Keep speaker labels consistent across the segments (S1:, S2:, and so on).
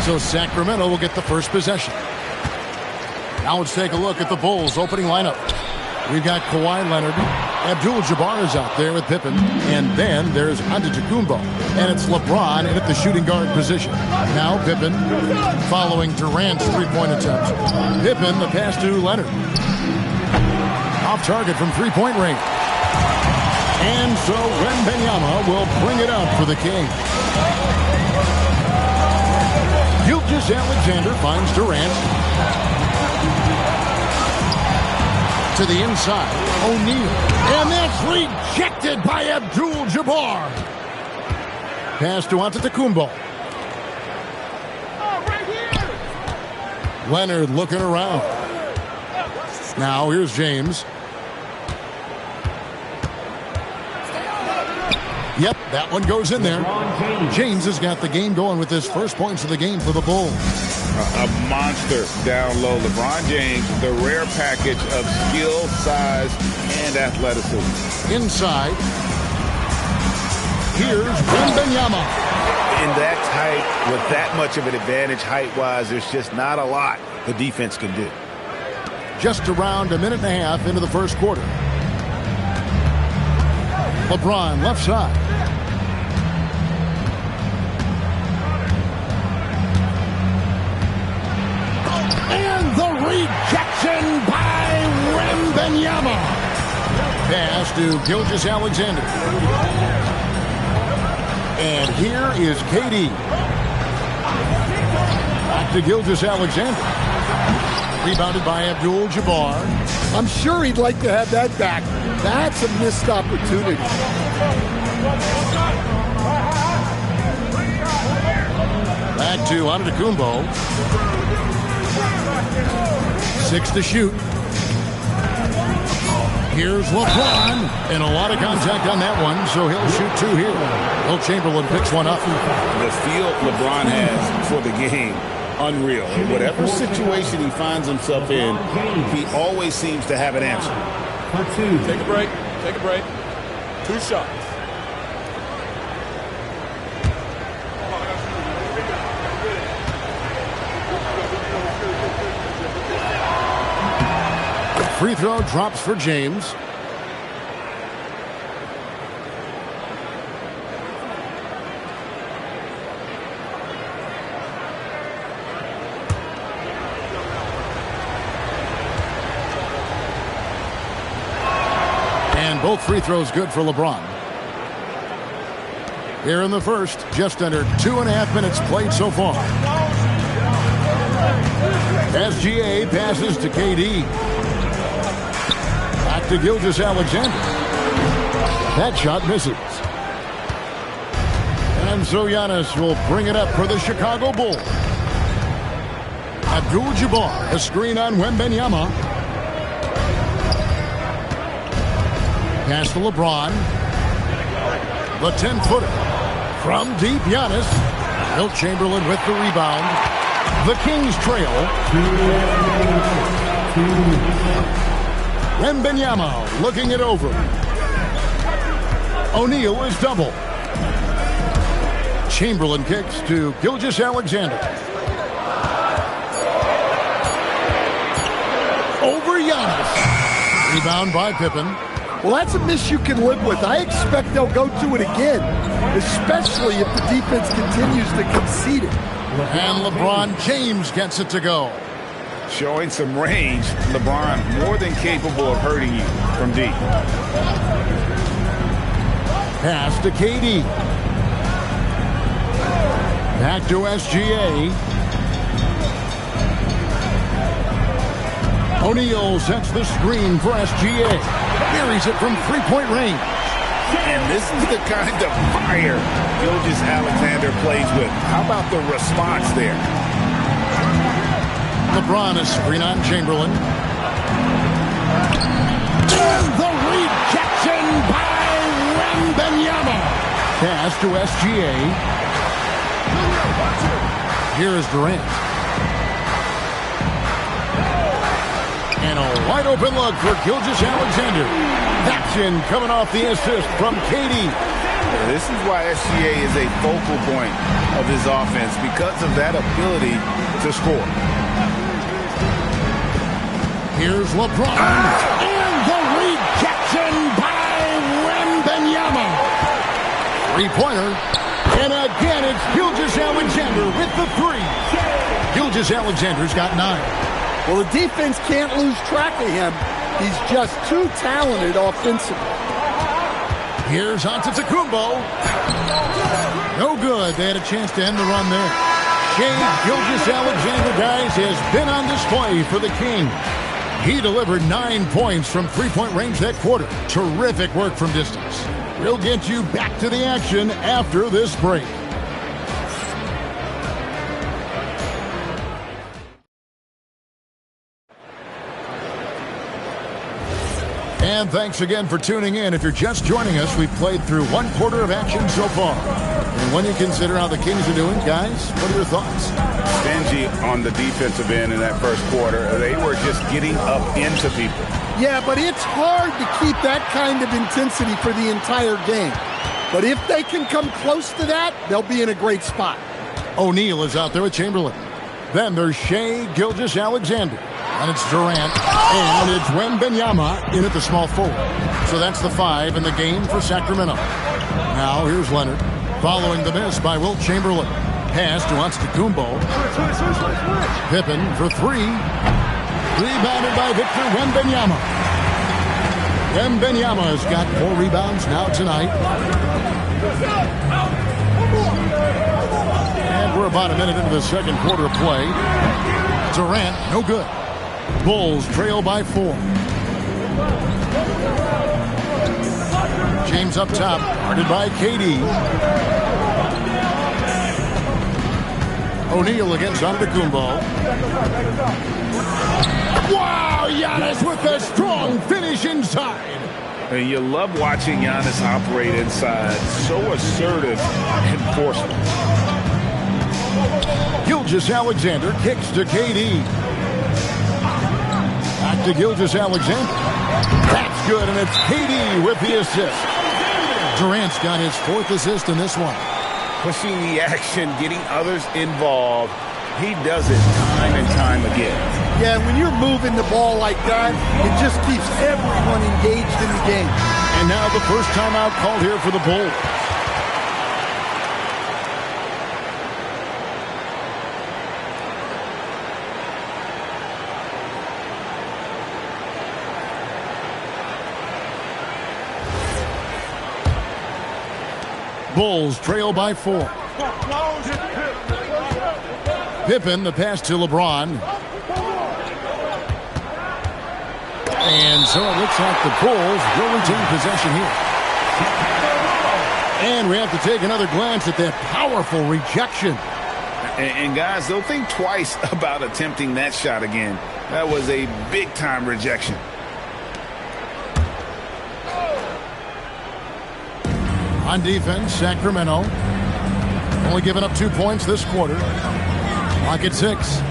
S1: So Sacramento will get the first possession. Now let's take a look at the Bulls' opening lineup. We've got Kawhi Leonard. Abdul-Jabbar is out there with Pippen. And then there's Antetokounmpo. And it's LeBron in at the shooting guard position. Now Pippen following Durant's three-point attempt. Pippen, the pass to Leonard. Off target from three-point range. And so Wembanyama will bring it up for the Kings. Gilgeous-Alexander finds Durant. To the inside, O'Neal. And that's rejected by Abdul-Jabbar. Pass to Antetokounmpo. Leonard looking around. Now here's James. Yep, that one goes in there. James has got the game going with his first points of the game for the Bulls.
S2: A monster down low. LeBron James, the rare package of skill, size, and athleticism.
S1: Inside. Here's Wembanyama.
S2: In that tight, with that much of an advantage height-wise, there's just not a lot the defense can do.
S1: Just around a minute and a half into the first quarter. LeBron left side. And the rejection by Wembanyama. Pass to Gilgeous-Alexander. And here is KD. Back to Gilgeous-Alexander. Rebounded by Abdul-Jabbar.
S3: I'm sure he'd like to have that back. That's a missed opportunity.
S1: Back to Antetokounmpo. 6 to shoot. Here's LeBron. And a lot of contact on that one, so he'll shoot 2 here. Will Chamberlain picks one up.
S2: The feel LeBron has for the game, unreal. In whatever situation he finds himself in, he always seems to have an answer.
S4: Take a break. Take a break. 2 shots.
S1: Free throw drops for James. And both free throws good for LeBron. Here in the first, just under 2.5 minutes played so far. SGA passes to KD. Back to Gilgeous-Alexander. That shot misses. And so Giannis will bring it up for the Chicago Bulls. Abdul-Jabbar, a screen on Wembanyama. Pass to LeBron. The 10-footer. From deep, Giannis. Wilt Chamberlain with the rebound. The Kings trail. Wembanyama looking it over. O'Neal is double. Chamberlain kicks to Gilgeous-Alexander. Over Giannis. Rebound by Pippen.
S3: Well, that's a miss you can live with. I expect they'll go to it again, especially if the defense continues to concede it.
S1: And LeBron James gets it to go.
S2: Showing some range, LeBron more than capable of hurting you from deep.
S1: Pass to KD. Back to SGA. O'Neal sets the screen for SGA. Buries it from three-point range.
S2: And this is the kind of fire Gilgeous-Alexander plays with. How about the response there?
S1: LeBron is screen on Chamberlain. And the rejection by Wembanyama. Pass to SGA. Here is Durant. And a wide open look for Gilgeous-Alexander. That's in, coming off the assist from KD.
S2: This is why SGA is a focal point of his offense, because of that ability to score.
S1: Here's LeBron. And the rejection by Wembanyama. Three-pointer. And again, it's Gilgeous-Alexander with the three. Gilgeous-Alexander's got 9.
S3: Well, the defense can't lose track of him. He's just too talented offensively.
S1: Here's Antetokounmpo. No good. They had a chance to end the run there. Shai Gilgeous-Alexander, guys, has been on display for the King. He delivered 9 points from three-point range that quarter. Terrific work from distance. We'll get you back to the action after this break. And thanks again for tuning in. If you're just joining us, we've played through one quarter of action so far. And when you consider how the Kings are doing, guys, what are your thoughts?
S2: Stingy on the defensive end in that first quarter. They were just getting up into people.
S3: Yeah, but it's hard to keep that kind of intensity for the entire game. But if they can come close to that, they'll be in a great spot.
S1: O'Neal is out there with Chamberlain. Then there's Shai Gilgeous-Alexander. And it's Durant. And it's Wembanyama in at the small forward. So that's the 5 in the game for Sacramento. Now here's Leonard. Following the miss by Wilt Chamberlain. Pass to Antetokounmpo. Pippen for 3. Rebounded by Victor Wembanyama. Wembanyama has got 4 rebounds now tonight. And we're about a minute into the second quarter of play. Durant, no good. Bulls trail by 4. James up top, guarded by KD. O'Neal against Antetokounmpo. Wow, Giannis with a strong finish inside.
S2: And you love watching Giannis operate inside. So assertive and forceful.
S1: Gilgeous-Alexander kicks to KD. Back to Gilgeous-Alexander. That's good, and it's KD with the assist. Durant's got his 4th assist in this one.
S2: Pushing the action, getting others involved. He does it time and time again.
S3: Yeah, when you're moving the ball like that, it just keeps everyone engaged in the game.
S1: And now the first timeout called here for the Bulls. Bulls trail by 4. Pippen, the pass to LeBron. And so it looks like the Bulls will retain possession here. And we have to take another glance at that powerful rejection.
S2: And guys, they'll think twice about attempting that shot again. That was a big-time rejection.
S1: On defense, Sacramento only giving up 2 points this quarter. Clock at 6.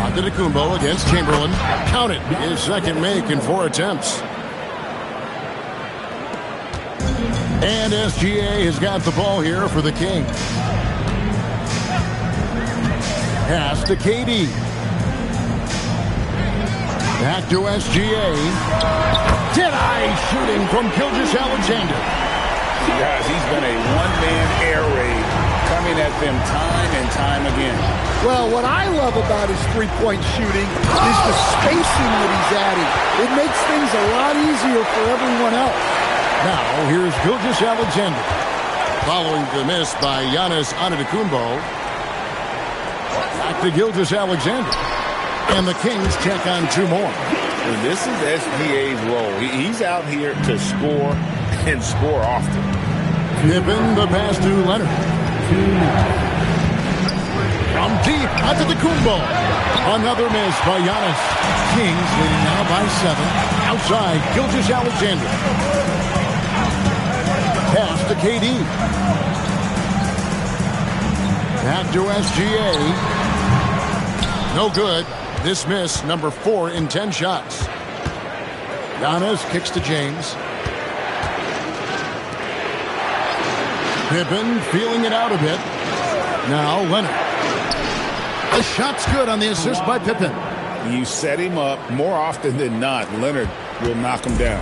S1: Antetokounmpo against Chamberlain. Count it. His second make in 4 attempts. And SGA has got the ball here for the Kings. Pass to KD. Back to SGA. Dead-eye shooting from Gilgeous-Alexander.
S2: Guys, he's been a one-man air raid, coming at them time and time again.
S3: Well, what I love about his three-point shooting is the spacing that he's adding. It makes things a lot easier for everyone else.
S1: Now, here's Gilgeous-Alexander. Following the miss by Giannis Antetokounmpo. Back to Gilgeous-Alexander. And the Kings check on 2 more.
S2: And this is SGA's role. He's out here to score and score often.
S1: Pippen, the pass to Leonard. From deep, Antetokounmpo. Another miss by Giannis. Kings leading now by 7. Outside, Gilgeous-Alexander. Pass to KD. Back to SGA. No good. This miss, number 4 in 10 shots. Giannis kicks to James. Pippen feeling it out a bit. Now Leonard. The shot's good on the assist by Pippen.
S2: You set him up more often than not. Leonard will knock him down.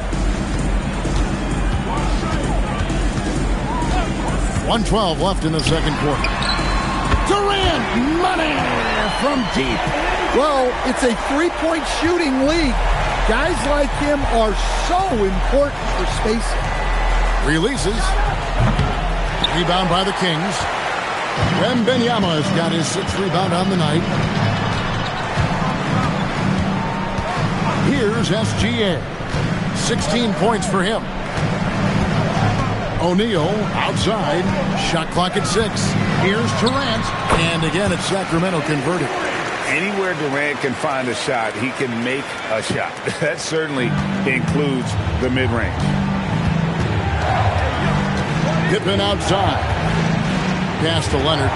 S1: 1:12 left in the second quarter. Durant, money from deep.
S3: Well, it's a three-point shooting league. Guys like him are so important for spacing.
S1: Releases. Rebound by the Kings. Wembanyama has got his 6th rebound on the night. Here's SGA. 16 points for him. O'Neal outside. Shot clock at 6. Here's Durant. And again, it's Sacramento converted.
S2: Anywhere Durant can find a shot, he can make a shot. That certainly includes the mid-range.
S1: Pippen outside. Pass to Leonard.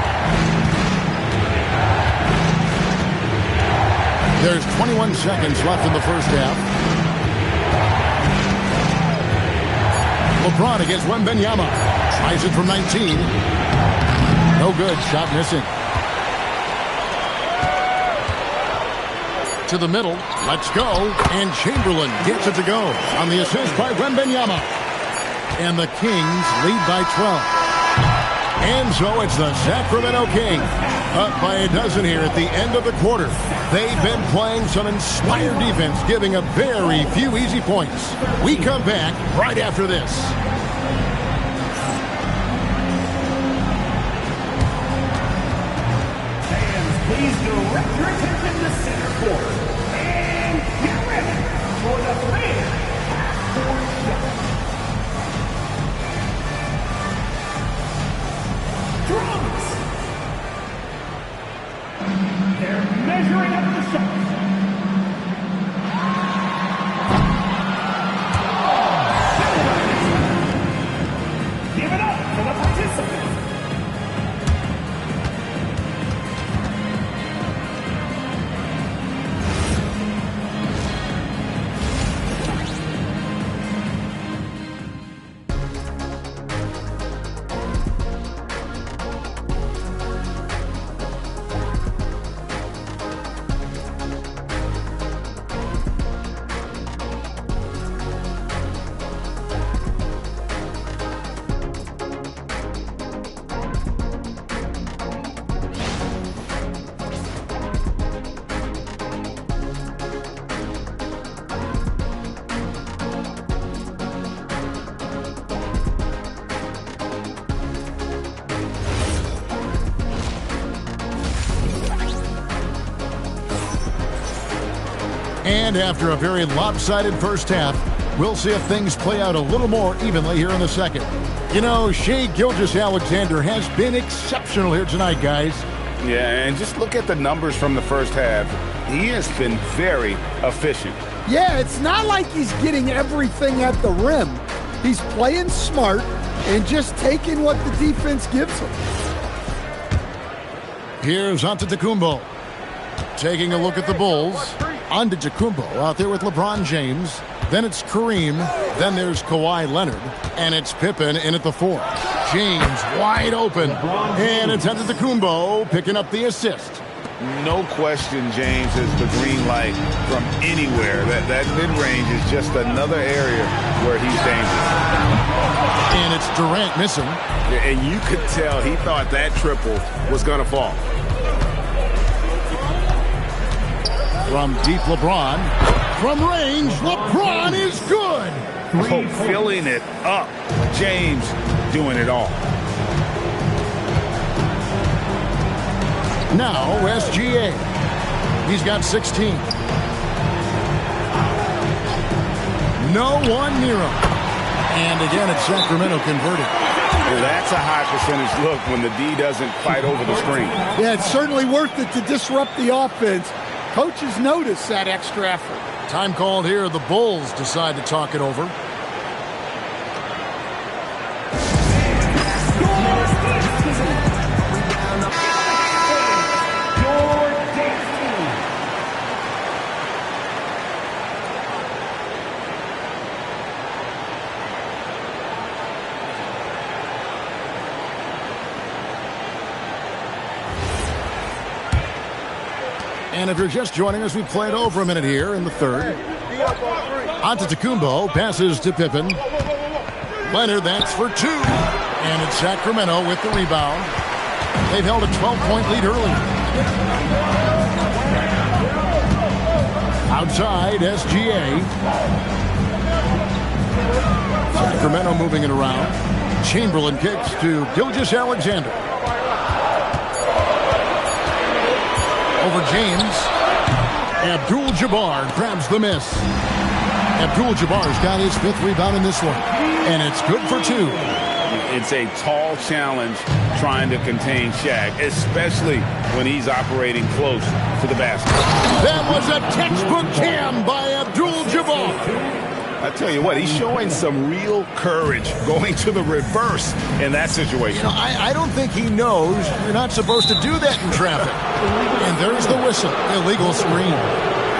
S1: There's 21 seconds left in the first half. LeBron against Wembanyama. Tries it from 19. No good. Shot missing. To the middle. Let's go. And Chamberlain gets it to go on the assist by Wembanyama. And the Kings lead by 12. And so it's the Sacramento Kings up by a dozen here at the end of the quarter. They've been playing some inspired defense, giving up very few easy points. We come back right after this.
S5: Fans, please direct your attention to center court. And get ready for the fan half-court shot. Drums! They're measuring up the shot. Give it up for the participants.
S1: And after a very lopsided first half, we'll see if things play out a little more evenly here in the second. You know, Shai Gilgeous-Alexander has been exceptional here tonight, guys.
S2: Yeah, and just look at the numbers from the first half. He has been very efficient.
S3: Yeah, it's not like he's getting everything at the rim. He's playing smart and just taking what the defense gives him.
S1: Here's Antetokounmpo. Taking a look at the Bulls. Antetokounmpo out there with LeBron James. Then it's Kareem. Then there's Kawhi Leonard. And it's Pippen in at the 4. James wide open. And it's Antetokounmpo picking up the assist.
S2: No question James is the green light from anywhere. That mid-range is just another area where he's dangerous.
S1: And it's Durant missing.
S2: And you could tell he thought that triple was going to fall.
S1: From deep LeBron. From range, LeBron is good.
S2: Oh, filling it up. James doing it all.
S1: Now SGA. He's got 16. No one near him. And again, it's Sacramento converted.
S2: Well, that's a high percentage look when the D doesn't fight over the screen.
S3: Yeah, it's certainly worth it to disrupt the offense. Coaches notice that extra effort.
S1: Time called here. The Bulls decide to talk it over. And if you're just joining us, we've played over a minute here in the third. Antetokounmpo passes to Pippen. Leonard, that's for two. And it's Sacramento with the rebound. They've held a 12-point lead early. Outside, SGA. Sacramento moving it around. Chamberlain kicks to Gilgeous-Alexander. Over James. Abdul-Jabbar grabs the miss. Abdul-Jabbar's got his 5th rebound in this one. And it's good for 2.
S2: It's a tall challenge trying to contain Shaq, especially when he's operating close to the basket.
S1: That was a textbook jam by Abdul-Jabbar.
S2: I tell you what, he's showing some real courage going to the reverse in that situation.
S1: You know, I don't think he knows you're not supposed to do that in traffic. And there's the whistle, illegal screen.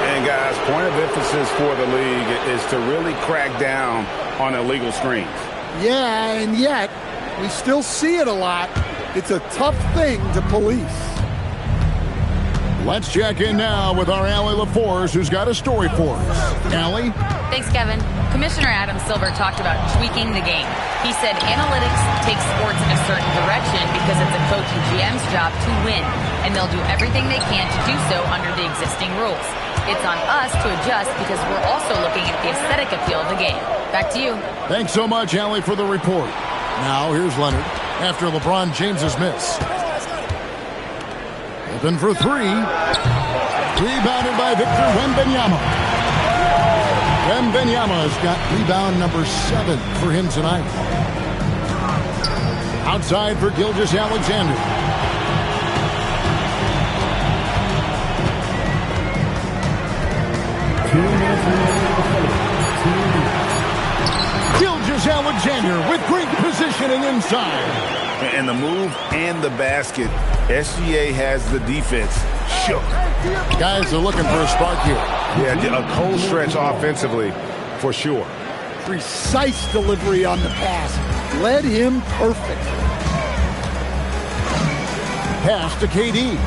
S2: And guys, point of emphasis for the league is to really crack down on illegal screens.
S3: Yeah, and yet we still see it a lot. It's a tough thing to police.
S1: Let's check in now with our Allie LaForce, who's got a story for us. Allie?
S6: Thanks, Kevin. Commissioner Adam Silver talked about tweaking the game. He said analytics take sports in a certain direction because it's a coach and GM's job to win, and they'll do everything they can to do so under the existing rules. It's on us to adjust because we're also looking at the aesthetic appeal of the game. Back to you.
S1: Thanks so much, Allie, for the report. Now, here's Leonard after LeBron James's miss. Open for 3. Rebounded by Victor Wembanyama. Wembanyama's got rebound number 7 for him tonight. Outside for Gilgeous-Alexander. Gilgeous-Alexander with great positioning inside.
S2: And the move and the basket, SGA has the defense shook.
S1: Guys are looking for a spark here.
S7: Yeah, a cold stretch offensively, for sure.
S3: Precise delivery on the pass. Led him perfect.
S1: Pass to KD.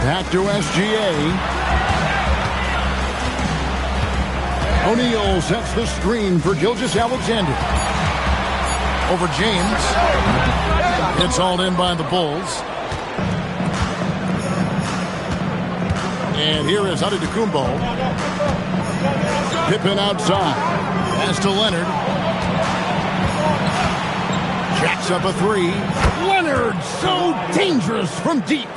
S1: Back to SGA. O'Neal sets the screen for Gilgeous-Alexander. Over James. It's hauled in by the Bulls. And here is Antetokounmpo. Pippen outside. Pass to Leonard. Jacks up a 3. Leonard, so dangerous from deep.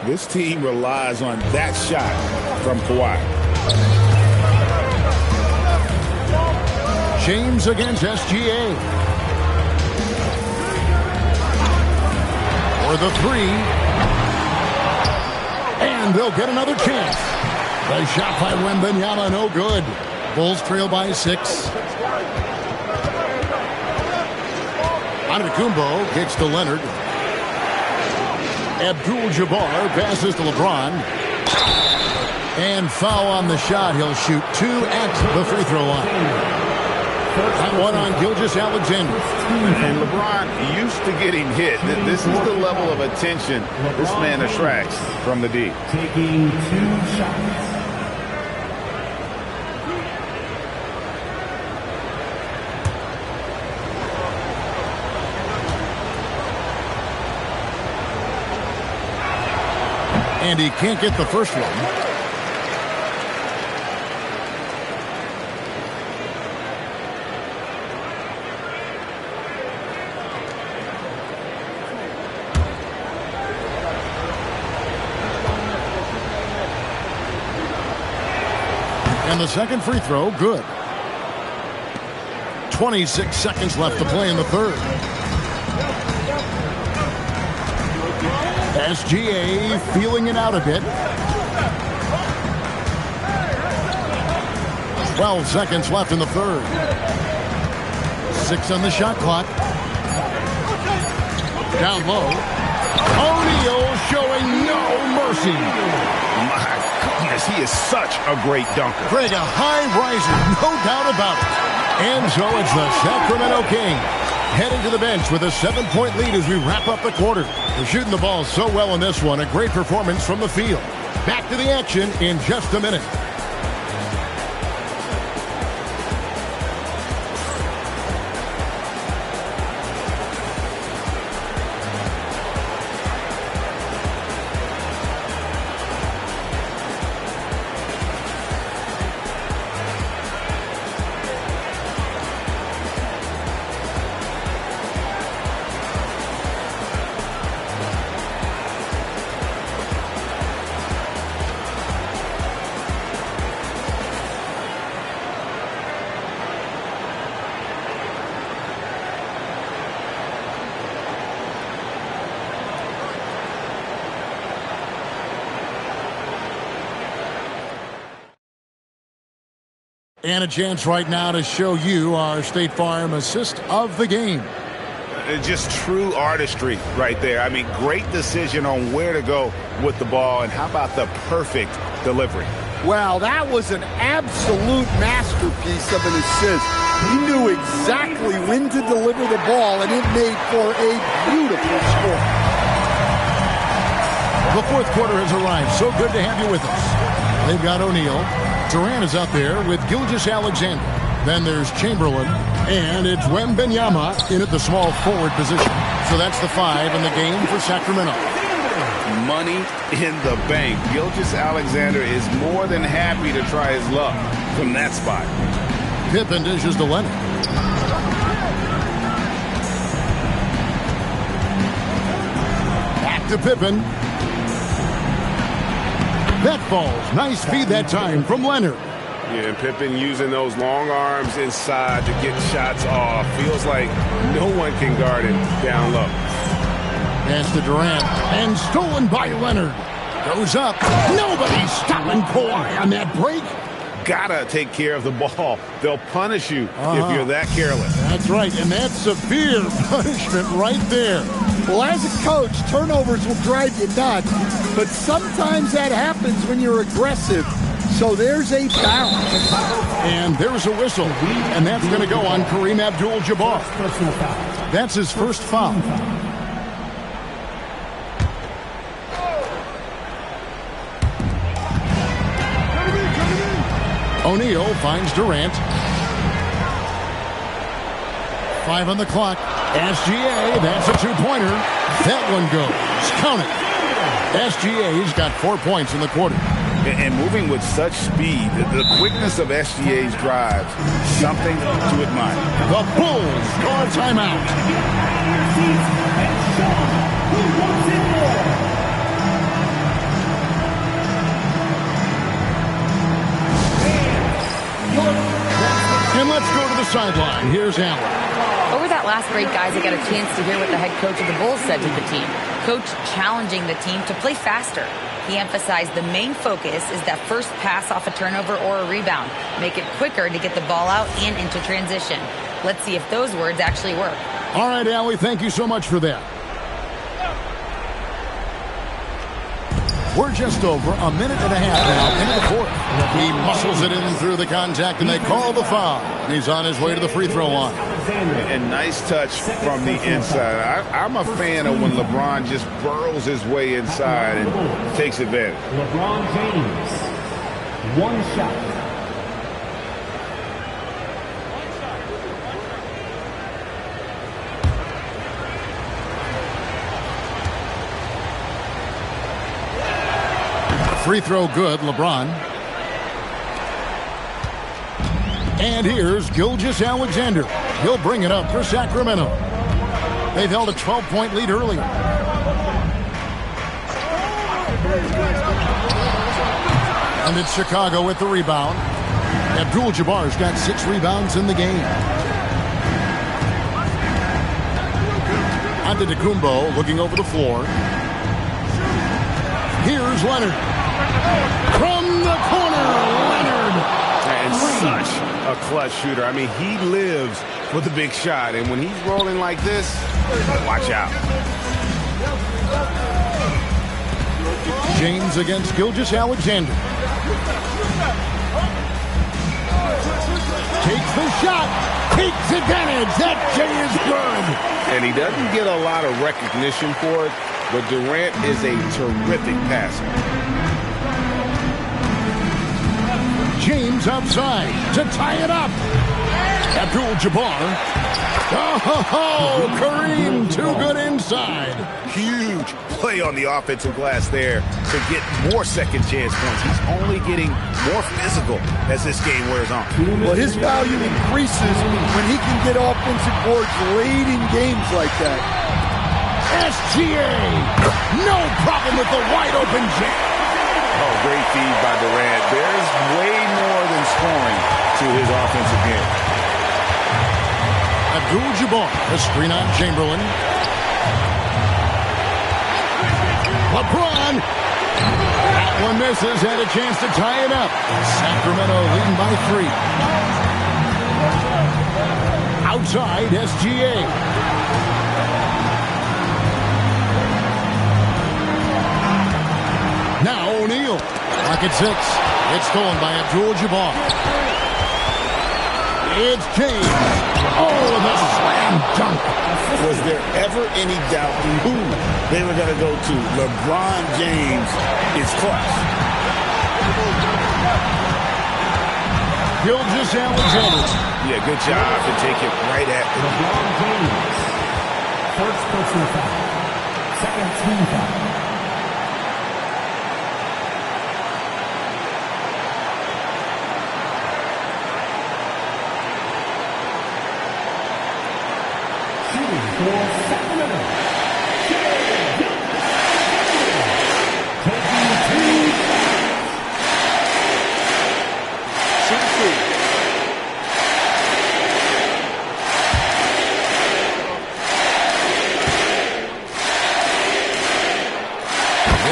S2: This team relies on that shot from Kawhi.
S1: James against SGA. For the 3. And they'll get another chance. The shot by Wembanyama, no good. Bulls trail by 6. Antetokounmpo kicks to Leonard. Abdul-Jabbar passes to LeBron. And foul on the shot. He'll shoot 2 at the free throw line. That one on Gilgeous-Alexander.
S2: And LeBron used to getting hit. This is the level of attention this man attracts from the D.
S5: Taking 2 shots.
S1: And he can't get the first one. And the second free throw, good. 26 seconds left to play in the third. SGA feeling it out a bit. 12 seconds left in the third. 6 on the shot clock. Down low. O'Neal showing no mercy.
S2: My goodness, he is such a great dunker.
S1: Greg, a high riser, no doubt about it. And so it's the Sacramento Kings heading to the bench with a 7-point lead as we wrap up the quarter. They're shooting the ball so well in this one. A great performance from the field. Back to the action in just a minute. And a chance right now to show you our State Farm assist of the game.
S2: Just true artistry right there. I mean, great decision on where to go with the ball, and how about the perfect delivery?
S3: Well, that was an absolute masterpiece of an assist. He knew exactly when to deliver the ball, and it made for a beautiful score.
S1: The fourth quarter has arrived. So good to have you with us. They've got O'Neal. Durant is out there with Gilgeous-Alexander. Then there's Chamberlain. And it's Wembanyama in at the small forward position. So that's the 5 in the game for Sacramento.
S2: Money in the bank. Gilgeous-Alexander is more than happy to try his luck from that spot.
S1: Pippen dishes to Leonard. Back to Pippen. That falls. Nice feed that time from Leonard.
S7: Yeah, and Pippen using those long arms inside to get shots off. Feels like no one can guard him down low.
S1: Pass to Durant. And stolen by Leonard. Goes up. Nobody's stopping Kawhi on that break.
S2: Gotta take care of the ball. They'll punish you if you're that careless.
S1: That's right, and that's severe punishment right there.
S3: Well, as a coach, turnovers will drive you nuts, but sometimes that happens when you're aggressive. So there's a balance.
S1: And there's a whistle, and that's going to go on Kareem Abdul-Jabbar. That's his first foul. O'Neal finds Durant. 5 on the clock. SGA, that's a 2-pointer. That one goes. Count it. SGA's got 4 points in the quarter.
S2: And moving with such speed, the quickness of SGA's drives, something to admire.
S1: The Bulls call timeout. And let's go to the sideline. Here's Allen.
S6: Over that last break, guys, I got a chance to hear what the head coach of the Bulls said to the team. Coach challenging the team to play faster. He emphasized the main focus is that first pass off a turnover or a rebound. Make it quicker to get the ball out and into transition. Let's see if those words actually work.
S1: All right, Allie, thank you so much for that. We're just over a minute and a half now into the fourth. He muscles it in through the contact, and they call the foul. And he's on his way to the free throw line.
S2: And nice touch from the inside. I'm a fan of when LeBron just burrows his way inside and takes advantage.
S5: LeBron James, one shot.
S1: Free throw good, LeBron. And here's Gilgeous-Alexander. He'll bring it up for Sacramento. They've held a 12-point lead earlier. And it's Chicago with the rebound. Abdul-Jabbar's got 6 rebounds in the game. Antetokounmpo looking over the floor. Here's Leonard. From the corner, Leonard.
S7: And such a clutch shooter. I mean, he lives for the big shot. And when he's rolling like this, watch out.
S1: James against Gilgeous-Alexander. Takes the shot. Takes advantage. That J is good.
S7: And he doesn't get a lot of recognition for it, but Durant is a terrific passer.
S1: James outside to tie it up. Abdul-Jabbar. Oh, Kareem, too good inside.
S2: Huge play on the offensive glass there to get more second chance points. He's only getting more physical as this game wears on.
S3: Well, his value increases when he can get offensive boards late in games like that.
S1: SGA. No problem with the wide open jam.
S2: Oh, great feed by Durant. There's way more than scoring to his offensive game.
S1: Abdul-Jabbar, a screen on Chamberlain. LeBron. That one misses, and a chance to tie it up. Sacramento leading by 3. Outside, SGA. Now O'Neal. Back at 6. It's stolen by Abdul-Jabbar. It's James. Oh, the slam dunk.
S2: Was there ever any doubt who they were going to go to? LeBron James is clutch.
S1: Gilgeous-Alexander.
S2: Yeah, good job to take it right at him.
S5: LeBron James. First personal foul. Second team foul.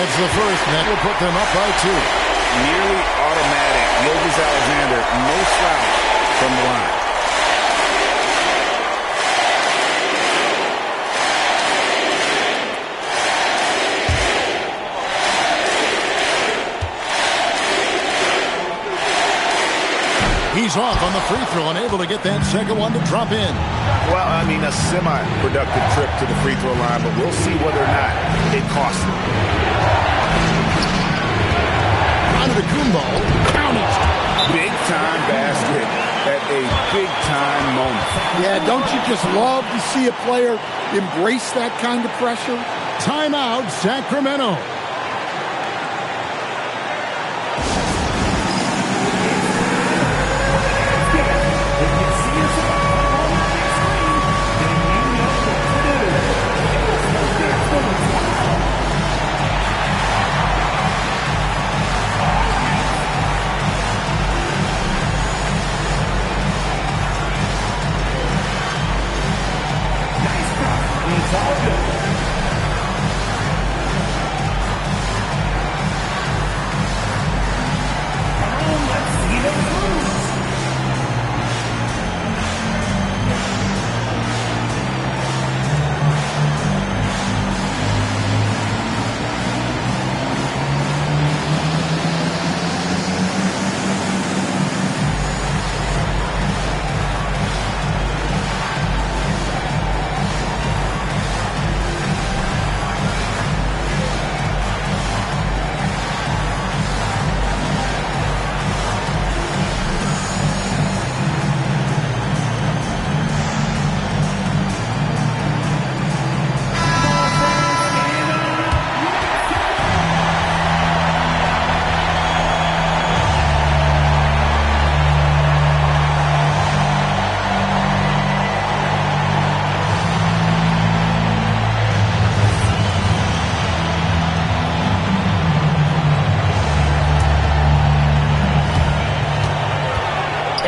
S1: It's the first, and that will put them up by 2.
S2: Nearly automatic. Gilgeous-Alexander, no slouch from the line.
S1: He's off on the free throw, unable to get that second one to drop in.
S2: Well, I mean, a semi-productive trip to the free throw line, but we'll see whether or not it costs him.
S1: Antetokounmpo, count it.
S2: Big-time basket at a big-time moment.
S3: Yeah, don't you just love to see a player embrace that kind of pressure?
S1: Timeout, Sacramento.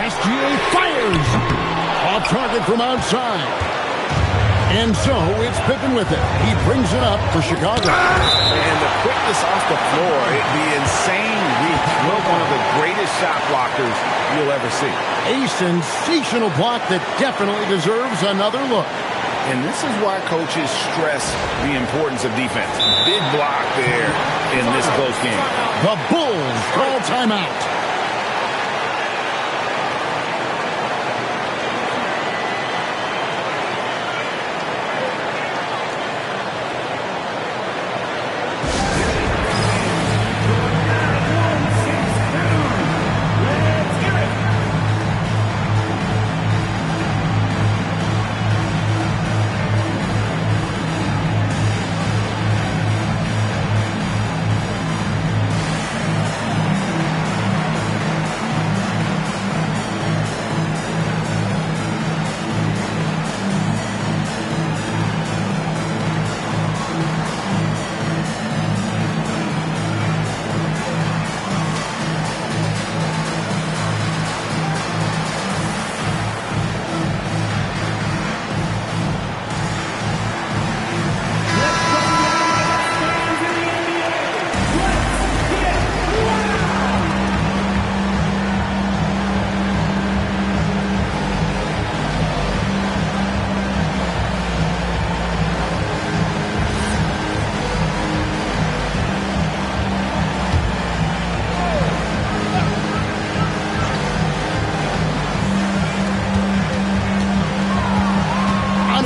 S1: SGA fires. Off target from outside. And so it's Pippen with it. He brings it up for Chicago.
S2: And the quickness off the floor, the insane reach. One of the greatest shot blockers you'll ever see.
S1: A sensational block that definitely deserves another look.
S2: And this is why coaches stress the importance of defense. Big block there in this close game.
S1: The Bulls call timeout.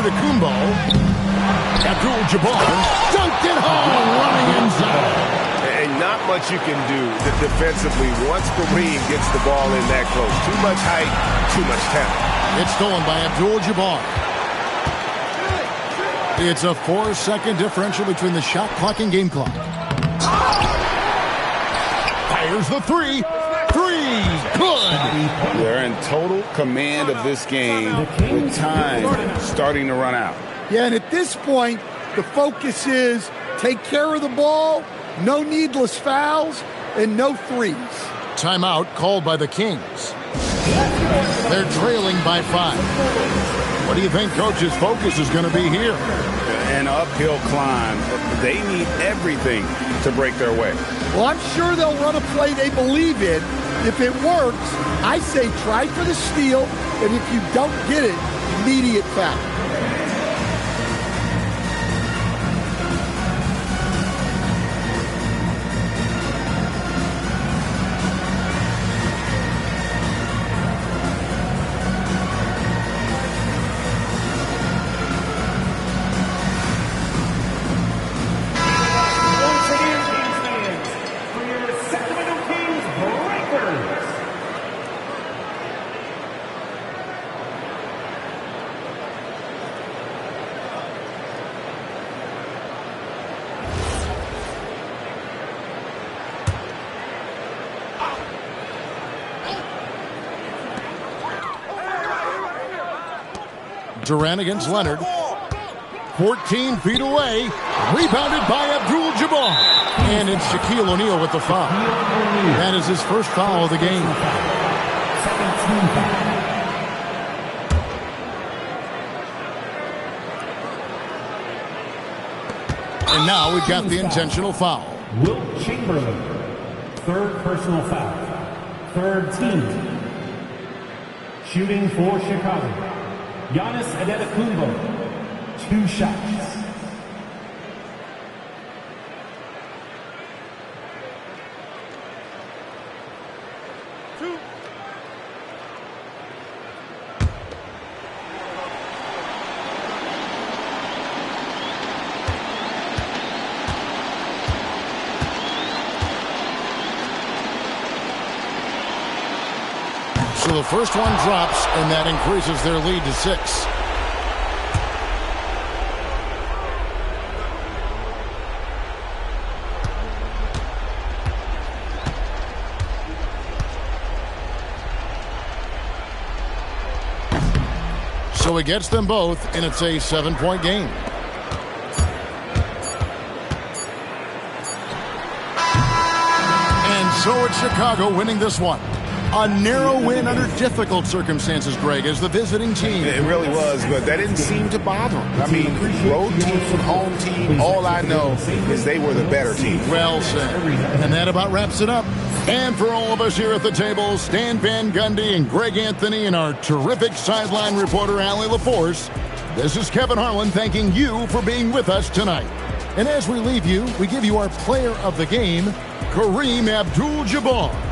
S1: Antetokounmpo. Abdul-Jabbar dunked it home, running inside.
S7: And not much you can do defensively once Kareem gets the ball in that close. Too much height, too much talent.
S1: It's stolen by Abdul-Jabbar. It's a 4-second differential between the shot clock and game clock. Fires the three. Three. Good.
S2: They're in total command of this game with time starting to run out.
S3: Yeah, and at this point, the focus is take care of the ball, no needless fouls, and no threes.
S1: Timeout called by the Kings. They're trailing by 5. What do you think Coach's focus is going to be here?
S2: An uphill climb. They need everything to break their way.
S3: Well, I'm sure they'll run a play they believe in. If it works, I say try for the steal, and if you don't get it, immediate foul.
S1: Durant against Leonard. 14 feet away. Rebounded by Abdul-Jabbar. And it's Shaquille O'Neal with the foul. That is his first foul of the game. And now we've got the intentional foul.
S5: Wilt Chamberlain, third personal foul. Third team. Shooting for Chicago. Giannis Antetokounmpo, 2 shots.
S1: So the first one drops, and that increases their lead to 6. So he gets them both, and it's a 7-point game. And so it's Chicago winning this one. A narrow win under difficult circumstances, Greg, as the visiting team.
S2: It really was, but that didn't seem to bother them. I mean, road team, home team, all I know is they were the better team.
S1: Well said. And that about wraps it up. And for all of us here at the table, Stan Van Gundy and Greg Anthony and our terrific sideline reporter, Allie LaForce, this is Kevin Harlan thanking you for being with us tonight. And as we leave you, we give you our player of the game, Kareem Abdul-Jabbar.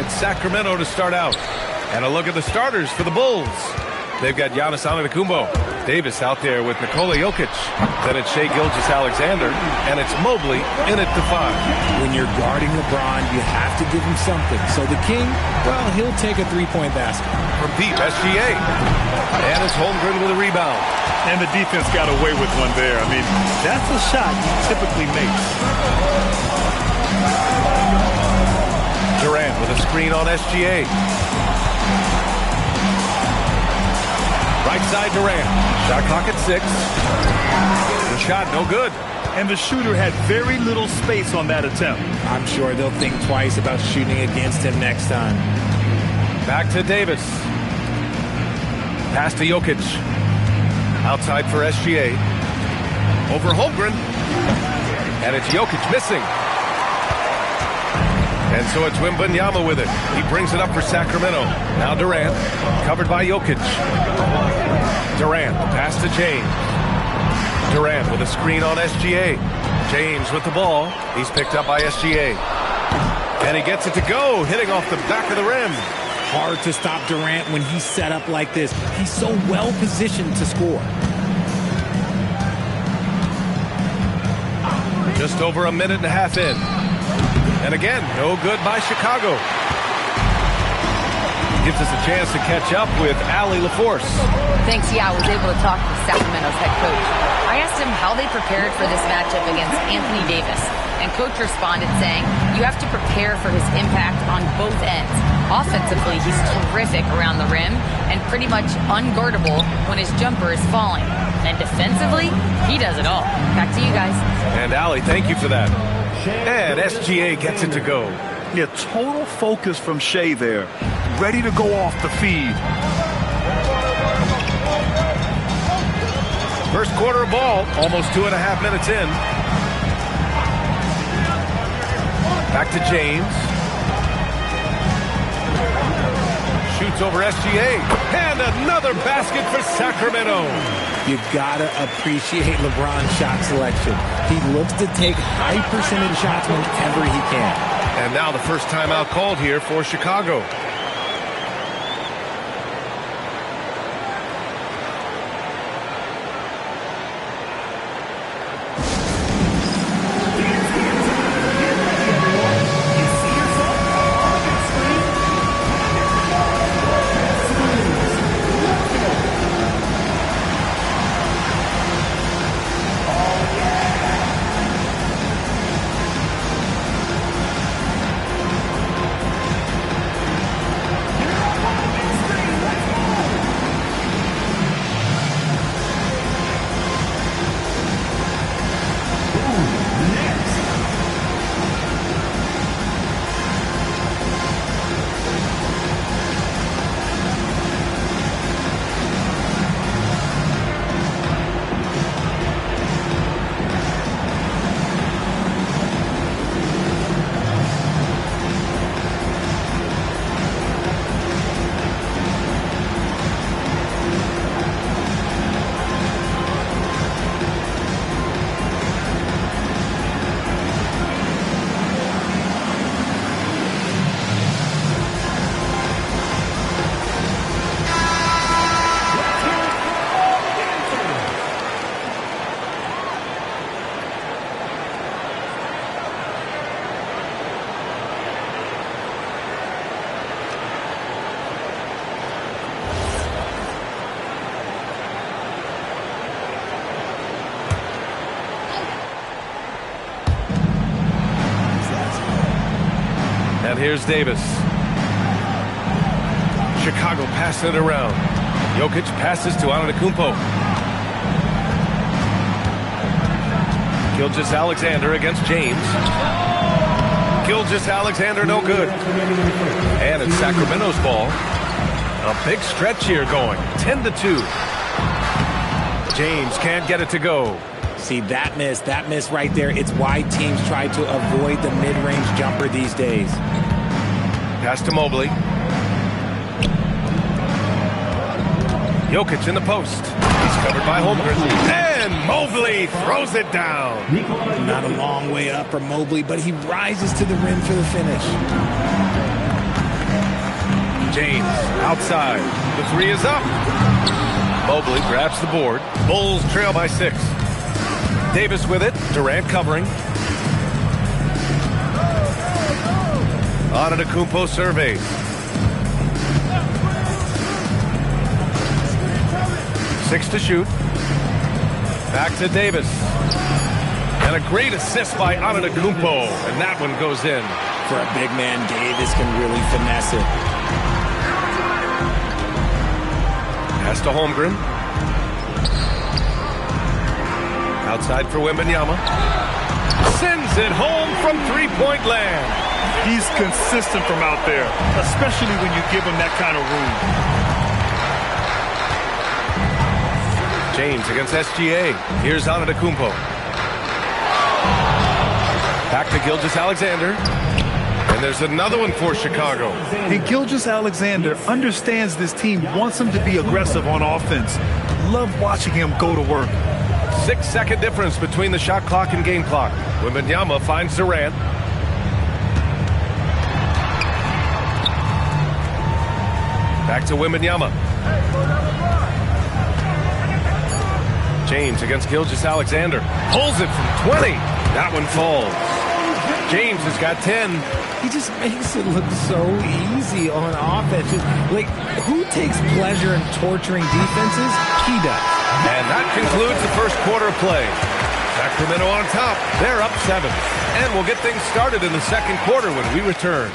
S8: It's Sacramento to start out. And a look at the starters for the Bulls. They've got Giannis Antetokounmpo. Davis out there with Nikola Jokic. Then it's Shai Gilgeous-Alexander. And it's Mobley in at the 5.
S9: When you're guarding LeBron, you have to give him something. So the King, well, he'll take a three-point basket.
S8: From deep, SGA. And it's Holmgren with a rebound.
S10: And the defense got away with one there. I mean, that's a shot you typically make.
S8: Durant with a screen on SGA. Right side Durant. Shot clock at 6. The shot no good.
S10: And the shooter had very little space on that attempt.
S9: I'm sure they'll think twice about shooting against him next time.
S8: Back to Davis. Pass to Jokic. Outside for SGA. Over Holmgren. And it's Jokic missing. And so it's Wembanyama with it. He brings it up for Sacramento. Now Durant, covered by Jokic. Durant, pass to James. Durant with a screen on SGA. James with the ball. He's picked up by SGA. And he gets it to go, hitting off the back of the rim.
S9: Hard to stop Durant when he's set up like this. He's so well positioned to score.
S8: Just over a minute and a half in. And again, no good by Chicago. Gives us a chance to catch up with Allie LaForce.
S6: Thanks, yeah, I was able to talk to Sacramento's head coach. I asked him how they prepared for this matchup against Anthony Davis. And coach responded saying, you have to prepare for his impact on both ends. Offensively, he's terrific around the rim and pretty much unguardable when his jumper is falling. And defensively, he does it all. Back to you guys.
S8: And Allie, thank you for that. And SGA gets it to go.
S10: Yeah, total focus from Shai there. Ready to go off the feed.
S8: First quarter of ball, almost 2.5 minutes in. Back to James. Shoots over SGA. And another basket for Sacramento.
S9: You gotta appreciate LeBron's shot selection. He looks to take high percentage shots whenever he can.
S8: And now the first timeout called here for Chicago. And here's Davis. Chicago passing it around. Jokic passes to Antetokounmpo. Gilgeous-Alexander against James. Gilgeous-Alexander no good. And it's Sacramento's ball. A big stretch here going. 10-2. James can't get it to go.
S9: See, that miss right there. It's why teams try to avoid the mid-range jumper these days.
S8: Pass to Mobley. Jokic in the post. He's covered by Holmgren. And Mobley throws it down.
S9: Not a long way up for Mobley, but he rises to the rim for the finish.
S8: James outside. The three is up. Mobley grabs the board. Bulls trail by 6. Davis with it. Durant covering. Antetokounmpo surveys. 6 to shoot. Back to Davis. And a great assist by Antetokounmpo. And that one goes in.
S9: For a big man, Davis can really finesse it.
S8: Pass to Holmgren. Outside for Wembanyama. Sends it home from three-point land.
S10: He's consistent from out there, especially when you give him that kind of room.
S8: James against SGA. Here's Antetokounmpo. Back to Gilgeous-Alexander. And there's another one for Chicago.
S10: And Gilgeous-Alexander understands this team wants him to be aggressive on offense. Love watching him go to work.
S8: 6-second difference between the shot clock and game clock. Wembanyama finds Durant. Back to Wembanyama. James against Gilgeous-Alexander. Pulls it from 20. That one falls. James has got 10.
S9: He just makes it look so easy on offense. Like, who takes pleasure in torturing defenses? He does.
S8: And that concludes the first quarter of play. Sacramento on top. They're up 7. And we'll get things started in the second quarter when we return.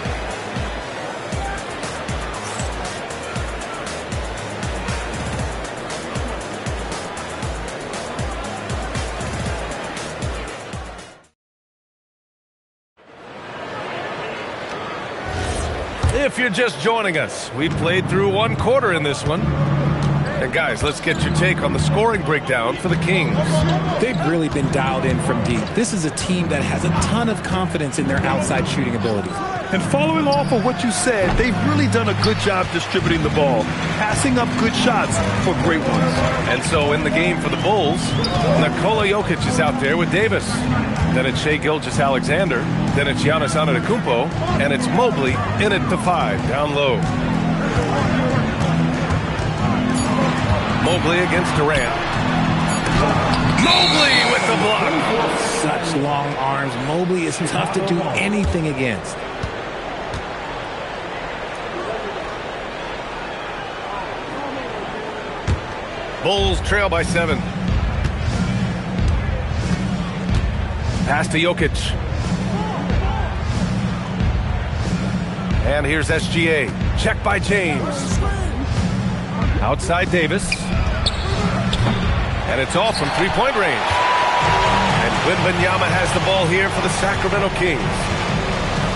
S8: If you're just joining us, we played through one quarter in this one. And guys, let's get your take on the scoring breakdown for the Kings.
S9: They've really been dialed in from deep. This is a team that has a ton of confidence in their outside shooting abilities.
S10: And following off of what you said, they've really done a good job distributing the ball, passing up good shots for great ones.
S8: And so in the game for the Bulls, Nikola Jokic is out there with Davis. Then it's Shai Gilgeous-Alexander. Then it's Giannis Antetokounmpo. And it's Mobley in at the 5, down low. Mobley against Durant. Mobley with the block.
S9: Such long arms. Mobley is tough to do anything against.
S8: Bulls trail by 7. Pass to Jokic. And here's SGA. Check by James. Outside Davis. And it's all from three-point range. And Wembanyama has the ball here for the Sacramento Kings.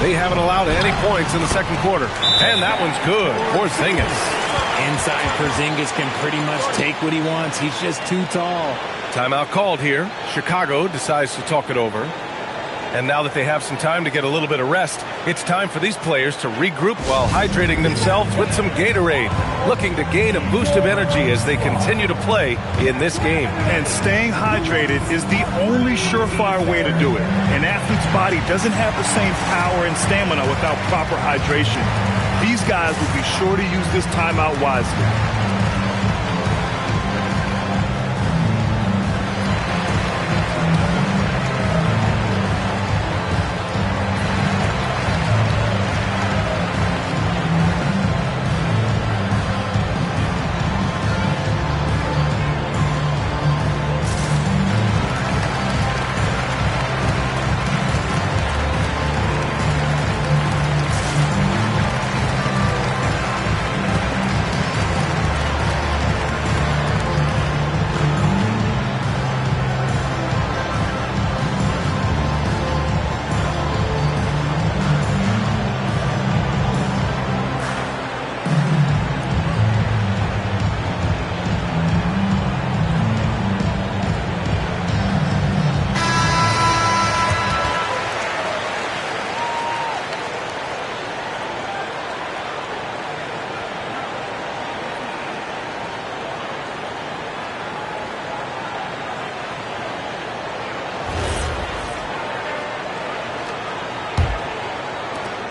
S8: They haven't allowed any points in the second quarter. And that one's good. Porzingis.
S9: Inside, Porzingis can pretty much take what he wants. He's just too tall.
S8: Timeout called here. Chicago decides to talk it over. And now that they have some time to get a little bit of rest, it's time for these players to regroup while hydrating themselves with some Gatorade, looking to gain a boost of energy as they continue to play in this game.
S10: And staying hydrated is the only surefire way to do it. An athlete's body doesn't have the same power and stamina without proper hydration. These guys will be sure to use this timeout wisely.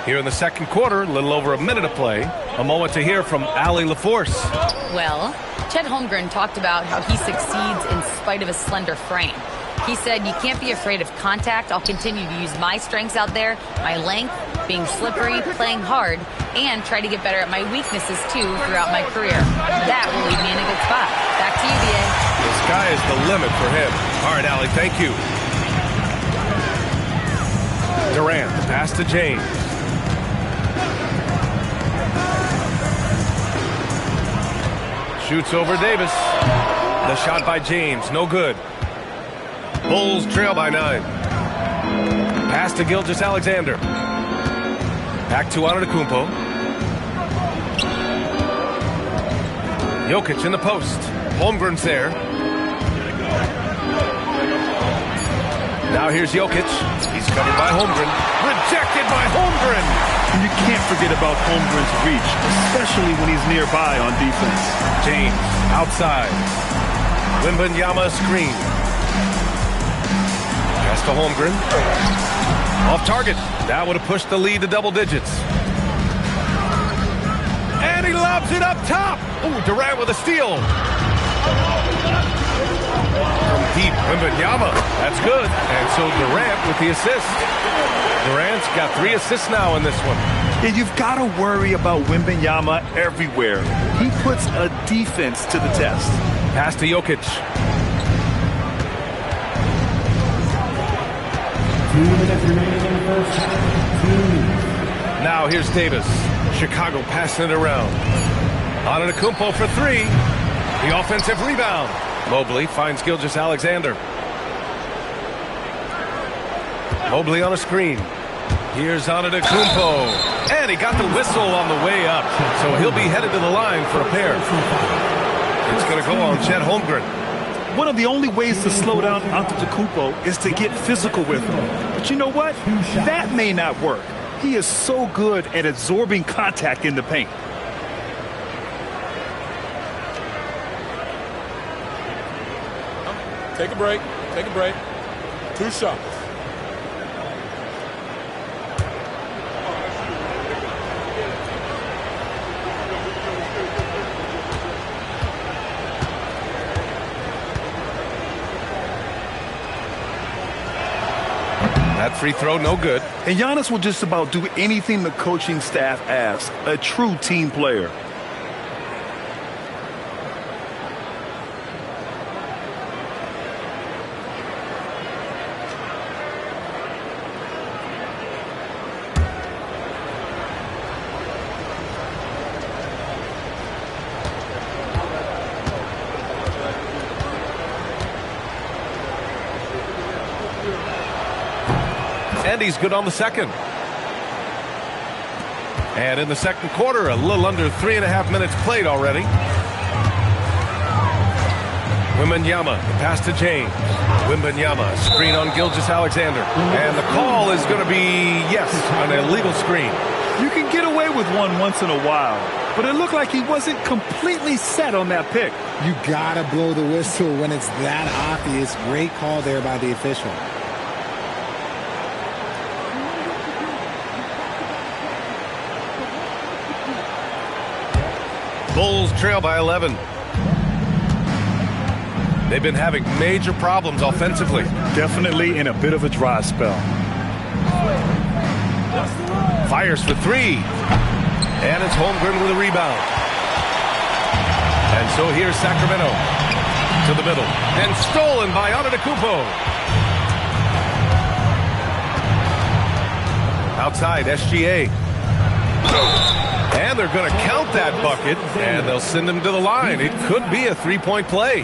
S8: Here in the second quarter, a little over a minute of play. A moment to hear from Allie LaForce.
S6: Well, Chet Holmgren talked about how he succeeds in spite of his slender frame. He said, "You can't be afraid of contact. I'll continue to use my strengths out there, my length, being slippery, playing hard, and try to get better at my weaknesses, too, throughout my career. That will leave me in a good spot." Back to you, B.A.
S8: The sky is the limit for him. All right, Allie, thank you. Durant, the pass to James. Shoots over Davis. The shot by James, no good. Bulls trail by 9. Pass to Gilgeous-Alexander. Back to Antetokounmpo. Jokic in the post. Holmgren's there. Now here's Jokic. He's covered by Holmgren. Rejected by Holmgren.
S10: And you can't forget about Holmgren's reach, especially when he's nearby on defense.
S8: James outside. Wembanyama screen. Pass to Holmgren. Off target. That would have pushed the lead to double digits. And he lobs it up top. Ooh, Durant with a steal. From deep, Wembanyama. That's good. And so Durant with the assist. Durant's got 3 assists now in this one.
S10: And you've got to worry about Wembanyama everywhere. He puts a defense to the test.
S8: Pass to Jokic.
S5: 2 minutes remaining in the first half. 2 minutes.
S8: Now here's Davis. Chicago passing it around. Antetokounmpo for 3. The offensive rebound. Mobley finds Gilgeous-Alexander. Mobley on a screen. Here's Antetokounmpo. And he got the whistle on the way up. So he'll be headed to the line for a pair. It's going to go on Chet Holmgren.
S10: One of the only ways to slow down Antetokounmpo is to get physical with him. But you know what? That may not work. He is so good at absorbing contact in the paint.
S4: Take a break. Take a break. 2 shots.
S8: That free throw, no good.
S10: And Giannis will just about do anything the coaching staff asks. A true team player.
S8: And he's good on the second. And in the second quarter, a little under 3.5 minutes played already. Wembanyama, the pass to James. Wembanyama, screen on Gilgeous-Alexander. And the call is going to be, yes, an illegal screen.
S10: You can get away with one once in a while, but it looked like he wasn't completely set on that pick.
S9: You gotta blow the whistle when it's that obvious. Great call there by the official.
S8: Bulls trail by 11. They've been having major problems offensively.
S10: Definitely in a bit of a dry spell.
S8: Fires for 3. And it's Holmgren with a rebound. And so here's Sacramento to the middle. And stolen by Antetokounmpo. Outside, SGA. And they're going to count that bucket, and they'll send him to the line. It could be a 3-point play.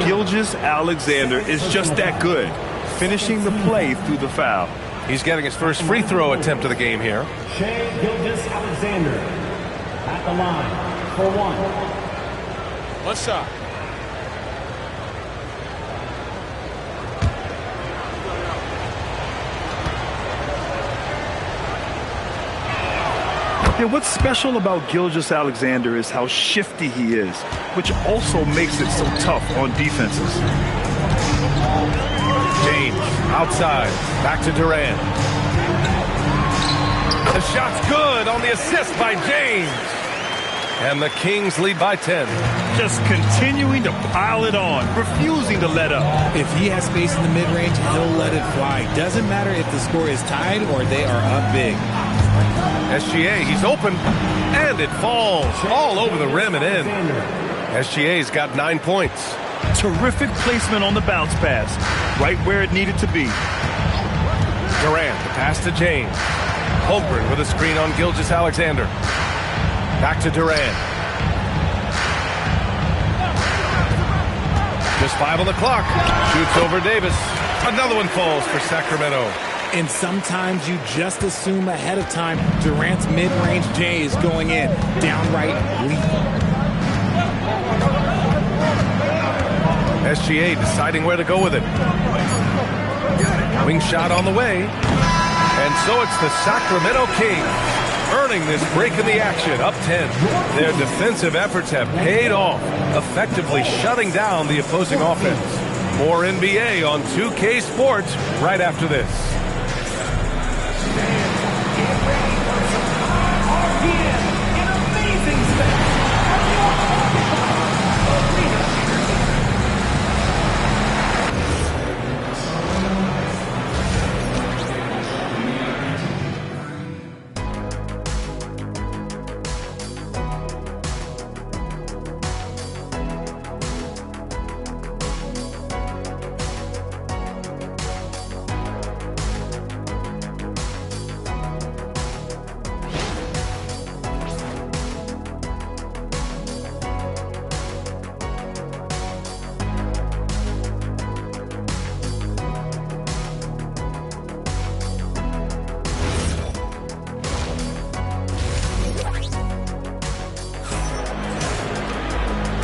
S10: Gilgeous-Alexander is just that good, finishing the play through the foul.
S8: He's getting his first free throw attempt of the game here.
S5: Shai Gilgeous-Alexander at the line for 1.
S4: 1 shot.
S10: Yeah, what's special about Gilgeous-Alexander is how shifty he is, which also makes it so tough on defenses.
S8: James outside, back to Durant. The shot's good on the assist by James. And the Kings lead by 10.
S10: Just continuing to pile it on, refusing to let up.
S9: If he has space in the mid-range, he'll let it fly. Doesn't matter if the score is tied or they are up big.
S8: SGA, he's open, and it falls all over the rim and in. SGA's got 9 points.
S10: Terrific placement on the bounce pass, right where it needed to be.
S8: Durant, the pass to James. Holmgren with a screen on Gilgeous-Alexander. Back to Durant. Just 5 on the clock. Shoots over Davis. Another one falls for Sacramento.
S9: And sometimes you just assume ahead of time Durant's mid-range J is going in. Downright lethal.
S8: SGA deciding where to go with it. Wing shot on the way. And so it's the Sacramento Kings earning this break in the action, up 10. Their defensive efforts have paid off, effectively shutting down the opposing offense. More NBA on 2K Sports right after this.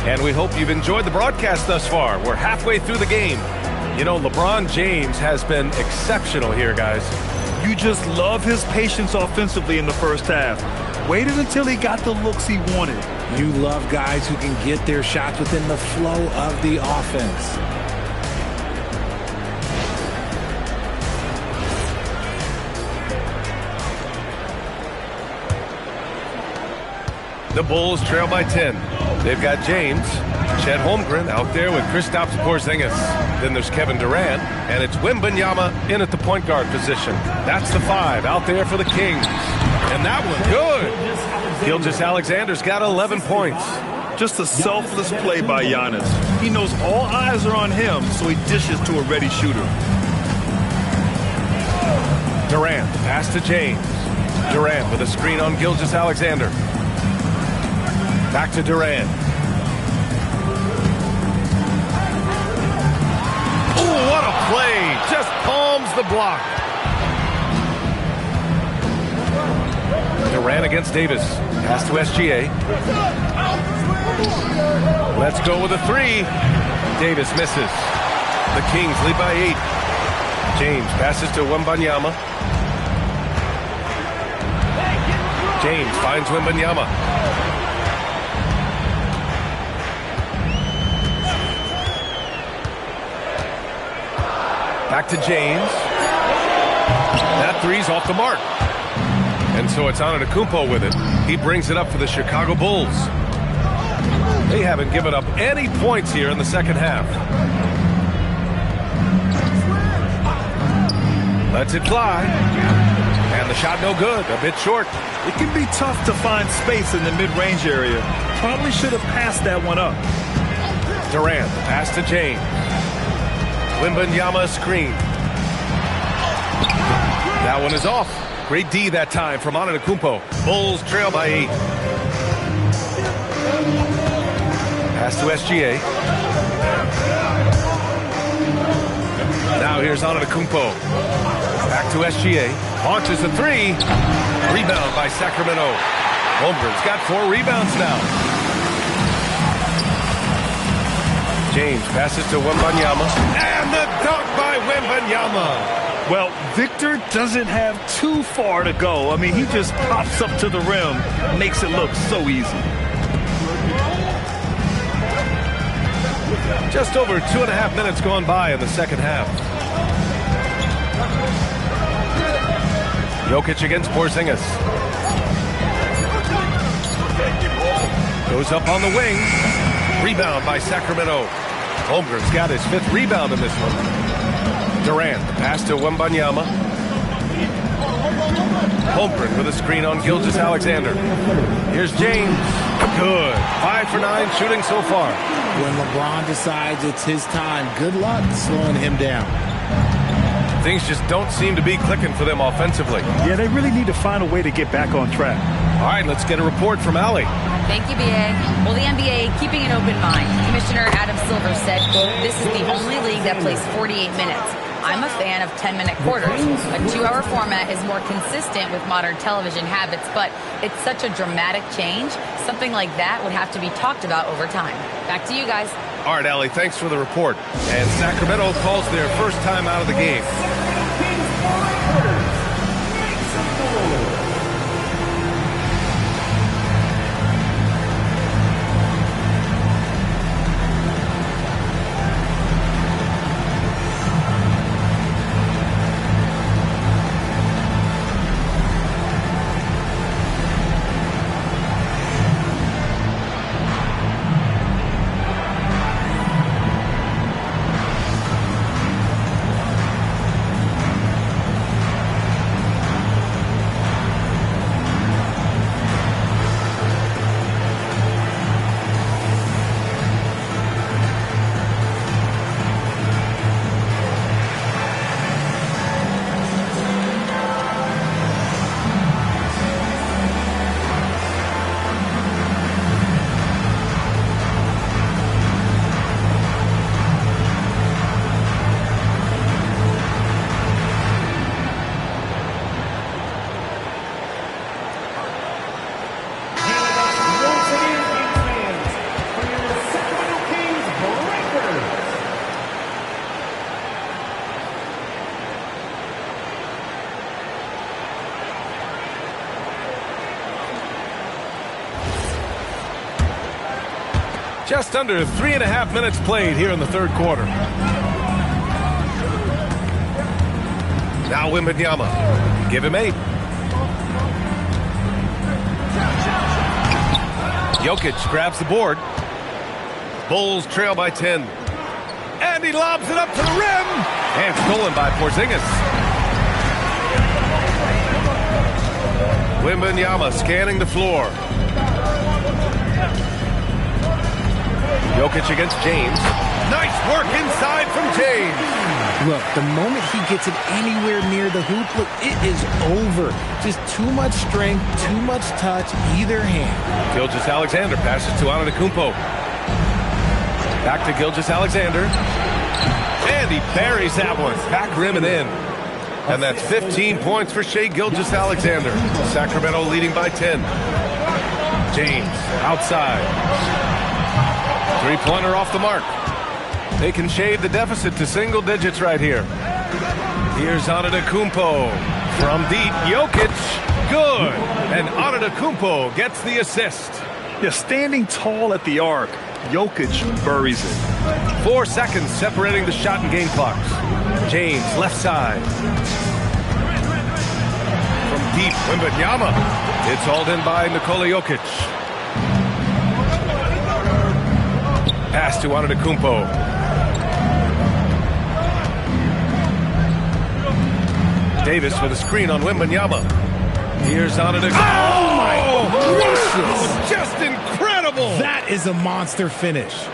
S8: And we hope you've enjoyed the broadcast thus far. We're halfway through the game. You know, LeBron James has been exceptional here, guys.
S10: You just love his patience offensively in the first half. Waited until he got the looks he wanted.
S9: You love guys who can get their shots within the flow of the offense.
S8: The Bulls trail by 10. They've got James, Chet Holmgren out there with Kristaps Porzingis. Then there's Kevin Durant, and it's Wembanyama in at the point guard position. That's the 5 out there for the Kings. And that one, good. Gilgeous-Alexander's got 11 points.
S10: Just a selfless play by Giannis. He knows all eyes are on him, so he dishes to a ready shooter.
S8: Durant, pass to James. Durant with a screen on Gilgeous-Alexander. Back to Durant. Oh, what a play. Just palms the block. Durant against Davis. Pass to SGA. Let's go with a 3. Davis misses. The Kings lead by 8. James passes to Wembanyama. James finds Wembanyama. Back to James. That 3's off the mark. And so it's Antetokounmpo with it. He brings it up for the Chicago Bulls. They haven't given up any points here in the second half. Lets it fly. And the shot no good. A bit short.
S10: It can be tough to find space in the mid-range area. Probably should have passed that one up.
S8: Durant, pass to James. Wembanyama screen. That one is off. Great D that time from Antetokounmpo. Bulls trail by 8. Pass to SGA. Now here's Antetokounmpo. Back to SGA. Launches a 3. Rebound by Sacramento. Holmgren's got 4 rebounds now. James passes to Wembanyama. And the dunk by Wembanyama.
S10: Well, Victor doesn't have too far to go. I mean, he just pops up to the rim, makes it look so easy.
S8: Just over 2.5 minutes gone by in the second half. Jokic against Porzingis. Goes up on the wing. Rebound by Sacramento. Holmgren's got his 5th rebound in this one. Durant, pass to Wembanyama. Holmgren with a screen on Gilgeous-Alexander. Here's James. Good. 5 for 9 shooting so far.
S9: When LeBron decides it's his time, good luck slowing him down.
S8: Things just don't seem to be clicking for them offensively.
S10: Yeah, they really need to find a way to get back on track.
S8: All right, let's get a report from Allie.
S6: Thank you, B.A. Well, the NBA keeping an open mind. Commissioner Adam Silver said, quote, "This is the only league that plays 48 minutes. I'm a fan of 10-minute quarters. A 2-hour format is more consistent with modern television habits, but it's such a dramatic change. Something like that would have to be talked about over time." Back to you guys.
S8: All right, Allie, thanks for the report. And Sacramento calls their first time out of the game. Just under 3.5 minutes played here in the third quarter. Now Wembanyama. Give him 8. Jokic grabs the board. Bulls trail by 10. And he lobs it up to the rim. And stolen by Porzingis. Wembanyama scanning the floor. Jokic against James. Nice work inside from James.
S9: Look, the moment he gets it anywhere near the hoop, look, it is over. Just too much strength, too much touch, either hand.
S8: Gilgeous-Alexander passes to Antetokounmpo. Back to Gilgeous-Alexander. And he buries that one. Back rim and in. And that's 15 points for Shai Gilgeous-Alexander. Sacramento leading by 10. James outside. Three-pointer off the mark. They can shade the deficit to single digits right here. Here's Antetokounmpo. From deep, Jokic. Good. And Antetokounmpo gets the assist.
S10: Yeah, standing tall at the arc, Jokic buries it.
S8: 4 seconds separating the shot and game clocks. James, left side. From deep, Wembanyama. It's hauled in by Nikola Jokic. Pass to Antetokounmpo. Davis with a screen on Wembanyama. Here's Antetokounmpo.
S9: Oh, my gracious.
S8: Just incredible.
S9: That is a monster finish.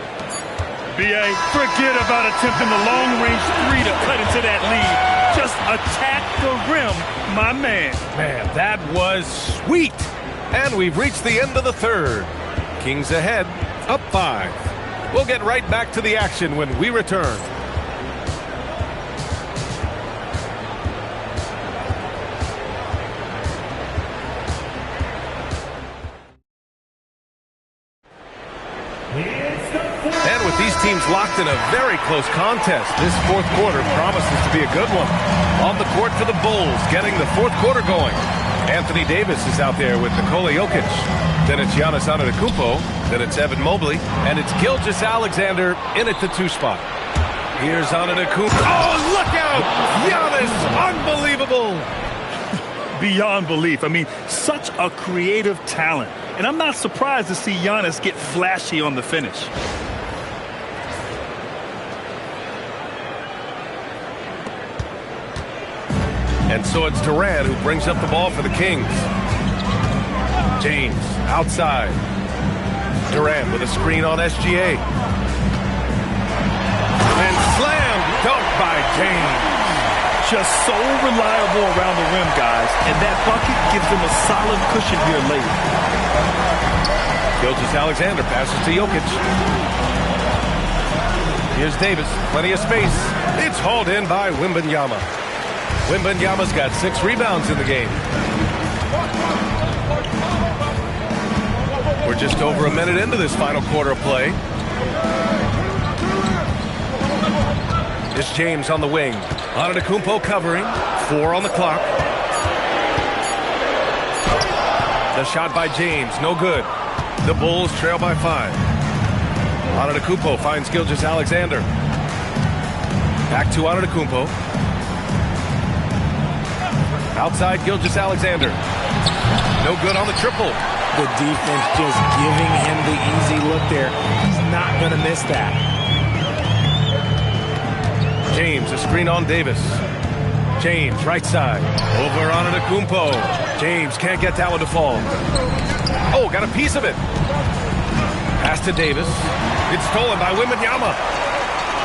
S10: B.A., forget about attempting the long-range 3 to cut into that lead. Just attack the rim, my man.
S8: Man, that was sweet. And we've reached the end of the third. Kings ahead, up 5. We'll get right back to the action when we return. And with these teams locked in a very close contest, this fourth quarter promises to be a good one. On the court for the Bulls, getting the fourth quarter going. Anthony Davis is out there with Nikola Jokic. Then it's Giannis Antetokounmpo. Then it's Evan Mobley. And it's Gilgeous-Alexander in at the 2 spot. Here's Antetokounmpo. Oh, look out! Giannis, unbelievable!
S10: beyond belief. I mean, such a creative talent. And I'm not surprised to see Giannis get flashy on the finish.
S8: And so it's Durant who brings up the ball for the Kings. James outside. Durant with a screen on SGA. And slammed dunk by James.
S10: Just so reliable around the rim, guys. And that bucket gives them a solid cushion here late.
S8: Gilgeous-Alexander passes to Jokic. Here's Davis. Plenty of space. It's hauled in by Wembanyama. Wembanyama's got 6 rebounds in the game. We're just over a minute into this final quarter of play. It's James on the wing. Antetokounmpo covering. 4 on the clock. The shot by James, no good. The Bulls trail by 5. Antetokounmpo finds Gilgeous-Alexander. Back to Antetokounmpo. Outside Gilgeous-Alexander. No good on the triple.
S9: The defense just giving him the easy look there. He's not going to miss that.
S8: James, a screen on Davis. James, right side. Over on Antetokounmpo. James can't get that one to fall. Oh, got a piece of it. Pass to Davis. It's stolen by Wembanyama.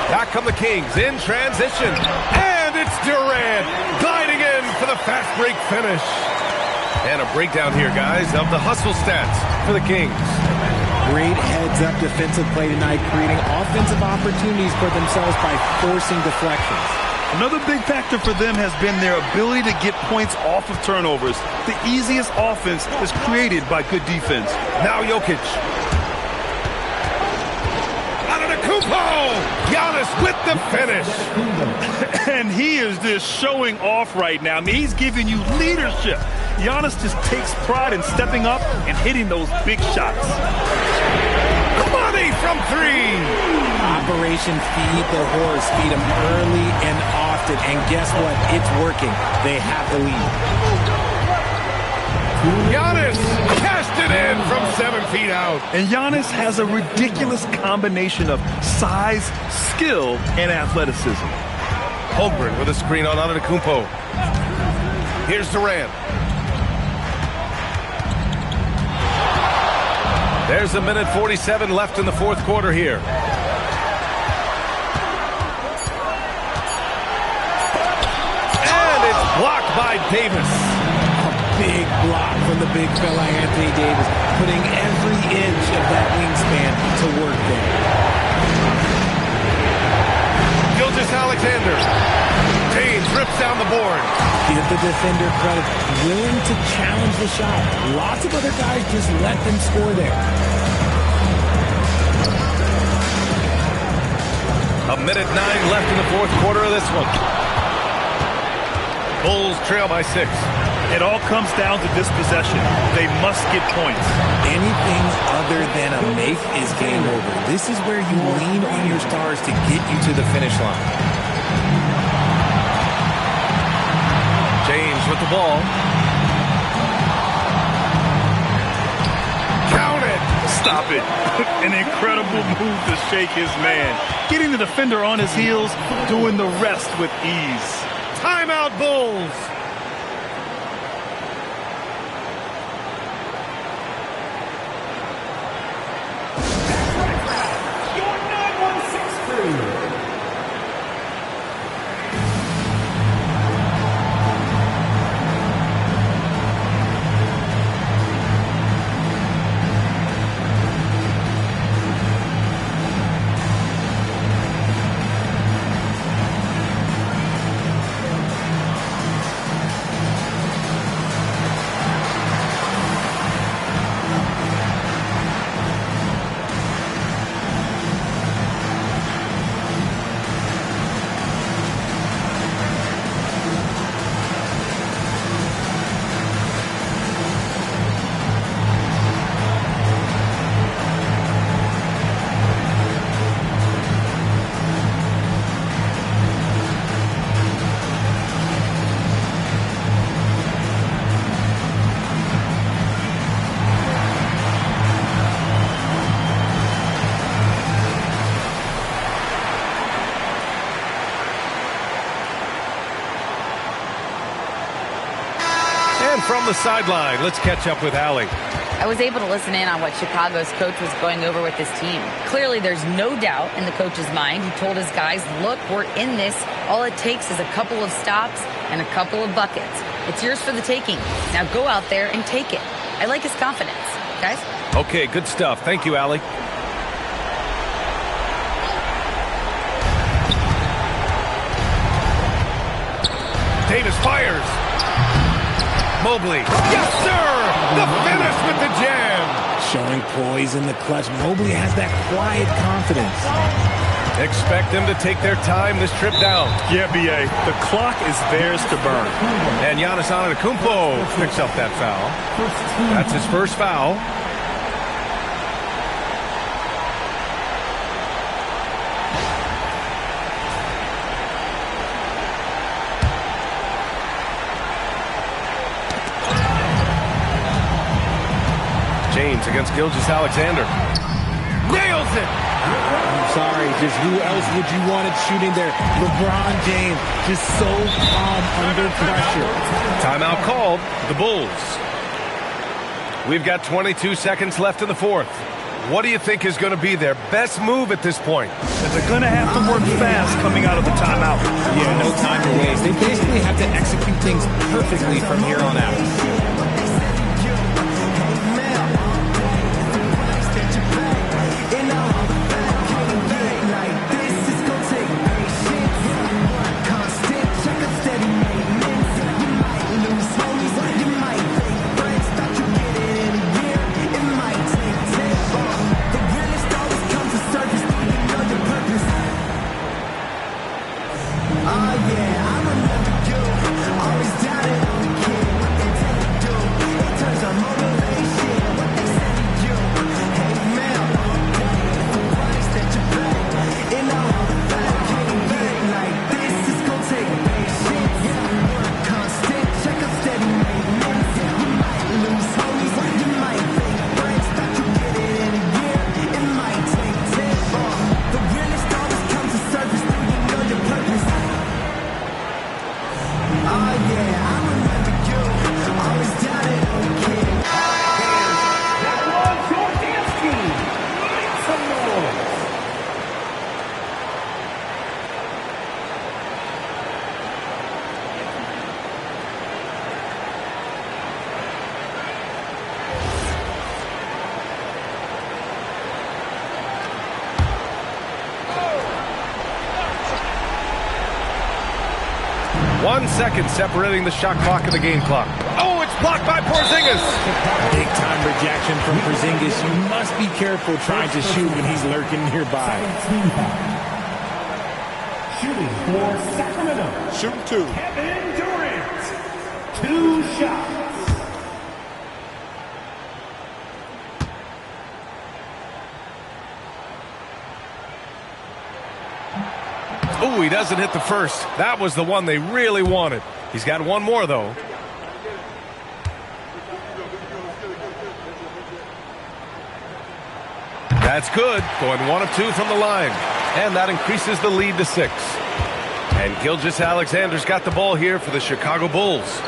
S8: Back come the Kings in transition. And it's Durant gliding in for the fast break finish. And a breakdown here, guys, of the hustle stats for the Kings.
S9: Great heads-up defensive play tonight, creating offensive opportunities for themselves by forcing deflections.
S10: Another big factor for them has been their ability to get points off of turnovers. The easiest offense is created by good defense.
S8: Now Jokic. Antetokounmpo! Giannis with the finish.
S10: And he is just showing off right now. I mean, he's giving you leadership. Giannis just takes pride in stepping up and hitting those big shots.
S8: Money from 3.
S9: Operation Feed the Horse. Feed him early and often. And guess what? It's working. They have the lead.
S8: Giannis cashed it in from 7 feet out.
S10: And Giannis has a ridiculous combination of size, skill, and athleticism.
S8: Holmgren with a screen on Antetokounmpo. Here's Durant. There's a minute 47 left in the fourth quarter here. And it's blocked by Davis.
S9: A big block from the big fella Anthony Davis, putting every inch of that wingspan to work there.
S8: Gilgeous-Alexander. James rips down the board.
S9: Give the defender credit. Willing to challenge the shot. Lots of other guys just let them score there.
S8: A minute 9 left in the fourth quarter of this one. Bulls trail by 6.
S10: It all comes down to this possession. They must get points.
S9: Anything other than a make is game over. This is where you lean on your stars to get you to the finish line.
S8: James with the ball. Count it!
S10: Stop it. An incredible move to shake his man. Getting the defender on his heels, doing the rest with ease.
S8: Timeout, Bulls! And from the sideline, let's catch up with Allie.
S6: I was able to listen in on what Chicago's coach was going over with his team. Clearly, there's no doubt in the coach's mind. He told his guys, look, we're in this. All it takes is a couple of stops and a couple of buckets. It's yours for the taking. Now go out there and take it. I like his confidence. Guys?
S8: Okay, good stuff. Thank you, Allie. Davis fires. Mobley. Yes, sir! The finish with the jam.
S9: Showing poise in the clutch. Mobley has that quiet confidence.
S8: Expect them to take their time this trip down.
S10: Yeah, B.A. The clock is theirs to burn.
S8: And Giannis Antetokounmpo picks up that foul. That's his first foul. James against Gilgeous-Alexander. Nails it!
S9: I'm sorry, just who else would you want it shooting there? LeBron James, just so calm under pressure.
S8: Timeout called, the Bulls. We've got 22 seconds left in the fourth. What do you think is going to be their best move at this point?
S10: They're going to have to work fast coming out of the timeout.
S9: Yeah, no time to waste. They basically have to execute things perfectly from here on out.
S8: Seconds separating the shot clock and the game clock. Oh, it's blocked by Porzingis.
S9: Big time rejection from Porzingis. You must be careful trying to shoot when he's lurking nearby.
S5: Shooting for Sacramento.
S3: Shooting two.
S5: Kevin Durant. 2 shots.
S8: Oh, he doesn't hit the first. That was the one they really wanted. He's got one more, though. That's good. Going 1 of 2 from the line. And that increases the lead to 6. And Gilgeous-Alexander's got the ball here for the Chicago Bulls.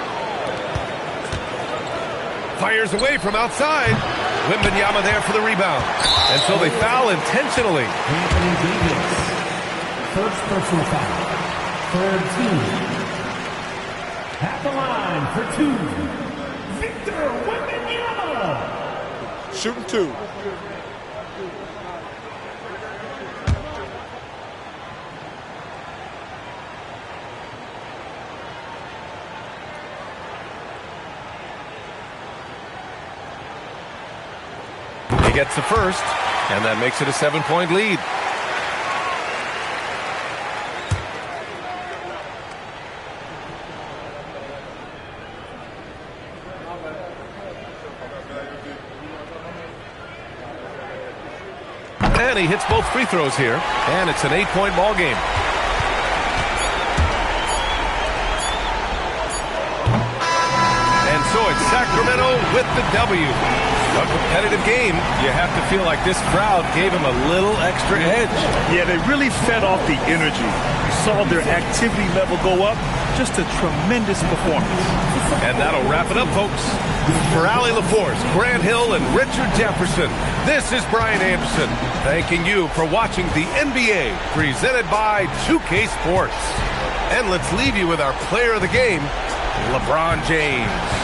S8: Fires away from outside. Wembanyama there for the rebound. And so they foul intentionally.
S5: Anthony Davis. First personal foul. Third team. At the line for 2. Victor Wembanyama.
S3: Shooting 2.
S8: He gets the first, and that makes it a 7-point lead. And he hits both free throws here, and it's an 8-point ball game. And so Detroit, Sacramento with the W. A competitive game. You have to feel like this crowd gave him a little extra edge.
S10: Yeah, they really fed off the energy. You saw their activity level go up. Just a tremendous performance.
S8: And that'll wrap it up, folks. For Allie LaForce, Grant Hill, and Richard Jefferson, this is Brian Anderson, thanking you for watching the NBA presented by 2K Sports. And let's leave you with our player of the game, LeBron James.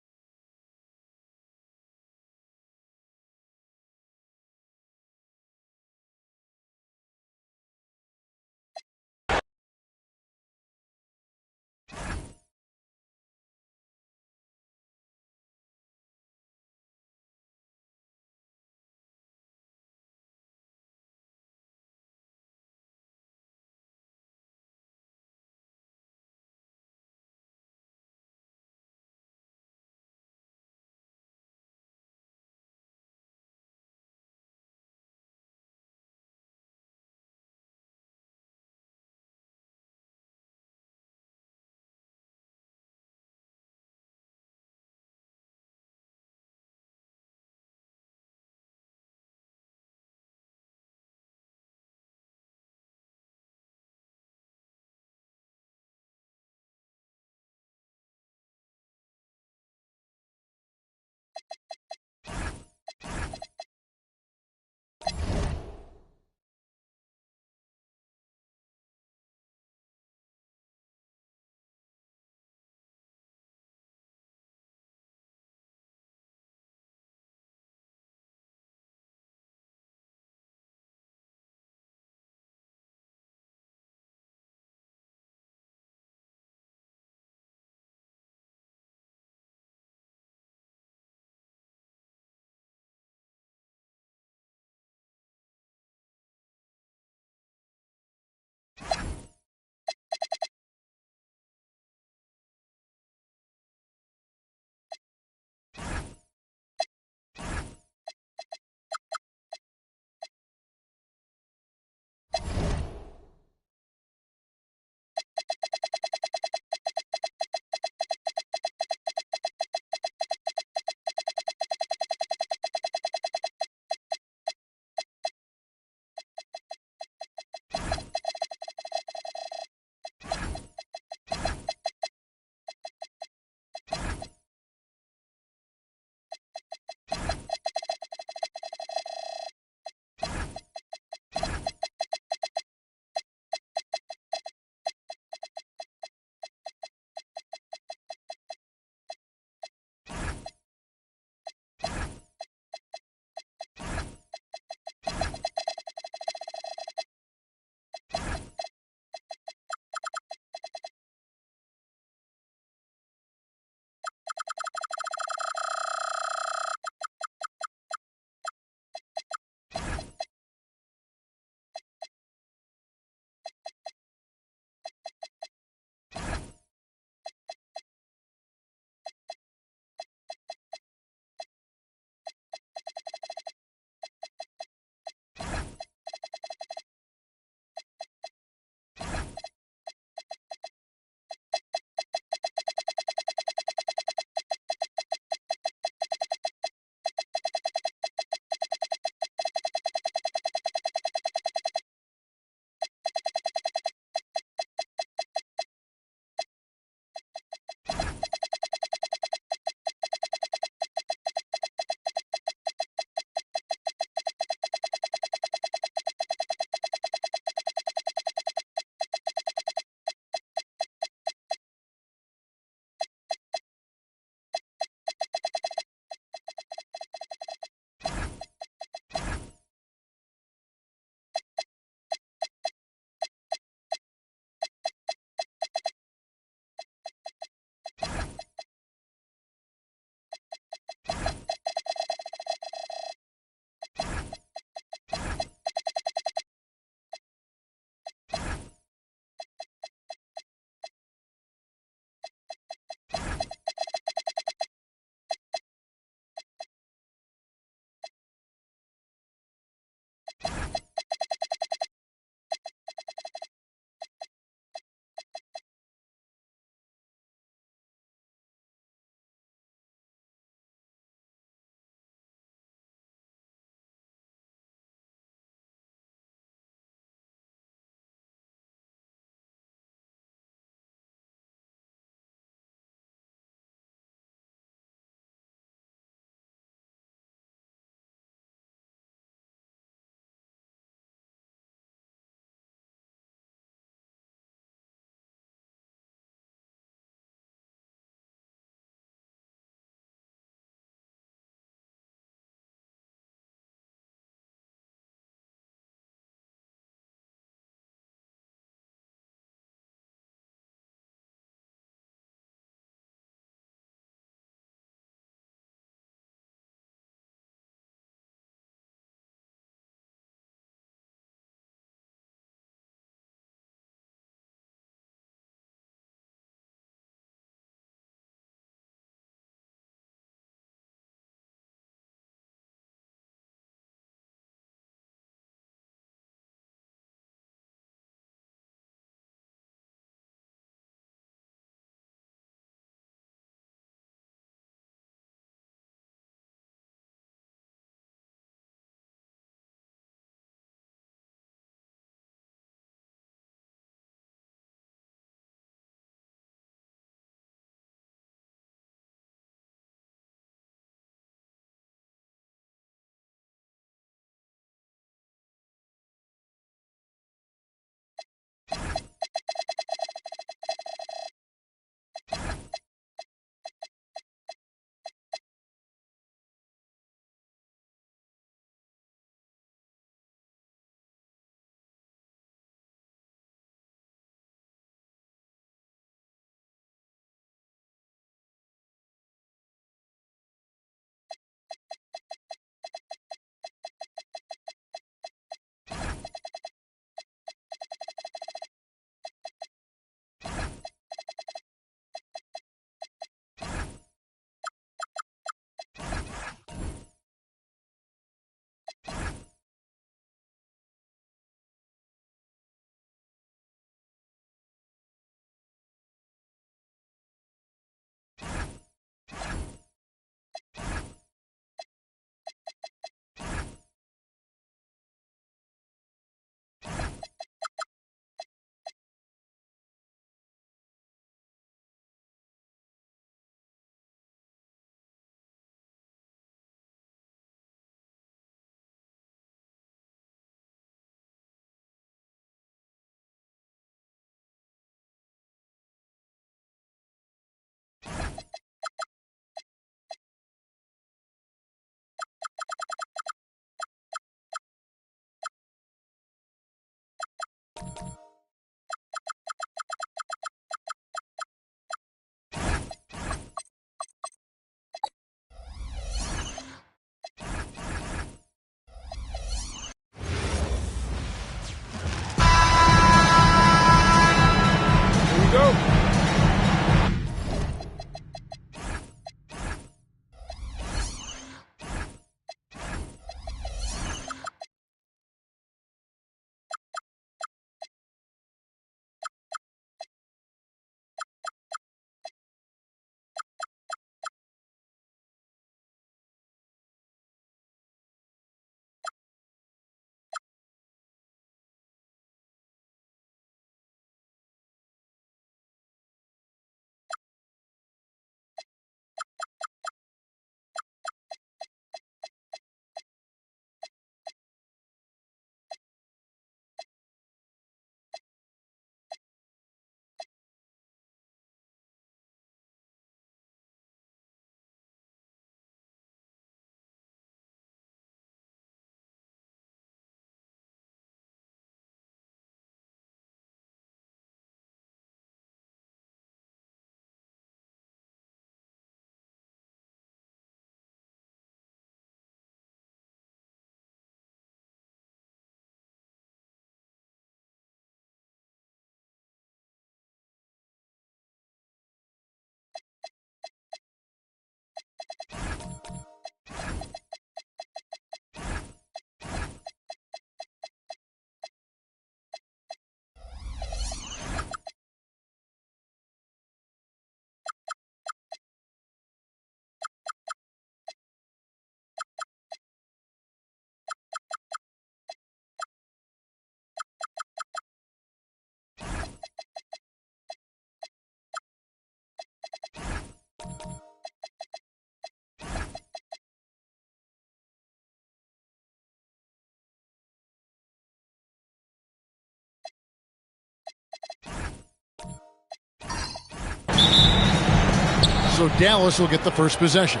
S1: So Dallas will get the first possession.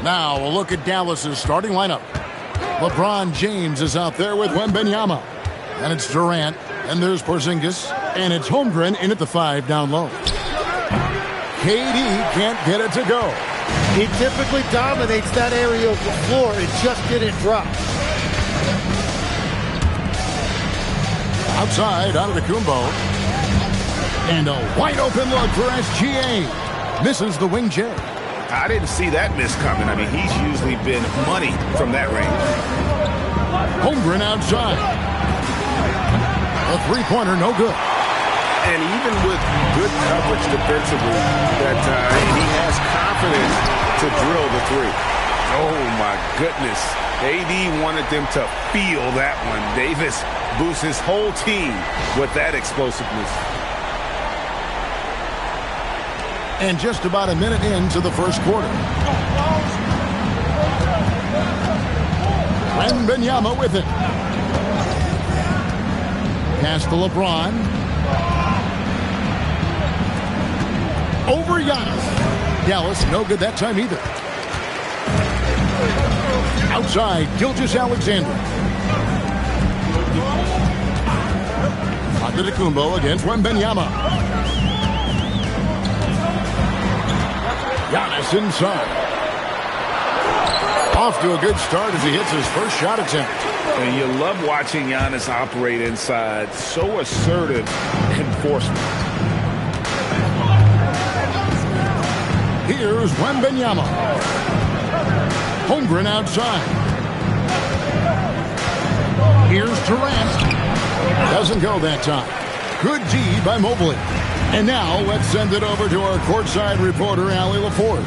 S1: Now a look at Dallas's starting lineup. LeBron James is out there with Wembanyama. And it's Durant. And there's Porzingis. And it's Holmgren in at the 5 down low. KD can't get it to go.
S11: He typically dominates that area of the floor. It just didn't drop.
S1: Outside, Antetokounmpo. And a wide open look for SGA. Misses the wing J.
S2: I didn't see that miss coming. I mean, he's usually been money from that range.
S1: Holmgren outside. A three-pointer, no good.
S2: And even with good coverage defensively that time, he has confidence to drill the three. Oh, my goodness. AD wanted them to feel that one. Davis boosts his whole team with that explosiveness.
S1: And just about a minute into the first quarter. Wembanyama with it. Pass to LeBron. Over Giannis. Dallas, no good that time either. Outside, Gilgeous-Alexander. Antetokounmpo against Wembanyama. Giannis inside. Off to a good start as he hits his first shot attempt.
S2: And you love watching Giannis operate inside. So assertive enforcement.
S1: Here's Wembanyama. Holmgren outside. Here's Durant. Doesn't go that time. Good D by Mobley. And now let's send it over to our courtside reporter, Allie LaForce.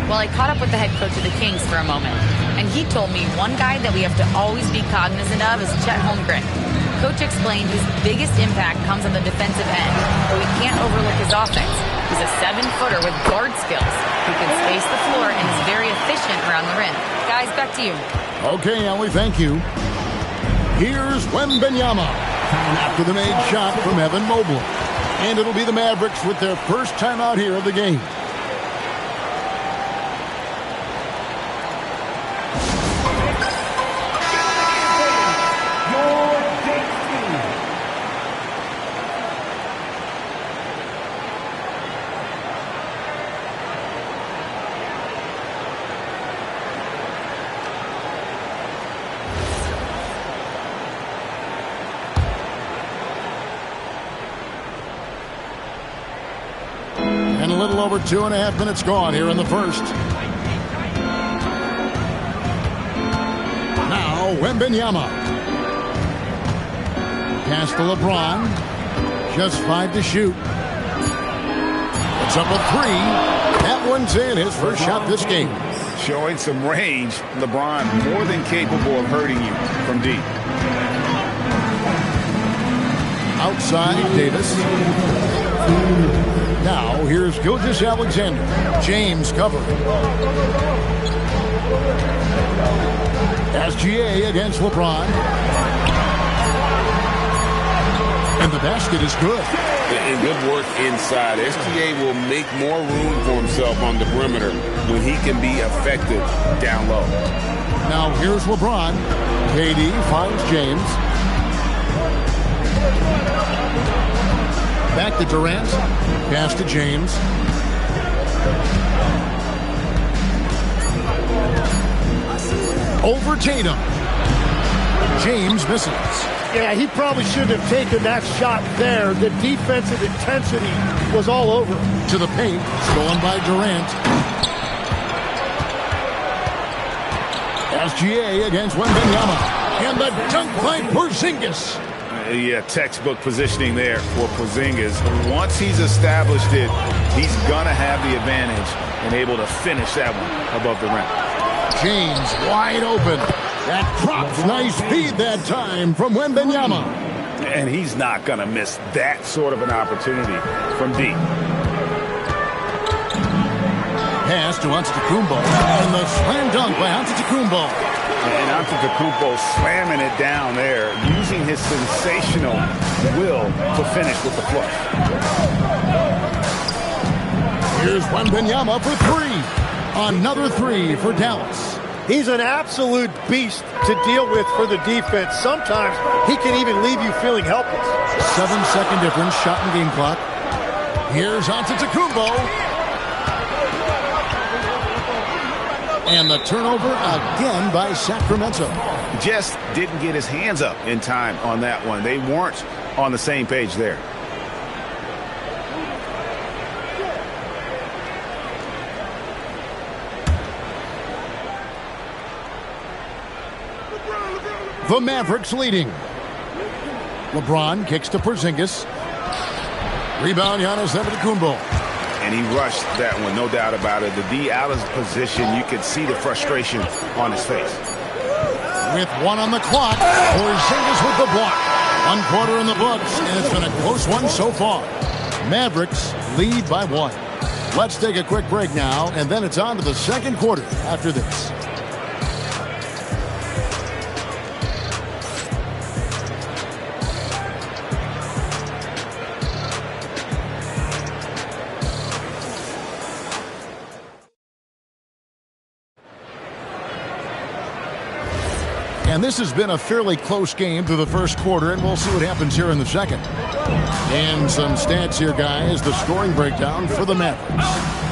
S6: Well, I caught up with the head coach of the Kings for a moment, and he told me one guy that we have to always be cognizant of is Chet Holmgren. Coach explained his biggest impact comes on the defensive end, but we can't overlook his offense. He's a 7-footer with guard skills. He can space the floor and is very efficient around the rim. Guys, back to you.
S1: Okay, Allie, thank you. Here's Wembanyama. And after the made shot from Evan Mobley. And it'll be the Mavericks with their first time out here of the game. And a little over 2.5 minutes gone here in the first. Now Wembanyama. Pass to LeBron. Just 5 to shoot. It's up a 3. That one's in. His first shot this game.
S2: Showing some range. LeBron more than capable of hurting you from deep.
S1: Outside, Davis. Now, here's Gilgeous-Alexander. James covering. SGA against LeBron. And the basket is good.
S2: And good work inside. SGA will make more room for himself on the perimeter when he can be effective down low.
S1: Now, here's LeBron. KD finds James. Back to Durant. Pass to James. Over Tatum. James misses.
S11: Yeah, he probably shouldn't have taken that shot there. The defensive intensity was all over.
S1: To the paint. Stolen by Durant. SGA against Wembanyama. And the dunk by Porzingis.
S2: Yeah, textbook positioning there for Porzingis. Once he's established it, he's going to have the advantage and able to finish that one above the rim.
S1: James wide open. That drops. Nice feed that time from Wembanyama.
S2: And he's not going to miss that sort of an opportunity from deep.
S1: Pass to Antetokounmpo. And the slam dunk by Antetokounmpo.
S2: And Antetokounmpo slamming it down there, using his sensational will to finish with the flush.
S1: Here's Wembanyama for three. Another three for Dallas.
S11: He's an absolute beast to deal with for the defense. Sometimes he can even leave you feeling helpless.
S1: 7-second difference, shot and game clock. Here's Antetokounmpo. And the turnover again by Sacramento.
S2: Just didn't get his hands up in time on that one. They weren't on the same page there.
S1: The Mavericks leading. LeBron kicks to Porzingis. Rebound, Giannis Antetokounmpo.
S2: And he rushed that one, no doubt about it. The D out of position, you could see the frustration on his face.
S1: With one on the clock, Porzingis with the block. 1 quarter in the books, and it's been a close one so far. Mavericks lead by 1. Let's take a quick break now, and then it's on to the second quarter after this. And this has been a fairly close game through the first quarter, and we'll see what happens here in the second. And some stats here, guys. The scoring breakdown for the Mavericks.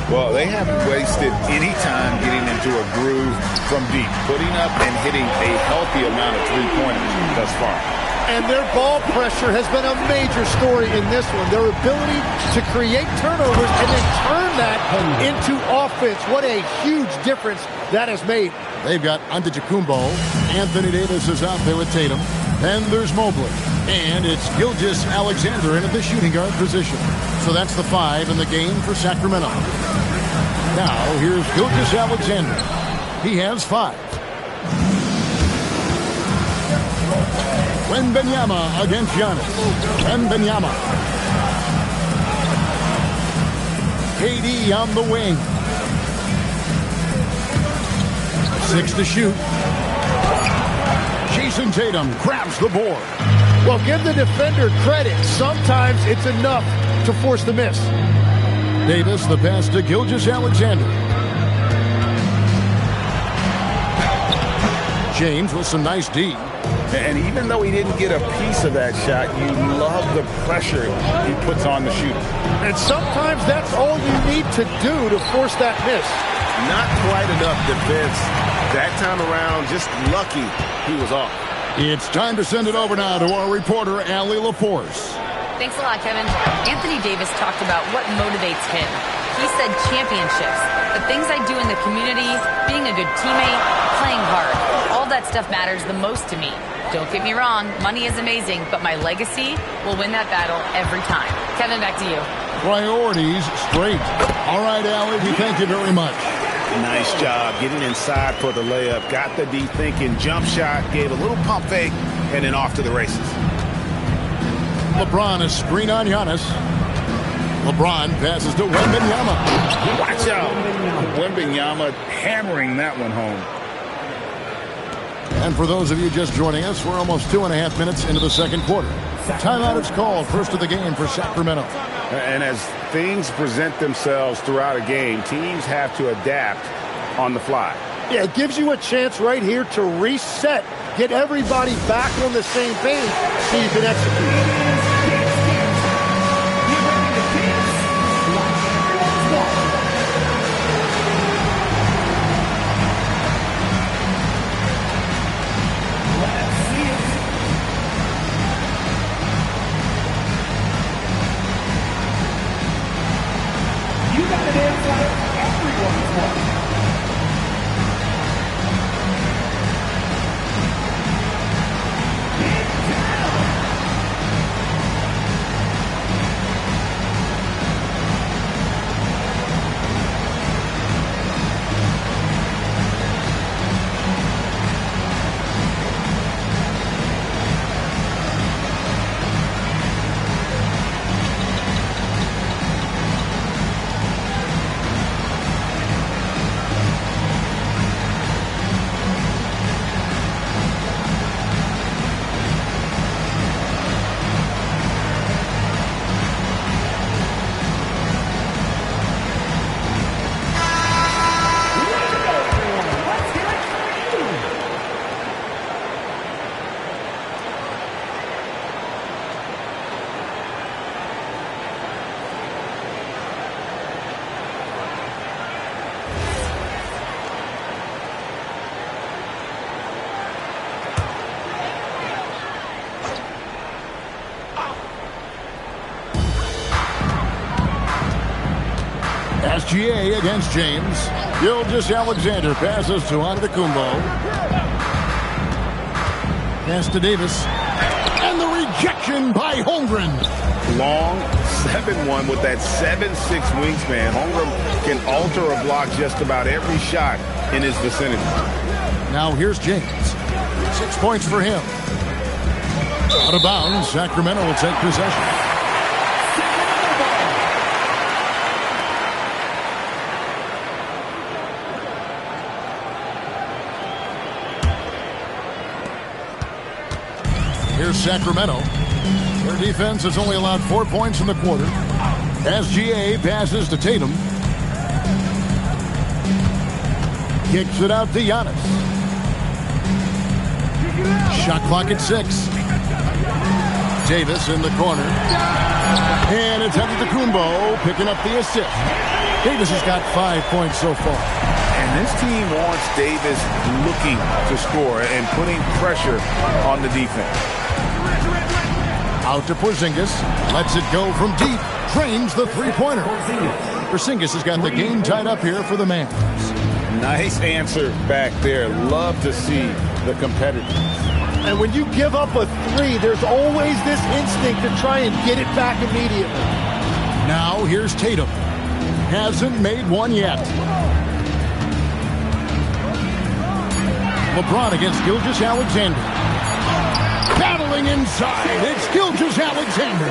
S2: Well, they haven't wasted any time getting into a groove from deep, putting up and hitting a healthy amount of three-pointers thus far.
S11: And their ball pressure has been a major story in this one. Their ability to create turnovers and then turn that into offense. What a huge difference that has made.
S1: They've got Antetokounmpo. Anthony Davis is out there with Tatum. Then there's Mobley. And it's Gilgeous-Alexander in at the shooting guard position. So that's the 5 in the game for Sacramento. Now, here's Gilgeous-Alexander. He has 5. Wembanyama against Giannis. Wembanyama. KD on the wing. 6 to shoot. Jason Tatum grabs the board.
S11: Well, give the defender credit. Sometimes it's enough to force the miss.
S1: Davis, the pass to Gilgeous-Alexander. James with some nice D.
S2: And even though he didn't get a piece of that shot, you love the pressure he puts on the shooter.
S11: And sometimes that's all you need to do to force that miss.
S2: Not quite enough defense that time around. Just lucky he was off.
S1: It's time to send it over now to our reporter, Allie LaForce.
S6: Thanks a lot, Kevin. Anthony Davis talked about what motivates him. He said championships, the things I do in the community, being a good teammate, playing hard. All that stuff matters the most to me. Don't get me wrong, money is amazing, but my legacy will win that battle every time. Kevin, back to you.
S1: Priorities straight. All right, Allie, we thank you very much.
S2: Nice job getting inside for the layup. Got the D thinking, jump shot, gave a little pump fake, and then off to the races.
S1: LeBron is screen on Giannis. LeBron passes to Wembanyama.
S2: Watch out. Wembanyama hammering that one home.
S1: And for those of you just joining us, we're almost 2.5 minutes into the second quarter. Timeout is called, first of the game for Sacramento.
S2: And as things present themselves throughout a game, teams have to adapt on the fly.
S11: Yeah, it gives you a chance right here to reset, get everybody back on the same page so you can execute.
S1: SGA against James. Gilgeous-Alexander passes to Antetokounmpo. Pass to Davis. And the rejection by Holmgren.
S2: Long 7-1 with that 7'6" wingspan. Holmgren can alter a block just about every shot in his vicinity.
S1: Now here's James. 6 points for him. Out of bounds, Sacramento will take possession. Here's Sacramento. Their defense has only allowed 4 points in the quarter. SGA passes to Tatum. Kicks it out to Giannis. Shot clock at 6. Davis in the corner. And it's Antetokounmpo picking up the assist. Davis has got 5 points so far.
S2: And this team wants Davis looking to score and putting pressure on the defense.
S1: Out to Porzingis. Lets it go from deep. Drains the three-pointer. Porzingis has got the game tied up here for the Mavs.
S2: Nice answer back there. Love to see the competitors.
S11: And when you give up a three, there's always this instinct to try and get it back immediately.
S1: Now here's Tatum. Hasn't made one yet. LeBron against Gilgeous-Alexander. Battling inside. It's Gilgeous-Alexander.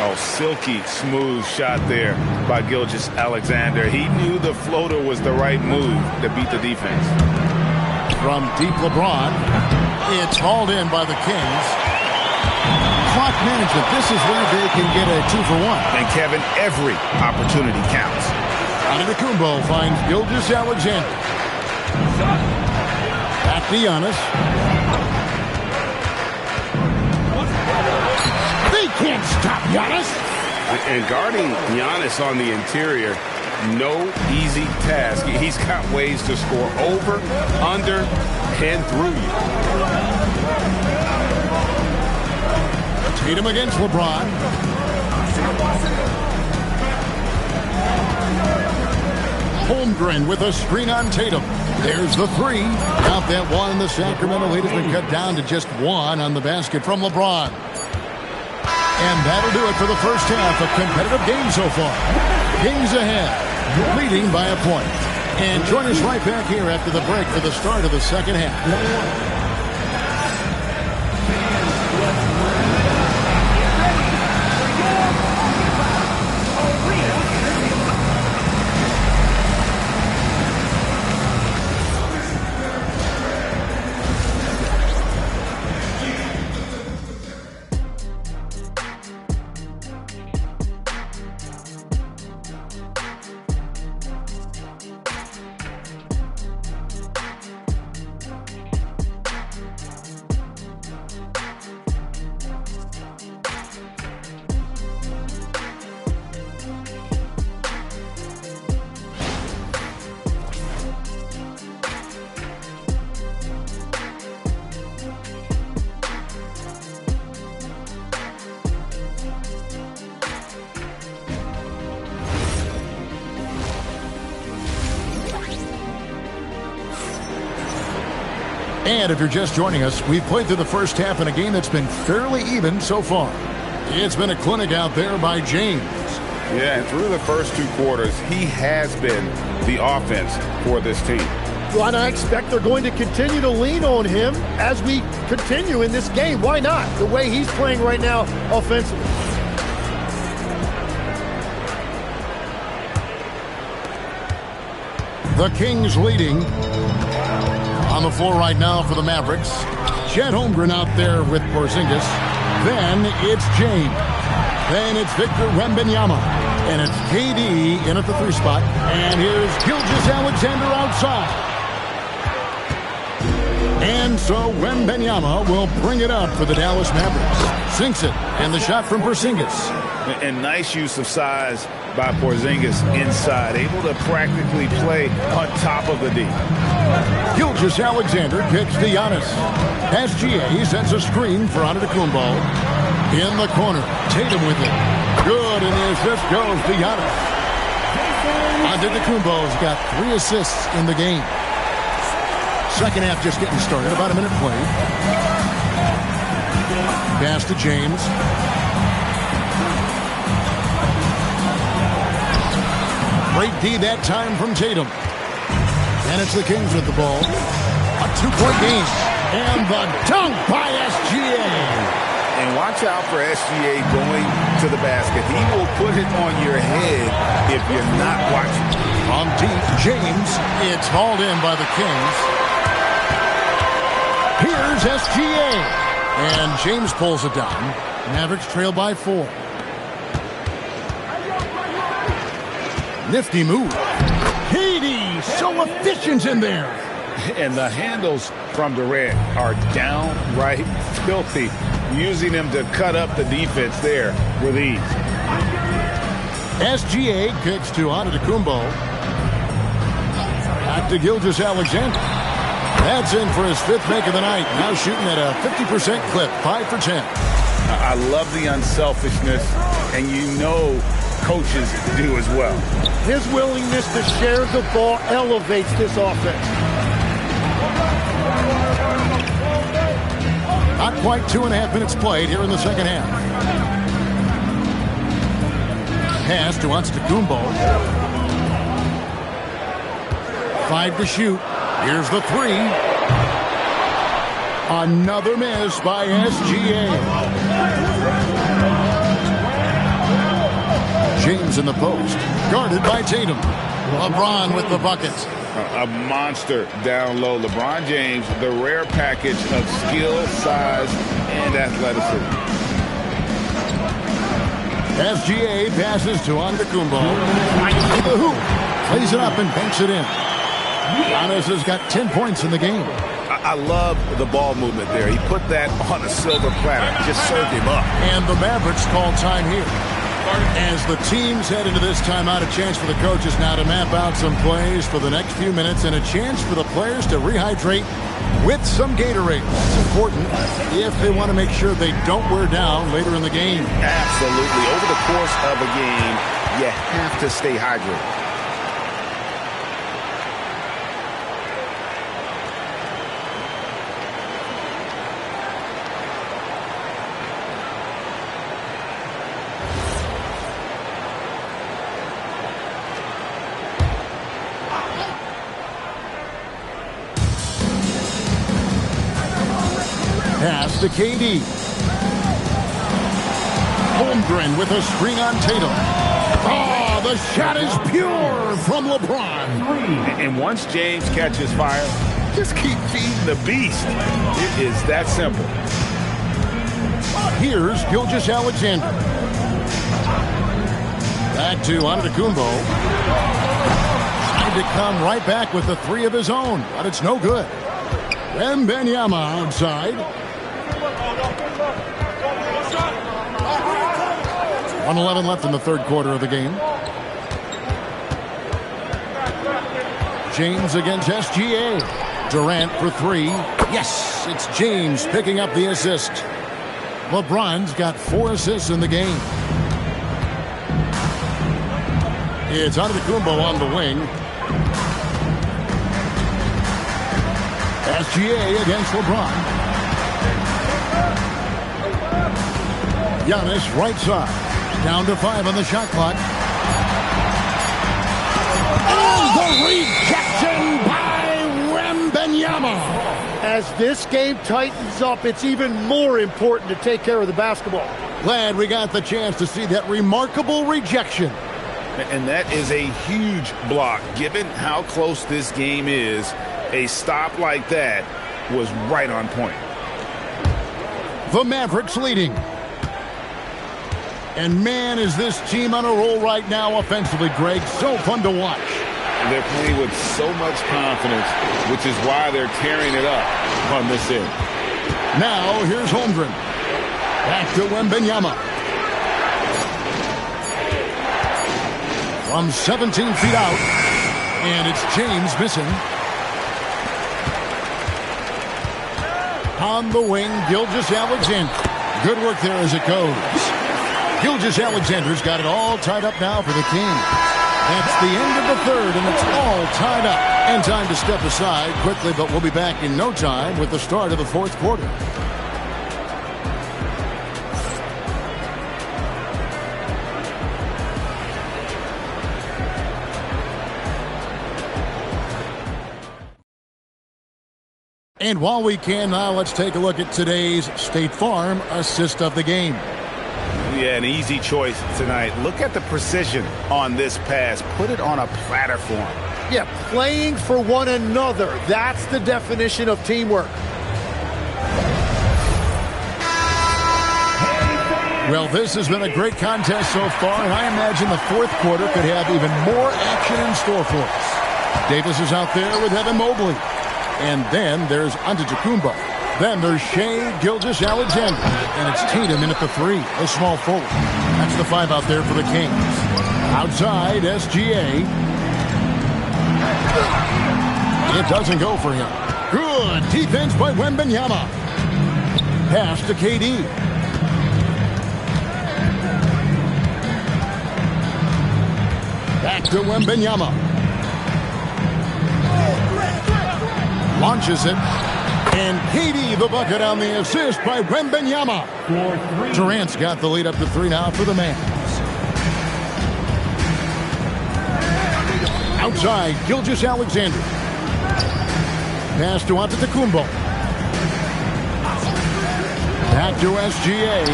S2: Oh, silky smooth shot there by Gilgeous-Alexander. He knew the floater was the right move to beat the defense.
S1: From deep LeBron. It's hauled in by the Kings. Clock management. This is where they can get a 2-for-1.
S2: And Kevin, every opportunity counts.
S1: Antetokounmpo finds Gilgeous-Alexander. Back to Giannis. They can't stop Giannis.
S2: And guarding Giannis on the interior, no easy task. He's got ways to score over, under, and through you.
S1: Tatum against LeBron. Holmgren with a screen on Tatum. There's the three. Count that one. The Sacramento lead has been cut down to just one on the basket from LeBron. And that'll do it for the first half. A competitive game so far. Kings ahead, leading by a point. And join us right back here after the break for the start of the second half. And if you're just joining us, we've played through the first half in a game that's been fairly even so far. It's been a clinic out there by James.
S2: Yeah, and through the first two quarters, he has been the offense for this team.
S11: Well, and I expect they're going to continue to lean on him as we continue in this game. Why not? The way he's playing right now offensively.
S1: The Kings leading. On the floor right now for the Mavericks. Chet Holmgren out there with Porzingis. Then it's James. Then it's Victor Wembanyama. And it's KD in at the 3 spot. And here's Gilgeous-Alexander outside. And so Wembanyama will bring it up for the Dallas Mavericks. Sinks it. And the shot from Porzingis.
S2: And nice use of size by Porzingis inside. Able to practically play on top of the D.
S1: Gilgeous-Alexander kicks to Giannis. SGA sends a screen for Antetokounmpo. In the corner, Tatum with it. Good, and the assist goes to Giannis. Antetokounmpo's got 3 assists in the game. Second half just getting started. About a minute played. Pass to James. Great D that time from Tatum. And it's the Kings with the ball. A 2-point game. And the dunk by SGA.
S2: And watch out for SGA going to the basket. He will put it on your head if you're not watching.
S1: From deep, James. It's hauled in by the Kings. Here's SGA. And James pulls it down. Mavericks trail by 4. Nifty move. KD, so efficient in there.
S2: And the handles from Durant are downright filthy, using them to cut up the defense there with ease.
S1: SGA kicks to Antetokounmpo. Back to Gilgeous-Alexander. That's in for his 5th make of the night. Now shooting at a 50% clip, 5 for 10.
S2: I love the unselfishness, and you know coaches do as well.
S11: His willingness to share the ball elevates this offense.
S1: Not quite 2.5 minutes played here in the second half. Pass to Antetokounmpo. 5 to shoot. Here's the 3. Another miss by SGA. James in the post. Guarded by Tatum. LeBron with the buckets.
S2: A monster down low. LeBron James, the rare package of skill, size, and athleticism.
S1: SGA passes to Antetokounmpo. To the hoop. Plays it up and banks it in. Giannis has got 10 points in the game.
S2: I love the ball movement there. He put that on a silver platter. Just served him up.
S1: And the Mavericks call time here. As the teams head into this timeout, a chance for the coaches now to map out some plays for the next few minutes and a chance for the players to rehydrate with some Gatorade. That's important if they want to make sure they don't wear down later in the game.
S2: Absolutely. Over the course of a game, you have to stay hydrated.
S1: Pass to KD. Holmgren with a screen on Tatum. Oh, the shot is pure from LeBron.
S2: And once James catches fire, just keep feeding the beast. It is that simple.
S1: Here's Gilgeous-Alexander. Back to Antetokounmpo. Trying to come right back with the 3 of his own, but it's no good. Wembanyama outside. 1:11 left in the third quarter of the game. James against SGA. Durant for 3. Yes, it's James picking up the assist. LeBron's got 4 assists in the game. It's Antetokounmpo on the wing. SGA against LeBron. Giannis right side. Down to 5 on the shot clock. Oh, the rejection by Wembanyama.
S11: As this game tightens up, it's even more important to take care of the basketball.
S1: Glad we got the chance to see that remarkable rejection.
S2: And that is a huge block. Given how close this game is, a stop like that was right on point.
S1: The Mavericks leading. And man, is this team on a roll right now offensively, Greg. So fun to watch.
S2: They're playing with so much confidence, which is why they're tearing it up on this end.
S1: Now, here's Holmgren. Back to Wembanyama. From 17 feet out. And it's James missing. On the wing, Gilgeous-Alexander. Good work there as it goes. Gilgeous-Alexander's got it all tied up now for the Kings. That's the end of the third, and it's all tied up. And time to step aside quickly, but we'll be back in no time with the start of the fourth quarter. And while we can now, let's take a look at today's State Farm assist of the game.
S2: Yeah, an easy choice tonight. Look at the precision on this pass. Put it on a platter for him.
S11: Yeah, playing for one another. That's the definition of teamwork.
S1: Well, this has been a great contest so far, and I imagine the fourth quarter could have even more action in store for us. Davis is out there with Evan Mobley. And then there's Antetokounmpo. Then there's Shai Gilgeous-Alexander. And it's Tatum in at the three, a small forward. That's the five out there for the Kings. Outside, SGA. It doesn't go for him. Good defense by Wembanyama. Pass to KD. Back to Wembanyama. Launches it. And KD the bucket on the assist by Wembanyama. Durant's got the lead up to 3 now for the Mavs. Outside, Gilgeous-Alexander. Pass to Antetokounmpo. Back to SGA.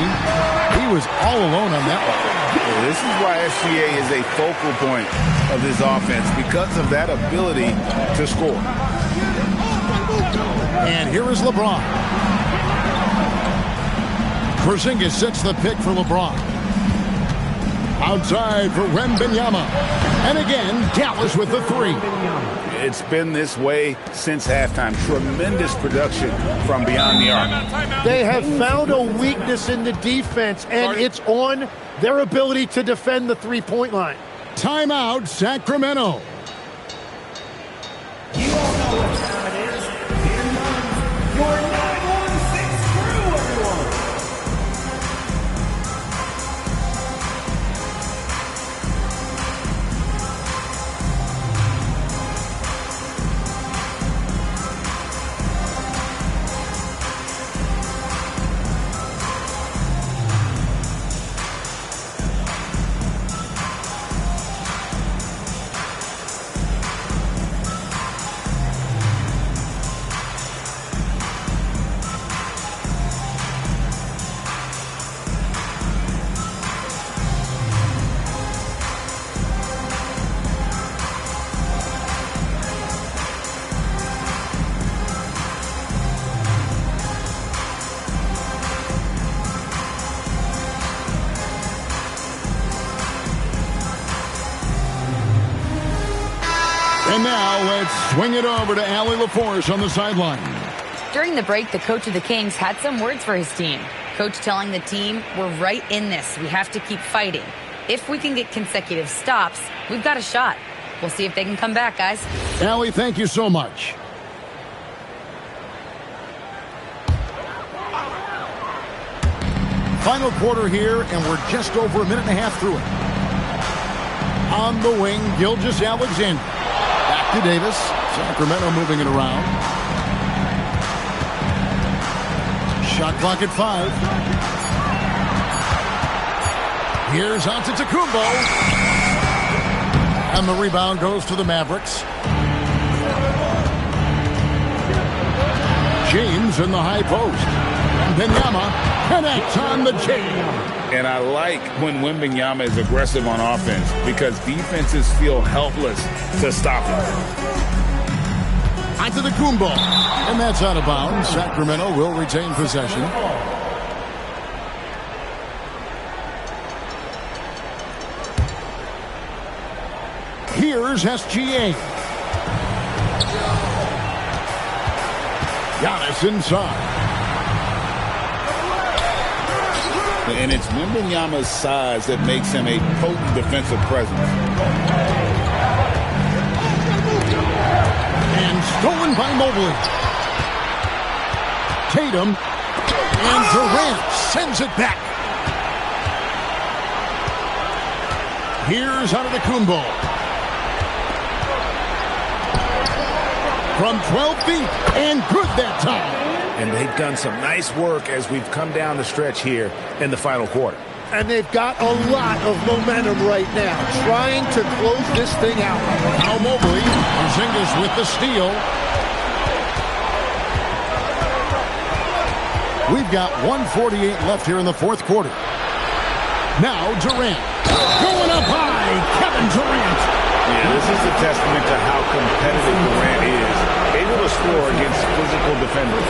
S1: He was all alone on that one.
S2: This is why SGA is a focal point of this offense, because of that ability to score.
S1: And here is LeBron. Porzingis sets the pick for LeBron. Outside for Wembanyama. And again, Dallas with the three.
S2: It's been this way since halftime. Tremendous production from beyond the arc.
S11: They have found a weakness in the defense, and it's on their ability to defend the three-point line.
S1: Timeout, Sacramento.
S5: You all know what time it is. Here comes your 916 crew, everyone.
S1: And now let's swing it over to Allie LaForce on the sideline.
S6: During the break, the coach of the Kings had some words for his team. Coach telling the team, we're right in this. We have to keep fighting. If we can get consecutive stops, we've got a shot. We'll see if they can come back, guys.
S1: Allie, thank you so much. Final quarter here, and we're just over a minute and a half through it. On the wing, Gilgeous-Alexander. Back to Davis. Sacramento moving it around. Shot clock at 5. Here's Antetokounmpo. And the rebound goes to the Mavericks. James in the high post. Wembanyama connects on the chain.
S2: And I like when Wembanyama is aggressive on offense, because defenses feel helpless to stop him.
S1: Antetokounmpo. And that's out of bounds. Sacramento will retain possession. Here's SGA. Giannis inside.
S2: And it's Wembanyama's size that makes him a potent defensive presence.
S1: And stolen by Mobley. Tatum. And Durant sends it back. Here's Antetokounmpo. from 12 feet, and good that time.
S2: And they've done some nice work as we've come down the stretch here in the final quarter.
S11: And they've got a lot of momentum right now, trying to close this thing out.
S1: Now Mobley, Porzingis with the steal. We've got 1:48 left here in the fourth quarter. Now Durant. Going up high, Kevin Durant.
S2: Yeah, this is a testament to how competitive Durant is. Able to score against physical defenders.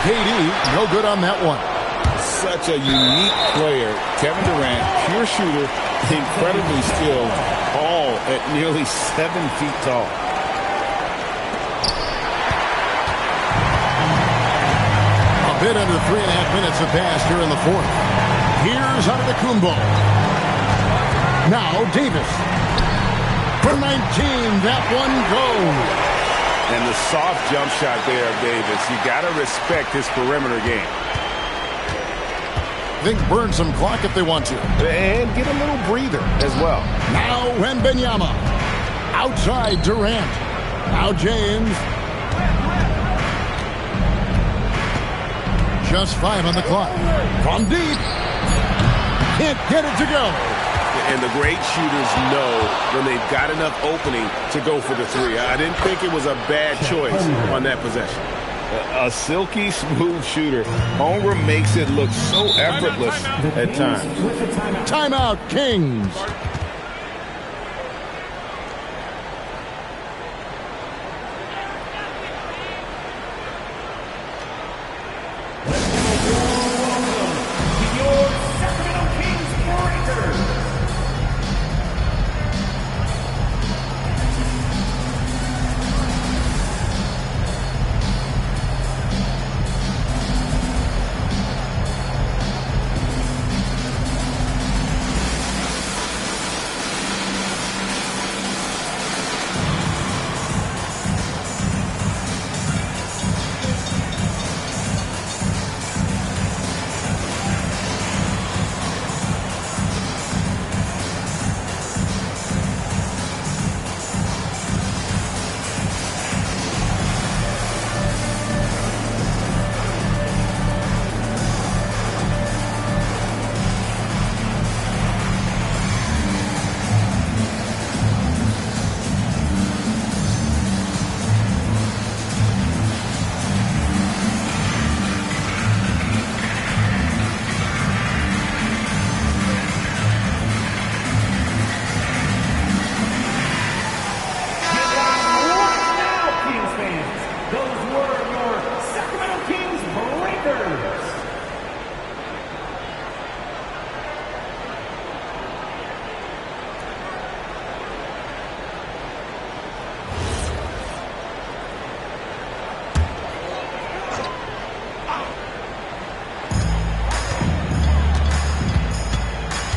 S1: KD, no good on that one.
S7: Such a unique player. Kevin Durant, pure shooter, incredibly skilled, all at nearly 7 feet tall.
S1: A bit under 3.5 minutes have passed here in the fourth. Here's Antetokounmpo. Now Davis. From 19, that one goes.
S7: And the soft jump shot there of Davis. You got to respect his perimeter game.
S1: Think burn some clock if they want to.
S7: And get a little breather as well.
S1: Now Wembanyama. Outside Durant. Now James. Just 5 on the clock. From deep. Can't get it to go.
S7: And the great shooters know when they've got enough opening to go for the three. I didn't think it was a bad choice on that possession. A silky smooth shooter. Holmgren makes it look so effortless at times.
S1: Timeout, Kings.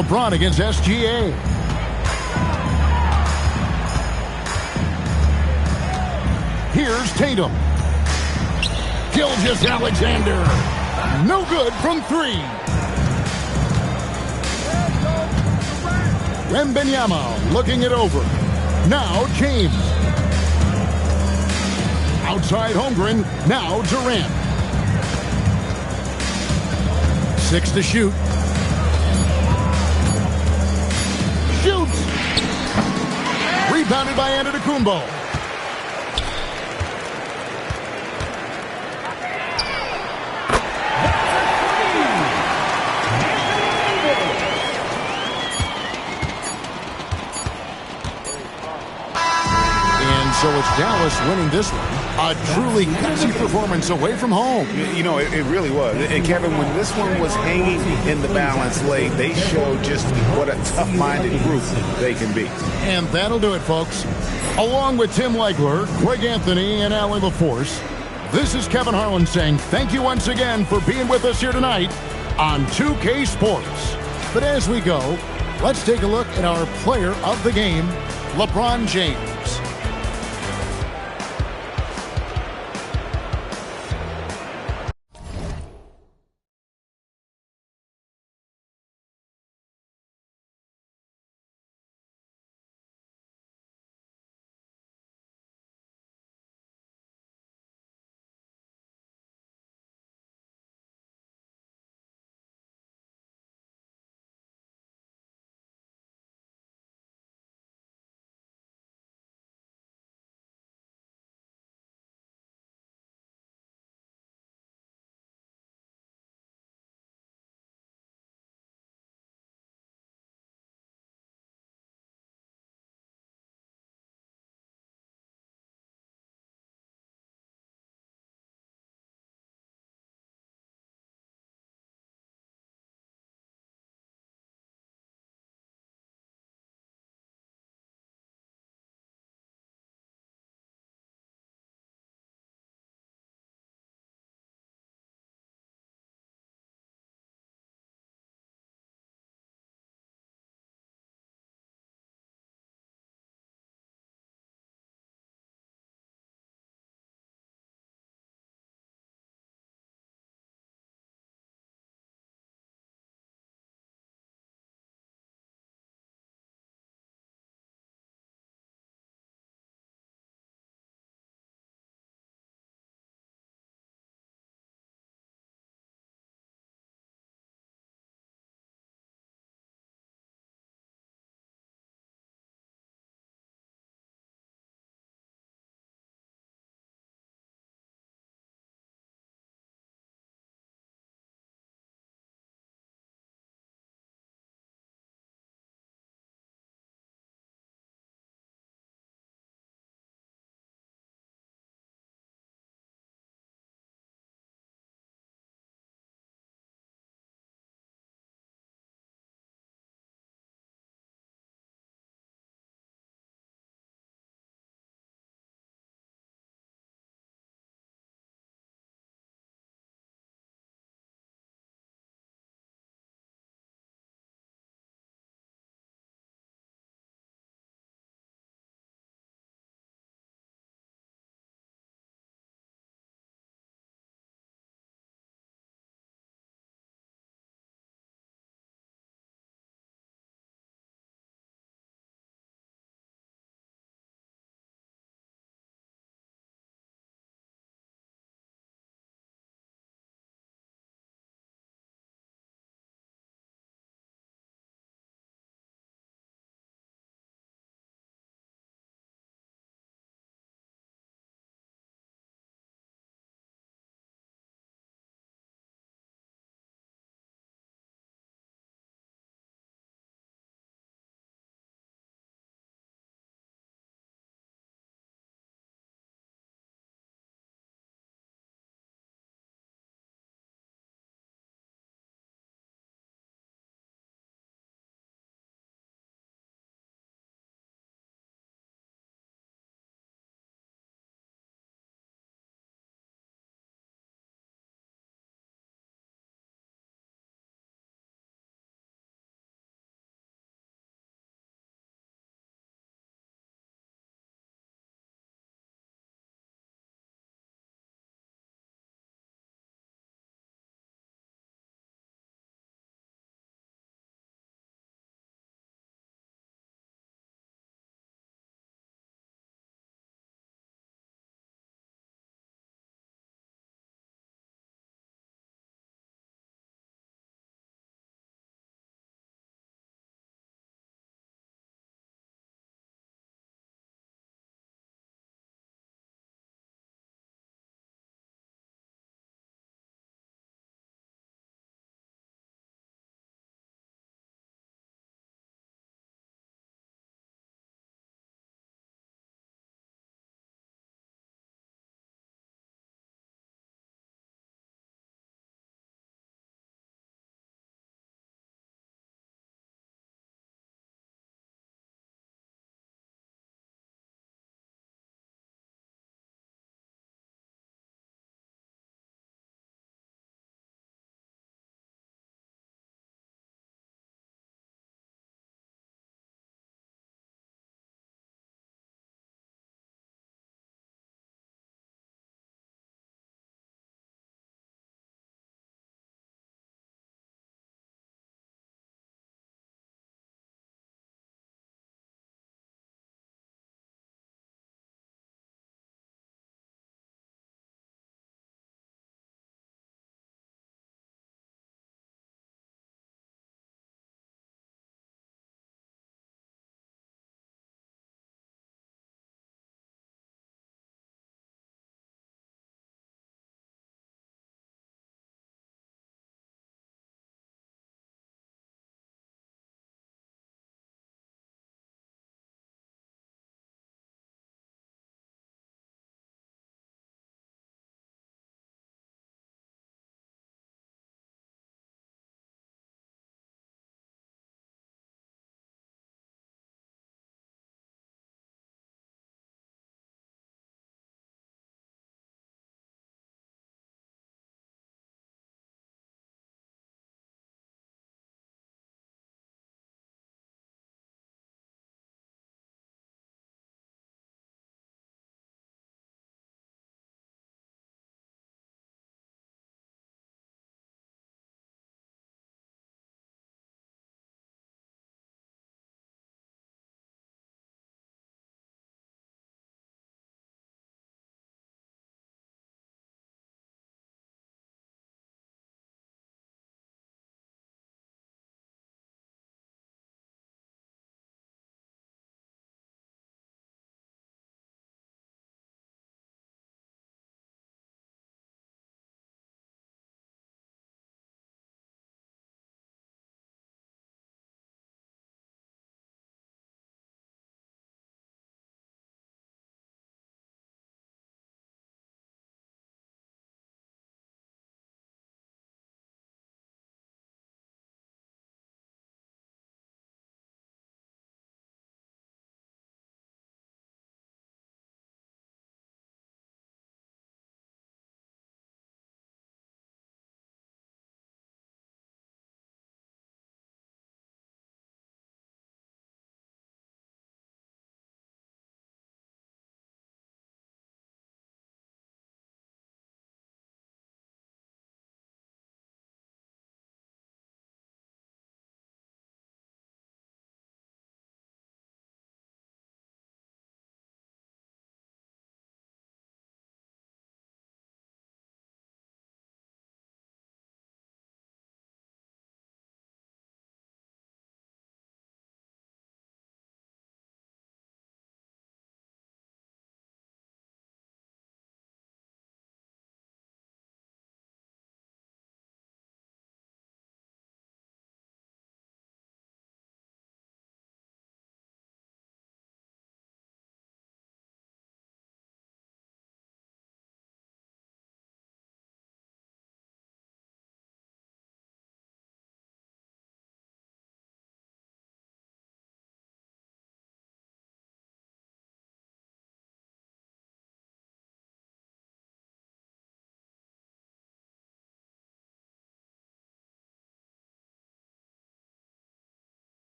S1: LeBron against SGA. Here's Tatum. Gilgeous-Alexander. No good from 3. Wembanyama looking it over. Now James. Outside Holmgren. Now Durant. 6 to shoot. Shoots. Rebounded by Antetokounmpo. So it's Dallas winning this one. A truly gutsy performance away from home.
S2: You know, it really was. And Kevin, when this one was hanging in the balance late, they showed just what a tough-minded group they can be.
S1: And that'll do it, folks. Along with Tim Legler, Greg Anthony, and Allie LaForce, this is Kevin Harlan saying thank you once again for being with us here tonight. on 2K Sports. But as we go, let's take a look at our player of the game, LeBron James.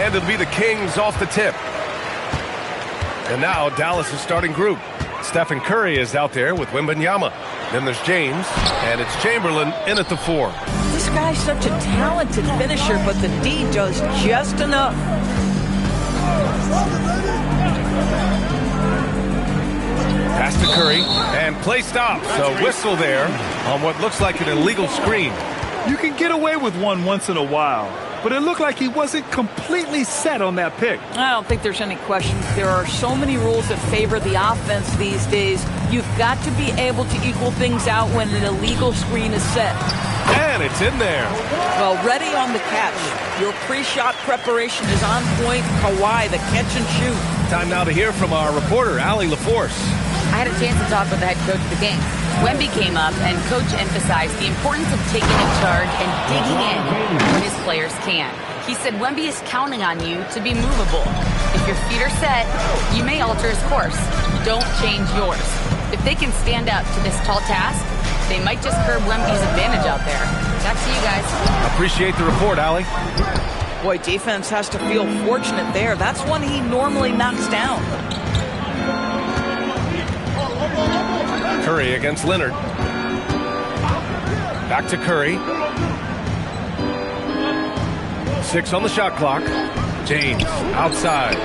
S8: And it'll be the Kings off the tip. And now Dallas' starting group. Stephen Curry is out there with Wembanyama. Then there's James, and it's Chamberlain in at the 4.
S12: This guy's such a talented finisher, but the D does just enough.
S8: Pass to Curry, and play stops. A whistle there on what looks like an illegal screen.
S10: You can get away with one once in a while, but it looked like he wasn't completely set on that pick.
S12: I don't think there's any question. There are so many rules that favor the offense these days. You've got to be able to equal things out when an illegal screen is set.
S8: And it's in there.
S12: Well, ready on the catch. Your pre-shot preparation is on point. Kawhi, the catch and shoot.
S8: Time now to hear from our reporter, Allie LaForce.
S6: I had a chance to talk with the head coach of the game. Wemby came up, and Coach emphasized the importance of taking a charge and digging in when his players can. He said Wemby is counting on you to be movable. If your feet are set, you may alter his course. Don't change yours. If they can stand up to this tall task, they might just curb Wemby's advantage out there. Back to you guys.
S8: Appreciate the report, Allie.
S12: Boy, defense has to feel fortunate there. That's one he normally knocks down.
S8: Curry against Leonard. Back to Curry. 6 on the shot clock. James outside.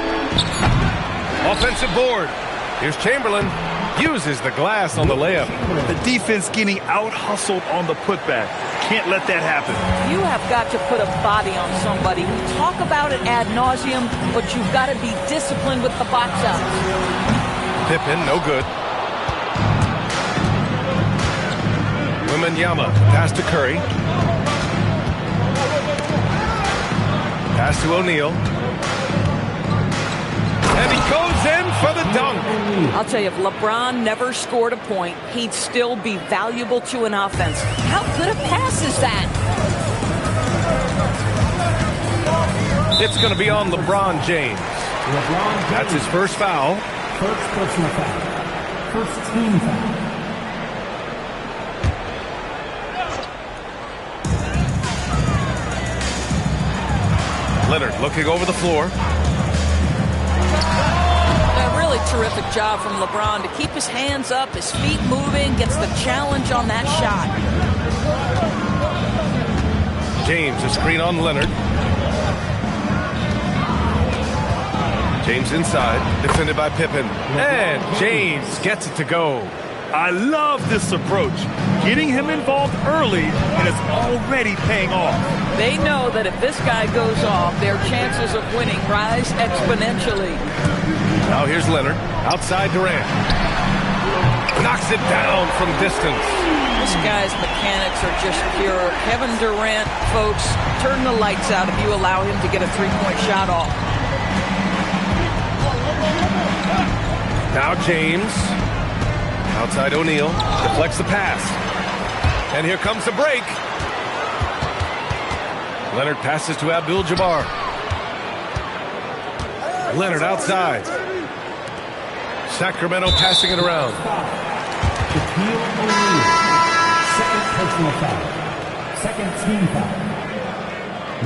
S8: Offensive board. Here's Chamberlain. Uses the glass on the layup.
S10: The defense getting out-hustled on the putback. Can't let that happen.
S12: You have got to put a body on somebody. We talk about it ad nauseum, but you've got to be disciplined with the box out.
S8: Pippen, no good. Wembanyama, pass to Curry. Pass to O'Neal. And he goes in for the dunk.
S12: I'll tell you, if LeBron never scored a point, he'd still be valuable to an offense. How good a pass is that?
S8: It's going to be on LeBron James. That's his first foul.
S5: First personal foul. First team foul.
S8: Leonard looking over the floor.
S12: A really terrific job from LeBron to keep his hands up, his feet moving, gets the challenge on that shot.
S8: James, a screen on Leonard. James inside, defended by Pippen. And James gets it to go.
S10: I love this approach. Getting him involved early, and it's already paying off.
S12: They know that if this guy goes off, their chances of winning rise exponentially.
S8: Now here's Leonard, outside Durant. Knocks it down from distance.
S12: This guy's mechanics are just pure. Kevin Durant, folks, turn the lights out if you allow him to get a three-point shot off.
S8: Now James. Outside O'Neal, deflects the pass. And here comes the break. Leonard passes to Abdul-Jabbar. Leonard outside. Sacramento passing it around.
S5: Shaquille O'Neal, second personal foul. Second team foul.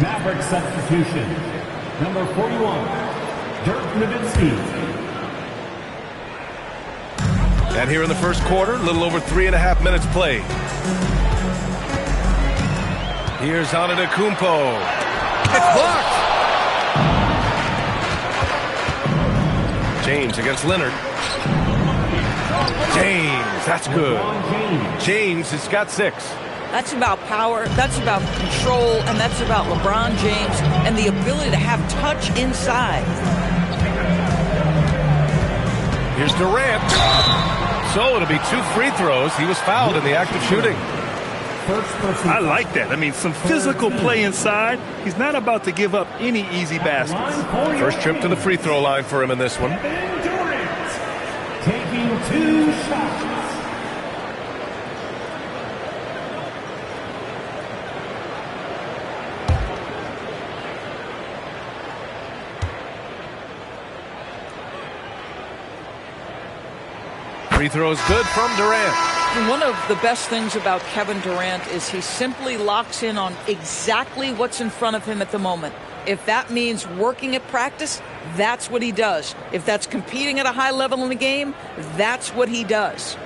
S5: Maverick substitution. Number 41, Dirk Nowitzki.
S8: And here in the first quarter, a little over 3.5 minutes played. Here's Antetokounmpo. It's blocked. James against Leonard. James, that's good. James has got 6.
S12: That's about power, that's about control, and that's about LeBron James and the ability to have touch inside.
S8: Here's Durant. So it'll be 2 free throws. He was fouled in the act of shooting.
S10: I like that. I mean, some physical play inside. He's not about to give up any easy baskets.
S8: First trip to the free throw line for him in this one.
S5: Durant taking 2 shots.
S8: Free throw is good from Durant.
S12: And one of the best things about Kevin Durant is he simply locks in on exactly what's in front of him at the moment. If that means working at practice, that's what he does. If that's competing at a high level in the game, that's what he does.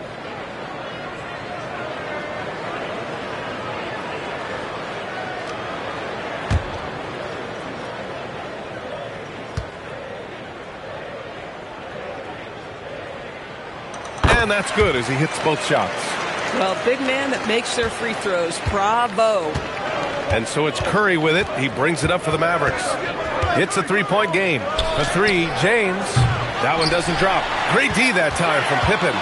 S8: And that's good as he hits both shots.
S12: Well, big man that makes their free throws. Bravo.
S8: And so it's Curry with it. He brings it up for the Mavericks. It's a three-point game. A three, James. That one doesn't drop. Great D that time from Pippen.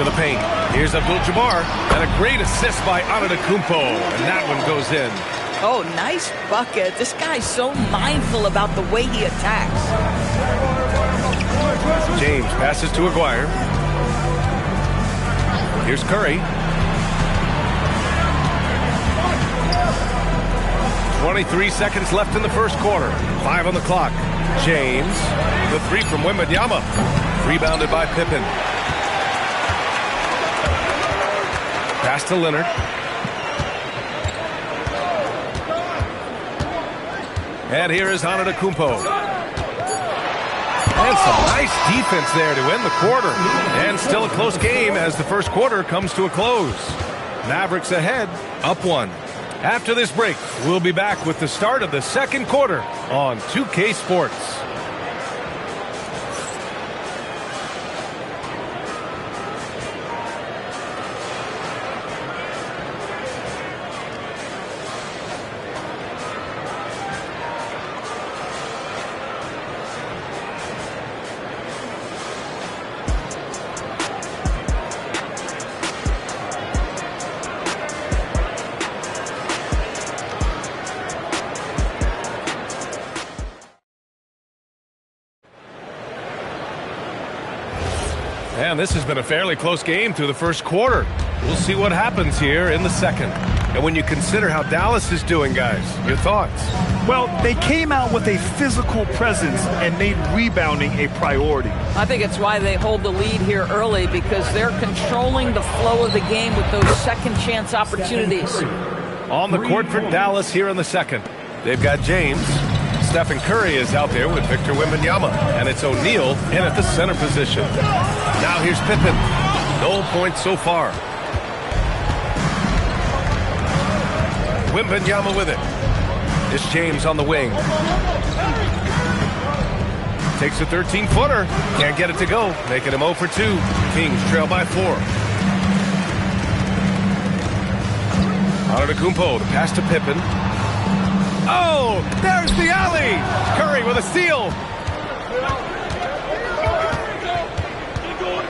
S8: To the paint. Here's Abdul-Jabbar. And a great assist by Antetokounmpo. And that one goes in.
S12: Oh, nice bucket. This guy's so mindful about the way he attacks.
S8: James passes to Aguirre. Here's Curry. 23 seconds left in the first quarter. 5 on the clock. James. The three from Wembanyama. Rebounded by Pippen. Pass to Leonard. And here is Antetokounmpo. And some nice defense there to end the quarter. And still a close game as the first quarter comes to a close. Mavericks ahead, up 1. After this break, we'll be back with the start of the second quarter on 2K Sports. And this has been a fairly close game through the first quarter. We'll see what happens here in the second. And when you consider how Dallas is doing, guys, your thoughts?
S10: Well, they came out with a physical presence and made rebounding a priority.
S12: I think it's why they hold the lead here early, because they're controlling the flow of the game with those second chance opportunities.
S8: On the court for Dallas here in the second. They've got James. Stephen Curry is out there with Victor Wembanyama. And it's O'Neal in at the center position. Now here's Pippen. No points so far. Wembanyama with it. It's James on the wing. Takes a 13-footer. Can't get it to go. Making him 0 for 2. Kings trail by 4. Antetokounmpo, the pass to Pippen. Oh, there's the alley. Curry with a steal.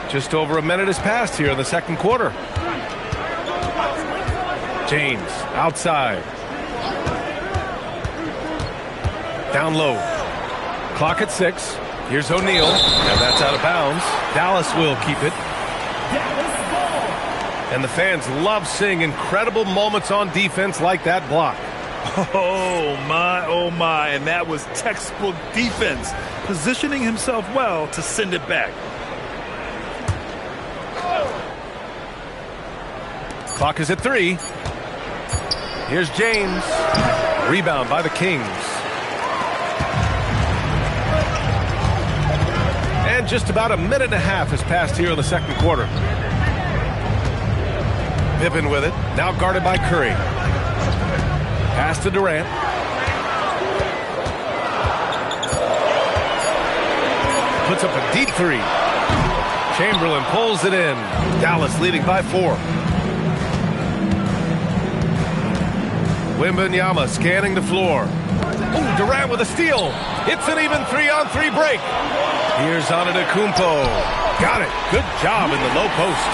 S8: Just over a minute has passed here in the second quarter. James outside. Down low. Clock at 6. Here's O'Neal. And that's out of bounds. Dallas will keep it. And the fans love seeing incredible moments on defense like that block.
S10: Oh my, and that was textbook defense, positioning himself well to send it back.
S8: Clock is at 3. Here's James. Rebound by the Kings. And just about a minute and a half has passed here in the second quarter. Pippen with it, now guarded by Curry. Pass to Durant. Puts up a deep 3. Chamberlain pulls it in. Dallas leading by 4. Wembanyama scanning the floor. Ooh, Durant with a steal. It's an even 3-on-3 break. Here's Antetokounmpo. Got it. Good job in the low post.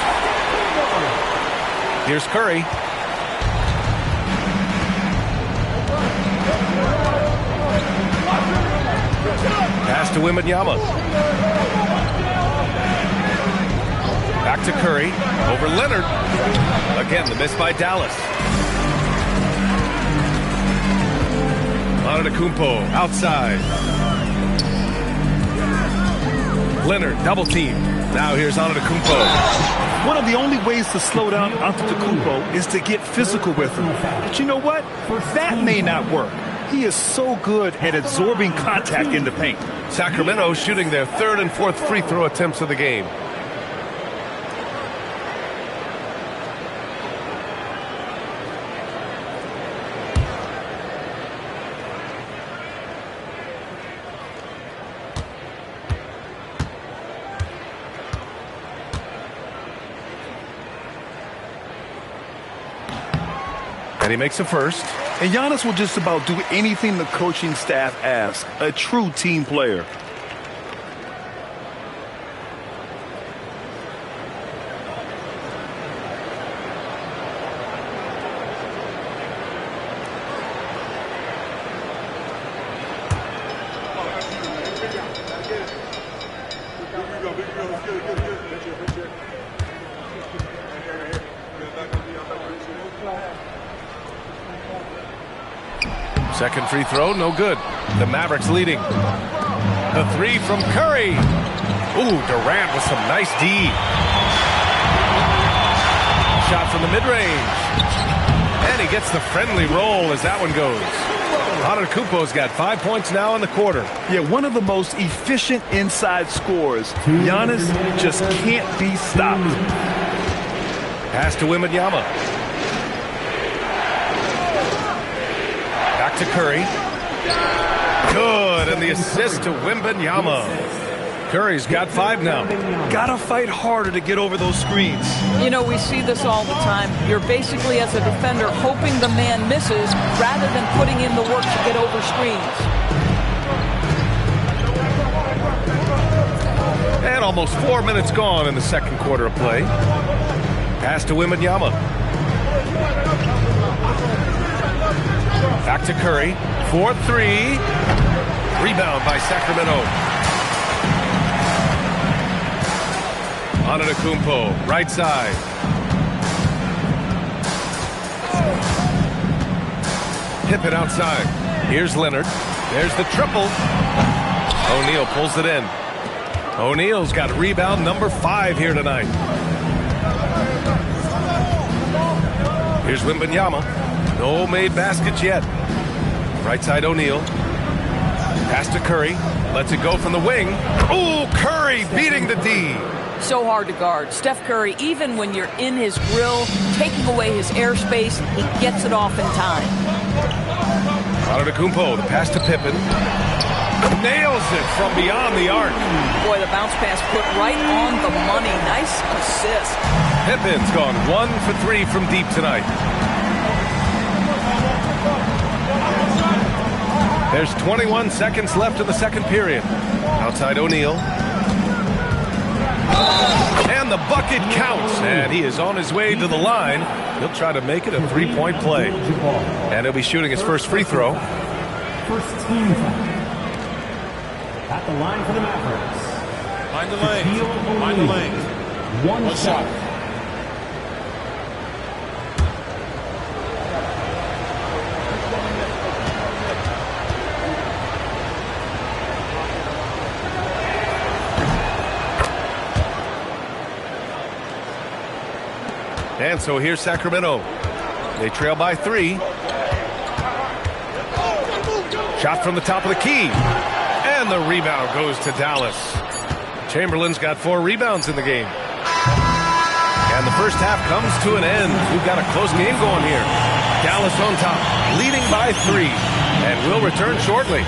S8: Here's Curry. Pass to Wembanyama. Back to Curry. Over Leonard. Again, the miss by Dallas. Antetokounmpo outside. Leonard double team. Now here's Antetokounmpo.
S10: One of the only ways to slow down Antetokounmpo is to get physical with him. But you know what? That may not work. He is so good at absorbing contact in the paint.
S8: Sacramento shooting their third and fourth free throw attempts of the game. And he makes a first.
S10: And Giannis will just about do anything the coaching staff asks. A true team player.
S8: Second free throw, no good. The Mavericks leading. The three from Curry. Ooh, Durant with some nice D. Shot from the mid-range. And he gets the friendly roll as that one goes. Antetokounmpo's got 5 points now in the quarter.
S10: Yeah, one of the most efficient inside scorers. Giannis just can't be stopped.
S8: Pass to Wembanyama. Back to Curry. Good, and the assist to Wembanyama. Curry's got 5 now.
S10: Gotta fight harder to get over those screens.
S12: You know, we see this all the time. You're basically, as a defender, hoping the man misses rather than putting in the work to get over screens.
S8: And almost 4 minutes gone in the second quarter of play. Pass to Wembanyama. Back to Curry. 4-3. Rebound by Sacramento. Antetokounmpo, right side. Pippen outside. Here's Leonard. There's the triple. O'Neal pulls it in. O'Neal's got rebound number 5 here tonight. Here's Wembanyama. No made baskets yet. Right side O'Neal. Pass to Curry. Lets it go from the wing. Ooh, Curry beating the D.
S12: So hard to guard. Steph Curry, even when you're in his grill, taking away his airspace, he gets it off in time.
S8: Antetokounmpo, the pass to Pippen. Nails it from beyond the arc.
S12: Boy, the bounce pass put right on the money. Nice assist.
S8: Pippen's gone 1 for 3 from deep tonight. There's 21 seconds left in the second period. Outside O'Neal. And the bucket counts. And he is on his way to the line. He'll try to make it a 3-point play. And he'll be shooting his first free throw.
S5: First team at the line for the Mavericks.
S4: Find the lane. Find the lane.
S5: One shot.
S8: And so here's Sacramento. They trail by 3. Shot from the top of the key. And the rebound goes to Dallas. Chamberlain's got 4 rebounds in the game. And the first half comes to an end. We've got a close game going here. Dallas on top, leading by 3. And we'll return shortly.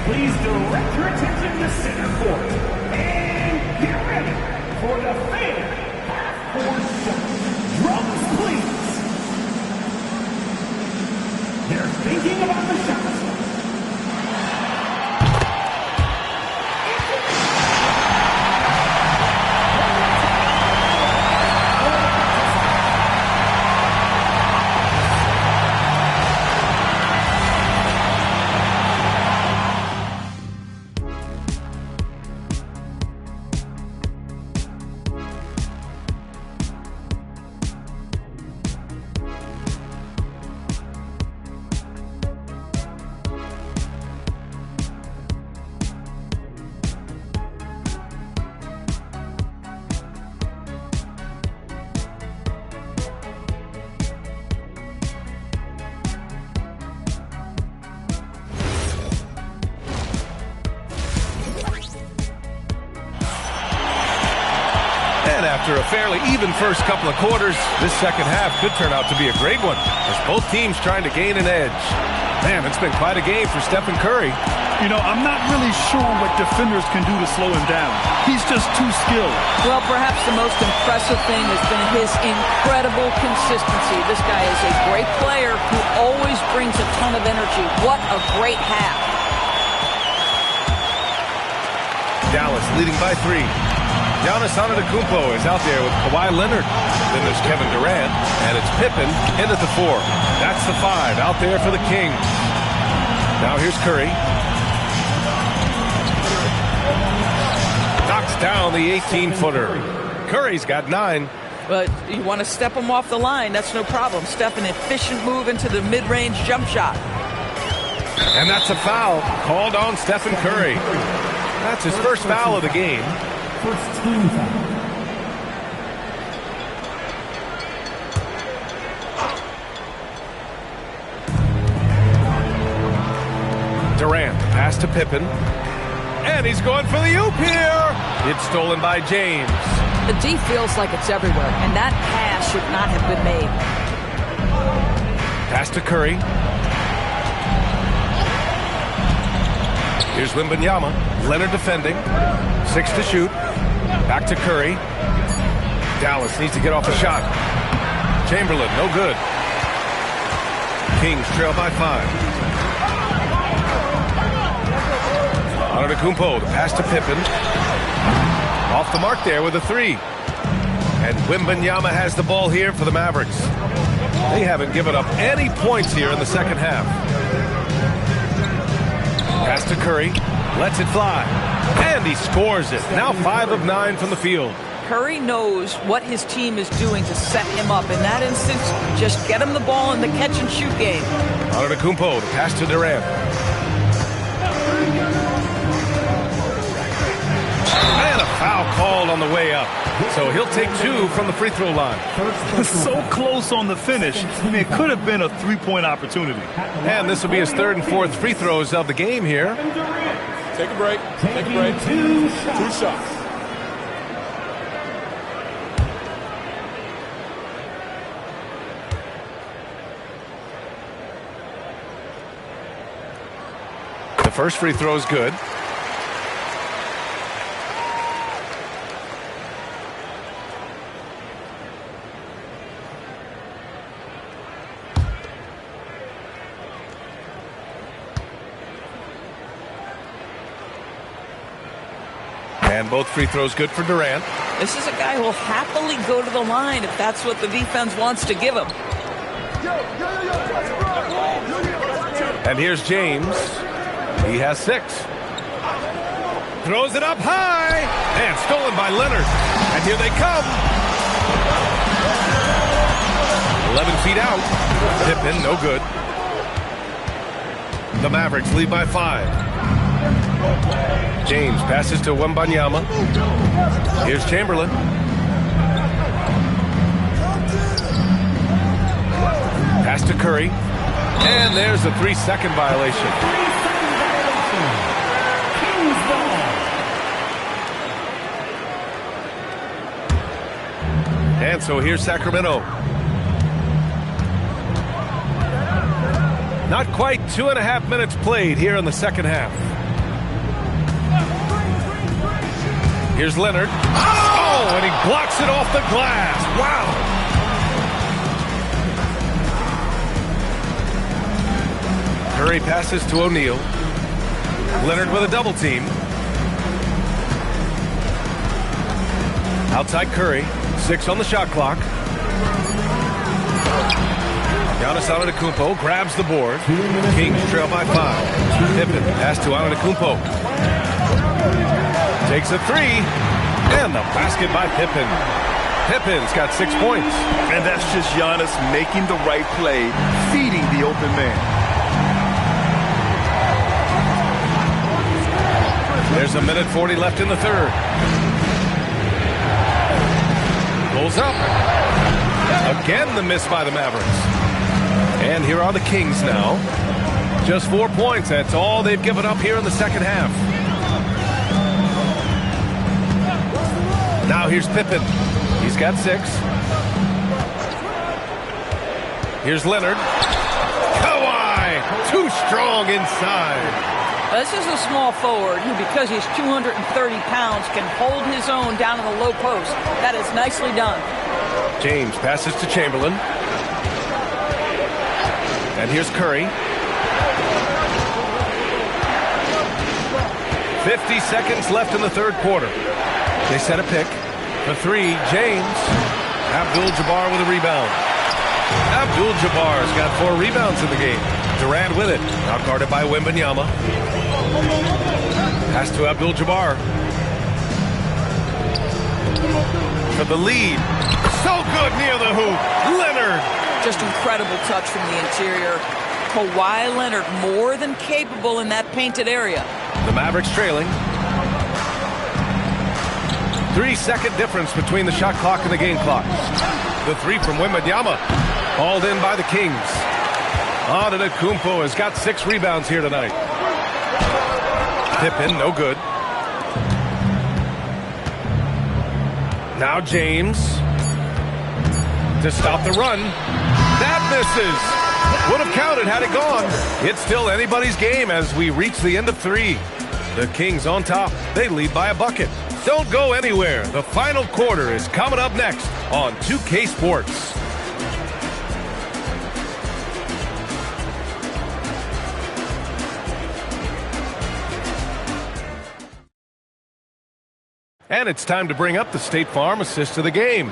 S5: Please direct your attention to center court and get ready for the fan half-court shot. Drums, please. They're thinking about the shot.
S8: after a fairly even first couple of quarters, this second half could turn out to be a great one, as both teams trying to gain an edge. Man, it's been quite a game for Stephen Curry.
S10: You know, I'm not really sure what defenders can do to slow him down. He's just too skilled.
S12: Well, perhaps the most impressive thing has been his incredible consistency. This guy is a great player who always brings a ton of energy. What a great half.
S8: Dallas leading by 3. Giannis Antetokounmpo is out there with Kawhi Leonard. Then there's Kevin Durant, and it's Pippen in at the 4. That's the 5 out there for the Kings. Now here's Curry. Knocks down the 18-footer. Curry's got 9.
S12: But you want to step him off the line, that's no problem. Step an efficient move into the mid-range jump shot.
S8: And that's a foul called on Stephen Curry. That's his first foul of the game.
S5: First team foul.
S8: Durant, pass to Pippen. And he's going for the oop here. It's stolen by James.
S12: The D feels like it's everywhere, and that pass should not have been made.
S8: Pass to Curry. Here's Wembanyama. Leonard defending. 6 to shoot. Back to Curry. Dallas needs to get off the shot. Chamberlain, no good. Kings trail by 5. Antetokounmpo, the pass to Pippen. Off the mark there with a 3. And Wembanyama has the ball here for the Mavericks. They haven't given up any points here in the second half. Pass to Curry. Lets it fly. And he scores it. Now 5 of 9 from the field.
S12: Curry knows what his team is doing to set him up. In that instance, just get him the ball in the catch-and-shoot game.
S8: Antetokounmpo, the pass to Durant. And a foul called on the way up. So he'll take 2 from the free throw line.
S10: So close on the finish. I mean, it could have been a 3-point opportunity.
S8: And this will be his 3rd and 4th free throws of the game here.
S4: Take a break. Take a break. 2 shots.
S8: The first free throw is good. And both free throws good for Durant.
S12: This is a guy who will happily go to the line if that's what the defense wants to give him.
S8: And here's James. He has 6. Throws it up high. And stolen by Leonard. And here they come. 11 feet out. Pippen, no good. The Mavericks lead by 5. James passes to Wembanyama. Here's Chamberlain. Pass to Curry. And there's a 3-second violation. And so here's Sacramento. Not quite 2.5 minutes played here in the second half. Here's Leonard. Oh, and he blocks it off the glass. Wow. Curry passes to O'Neal. Leonard with a double team. Outside Curry. 6 on the shot clock. Giannis Antetokounmpo grabs the board. Kings trail by 5. Pippen pass to Antetokounmpo. Takes a 3. And the basket by Pippen. Pippen's got 6 points.
S10: And that's just Giannis making the right play, feeding the open man.
S8: There's 1:40 left in the third. Pulls up. Again, the miss by the Mavericks. And here are the Kings now. Just 4 points. That's all they've given up here in the second half. Now here's Pippen. He's got 6. Here's Leonard. Kawhi, too strong inside.
S12: This is a small forward who, because he's 230 pounds, can hold his own down in the low post. That is nicely done.
S8: James passes to Chamberlain. And here's Curry. 50 seconds left in the third quarter. They set a pick. For 3, James. Abdul-Jabbar with a rebound. Abdul-Jabbar's got 4 rebounds in the game. Durant with it. Now guarded by Wembanyama. Pass to Abdul-Jabbar. For the lead. So good near the hoop. Leonard.
S12: Just incredible touch from the interior. Kawhi Leonard more than capable in that painted area.
S8: The Mavericks trailing. 3-second difference between the shot clock and the game clock. The 3 from Wembanyama. Hauled in by the Kings. Antetokounmpo has got 6 rebounds here tonight. Pippen, no good. Now James. To stop the run. That misses. Would have counted had it gone. It's still anybody's game as we reach the end of 3. The Kings on top. They lead by a bucket. Don't go anywhere. The final quarter is coming up next on 2K Sports. And it's time to bring up the State Farm assist of the game.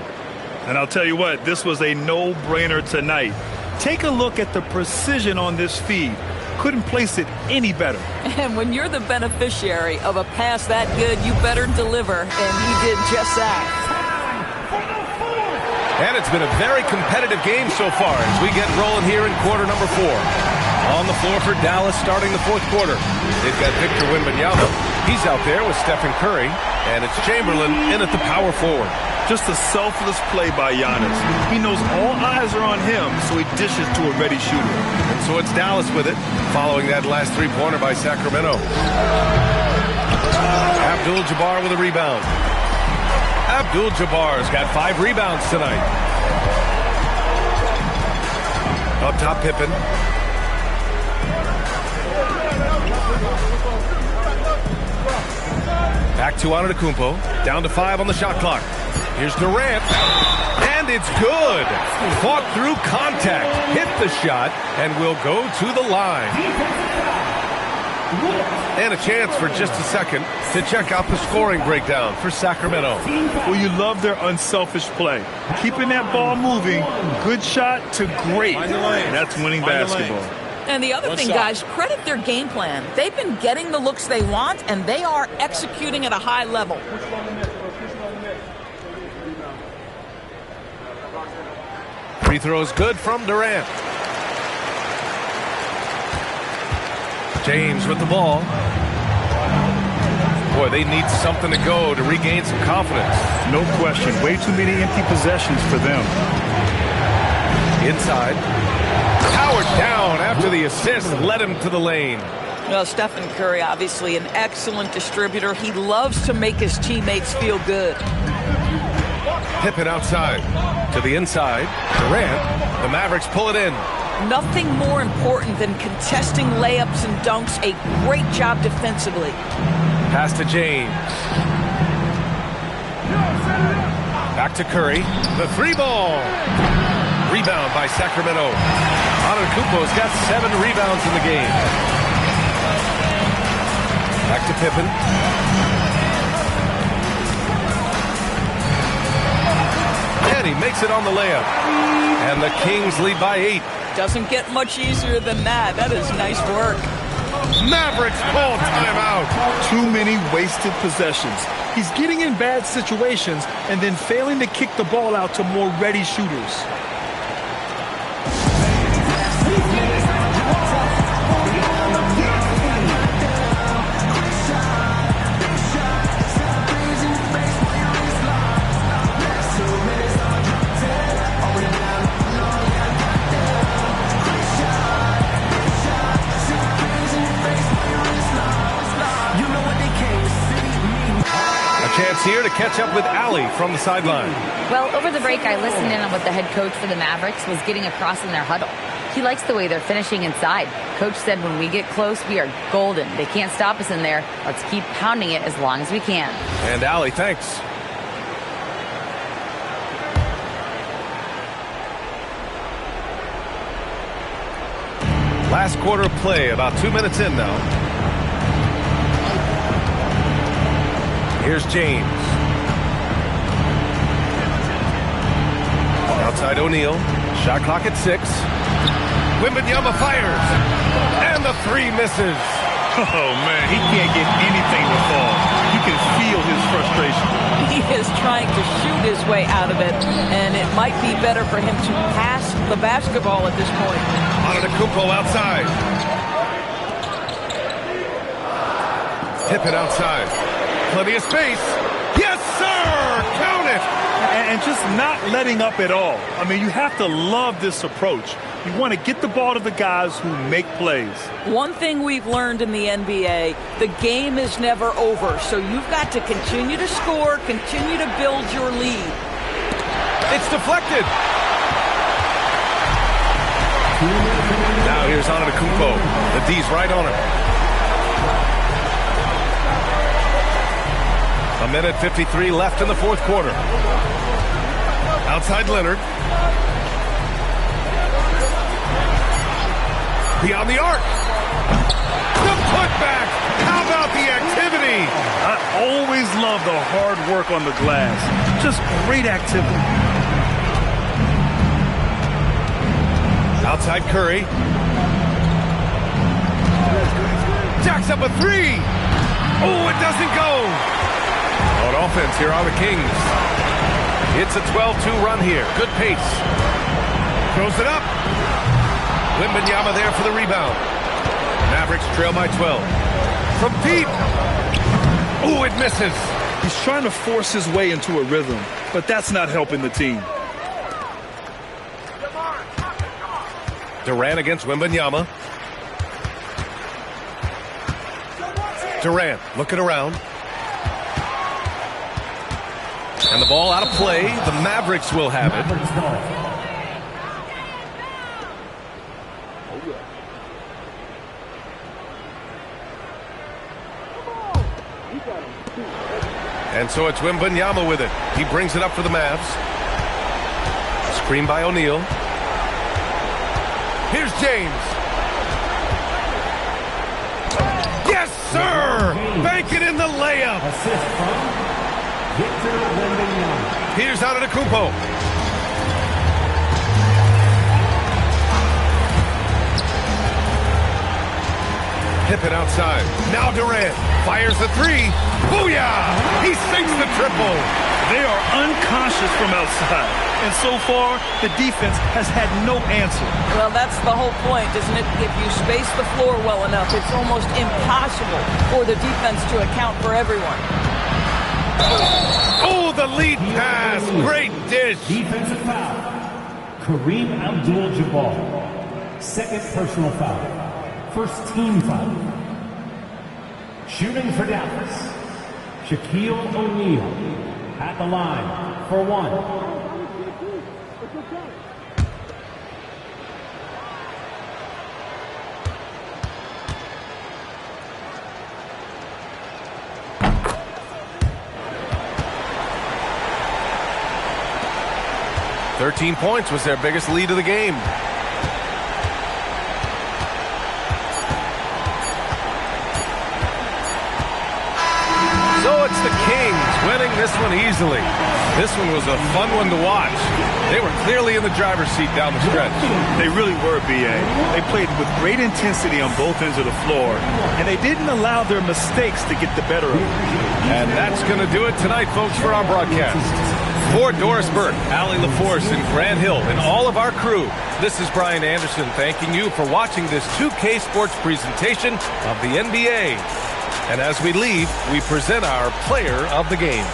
S10: And I'll tell you what, this was a no-brainer tonight. Take a look at the precision on this feed. Couldn't place it any better.
S12: And when you're the beneficiary of a pass that good, you better deliver, and he did just that.
S8: And it's been a very competitive game so far as we get rolling here in quarter number 4. On the floor for Dallas starting the fourth quarter. They've got Victor Wembanyama. He's out there with Stephen Curry, and it's Chamberlain in at the power forward.
S10: Just a selfless play by Giannis. He knows all eyes are on him, so he dishes to a ready shooter.
S8: And so it's Dallas with it, following that last 3-pointer by Sacramento. Abdul-Jabbar with a rebound. Abdul-Jabbar's got 5 rebounds tonight. Up top, Pippen. Back to Antetokounmpo. Down to 5 on the shot clock. Here's Durant. And it's good. Fought through contact. Hit the shot and will go to the line. And a chance for just a second to check out the scoring breakdown for Sacramento.
S10: Well, you love their unselfish play. Keeping that ball moving, good shot to great. That's winning basketball.
S12: And the other thing, guys, credit their game plan. They've been getting the looks they want, and they are executing at a high level.
S8: Free throws good from Durant. James with the ball. Boy, they need something to go to regain some confidence.
S10: No question. Way too many empty possessions for them.
S8: Inside. Powered down after the assist led him to the lane.
S12: Well, Stephen Curry, obviously an excellent distributor. He loves to make his teammates feel good.
S8: Pippen outside. To the inside. Durant. The Mavericks pull it in.
S12: Nothing more important than contesting layups and dunks. A great job defensively.
S8: Pass to James. Back to Curry. The 3-ball. Rebound by Sacramento. Antetokounmpo's got 7 rebounds in the game. Back to Pippen. And he makes it on the layup. And the Kings lead by 8.
S12: Doesn't get much easier than that. That is nice work.
S8: Mavericks call timeout.
S10: Too many wasted possessions. He's getting in bad situations and then failing to kick the ball out to more ready shooters.
S8: chance here to catch up with Allie from the sideline.
S6: Well, over the break, I listened in on what the head coach for the Mavericks was getting across in their huddle. He likes the way they're finishing inside. Coach said when we get close, we are golden. They can't stop us in there. Let's keep pounding it as long as we can.
S8: And Allie, thanks. Last quarter of play, about 2 minutes in now. Here's James. Outside O'Neal. Shot clock at 6. Wembanyama fires. And the 3 misses.
S10: Oh, man, he can't get anything to fall. You can feel his frustration.
S12: He is trying to shoot his way out of it, and it might be better for him to pass the basketball at this point.
S8: Antetokounmpo outside. Pippen outside. Plenty of space. Yes, sir! Count it!
S10: And just not letting up at all. I mean, you have to love this approach. You want to get the ball to the guys who make plays.
S12: One thing we've learned in the NBA, the game is never over. So you've got to continue to score, continue to build your lead.
S8: It's deflected. Now here's Antetokounmpo. The D's right on him. A minute 53 left in the fourth quarter. Outside Leonard. Beyond the arc. The putback. How about the activity?
S10: I always love the hard work on the glass. Just great activity.
S8: Outside Curry. Jacks up a 3. Oh, it doesn't go. On offense, here are the Kings. It's a 12-2 run here. Good pace. Throws it up. Wembanyama there for the rebound. Mavericks trail by 12. From deep. Oh, it misses.
S10: He's trying to force his way into a rhythm, but that's not helping the team.
S8: Durant against Wembanyama. Durant looking around. And the ball out of play. The Mavericks will have it. And so it's Wembanyama with it. He brings it up for the Mavs. Screen by O'Neal. Here's James. Yes, sir! Bank it in the layup. Here's Antetokounmpo. Pippen outside. Now Durant fires the 3. Booyah! He sinks the triple.
S10: They are unconscious from outside. And so far, the defense has had no answer.
S12: Well, that's the whole point, isn't it? If you space the floor well enough, it's almost impossible for the defense to account for everyone.
S8: Oh, the lead pass. Great dish.
S5: Defensive foul. Kareem Abdul-Jabbar. Second personal foul. First team foul. Shooting for Dallas. Shaquille O'Neal. At the line for 1.
S8: $13 points was their biggest lead of the game. So it's the Kings winning this one easily. This one was a fun one to watch. They were clearly in the driver's seat down the stretch.
S10: They really were, B.A. They played with great intensity on both ends of the floor, and they didn't allow their mistakes to get the better of them.
S8: And that's going to do it tonight, folks, for our broadcast. For Doris Burke, Allie LaForce, and Grant Hill, and all of our crew, this is Brian Anderson thanking you for watching this 2K Sports presentation of the NBA. And as we leave, we present our player of the game.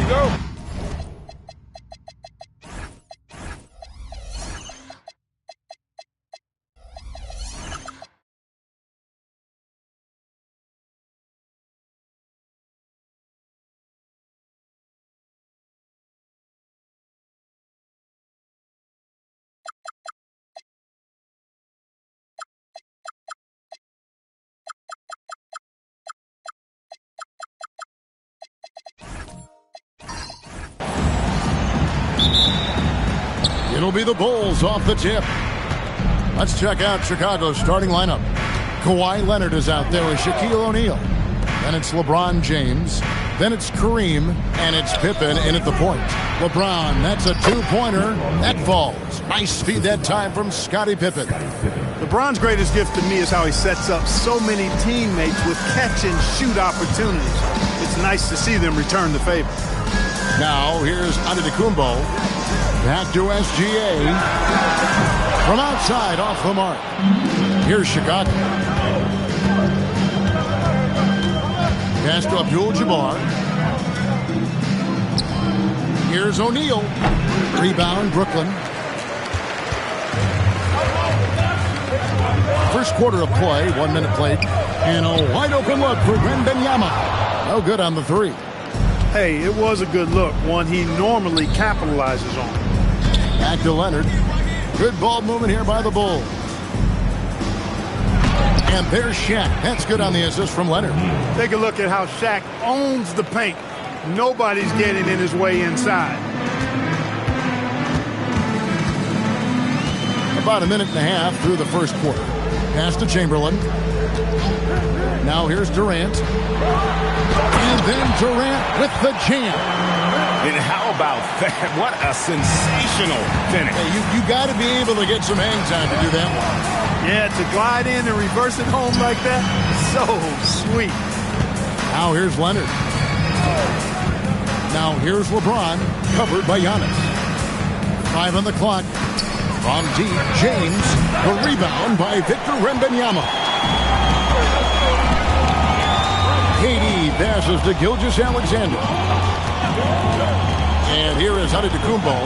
S4: you go.
S1: It'll be the Bulls off the tip. Let's check out Chicago's starting lineup. Kawhi Leonard is out there with Shaquille O'Neal. Then it's LeBron James. Then it's Kareem. And it's Pippen in at the point. LeBron, that's a two-pointer. That falls. Nice speed that time from Scottie Pippen.
S13: LeBron's greatest gift to me is how he sets up so many teammates with catch-and-shoot opportunities. It's nice to see them return the favor.
S1: Now, here's Antetokounmpo. Back to SGA. From outside, off the mark. Here's Chicago. Pass to Abdul-Jabbar. Here's O'Neal. Rebound, Brooklyn. First quarter of play, 1 minute played. And a wide open look for Wembanyama. No good on the three.
S13: Hey, it was a good look, one he normally capitalizes on.
S1: Back to Leonard. Good ball movement here by the Bulls. And there's Shaq. That's good on the assist from Leonard.
S13: Take a look at how Shaq owns the paint. Nobody's getting in his way inside.
S1: About a minute and a half through the first quarter. Pass to Chamberlain. Now here's Durant. And then Durant with the jam.
S2: And how about that? What a sensational finish.
S1: Hey, you got to be able to get some hang time to do that one.
S13: Yeah, to glide in and reverse it home like that, so sweet.
S1: Now here's Leonard. Now here's LeBron, covered by Giannis. 5 on the clock. From deep, James. The rebound by Victor Wembanyama. KD passes to Gilgeous-Alexander. And here is Antetokounmpo.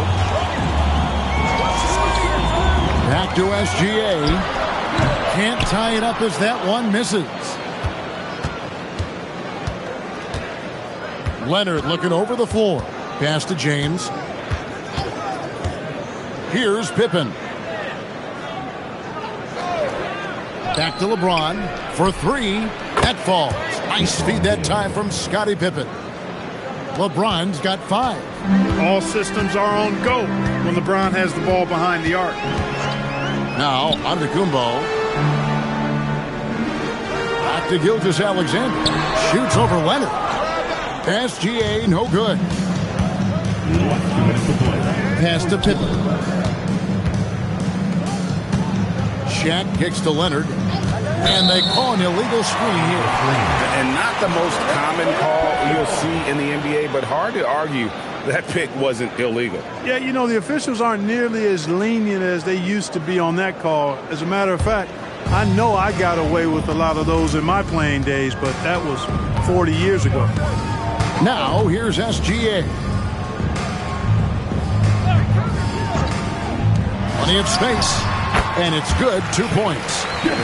S1: Back to SGA. Can't tie it up as that one misses. Leonard looking over the floor. Pass to James. Here's Pippen. Back to LeBron for three. That falls. Nice feed that time from Scottie Pippen. LeBron's got 5.
S13: All systems are on go when LeBron has the ball behind the arc.
S1: Now, Antetokounmpo. Back to Gilgeous-Alexander. Shoots over Leonard. SGA, no good. Pass to Pippen. Shaq kicks to Leonard. And they call an illegal screen here.
S2: And not the most common call you'll see in the NBA, but hard to argue that pick wasn't illegal.
S13: Yeah, you know, the officials aren't nearly as lenient as they used to be on that call. As a matter of fact, I know I got away with a lot of those in my playing days, but that was 40 years ago.
S1: Now, here's SGA. Plenty of space. And it's good, 2 points.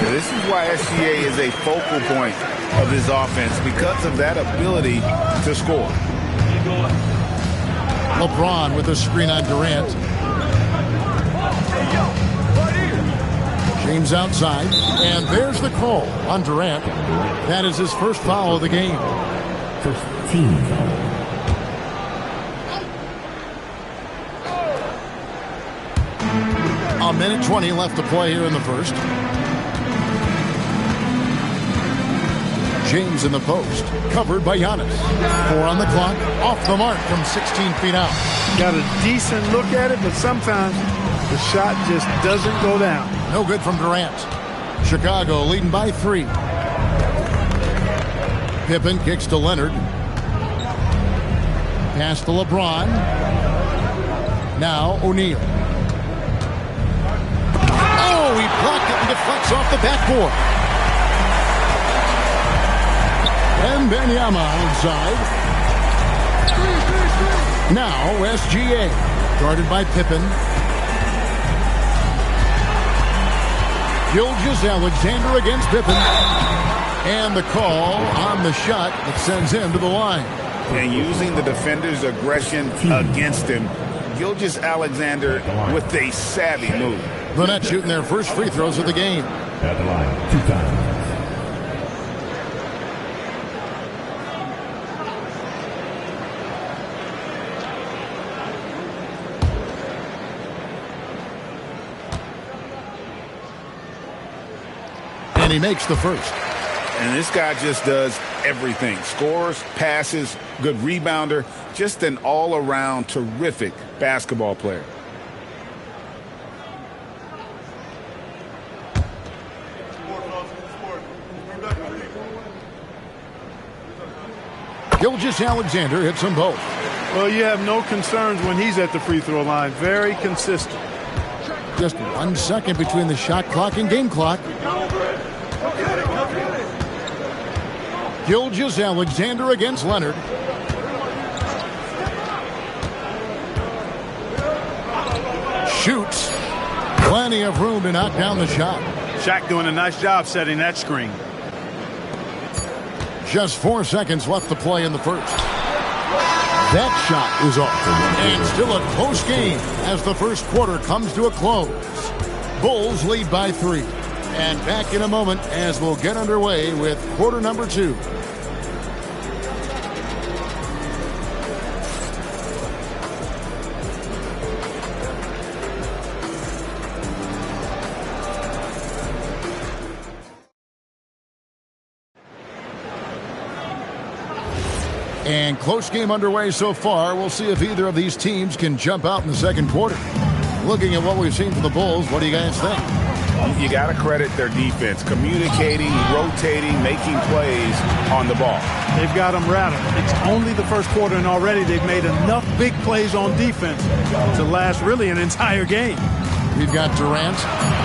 S2: This is why SGA is a focal point of his offense, because of that ability to score.
S1: LeBron with a screen on Durant. James outside. And there's the call on Durant. That is his first foul of the game.
S5: First team foul.
S1: A minute 20 left to play here in the first. James in the post, covered by Giannis. 4 on the clock, off the mark from 16 feet out.
S13: Got a decent look at it, but sometimes the shot just doesn't go down.
S1: No good from Durant. Chicago leading by 3. Pippen kicks to Leonard. Pass to LeBron. Now O'Neal. Oh, he blocked it and deflects off the backboard. Wembanyama outside. Now SGA, guarded by Pippen. Gilgeous-Alexander against Pippen. And the call on the shot that sends him to the line.
S2: And using the defender's aggression against him, Gilgeous-Alexander with a savvy move.
S1: The Nets shooting their first free throws of the game.
S5: At the line, 2 times.
S1: And he makes the first.
S2: And this guy just does everything. Scores, passes, good rebounder. Just an all-around terrific basketball player.
S1: Gilgeous-Alexander hits them both.
S13: Well, you have no concerns when he's at the free throw line. Very consistent.
S1: Just 1 second between the shot clock and game clock. Gilgeous-Alexander against Leonard. Shoots. Plenty of room to knock down the shot.
S13: Shaq doing a nice job setting that screen.
S1: Just 4 seconds left to play in the first. That shot is off. And still a close game as the first quarter comes to a close. Bulls lead by 3. And back in a moment as we'll get underway with quarter number 2. And close game underway so far. We'll see if either of these teams can jump out in the second quarter. Looking at what we've seen from the Bulls, what do you guys think?
S2: You got to credit their defense. Communicating, rotating, making plays on the ball.
S13: They've got them rattled. It's only the first quarter, and already they've made enough big plays on defense to last really an entire game.
S1: We've got Durant.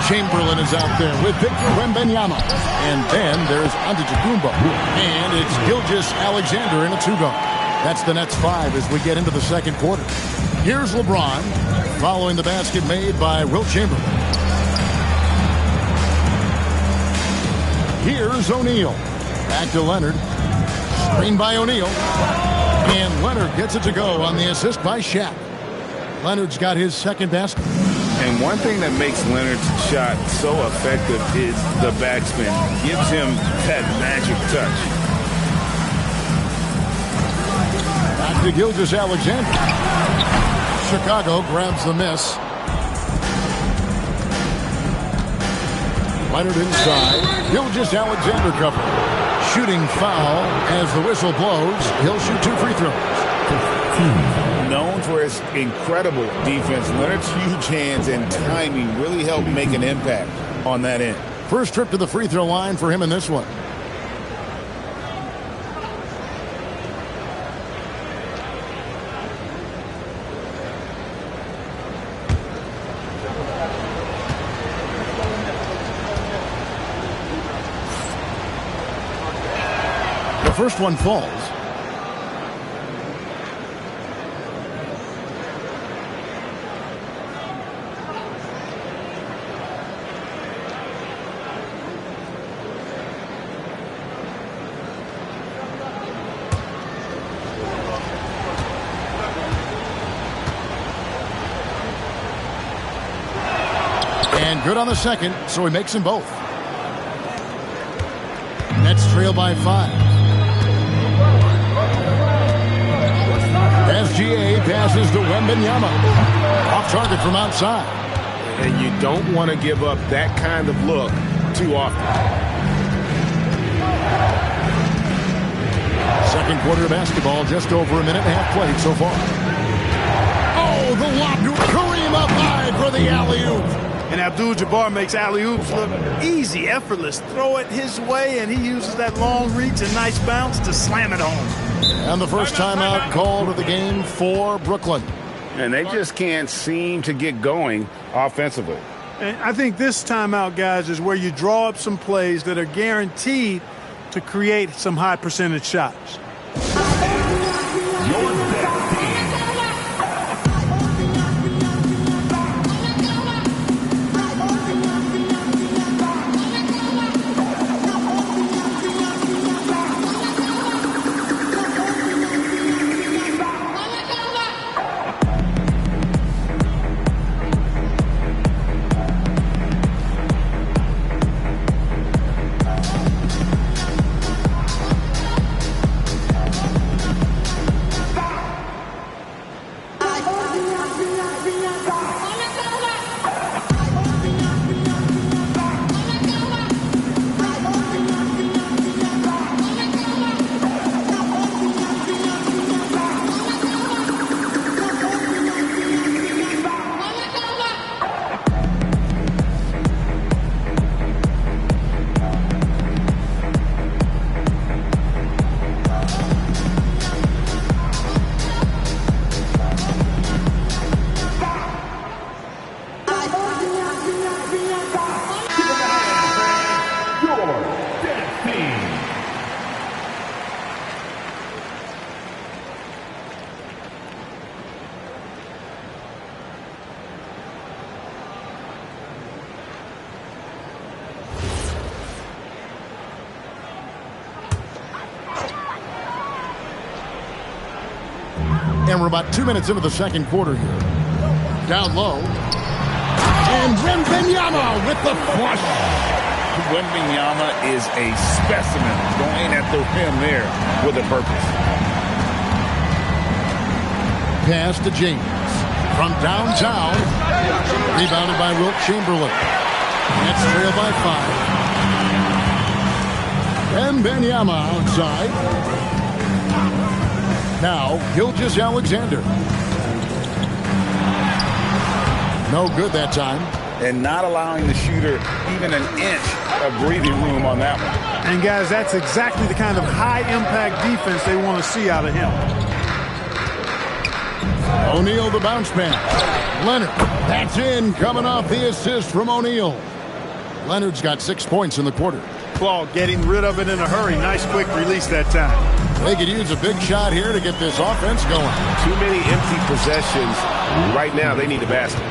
S1: Chamberlain is out there with Victor Wembanyama. And then there's Antetokounmpo. And it's Gilgeous-Alexander in a 2-guard. That's the Nets 5 as we get into the second quarter. Here's LeBron following the basket made by Wilt Chamberlain. Here's O'Neal. Back to Leonard. Screen by O'Neal. And Leonard gets it to go on the assist by Shaq. Leonard's got his second basket.
S2: And one thing that makes Leonard's shot so effective is the backspin. Gives him that magic touch.
S1: Back to Gilgeous-Alexander. Chicago grabs the miss. Leonard inside. Gilgeous-Alexander cover. Shooting foul as the whistle blows. He'll shoot 2 free throws.
S2: Known for his incredible defense, Leonard's huge hands and timing really helped make an impact on that end.
S1: First trip to the free throw line for him in this one. The first one falls. And good on the second, so he makes them both. Nets trail by 5. SGA passes to Wembanyama. Off target from outside.
S2: And you don't want to give up that kind of look too often.
S1: Second quarter of basketball, just over a minute and a half played so far. Oh, the lob to Kareem up high for the alley-oop.
S13: And Abdul-Jabbar makes alley-oops look easy, effortless. Throw it his way, and he uses that long reach and nice bounce to slam it home.
S1: And the first timeout called of the game for Brooklyn.
S2: And they just can't seem to get going offensively.
S13: And I think this timeout, guys, is where you draw up some plays that are guaranteed to create some high percentage shots.
S5: Your
S1: And we're about 2 minutes into the second quarter here. Down low. And Wembanyama with the flush.
S2: Wembanyama is a specimen going at the rim there with a purpose.
S1: Pass to James. From downtown. Rebounded by Wilt Chamberlain. That's trailed by 5. Wembanyama outside. Now, Gilgeous-Alexander. No good that time.
S2: And not allowing the shooter even an inch of breathing room on that one.
S13: And, guys, that's exactly the kind of high-impact defense they want to see out of him.
S1: O'Neal the bounce pass. Leonard. That's in. Coming off the assist from O'Neal. Leonard's got 6 points in the quarter.
S13: Claude getting rid of it in a hurry. Nice quick release that time.
S1: They could use a big shot here to get this offense going.
S2: Too many empty possessions. Right now, they need a basket.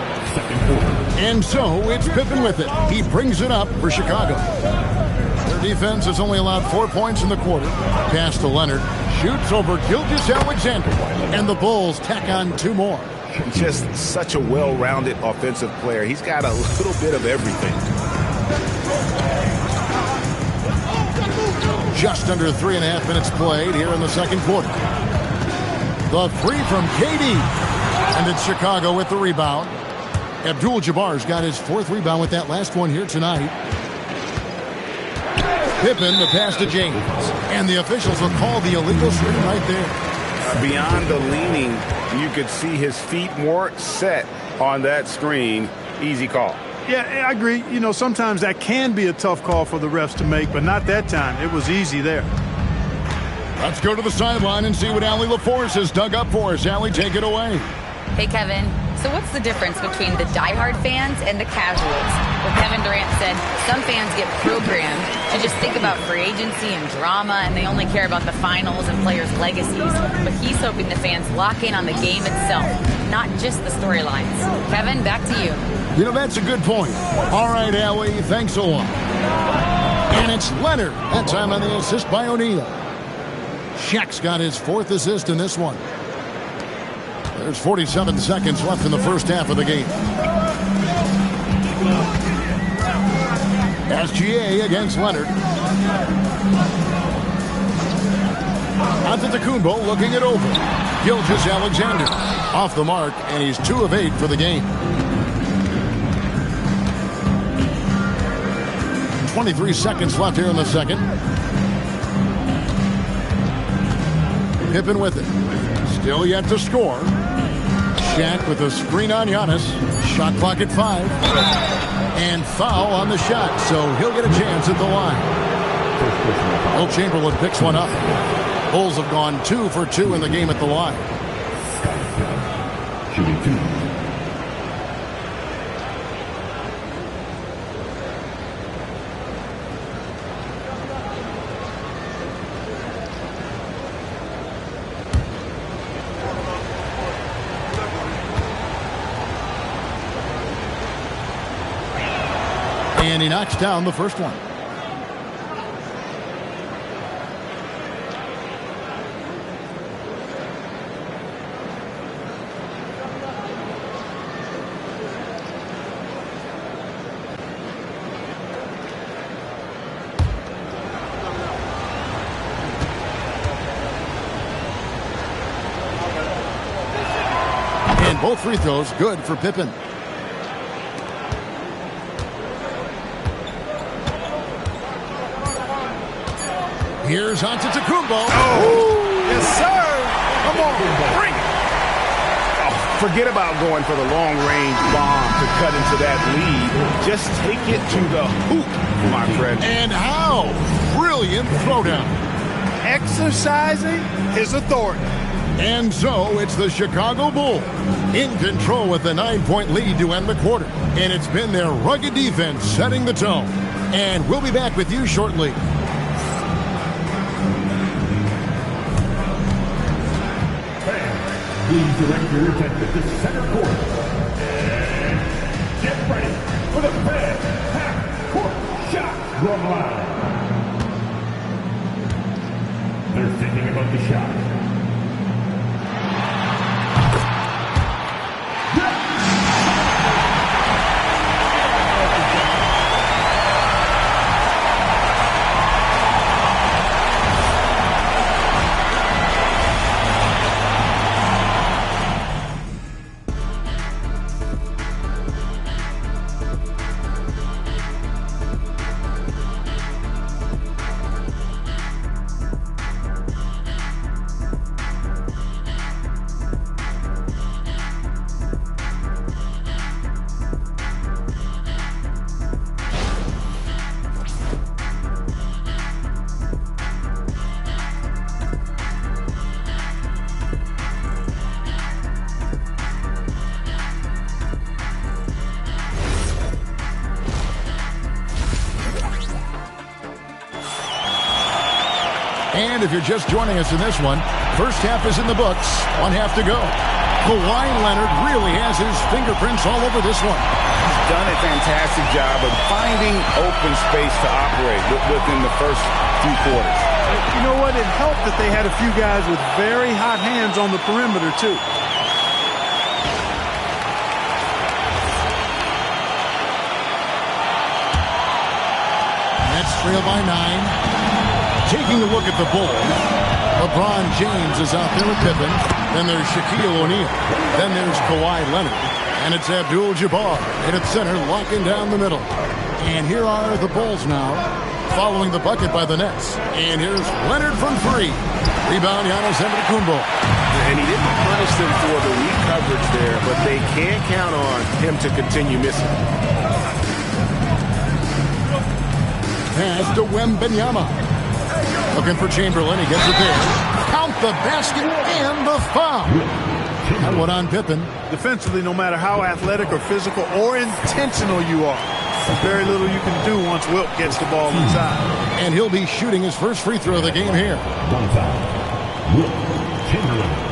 S1: And so it's Pippen with it. He brings it up for Chicago. Their defense has only allowed 4 points in the quarter. Pass to Leonard. Shoots over Gilgeous-Alexander. And the Bulls tack on 2 more.
S2: Just such a well-rounded offensive player. He's got a little bit of everything.
S1: Just under 3.5 minutes played here in the second quarter. The three from KD. And it's Chicago with the rebound. Abdul-Jabbar's got his 4th rebound with that last one here tonight. Pippen, the pass to James. And the officials will call the illegal screen right there.
S2: Beyond the leaning, you could see his feet more set on that screen. Easy call.
S13: Yeah, I agree. You know, sometimes that can be a tough call for the refs to make, but not that time. It was easy there.
S1: Let's go to the sideline and see what Allie LaForce has dug up for us. Allie, take it away.
S6: Hey, Kevin. So what's the difference between the diehard fans and the casuals? Well, Kevin Durant said some fans get programmed and just think about free agency and drama, and they only care about the finals and players' legacies. But he's hoping the fans lock in on the game itself, not just the storylines. Kevin, back to you.
S1: You know, that's a good point. All right, Allie, thanks a lot. And it's Leonard. That time on the assist by O'Neal. Shaq's got his 4th assist in this one. There's 47 seconds left in the first half of the game. SGA against Leonard. Antetokounmpo looking it over. Gilgeous-Alexander off the mark, and he's 2 of 8 for the game. 23 seconds left here in the second. Pippen with it. Still yet to score. Shaq with a screen on Giannis. Shot clock at 5. And foul on the shot, so he'll get a chance at the line. Wilt Chamberlain picks one up. Bulls have gone 2 for 2 in the game at the line.
S5: Shooting 2.
S1: And he knocks down the first one. And both free throws good for Pippen. Here's Antetokounmpo.
S2: Oh, yes, sir. Come on, bring it. Oh, forget about going for the long-range bomb to cut into that lead. Just take it to the hoop, my friend.
S1: And how? Brilliant throwdown.
S13: Exercising his authority.
S1: And so it's the Chicago Bulls in control with a 9-point lead to end the quarter. And it's been their rugged defense setting the tone. And we'll be back with you shortly.
S5: Please direct your attention to center court. And get ready for the fifth half-court shot from line. They're thinking about the shot.
S1: And if you're just joining us in this one, first half is in the books. 1 half to go. Kawhi Leonard really has his fingerprints all over this one.
S2: He's done a fantastic job of finding open space to operate within the first few quarters.
S13: You know what? It helped that they had a few guys with very hot hands on the perimeter, too.
S1: Nets trail by 9. Taking a look at the Bulls, LeBron James is out there with Pippen. Then there's Shaquille O'Neal. Then there's Kawhi Leonard. And it's Abdul-Jabbar in at center, locking down the middle. And here are the Bulls now, following the bucket by the Nets. And here's Leonard from 3. Rebound, Giannis Antetokounmpo.
S2: And he didn't punish them for the weak coverage there, but they can't count on him to continue missing.
S1: Pass to Wembanyama. Looking for Chamberlain. He gets it there. Count the basket and the foul. That one on Pippen.
S13: Defensively, no matter how athletic or physical or intentional you are, there's very little you can do once Wilt gets the ball inside.
S1: And he'll be shooting his first free throw of the game here.
S5: One foul. Wilt Chamberlain.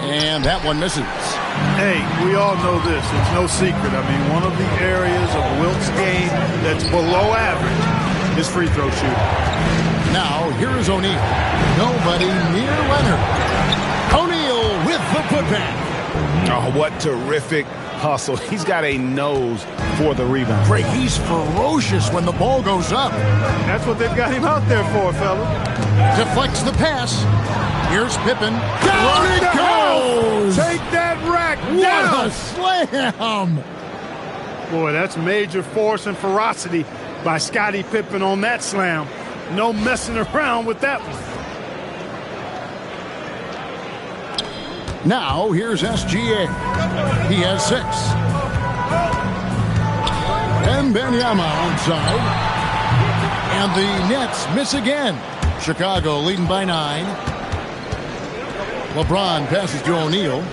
S1: And that one misses.
S13: Hey, we all know this. It's no secret. I mean, one of the areas of Wilt's game that's below average is free throw shooting.
S1: Now, here is O'Neal. Nobody near Leonard. O'Neal with the putback.
S2: Oh, what terrific hustle. He's got a nose for the rebound.
S1: Craig, he's ferocious when the ball goes up.
S13: That's what they've got him out there for, fella.
S1: Deflects the pass. Here's Pippen. Down it goes!
S13: Take that rack
S1: down!
S13: What
S1: a slam!
S13: Boy, that's major force and ferocity by Scottie Pippen on that slam. No messing around with that one.
S1: Now, here's SGA. He has 6. And Wembanyama onside. And the Nets miss again. Chicago leading by 9. LeBron passes to O'Neal.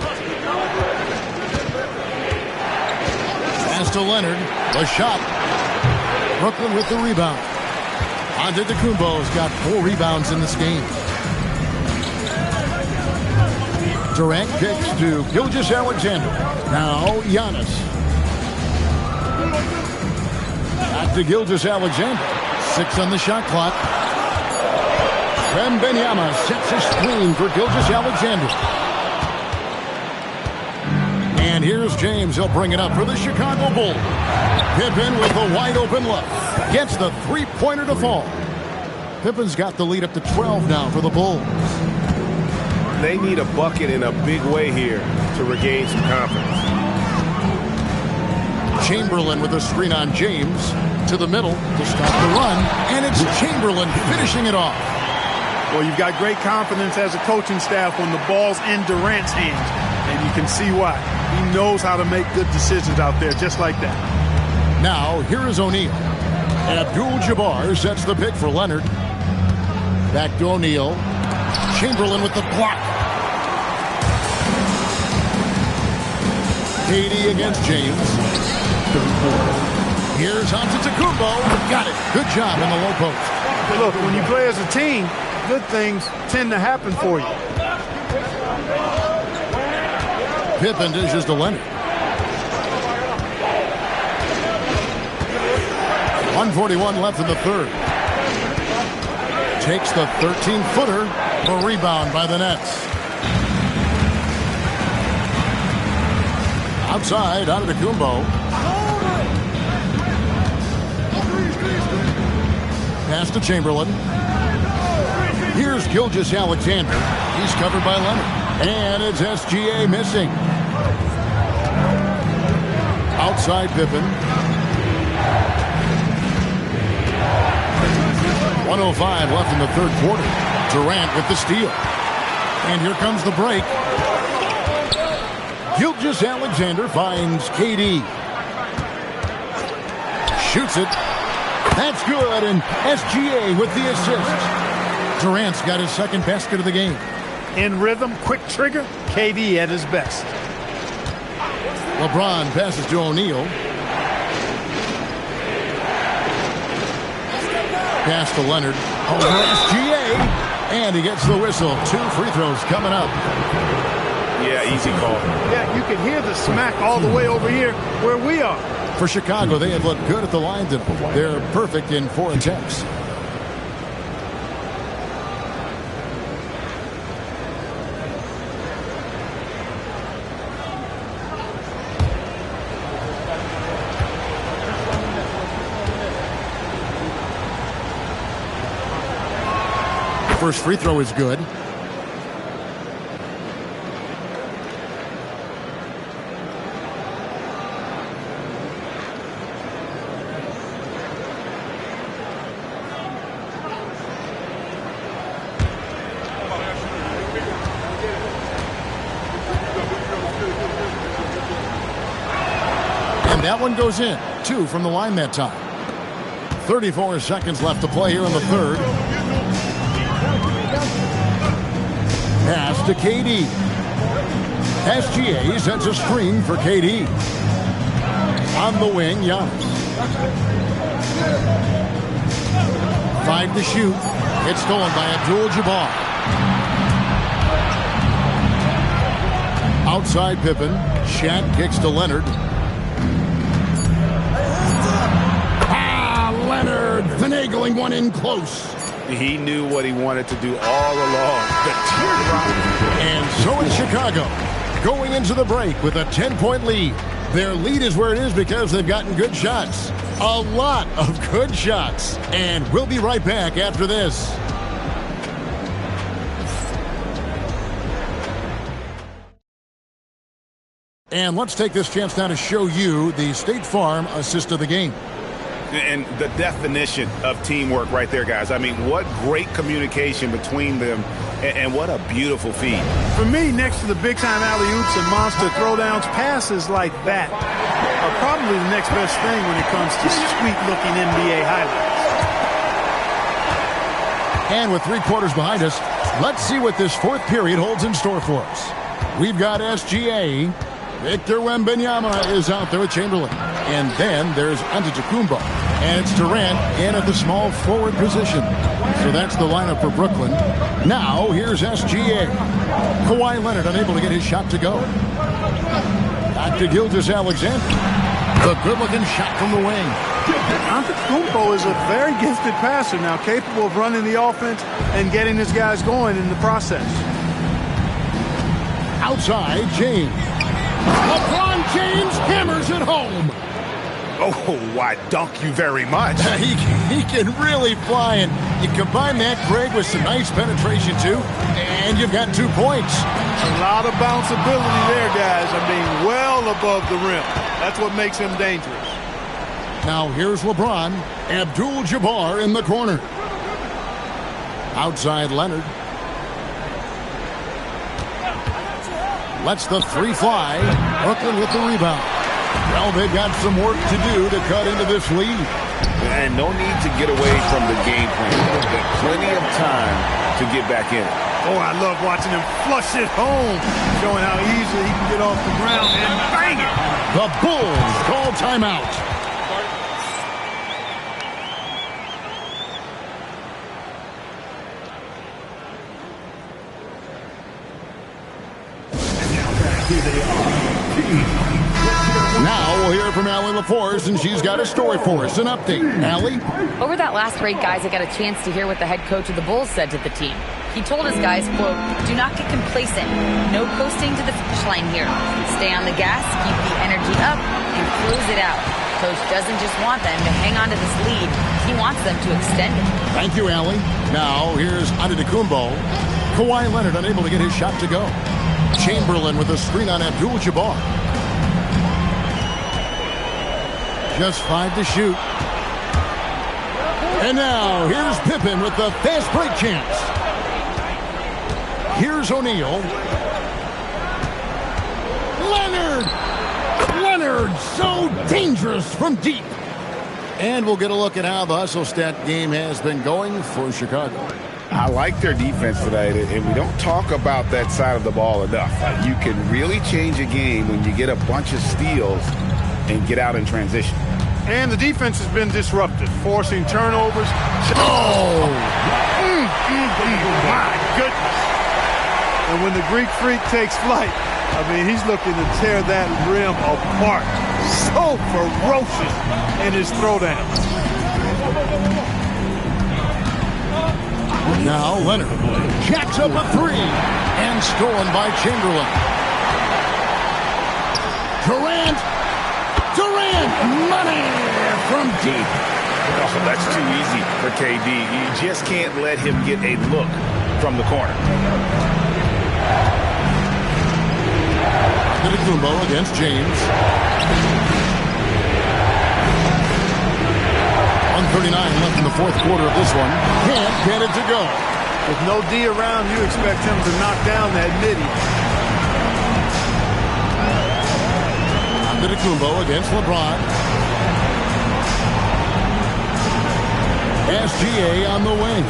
S1: Pass to Leonard. The shot. Brooklyn with the rebound. Antetokounmpo's got 4 rebounds in this game. Durant kicks to Gilgeous-Alexander. Now Giannis. Back to Gilgeous-Alexander. 6 on the shot clock. Wembanyama sets a screen for Gilgeous-Alexander. And here's James. He'll bring it up for the Chicago Bulls. Pippen with a wide-open look. Gets the three-pointer to fall. Pippen's got the lead up to 12 now for the Bulls.
S2: They need a bucket in a big way here to regain some confidence.
S1: Chamberlain with a screen on James. To the middle to stop the run. And it's Chamberlain finishing it off.
S13: Well, you've got great confidence as a coaching staff when the ball's in Durant's hands. And you can see why. He knows how to make good decisions out there just like that.
S1: Now, here is O'Neal. Abdul-Jabbar sets the pick for Leonard. Back to O'Neal. Chamberlain with the block. KD against James. Here's Antetokounmpo. Got it. Good job in the low post.
S13: Look, when you play as a team, good things tend to happen for you.
S1: Pippen dishes to Leonard. 1:41 left in the third. Takes the 13-footer. A rebound by the Nets. Outside, Antetokounmpo. Pass to Chamberlain. Here's Gilgeous-Alexander. He's covered by Leonard. And it's SGA missing. Outside Pippen. 1:05 left in the third quarter. Durant with the steal. And here comes the break. Gilgeous-Alexander finds KD. Shoots it. That's good, and SGA with the assist. Durant's got his second basket of the game.
S13: In rhythm, quick trigger, KD at his best.
S1: LeBron passes to O'Neal. Pass to Leonard. Over SGA. And he gets the whistle. 2 free throws coming up.
S2: Yeah, easy call.
S13: Yeah, you can hear the smack all the way over here where we are.
S1: For Chicago, they have looked good at the line tonight. They're perfect in 4 attempts. First free throw is good. And that one goes in. 2 from the line that time. 34 seconds left to play here in the third. Pass to KD. SGA sends a screen for KD. On the wing, Giannis. 5 to shoot. It's stolen by Abdul-Jabbar. Outside Pippen. Shaq kicks to Leonard. Leonard finagling one in close.
S2: He knew what he wanted to do all along. The teardrop.
S1: And so is Chicago. Going into the break with a 10-point lead. Their lead is where it is because they've gotten good shots. A lot of good shots. And we'll be right back after this. And let's take this chance now to show you the State Farm assist of the game.
S2: And the definition of teamwork right there, guys. I mean, what great communication between them, and what a beautiful feed.
S13: For me, next to the big-time alley-oops and monster throwdowns, passes like that are probably the next best thing when it comes to sweet-looking NBA highlights.
S1: And with 3 quarters behind us, let's see what this 4th period holds in store for us. We've got SGA. Victor Wembanyama is out there with Chamberlain. And then there's Antetokounmpo. And it's Durant in at the small forward position. So that's the lineup for Brooklyn. Now here's SGA. Kawhi Leonard unable to get his shot to go. Back to Gilgeous-Alexander. The good-looking shot from the wing.
S13: Antetokounmpo is a very gifted passer now, capable of running the offense and getting his guys going in the process.
S1: Outside, James. LeBron James hammers it home.
S2: Oh, why, dunk you very much.
S1: He can really fly, and you combine that, Greg, with some nice penetration, too, and you've got 2 points.
S13: A lot of bounceability there, guys. I mean, well above the rim. That's what makes him dangerous.
S1: Now here's LeBron. Abdul-Jabbar in the corner. Outside Leonard. Lets the 3 fly. Brooklyn with the rebound. Well, they've got some work to do to cut into this lead.
S2: And no need to get away from the game plan. Plenty of time to get back in it.
S13: Oh, I love watching him flush it home, showing how easily he can get off the ground and bang it.
S1: The Bulls call timeout. Now we'll hear from Allie LaForce, and she's got a story for us. An update. Allie?
S6: Over that last break, guys, I got a chance to hear what the head coach of the Bulls said to the team. He told his guys, quote, "Do not get complacent. No coasting to the finish line here. Stay on the gas, keep the energy up, and close it out." Coach doesn't just want them to hang on to this lead. He wants them to extend it.
S1: Thank you, Allie. Now here's Antetokounmpo. Kawhi Leonard unable to get his shot to go. Chamberlain with a screen on Abdul-Jabbar. Just 5 to shoot. And now here's Pippen with the fast break chance. Here's O'Neal. Leonard, so dangerous from deep. And we'll get a look at how the hustle stat game has been going for Chicago.
S2: I like their defense tonight, and we don't talk about that side of the ball enough. You can really change a game when you get a bunch of steals and get out in transition.
S13: And the defense has been disrupted, forcing turnovers.
S1: Oh!
S13: My goodness. And when the Greek Freak takes flight, I mean, he's looking to tear that rim apart. So ferocious in his throwdown.
S1: Now Leonard jacks up a three and stolen by Chamberlain. Durant, money from deep.
S2: Oh, that's too easy for KD. You just can't let him get a look from the corner.
S1: Antetokounmpo against James. 1:39 left in the fourth quarter of this one. Can't get it to go.
S13: With no D around, you expect him to knock down that midi.
S1: Antetokounmpo against LeBron. SGA on the wing.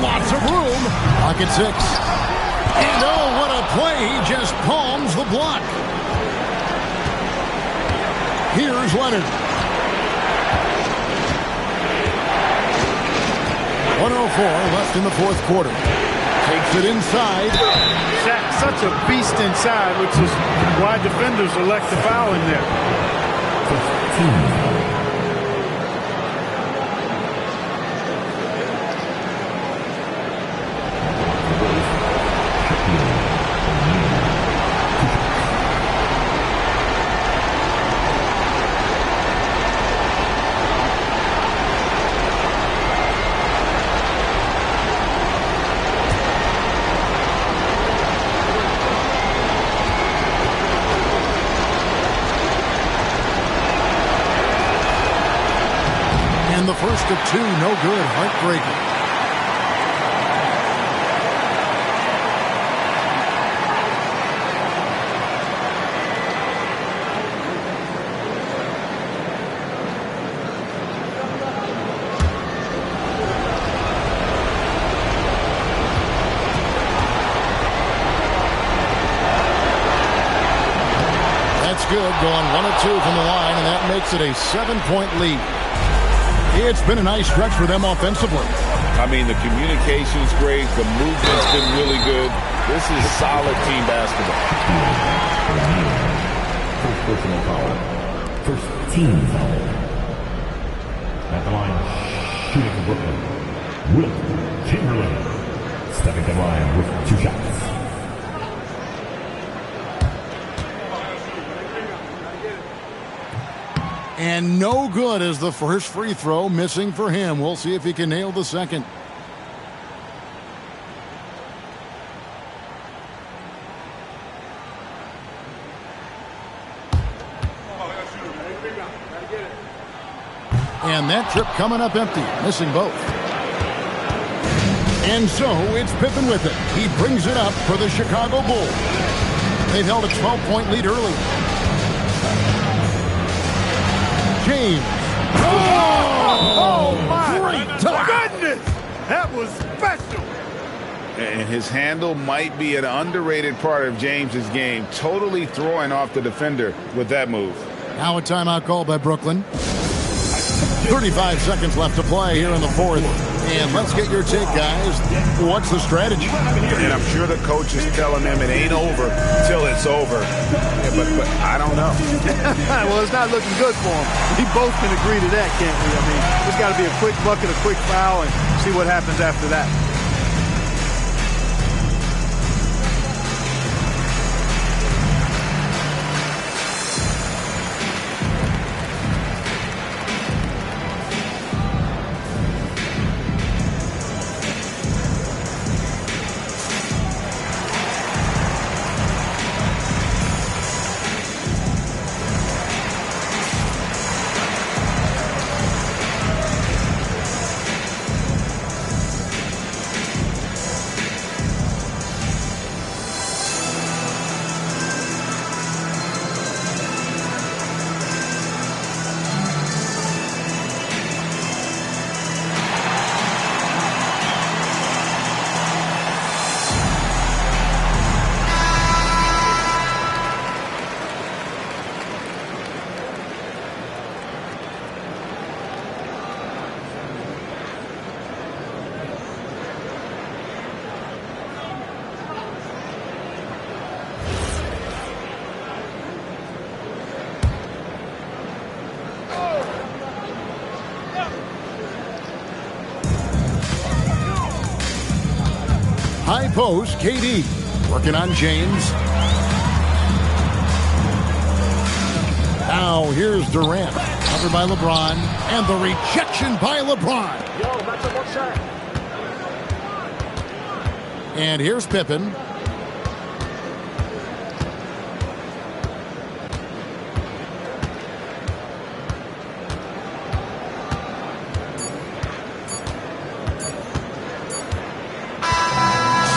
S1: Lots of room. Pocket 6. And oh, what a play. He just palms the block. Here's Leonard. 1:04 left in the fourth quarter. Takes it inside.
S13: Shaq's such a beast inside, which is why defenders elect to foul in there.
S5: 15.
S1: The first of two, no good, heartbreaking. That's good, going 1 of 2 from the line, and that makes it a 7-point lead. It's been a nice stretch for them offensively.
S2: I mean, the communication's great. The movement's been really good. This is solid team basketball.
S5: First personal foul. First team foul. At the line, shooting for Brooklyn, Wilt Chamberlain. Stepping to the line with 2 shots.
S1: And no good as the first free throw, missing for him. We'll see if he can nail the second. And that trip coming up empty, missing both. And so it's Pippen with it. He brings it up for the Chicago Bulls. They've held a 12-point lead early. James.
S13: Oh my
S3: Goodness! That was special.
S2: And his handle might be an underrated part of James's game. Totally throwing off the defender with that move.
S1: Now a timeout called by Brooklyn. 35 seconds left to play here in the fourth. And let's get your take, guys. What's the strategy?
S2: And I'm sure the coach is telling them it ain't over till it's over. Yeah, but I don't know.
S13: Well, it's not looking good for him. We both can agree to that, can't we? I mean, there's got to be a quick bucket, a quick foul, and see what happens after that.
S1: High post, KD. Working on James. Now here's Durant. Covered by LeBron. And the rejection by LeBron. And here's Pippen.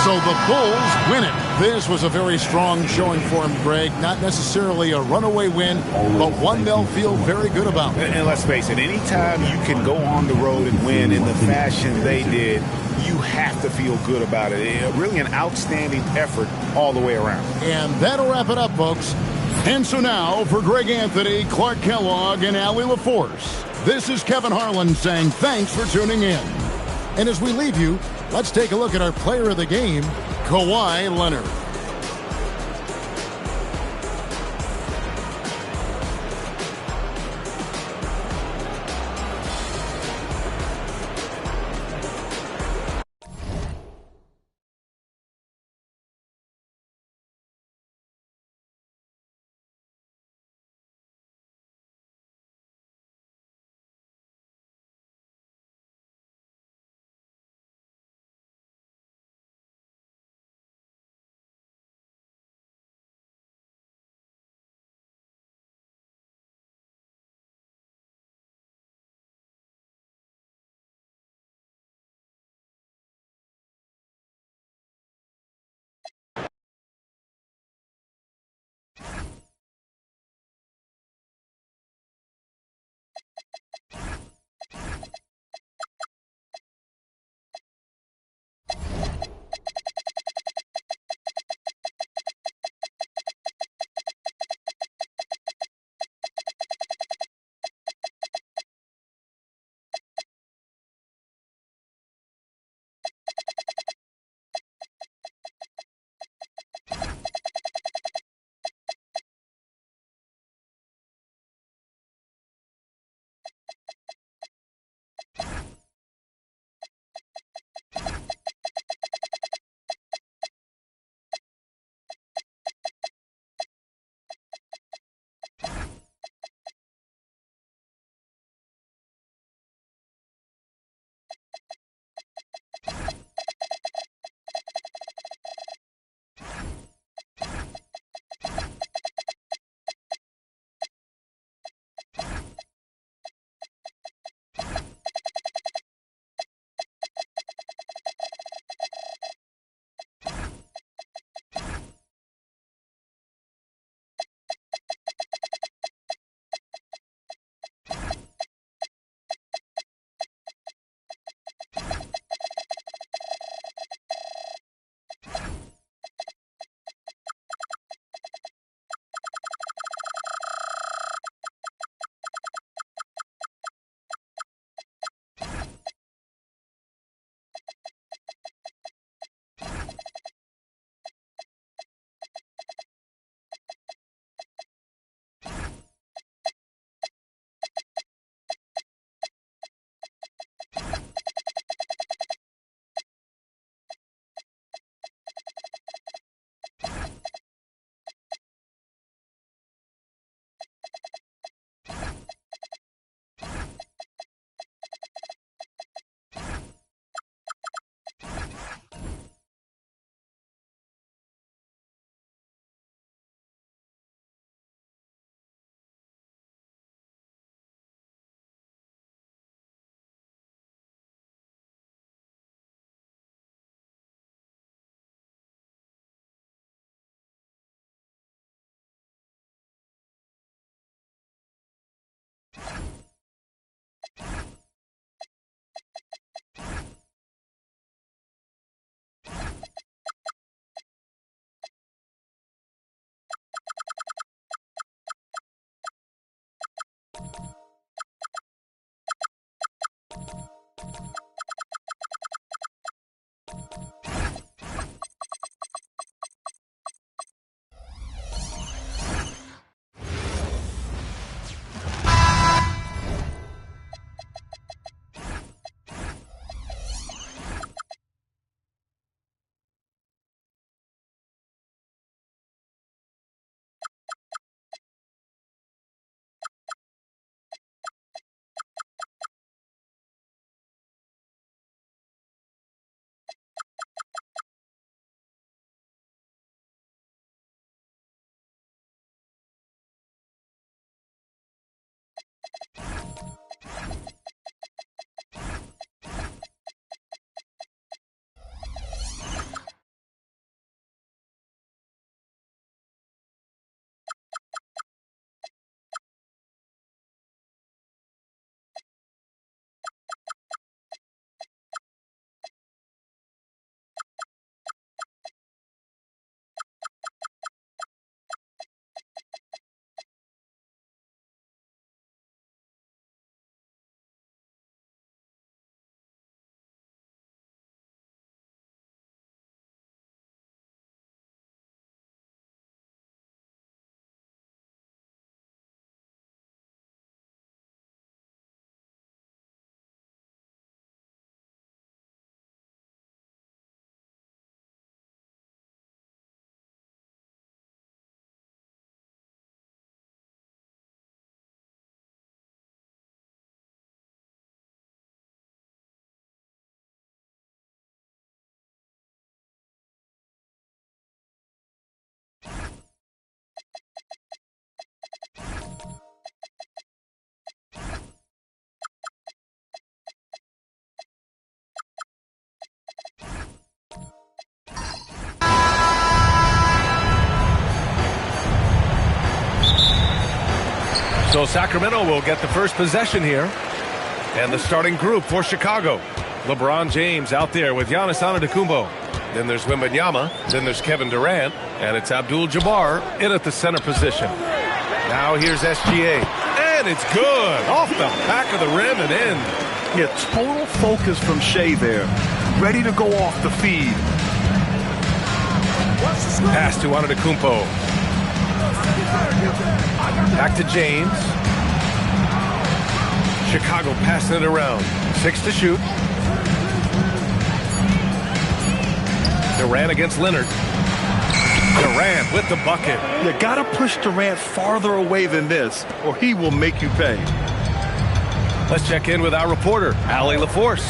S1: So the Bulls win it. This was a very strong showing for him, Greg. Not necessarily a runaway win, but one they'll feel very good about.
S2: And let's face it, anytime you can go on the road and win in the fashion they did, you have to feel good about it. Really an outstanding effort all the way around.
S1: And that'll wrap it up, folks. And so now, for Greg Anthony, Clark Kellogg, and Allie LaForce, this is Kevin Harlan saying thanks for tuning in. And as we leave you, let's take a look at our player of the game, Kawhi Leonard.
S8: So Sacramento will get the first possession here. And the starting group for Chicago. LeBron James out there with Giannis Antetokounmpo. Then there's Wembanyama. Then there's Kevin Durant. And it's Abdul-Jabbar in at the center position. Now here's SGA. And it's good. Off the back of the rim and in.
S10: Yeah, total focus from Shea there. Ready to go off the feed.
S8: Pass to Antetokounmpo. Back to James. Chicago passing it around. 6 to shoot. Durant against Leonard. Durant with the bucket.
S10: You gotta push Durant farther away than this, or he will make you pay.
S8: Let's check in with our reporter, Allie LaForce.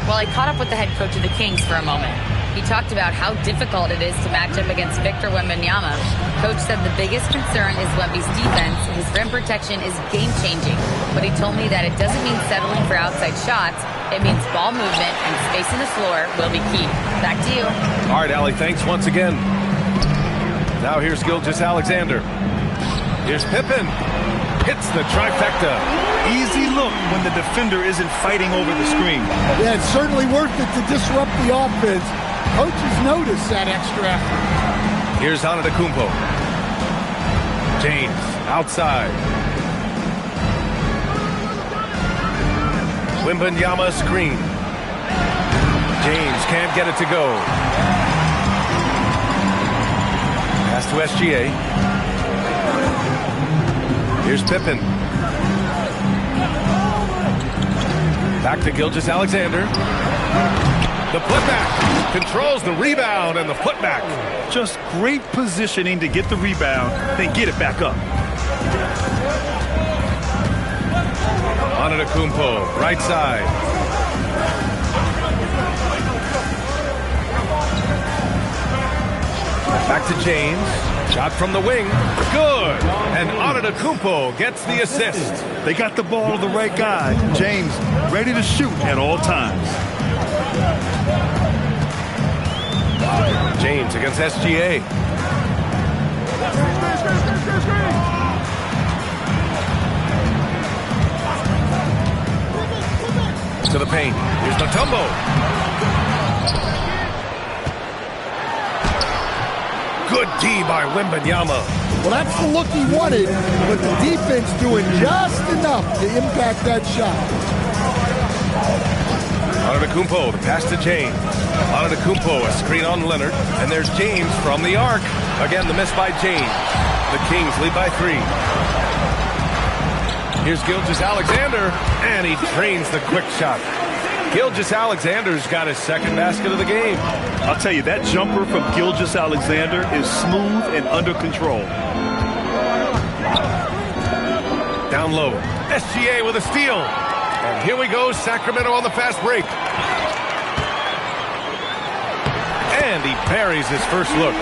S6: Well, I caught up with the head coach of the Kings for a moment. He talked about how difficult it is to match up against Victor Wembanyama. Coach said the biggest concern is Wemby's defense. His rim protection is game-changing. But he told me that it doesn't mean settling for outside shots. It means ball movement and spacing the floor will be key. Back to you.
S8: All right, Allie, thanks once again. Now here's Gilgeous-Alexander. Here's Pippen. Hits the trifecta.
S10: Easy look when the defender isn't fighting over the screen.
S3: Yeah, it's certainly worth it to disrupt the offense. Coaches notice that extra effort.
S8: Here's Antetokounmpo. James outside. Wembanyama screen. James can't get it to go. Pass to SGA. Here's Pippen. Back to Gilgeous-Alexander. The putback. Controls the rebound and the putback.
S10: Just great positioning to get the rebound, then get it back up.
S8: Antetokounmpo, right side. Back to James. Shot from the wing. Good. And Antetokounmpo gets the assist.
S10: They got the ball to the right guy. James ready to shoot at all times.
S8: James against SGA. To the paint. Here's Mutombo. Good D by Wembanyama.
S3: Well, that's the look he wanted, but the defense doing just enough to impact that shot.
S8: Antetokounmpo, the pass to James. Antetokounmpo, a screen on Leonard. And there's James from the arc. Again, the miss by James. The Kings lead by 3. Here's Gilgeous-Alexander, and he drains the quick shot. Gilgeous-Alexander's got his second basket of the game.
S10: I'll tell you, that jumper from Gilgeous-Alexander is smooth and under control.
S8: Down low. SGA with a steal. And here we go, Sacramento on the fast break. And he buries his first look.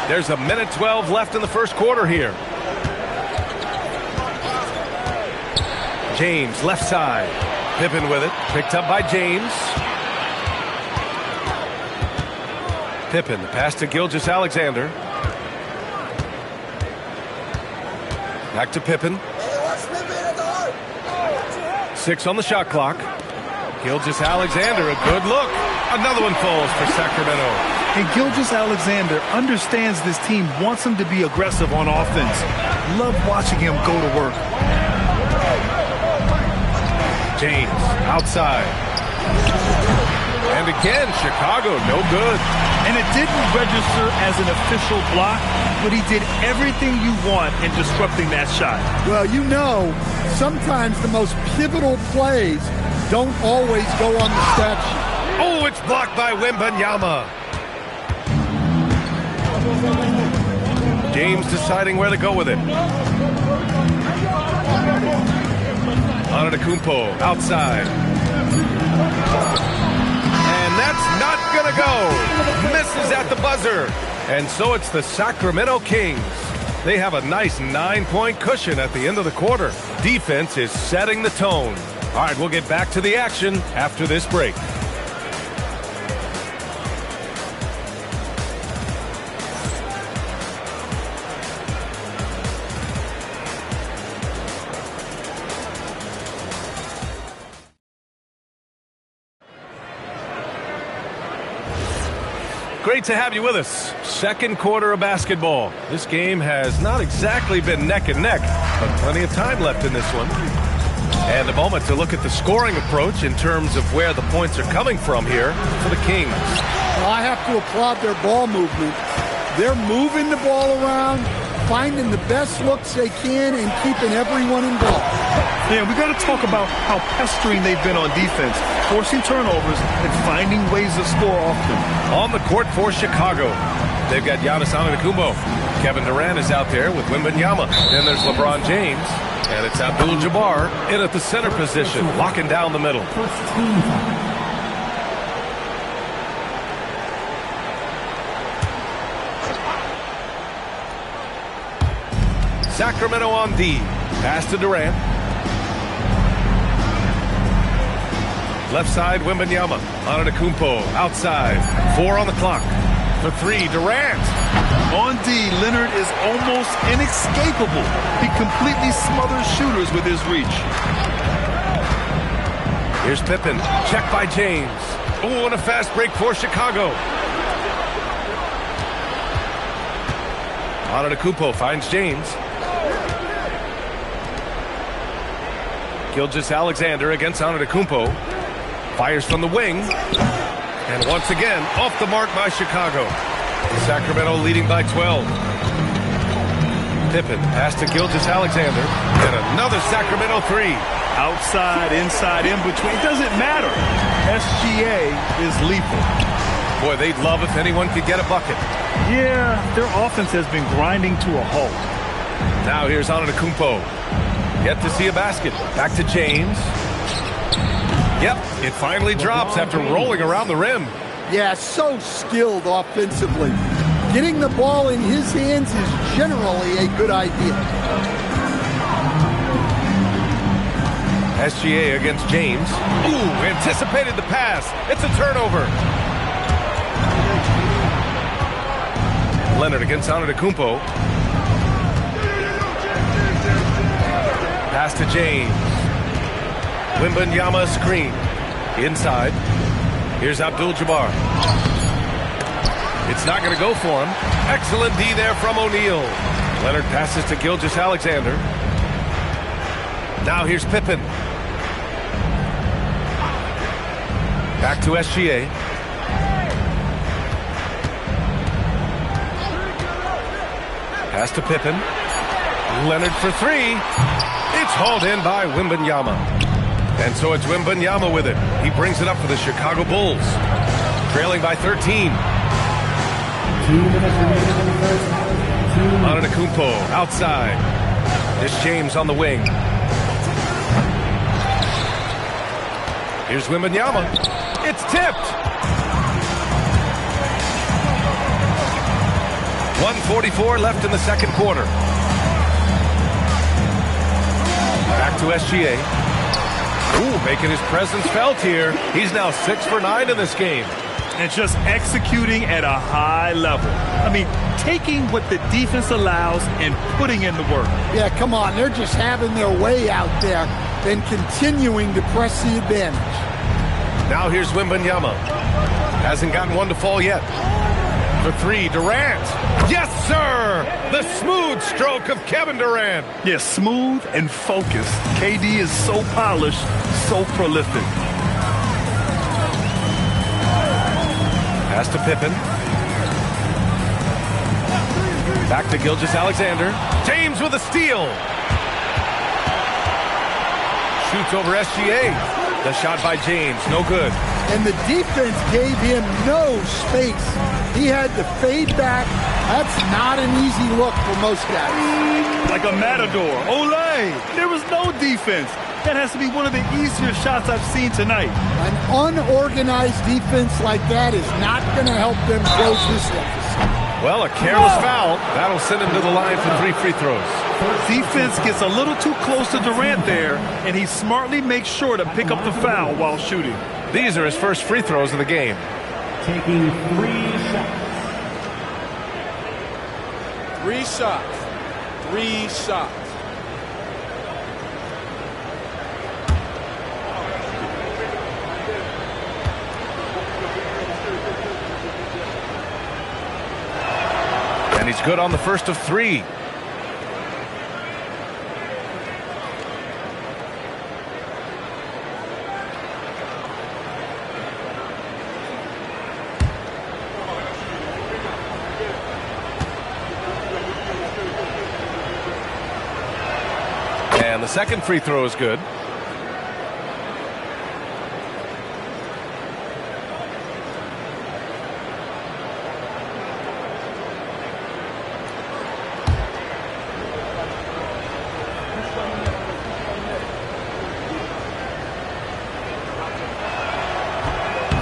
S8: There's a minute 12 left in the first quarter here. James, left side. Pippen with it. Picked up by James. Pippen, the pass to Gilgeous-Alexander. Back to Pippen. 6 on the shot clock. Gilgeous-Alexander, a good look. Another one falls for Sacramento.
S10: And Gilgeous-Alexander understands this team wants him to be aggressive on offense. Love watching him go to work.
S8: James, outside. And again, Chicago, no good.
S10: And it didn't register as an official block, but he did everything you want in disrupting that shot.
S3: Well, you know, sometimes the most pivotal plays don't always go on the stat sheet.
S8: Oh, it's blocked by Wembanyama. James deciding where to go with it. Antetokounmpo outside. And that's not going to go. Misses at the buzzer. And so it's the Sacramento Kings. They have a nice 9-point cushion at the end of the quarter. Defense is setting the tone. All right, we'll get back to the action after this break. Great to have you with us. Second quarter of basketball. This game has not exactly been neck and neck, but plenty of time left in this one. And a moment to look at the scoring approach in terms of where the points are coming from here for the Kings.
S3: Well, I have to applaud their ball movement. They're moving the ball around, finding the best looks they can, and keeping everyone involved.
S10: Yeah, we got to talk about how pestering they've been on defense, forcing turnovers and finding ways to score often.
S8: On the court for Chicago, they've got Giannis Antetokounmpo. Kevin Durant is out there with Wembanyama. Then there's LeBron James, and it's Abdul-Jabbar in at the center position, locking down the middle. Sacramento on D. Pass to Durant. Left side, Wembanyama. Antetokounmpo outside. 4 on the clock. For 3, Durant.
S10: On D, Leonard is almost inescapable. He completely smothers shooters with his reach.
S8: Here's Pippen. Check by James. Oh, and a fast break for Chicago. Antetokounmpo finds James. Gilgeous-Alexander against Antetokounmpo. Fires from the wing. And once again, off the mark by Chicago. Sacramento leading by 12. Pippen pass to Gilgeous-Alexander. And another Sacramento 3.
S10: Outside, inside, in between. It doesn't matter. SGA is lethal.
S8: Boy, they'd love if anyone could get a bucket.
S10: Yeah, their offense has been grinding to a halt.
S8: Now here's Antetokounmpo. Yet to see a basket. Back to James. Yep, it finally drops after rolling around the rim.
S3: Yeah, so skilled offensively. Getting the ball in his hands is generally a good idea.
S8: SGA against James. Ooh, anticipated the pass. It's a turnover. Leonard against Antetokounmpo. Pass to James. Wembanyama screen. Inside. Here's Abdul-Jabbar. It's not going to go for him. Excellent D there from O'Neal. Leonard passes to Gilgeous-Alexander. Now here's Pippen. Back to SGA. Pass to Pippen. Leonard for 3. It's hauled in by Wembanyama. And so it's Wembanyama with it. He brings it up for the Chicago Bulls. Trailing by 13. Antetokounmpo outside. There's James on the wing. Here's Wembanyama. It's tipped. 1:44 left in the second quarter. Back to SGA. Ooh, making his presence felt here. He's now 6 for 9 in this game.
S10: And just executing at a high level. I mean, taking what the defense allows and putting in the work.
S3: Yeah, come on. They're just having their way out there and continuing to press the advantage.
S8: Now here's Wembanyama. Hasn't gotten one to fall yet. For 3, Durant. Yes, sir! The smooth stroke of Kevin Durant.
S10: Yeah, smooth and focused. KD is so polished, so prolific.
S8: Pass to Pippen. Back to Gilgeous-Alexander. James with a steal. Shoots over SGA. The shot by James, no good.
S3: And the defense gave him no space. He had to fade back. That's not an easy look for most guys.
S10: Like a matador. Olay! There was no defense. That has to be one of the easier shots I've seen tonight.
S3: An unorganized defense like that is not going to help them close this deficit.
S8: Well, a careless foul. That'll send him to the line for 3 free throws.
S10: Defense gets a little too close to Durant there, and he smartly makes sure to pick up the foul while shooting.
S8: These are his first free throws of the game.
S5: Taking 3 shots.
S4: 3 shots. 3 shots.
S8: he's good on the first of 3. And the second free throw is good.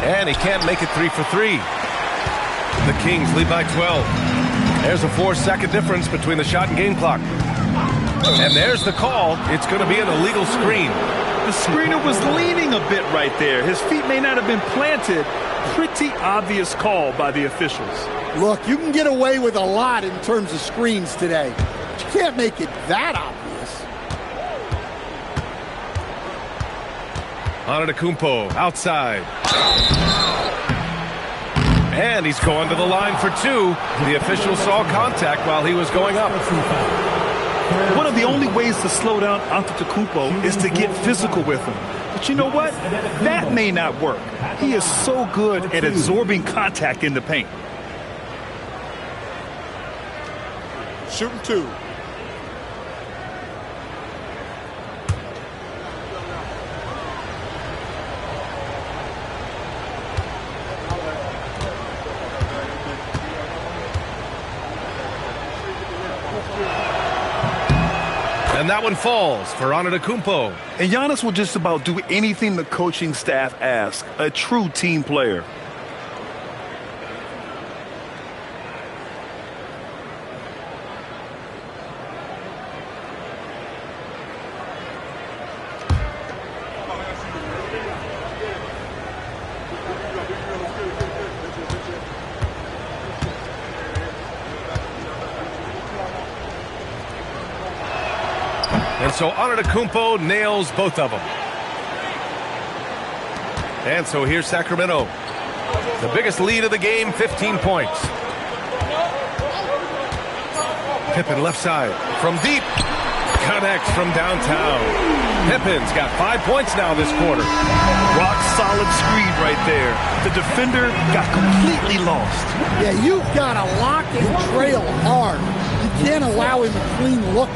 S8: And he can't make it 3 for 3. The Kings lead by 12. There's a 4-second difference between the shot and game clock. And there's the call. It's going to be an illegal screen.
S10: The screener was leaning a bit right there. His feet may not have been planted. Pretty obvious call by the officials.
S3: Look, you can get away with a lot in terms of screens today. But you can't make it that obvious.
S8: Antetokounmpo outside. And he's going to the line for 2. The official saw contact while he was going up.
S10: One of the only ways to slow down Antetokounmpo is to get physical with him. But you know what? That may not work. He is so good at absorbing contact in the paint.
S3: Shooting 2.
S8: And that one falls for Antetokounmpo.
S10: And Giannis will just about do anything the coaching staff asks. A true team player.
S8: And so Antetokounmpo nails both of them. And so here's Sacramento. The biggest lead of the game, 15 points. Pippen left side from deep. Connects from downtown. Pippen's got 5 points now this quarter.
S10: Rock solid screen right there. The defender got completely lost.
S3: Yeah, you've got to lock and trail hard. You can't allow him a clean look.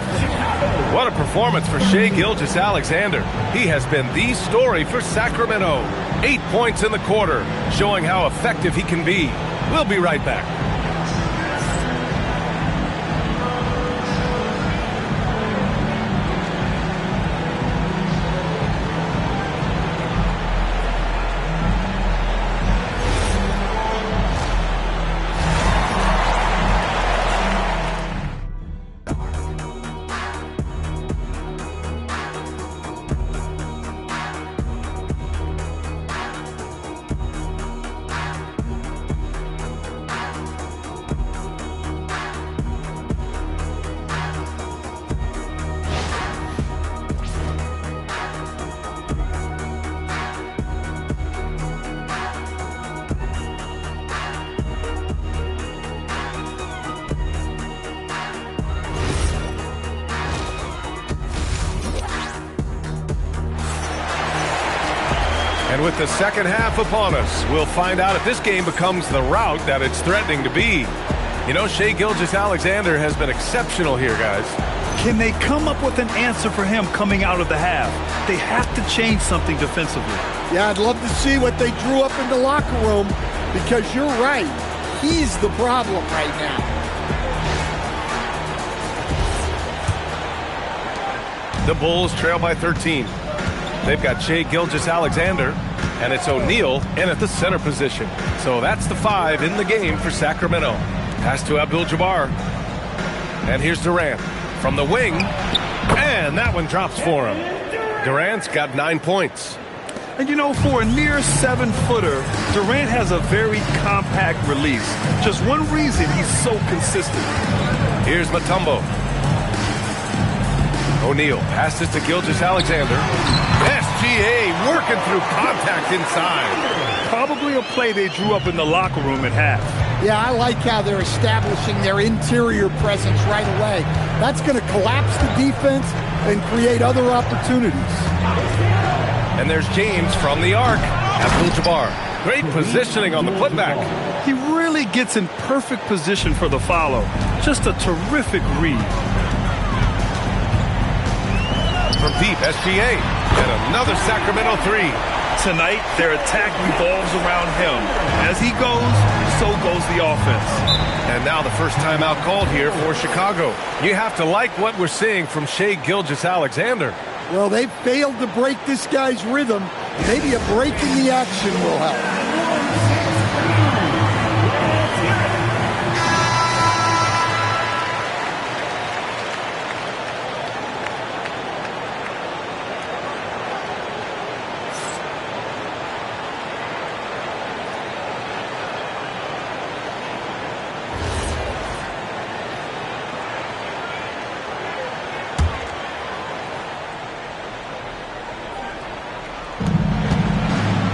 S8: What a performance for Shai Gilgeous-Alexander. He has been the story for Sacramento. 8 points in the quarter, showing how effective he can be. We'll be right back. And with the second half upon us, we'll find out if this game becomes the rout that it's threatening to be. You know, Shai Gilgeous-Alexander has been exceptional here, guys.
S10: Can they come up with an answer for him coming out of the half? They have to change something defensively.
S3: Yeah, I'd love to see what they drew up in the locker room, because you're right. He's the problem right now.
S8: The Bulls trail by 13. They've got Shai Gilgeous-Alexander, and it's O'Neal in at the center position. So that's the 5 in the game for Sacramento. Pass to Abdul-Jabbar. And here's Durant from the wing. And that one drops for him. Durant's got 9 points.
S10: And you know, for a near 7-footer, Durant has a very compact release. Just one reason he's so consistent.
S8: Here's Mutombo. O'Neal passes to Gilgeous-Alexander. SGA working broken through contact inside.
S10: Probably a play they drew up in the locker room at half.
S3: Yeah, I like how they're establishing their interior presence right away. That's going to collapse the defense and create other opportunities.
S8: And there's James from the arc. Abdul-Jabbar. Great positioning on the putback.
S10: He really gets in perfect position for the follow. Just a terrific read.
S8: From deep, SGA. And another Sacramento three.
S10: Tonight, their attack revolves around him. As he goes, so goes the offense.
S8: And now the first timeout called here for Chicago. You have to like what we're seeing from Shai Gilgeous-Alexander.
S3: Well, they failed to break this guy's rhythm. Maybe a break in the action will help.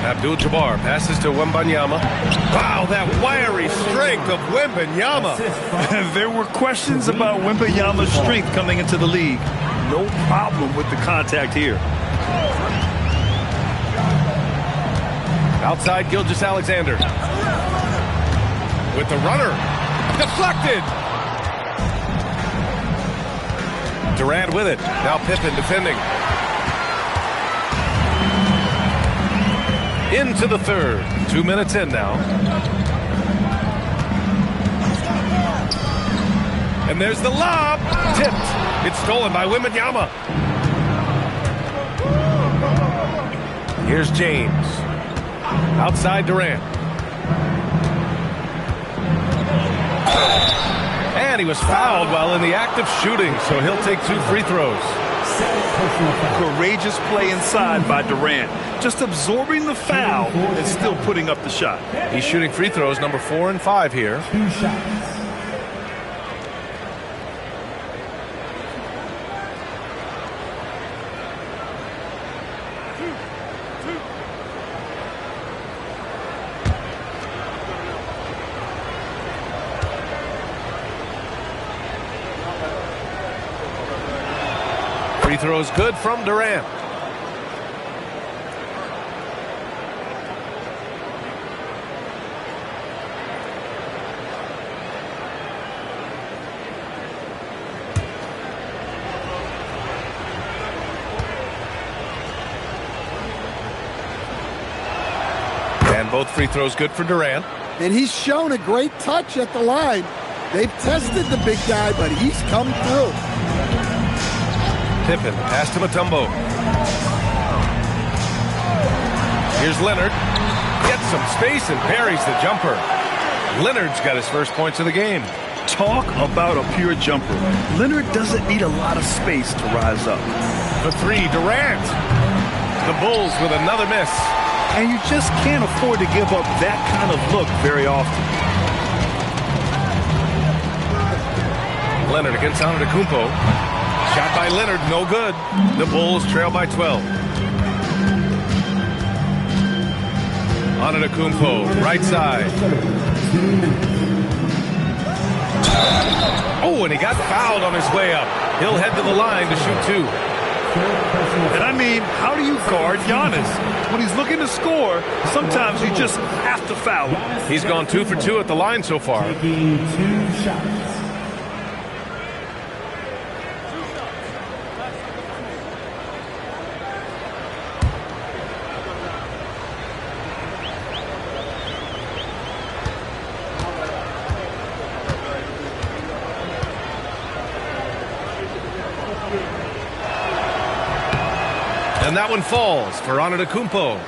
S8: Abdul-Jabbar passes to Wembanyama. Wow, that wiry strength of Wembanyama.
S10: There were questions about Wembanyama's strength coming into the league. No problem with the contact here.
S8: Outside Gilgeous-Alexander. With the runner. Deflected. Durant with it. Now Pippen defending. Into the third. 2 minutes in now. And there's the lob. Tipped. It's stolen by Wembanyama. Here's James. Outside Durant. And he was fouled while in the act of shooting, so he'll take 2 free throws.
S10: Courageous play inside by Durant. Just absorbing the foul and still putting up the shot.
S8: He's shooting free throws number 4 and 5 here.
S5: 2 shots.
S8: Free throws good from Durant. And both free throws good for Durant.
S3: And he's shown a great touch at the line. They've tested the big guy, but he's come through.
S8: Pippen, pass to Mutombo. Here's Leonard. Gets some space and buries the jumper. Leonard's got his first points of the game.
S10: Talk about a pure jumper. Leonard doesn't need a lot of space to rise up.
S8: The three, Durant. The Bulls with another miss.
S10: And you just can't afford to give up that kind of look very often.
S8: Leonard against Antetokounmpo. Shot by Leonard, no good. The Bulls trail by 12. Antetokounmpo, right side. Oh, and he got fouled on his way up. He'll head to the line to shoot 2.
S10: And I mean, how do you guard Giannis? When he's looking to score, sometimes you just have to foul him.
S8: He's gone 2 for 2 at the line so far.
S5: Taking 2 shots.
S8: And that one falls for Antetokounmpo.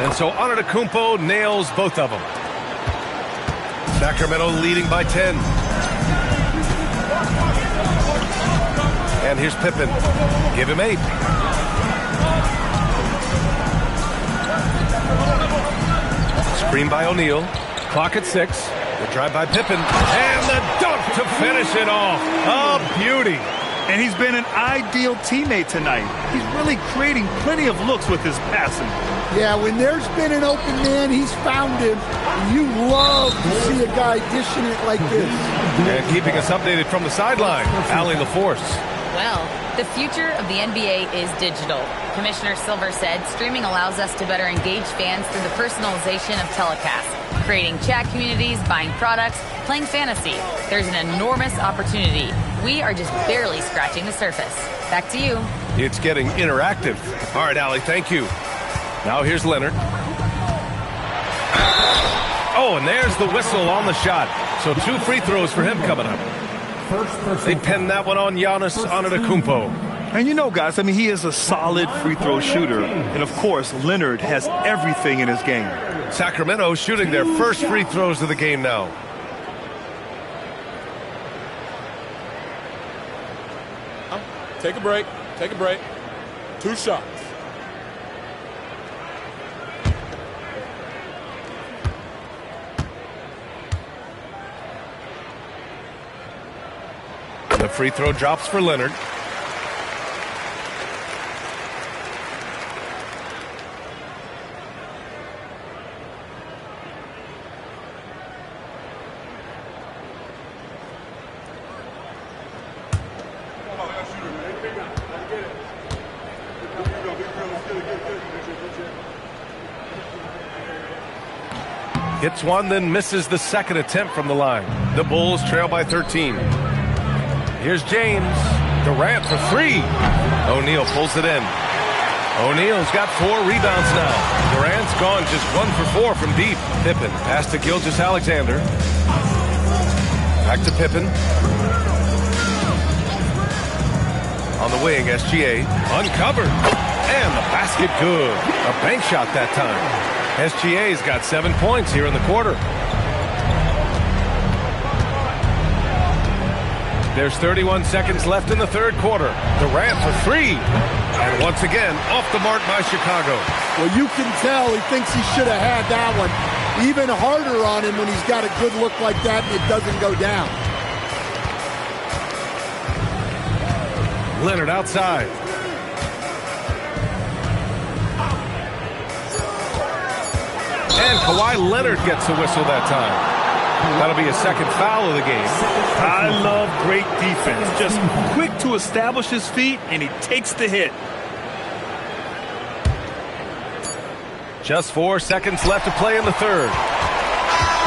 S8: And so Antetokounmpo nails both of them. Sacramento leading by 10. And here's Pippen. Give him 8. Screen by O'Neal. Clock at 6. The drive by Pippen. And the dunk to finish it off. A beauty.
S10: And he's been an ideal teammate tonight. He's really creating plenty of looks with his passing.
S3: Yeah, when there's been an open man, he's found him. You love to see a guy dishing it like this.
S8: And keeping us updated from the sideline, Allie LaForce.
S6: Well, the future of the NBA is digital. Commissioner Silver said streaming allows us to better engage fans through the personalization of telecasts, creating chat communities, buying products, playing fantasy. There's an enormous opportunity. We are just barely scratching the surface. Back to you.
S8: It's getting interactive. All right, Allie, thank you. Now here's Leonard. Oh, and there's the whistle on the shot. So 2 free throws for him coming up. They pinned that one on Giannis Antetokounmpo.
S10: And you know, guys, I mean, he is a solid free throw shooter. And, of course, Leonard has everything in his game.
S8: Sacramento shooting their first free throws of the game now.
S4: Take a break. Take a break. 2 shots.
S8: The free throw drops for Leonard. Hits one, then misses the second attempt from the line. The Bulls trail by 13. Here's James. Durant for 3. O'Neal pulls it in. O'Neal's got 4 rebounds now. Durant's gone just 1 for 4 from deep. Pippen pass to Gilgeous-Alexander. Back to Pippen. On the wing, SGA. Uncovered. And the basket good. A bank shot that time. SGA's got 7 points here in the quarter. There's 31 seconds left in the third quarter. Durant for 3. And once again, off the mark by Chicago.
S3: Well, you can tell he thinks he should have had that one. Even harder on him when he's got a good look like that and it doesn't go down.
S8: Leonard outside. And Kawhi Leonard gets a whistle that time. That'll be a second foul of the game.
S10: I love great defense. Just quick to establish his feet, and he takes the hit.
S8: Just 4 seconds left to play in the third.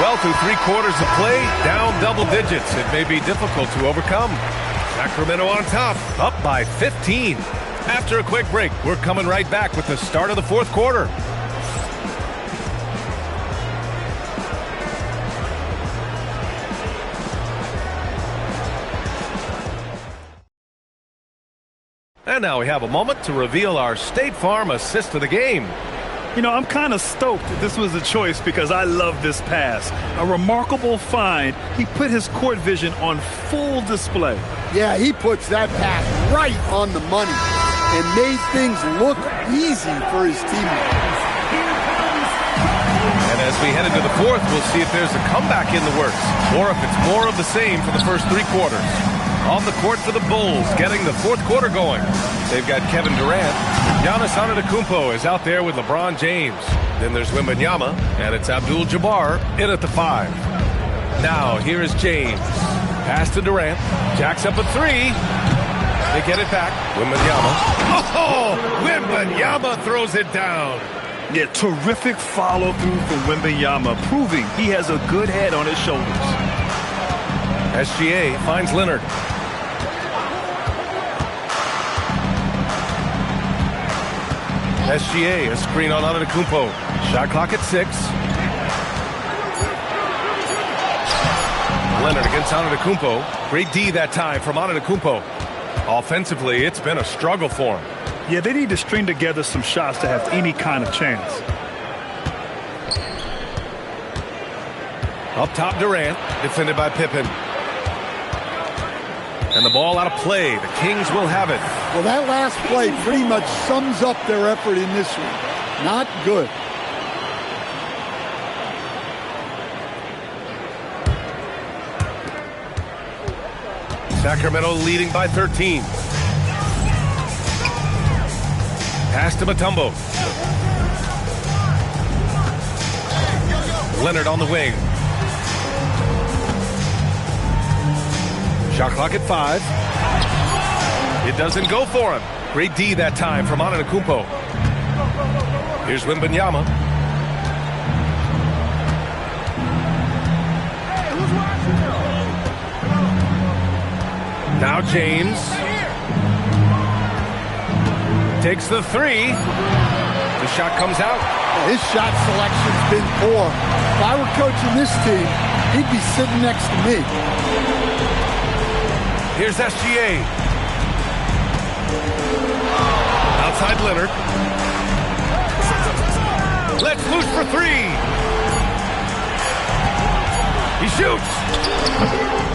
S8: Well, through 3 quarters of play, down double digits. It may be difficult to overcome. Sacramento on top, up by 15. After a quick break, we're coming right back with the start of the fourth quarter. And now we have a moment to reveal our State Farm assist of the game.
S10: You know, I'm kind of stoked that this was a choice because I love this pass. A remarkable find. He put his court vision on full display.
S3: Yeah, he puts that pass right on the money and made things look easy for his teammates.
S8: And as we head into the fourth, we'll see if there's a comeback in the works or if it's more of the same for the first 3 quarters. On the court for the Bulls, getting the fourth quarter going. They've got Kevin Durant. Giannis Antetokounmpo is out there with LeBron James. Then there's Wembanyama, and it's Abdul-Jabbar in at the 5. Now, here is James. Pass to Durant. Jacks up a 3. They get it back. Wembanyama. Oh! Wembanyama throws it down.
S10: Yeah, terrific follow-through from Wembanyama, proving he has a good head on his shoulders.
S8: SGA finds Leonard. SGA, a screen on Antetokounmpo. Shot clock at 6. Leonard against Antetokounmpo. Great D that time from Antetokounmpo. Offensively, it's been a struggle for him.
S10: Yeah, they need to string together some shots to have any kind of chance.
S8: Up top, Durant, defended by Pippen. And the ball out of play. The Kings will have it.
S3: Well, that last play pretty much sums up their effort in this one. Not good.
S8: Sacramento leading by 13. Pass to Mutombo. Leonard on the wing. Shot clock at 5. It doesn't go for him. Great D that time from Antetokounmpo. Here's Wembanyama. Now James. Takes the 3. The shot comes out.
S3: His shot selection's been poor. If I were coaching this team, he'd be sitting next to me.
S8: Here's SGA. Outside Leonard. Let's loose for 3. He shoots.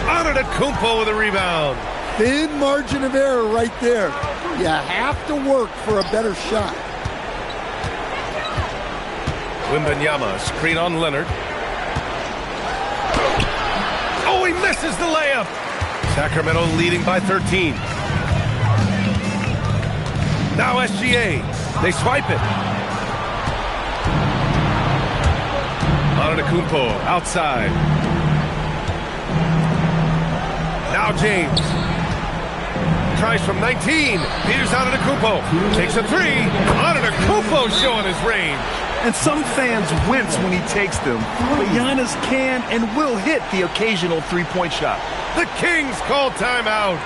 S8: Antetokounmpo with a rebound.
S3: Thin margin of error right there. You have to work for a better shot.
S8: Wembanyama, screen on Leonard. Oh, he misses the layup. Sacramento leading by 13. Now SGA. They swipe it. Antetokounmpo outside. Now James. Tries from 19. Here's Antetokounmpo. Takes a 3. Antetokounmpo showing his range.
S10: And some fans wince when he takes them, but Giannis can and will hit the occasional three-point shot.
S8: The Kings call timeout.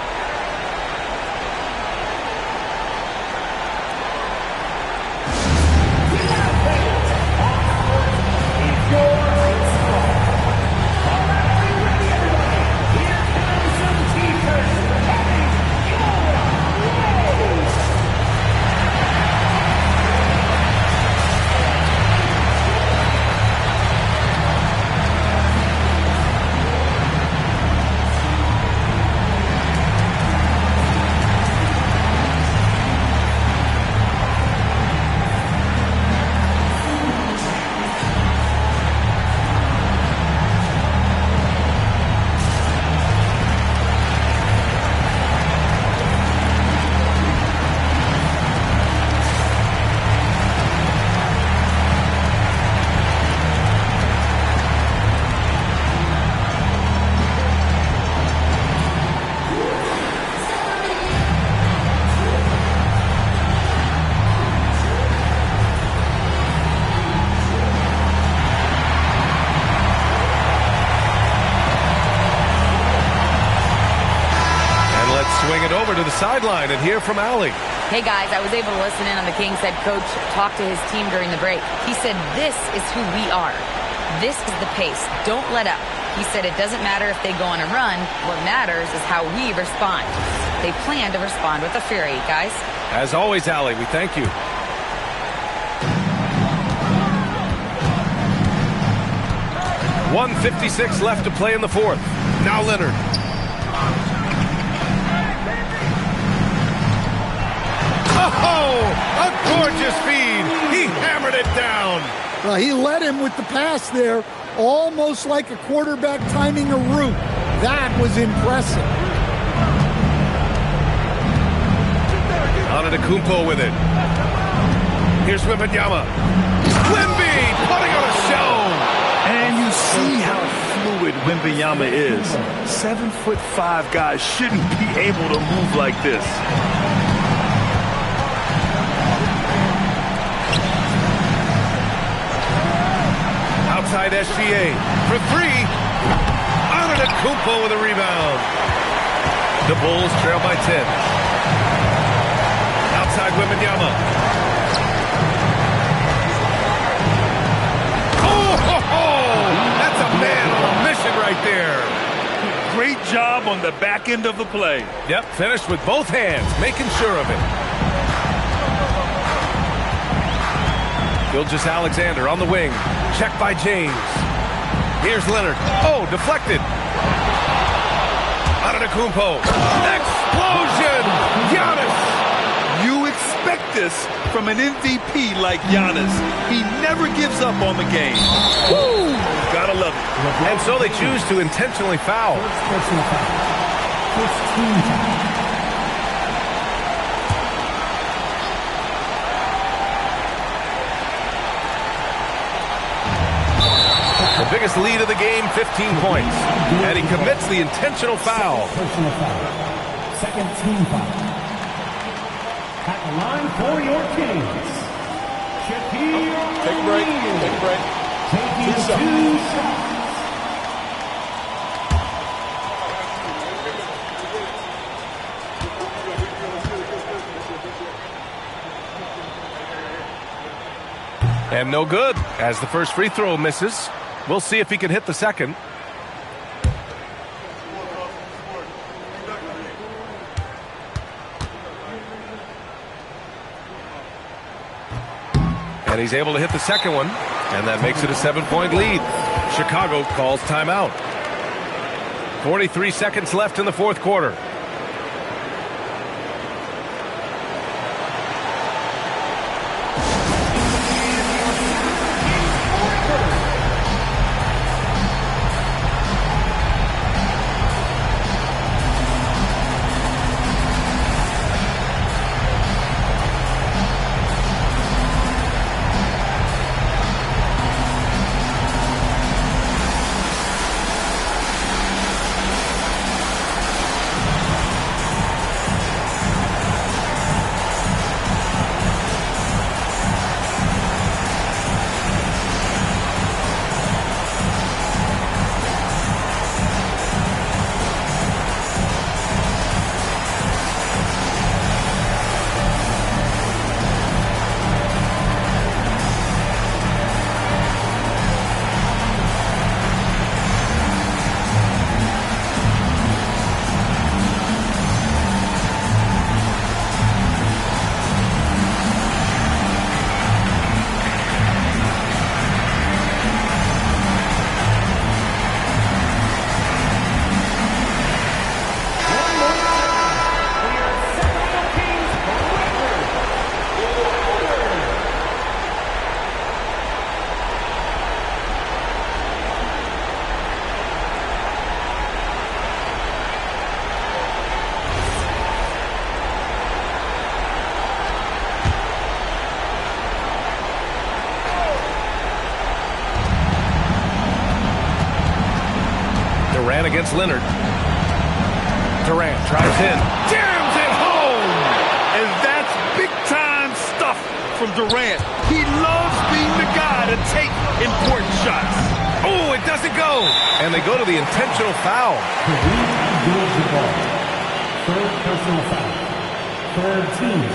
S8: To the sideline and hear from Allie.
S6: Hey guys, I was able to listen in on the Kings head coach talk to his team during the break. He said, this is who we are. This is the pace. Don't let up. He said it doesn't matter if they go on a run. What matters is how we respond. They plan to respond with a fury, guys.
S8: As always, Allie, we thank you. .156 left to play in the fourth. Now Leonard. Oh, a gorgeous feed. He hammered it down.
S3: Well, he led him with the pass there, almost like a quarterback timing a route. That was impressive.
S8: Antetokounmpo with it. Here's Wembanyama. Wemby putting on a show.
S10: And you see how fluid Wembanyama is. 7'5" guys shouldn't be able to move like this.
S8: Outside SGA for 3. Antetokounmpo with a rebound. The Bulls trail by 10. Outside Wembanyama. Oh, that's a man on a mission right there.
S10: Great job on the back end of the play.
S8: Yep, finished with both hands, making sure of it. Gilgeous-Alexander on the wing. Check by James. Here's Leonard. Oh, deflected. Antetokounmpo. Explosion! Giannis!
S10: You expect this from an MVP like Giannis. He never gives up on the game. Woo! Gotta love it.
S8: And so they choose to intentionally foul. The biggest lead of the game, 15 points. And he commits the intentional foul.
S5: Second team foul. At the line for your Kings, Shaquille
S4: Take a break.
S5: O'Neal.
S4: Take a break.
S5: Taking
S4: Two shots.
S5: 2 shots.
S8: And no good, as the first free throw misses. We'll see if he can hit the second. And he's able to hit the second one, and that makes it a 7-point lead. Chicago calls timeout. 43 seconds left in the fourth quarter. Durant against Leonard. Durant drives in.
S10: Jams it home! And that's big-time stuff from Durant. He loves being the guy to take important shots.
S8: Oh, it doesn't go. And they go to the intentional foul.
S5: Third personal foul. Third team.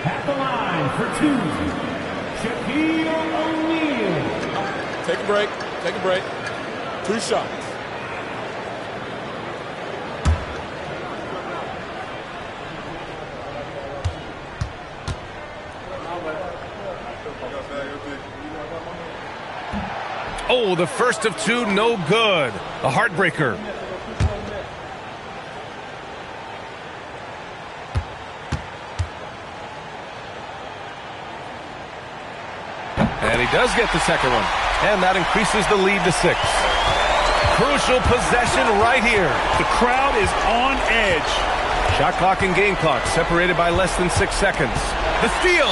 S5: At the line for 2, Shaquille O'Neal.
S4: Take a break. Take a break. 2 shots.
S8: Oh, the first of 2, no good. A heartbreaker. And he does get the second one. And that increases the lead to 6. Crucial possession right here.
S10: The crowd is on edge.
S8: Shot clock and game clock separated by less than 6 seconds. The steal.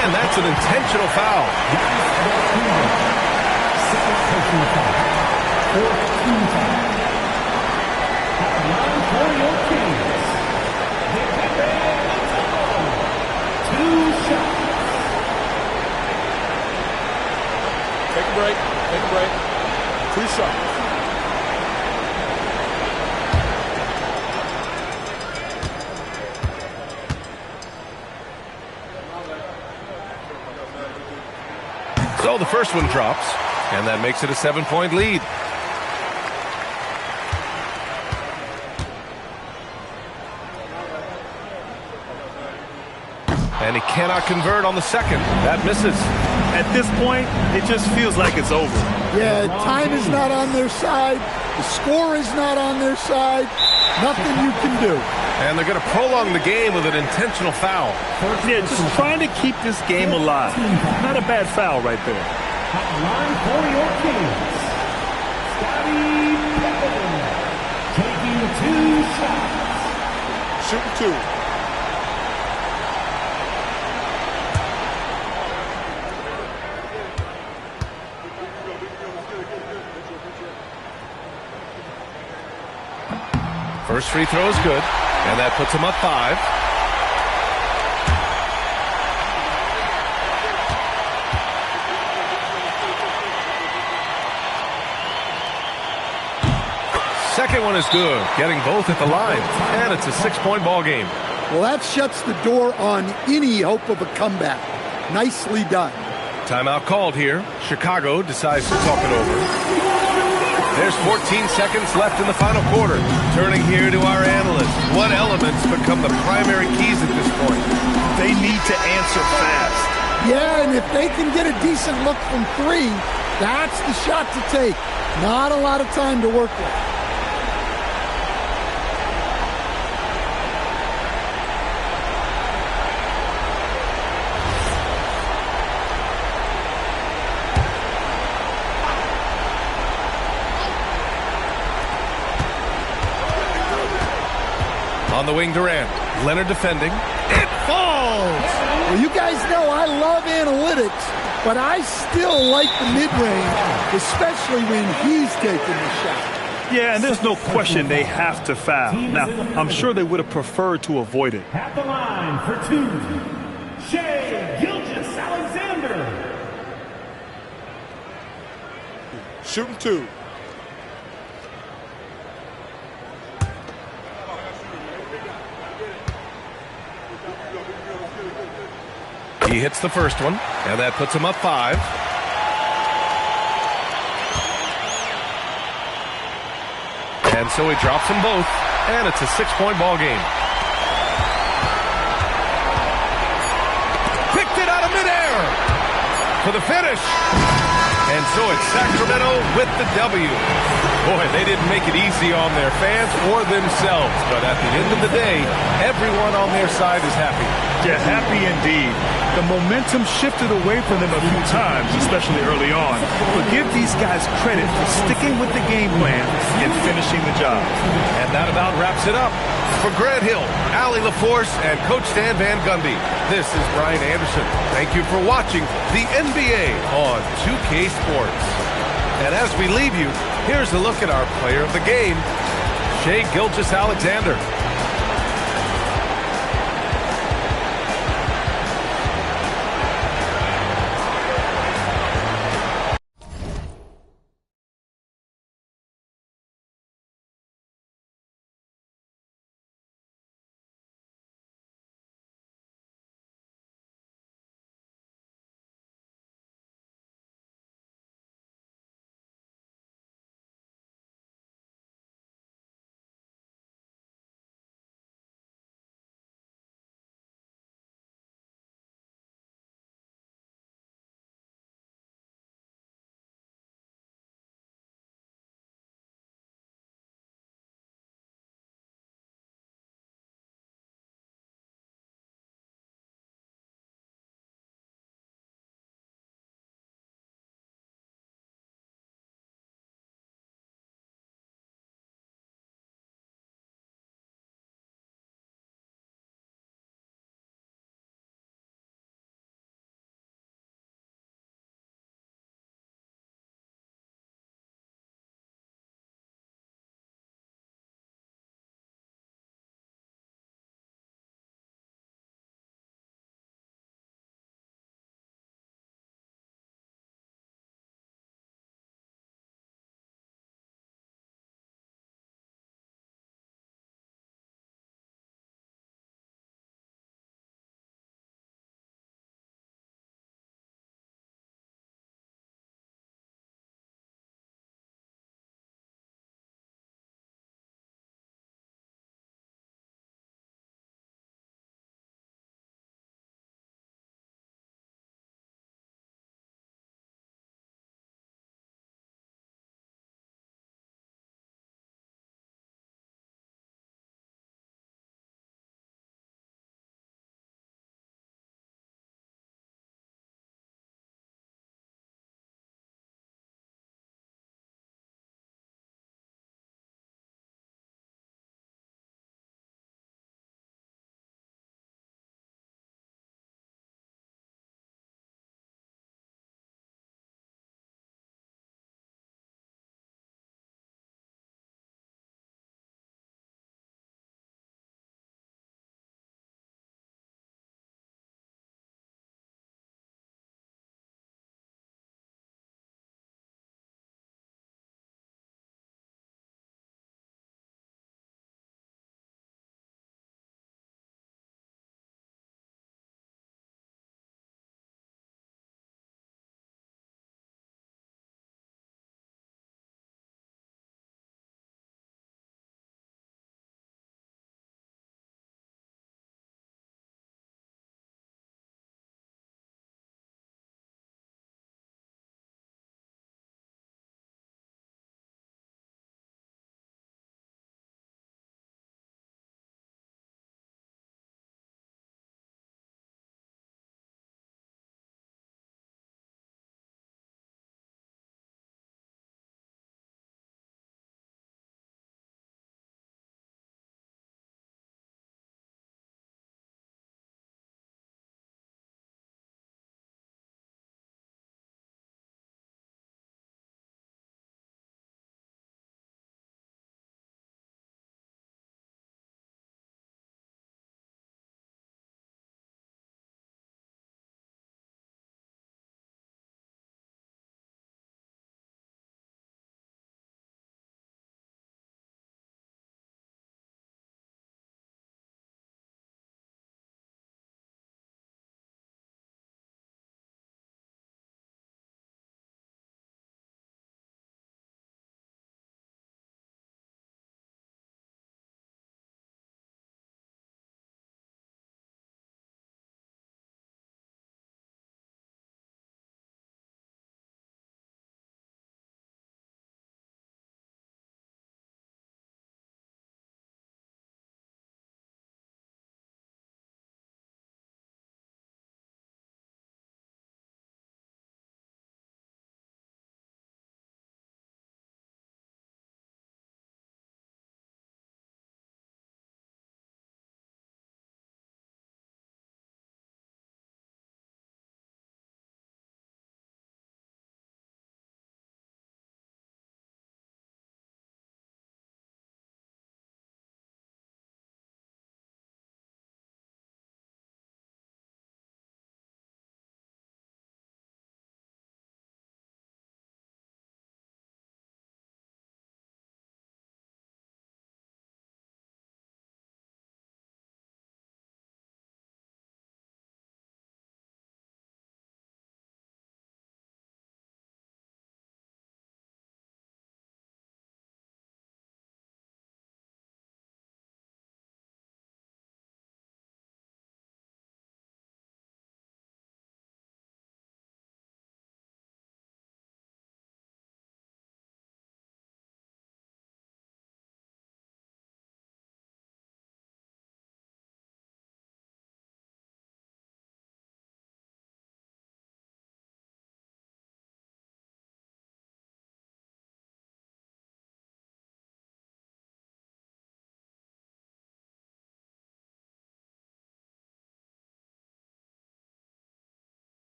S8: And that's an intentional foul.
S5: Second personal foul. Fourth team foul. At the line for your Kings, Giannis. 2 shots.
S4: Take a break. Take a break. 2 shots.
S8: So the first one drops, and that makes it a 7-point lead. And he cannot convert on the second. That misses.
S10: At this point, it just feels like it's over.
S3: Yeah, time is not on their side. The score is not on their side. Nothing you can do.
S8: And they're going to prolong the game with an intentional foul.
S10: Yeah, just trying to keep this game alive. Not a bad foul right there.
S5: At the line for your Kings, Scottie Pippen, taking 2 shots.
S4: Shooting 2.
S8: First free throw is good, and that puts him up 5. Second one is good, getting both at the line, and it's a 6-point ball game.
S3: Well, that shuts the door on any hope of a comeback. Nicely done.
S8: Timeout called here. Chicago decides to talk it over. There's 14 seconds left in the final quarter. Turning here to our analysts. What elements become the primary keys at this point?
S10: They need to answer fast.
S3: Yeah, and if they can get a decent look from 3, that's the shot to take. Not a lot of time to work with.
S8: On the wing, Durant. Leonard defending. It falls!
S3: Well, you guys know I love analytics, but I still like the mid-range, especially when he's taking the shot.
S10: Yeah, and there's no question they have to foul. Now, I'm sure they would have preferred to avoid it.
S5: At the line for 2, Shai Gilgeous-Alexander.
S4: Shooting 2.
S8: He hits the first one, and that puts him up 5. And so he drops them both, and it's a 6-point ball game. Picked it out of midair for the finish. And so it's Sacramento with the W. Boy, they didn't make it easy on their fans or themselves, but at the end of the day, everyone on their side is happy.
S10: Yeah, happy indeed. The momentum shifted away from them a few times, especially early on. But give these guys credit for sticking with the game plan and finishing the job.
S8: And that about wraps it up. For Grant Hill, Allie LaForce, and Coach Stan Van Gundy, this is Brian Anderson. Thank you for watching the NBA on 2K Sports. And as we leave you, here's a look at our player of the game, Shai Gilgeous-Alexander.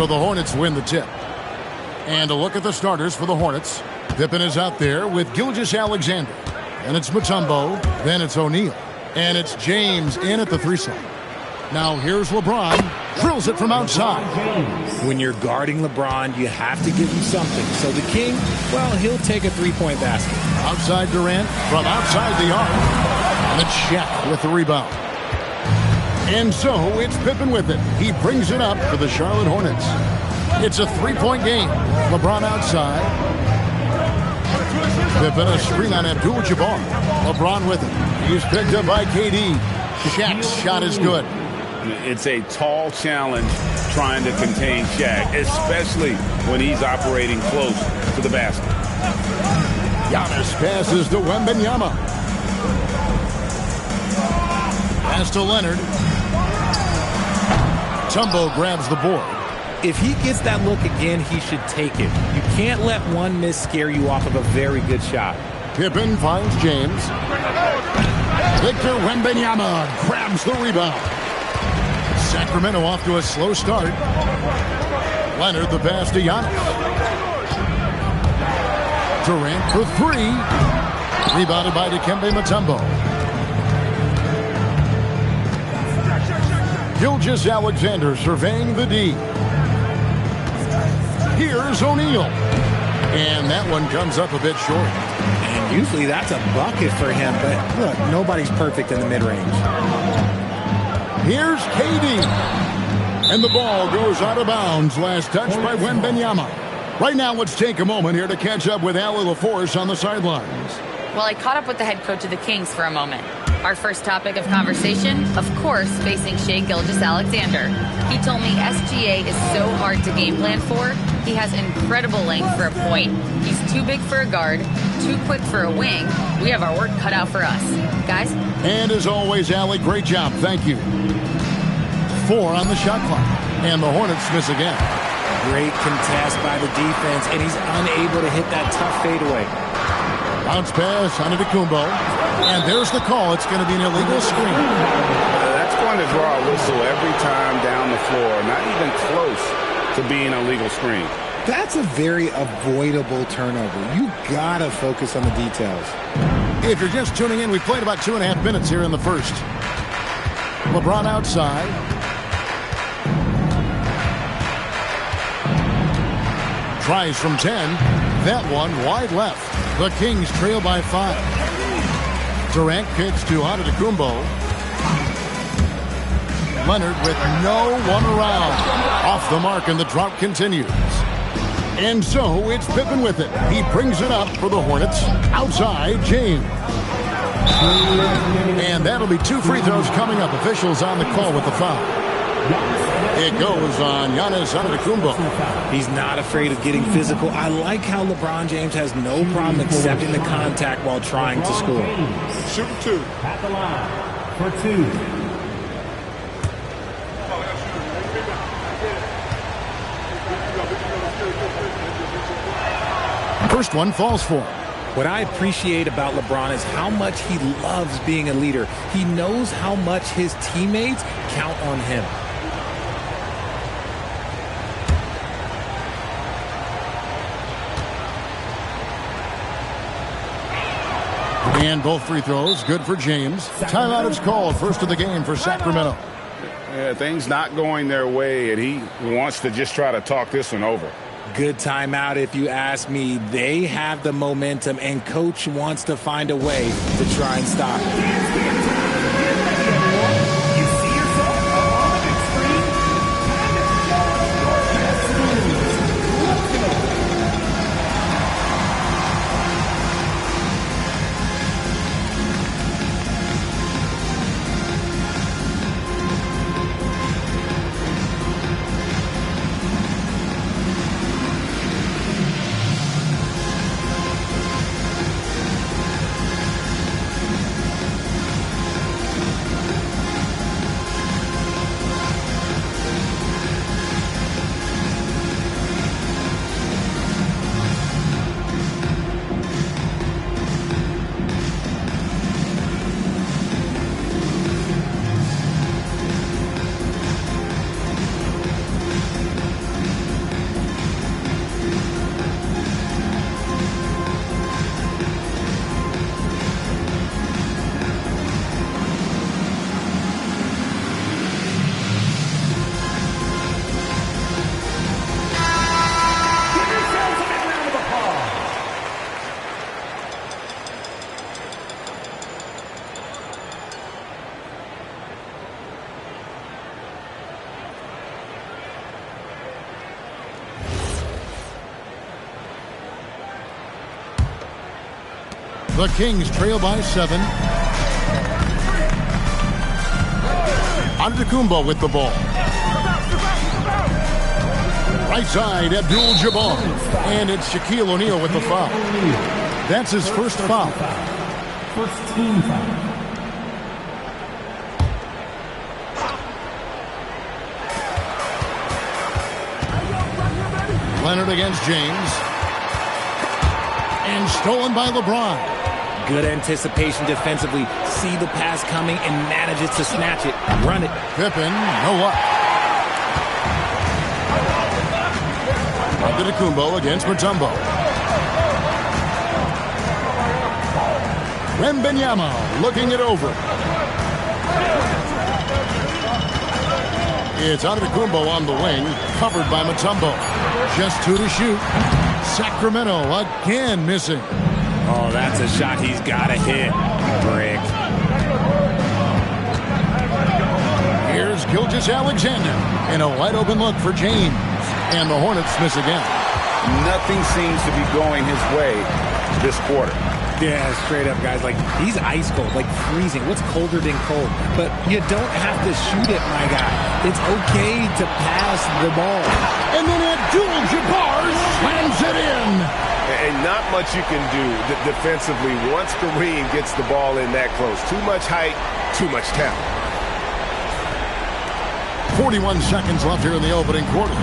S1: So the Hornets win the tip. And a look at the starters for the Hornets. Pippen is out there with Gilgeous-Alexander. Then it's Mutombo. Then it's O'Neal. And it's James in at the 3 slot. Now here's LeBron. Drills it from outside.
S9: When you're guarding LeBron, you have to give him something. So the King, well, he'll take a three-point basket.
S1: Outside Durant from outside the arc. And it's Shaq with the rebound. And so it's Pippen with it. He brings it up for the Charlotte Hornets. It's a three-point game. LeBron outside. Pippen a screen on Abdul-Jabbar. LeBron with it. He's picked up by KD. Shaq's shot is good.
S2: It's a tall challenge trying to contain Shaq, especially when he's operating close to the basket.
S1: Giannis passes to Wembanyama. Pass to Leonard. Tumbo grabs the board.
S9: If he gets that look again, he should take it. You can't let one miss scare you off of a very good shot.
S1: Pippen finds James. Victor Wembanyama grabs the rebound. Sacramento off to a slow start. Leonard the pass to Giannis. Durant for 3. Rebounded by Dikembe Mutombo. Gilgeous-Alexander surveying the D. Here's O'Neal. And that one comes up a bit short.
S9: And usually that's a bucket for him, but look, nobody's perfect in the mid-range.
S1: Here's KD. And the ball goes out of bounds. Last touch by Wembanyama. Right now, let's take a moment here to catch up with Allie LaForce on the sidelines.
S6: Well, I caught up with the head coach of the Kings for a moment. Our first topic of conversation, of course, facing Shai Gilgeous-Alexander. He told me SGA is so hard to game plan for. He has incredible length for a point. He's too big for a guard, too quick for a wing. We have our work cut out for us. Guys?
S1: And as always, Allie, great job. Thank you. 4 on the shot clock. And the Hornets miss again.
S9: Great contest by the defense, and he's unable to hit that tough fadeaway.
S1: Bounce pass on Antetokounmpo. And there's the call. It's going to be an illegal screen.
S2: That's going to draw a whistle every time down the floor. Not even close to being a legal screen.
S9: That's a very avoidable turnover. You got to focus on the details.
S1: If you're just tuning in, we played about 2.5 minutes here in the first. LeBron outside. Tries from 10. That one wide left. The Kings trail by 5. Durant kicks to Antetokounmpo. Leonard with no one around. Off the mark, and the drought continues. And so it's Pippen with it. He brings it up for the Hornets. Outside, James. And that'll be 2 free throws coming up. Officials on the call with the foul. It goes on Giannis Antetokounmpo.
S9: He's not afraid of getting physical. I like how LeBron James has no problem accepting the contact while trying to score.
S10: Shoot 2.
S5: At the line for 2.
S1: First one falls for him.
S9: What I appreciate about LeBron is how much he loves being a leader. He knows how much his teammates count on him.
S1: And both free throws, good for James. Timeout is called, first of the game for Sacramento.
S2: Yeah, things not going their way, and he wants to just try to talk this one over.
S9: Good timeout if you ask me. They have the momentum, and coach wants to find a way to try and stop it.
S1: The Kings trail by 7. Antetokounmpo with the ball. Right side, Abdul-Jabbar. And it's Shaquille O'Neal with the foul. That's his first foul.
S5: First team foul.
S1: Leonard against James. And stolen by LeBron.
S9: Good anticipation defensively. See the pass coming and manages to snatch it. Run it.
S1: Pippen, no up. Antetokounmpo against Mutombo. Wembanyama looking it over. It's Antetokounmpo on the wing, covered by Mutombo. Just 2 to shoot. Sacramento again missing.
S9: Oh, that's a shot he's got to hit. Brick.
S1: Here's Gilgeous-Alexander in a wide-open look for James. And the Hornets miss again.
S2: Nothing seems to be going his way this quarter.
S9: Yeah, straight up, guys. Like, he's ice cold, like freezing. What's colder than cold? But you don't have to shoot it, my guy. It's okay to pass the ball.
S1: And then Abdul-Jabbar slams it in.
S2: And not much you can do defensively once Kareem gets the ball in that close. Too much height, too much talent.
S1: 41 seconds left here in the opening quarter.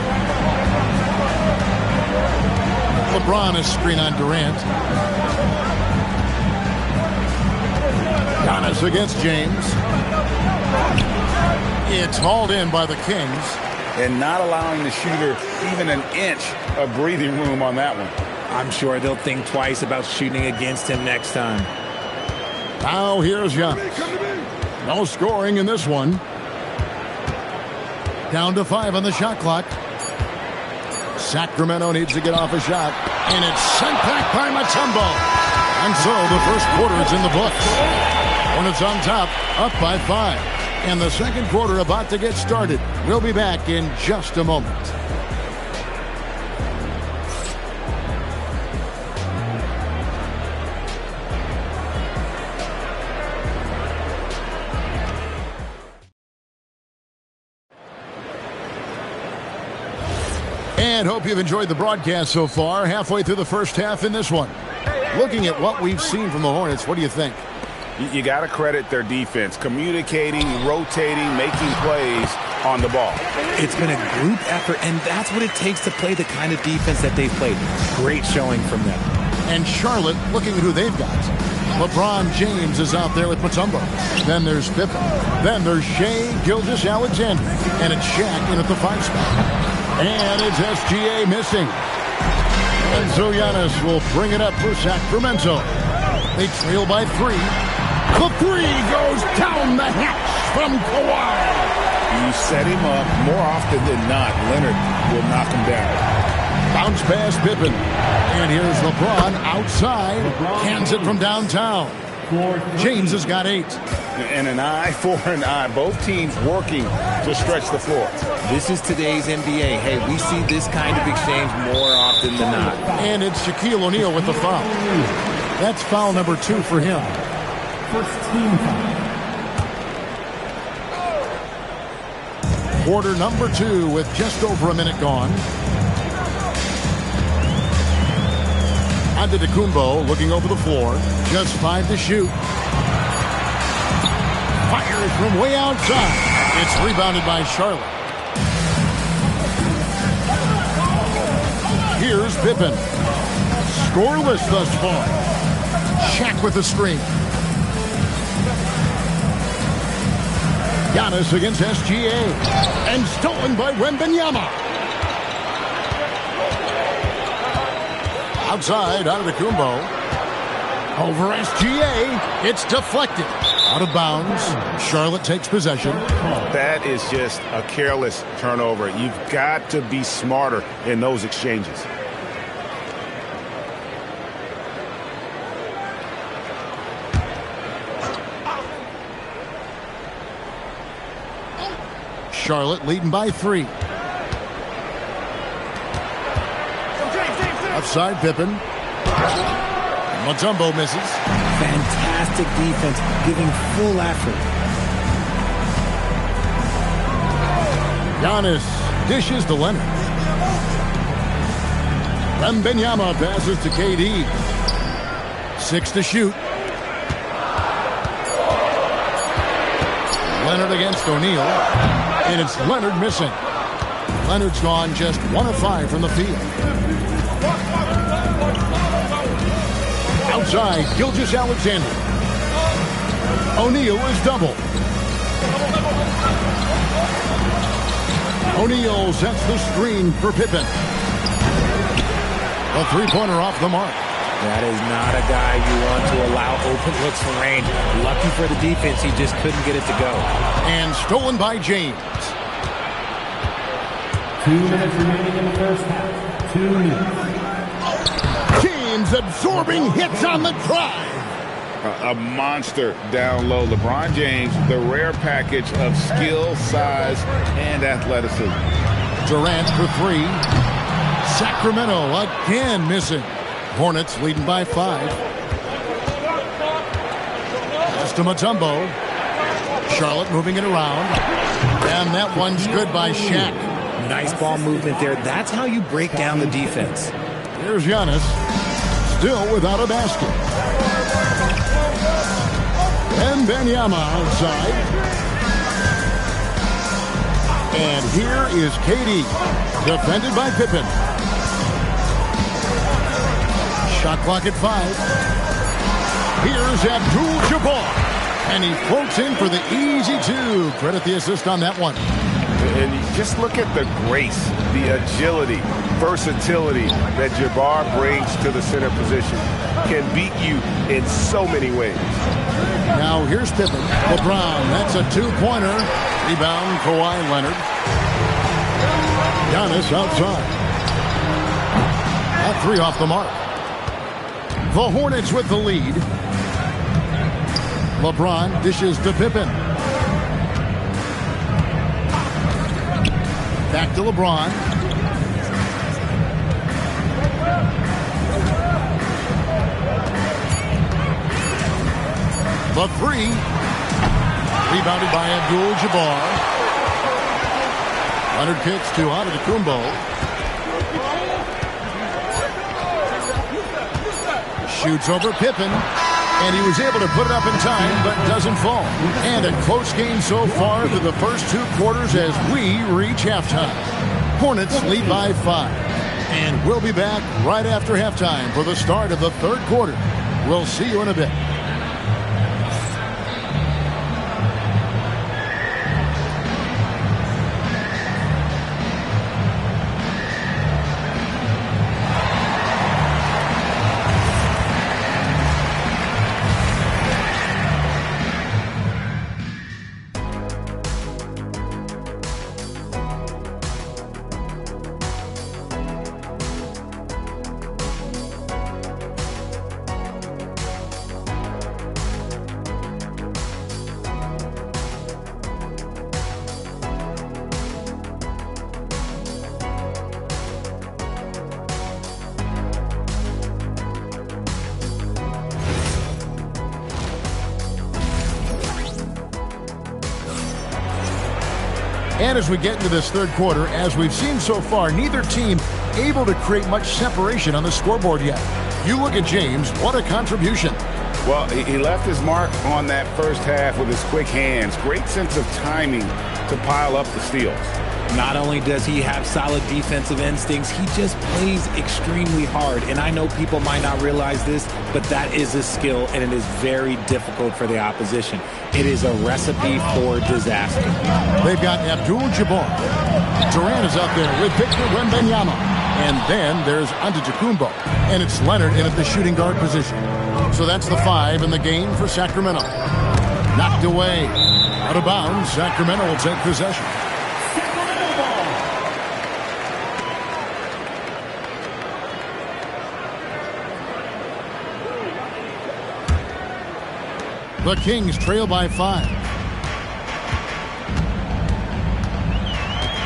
S1: LeBron is screen on Durant. Giannis against James. It's hauled in by the Kings.
S2: And not allowing the shooter even an inch of breathing room on that one.
S9: I'm sure they'll think twice about shooting against him next time.
S1: Now here's Giannis. No scoring in this one. Down to 5 on the shot clock. Sacramento needs to get off a shot. And it's sent back by Mutombo. And so the first quarter is in the books. Hornets on top, up by 5. And the second quarter about to get started. We'll be back in just a moment. And hope you've enjoyed the broadcast so far. Halfway through the first half in this one. Looking at what we've seen from the Hornets, what do you think?
S2: You got to credit their defense. Communicating, rotating, making plays on the ball.
S9: It's been a group effort, and that's what it takes to play the kind of defense that they've played. Great showing from them.
S1: And Charlotte looking at who they've got. LeBron James is out there with Mutombo. Then there's Pippen. Then there's Shai Gilgeous-Alexander. And it's Shaq in at the 5 spot. And it's SGA missing. And so Giannis will bring it up for Sacramento. They trail by 3. The 3 goes down the hatch from Kawhi.
S2: You set him up more often than not. Leonard will knock him down.
S1: Bounce pass Pippen. And here's LeBron outside. Hands it from downtown. James has got 8.
S2: And an eye for an eye. Both teams working to stretch the floor.
S9: This is today's NBA. Hey, we see this kind of exchange more often than not.
S1: And it's Shaquille O'Neal with the foul. That's foul number 2 for him.
S5: First team foul.
S1: Quarter number 2 with just over a minute gone. Antetokounmpo looking over the floor. Just 5 to shoot. Fires from way outside. It's rebounded by Charlotte. Here's Pippen. Scoreless thus far. Shaq with the screen. Giannis against SGA. And stolen by Wembanyama. Outside, Antetokounmpo. Over SGA. It's deflected. Out of bounds. Charlotte takes possession.
S2: That is just a careless turnover. You've got to be smarter in those exchanges.
S1: Charlotte leading by 3. Outside Pippen. Mutombo misses.
S9: Fantastic defense, giving full effort.
S1: Giannis dishes to Leonard. Wembanyama passes to KD. 6 to shoot. Leonard against O'Neal. And it's Leonard missing. Leonard's gone just 1 of 5 from the field. Outside, Gilgeous-Alexander. O'Neal is double. O'Neal sets the screen for Pippen. A three-pointer off the mark.
S9: That is not a guy you want to allow open looks for range. Lucky for the defense, he just couldn't get it to go.
S1: And stolen by James.
S5: 2 minutes remaining in the first half. 2 minutes.
S1: James absorbing hits on the drive.
S2: A monster down low. LeBron James, the rare package of skill, size, and athleticism.
S1: Durant for 3. Sacramento again missing. Hornets leading by 5. Pass to Mutombo. Charlotte moving it around. And that one's good by Shaq.
S9: Nice ball movement there. That's how you break down the defense.
S1: Here's Giannis. Still without a basket. And Wembanyama outside. And here is KD. Defended by Pippen. Shot clock at 5. Here's Abdul-Jabbar. And he floats in for the easy 2. Credit the assist on that one.
S2: And you just look at the grace, the agility, versatility that Jabbar brings to the center position. Can beat you in so many ways.
S1: Now here's Pippen. LeBron, that's a 2-pointer. Rebound, Kawhi Leonard. Giannis outside. That 3 off the mark. The Hornets with the lead. LeBron dishes to Pippen. Back to LeBron. The 3. Rebounded by Abdul-Jabbar. Leonard kicks to Antetokounmpo. Shoots over Pippen. And he was able to put it up in time, but doesn't fall. And a close game so far through the first 2 quarters as we reach halftime. Hornets lead by 5. And we'll be back right after halftime for the start of the 3rd quarter. We'll see you in a bit. And as we get into this 3rd quarter, as we've seen so far, neither team able to create much separation on the scoreboard yet. You look at James, what a contribution.
S2: Well, he left his mark on that first half with his quick hands. Great sense of timing to pile up the steals.
S9: Not only does he have solid defensive instincts, he just plays extremely hard. And I know people might not realize this, but that is a skill, and it is very difficult for the opposition. It is a recipe for disaster.
S1: They've got Abdul-Jabbar. Durant is out there with Victor Wembanyama. And then there's Antetokounmpo. And it's Leonard in at the shooting guard position. So that's the 5 in the game for Sacramento. Knocked away. Out of bounds. Sacramento will take possession. The Kings trail by 5.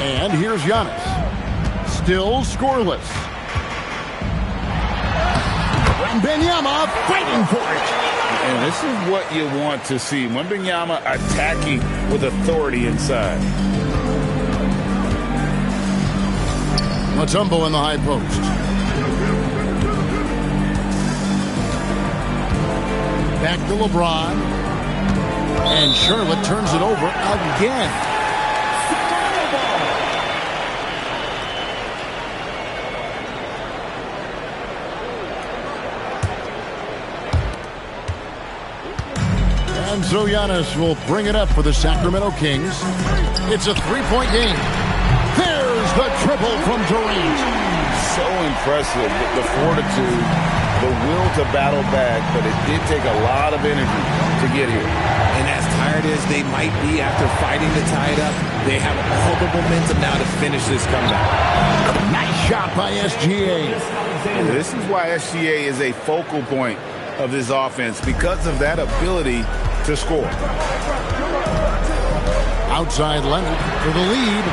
S1: And here's Giannis. Still scoreless. Wembanyama fighting for it.
S2: And this is what you want to see. Wembanyama attacking with authority inside.
S1: Mutombo in the high post. Back to LeBron. And Charlotte turns it over again. And so Giannis will bring it up for the Sacramento Kings. It's a three-point game. There's the triple from Durant.
S2: So impressive, the fortitude, the will to battle back, but it did take a lot of energy to get here.
S9: And as tired as they might be after fighting to tie it up, they have all the momentum now to finish this comeback.
S1: Nice shot by SGA.
S2: And this is why SGA is a focal point of this offense, because of that ability to score.
S1: Outside Leonard for the lead.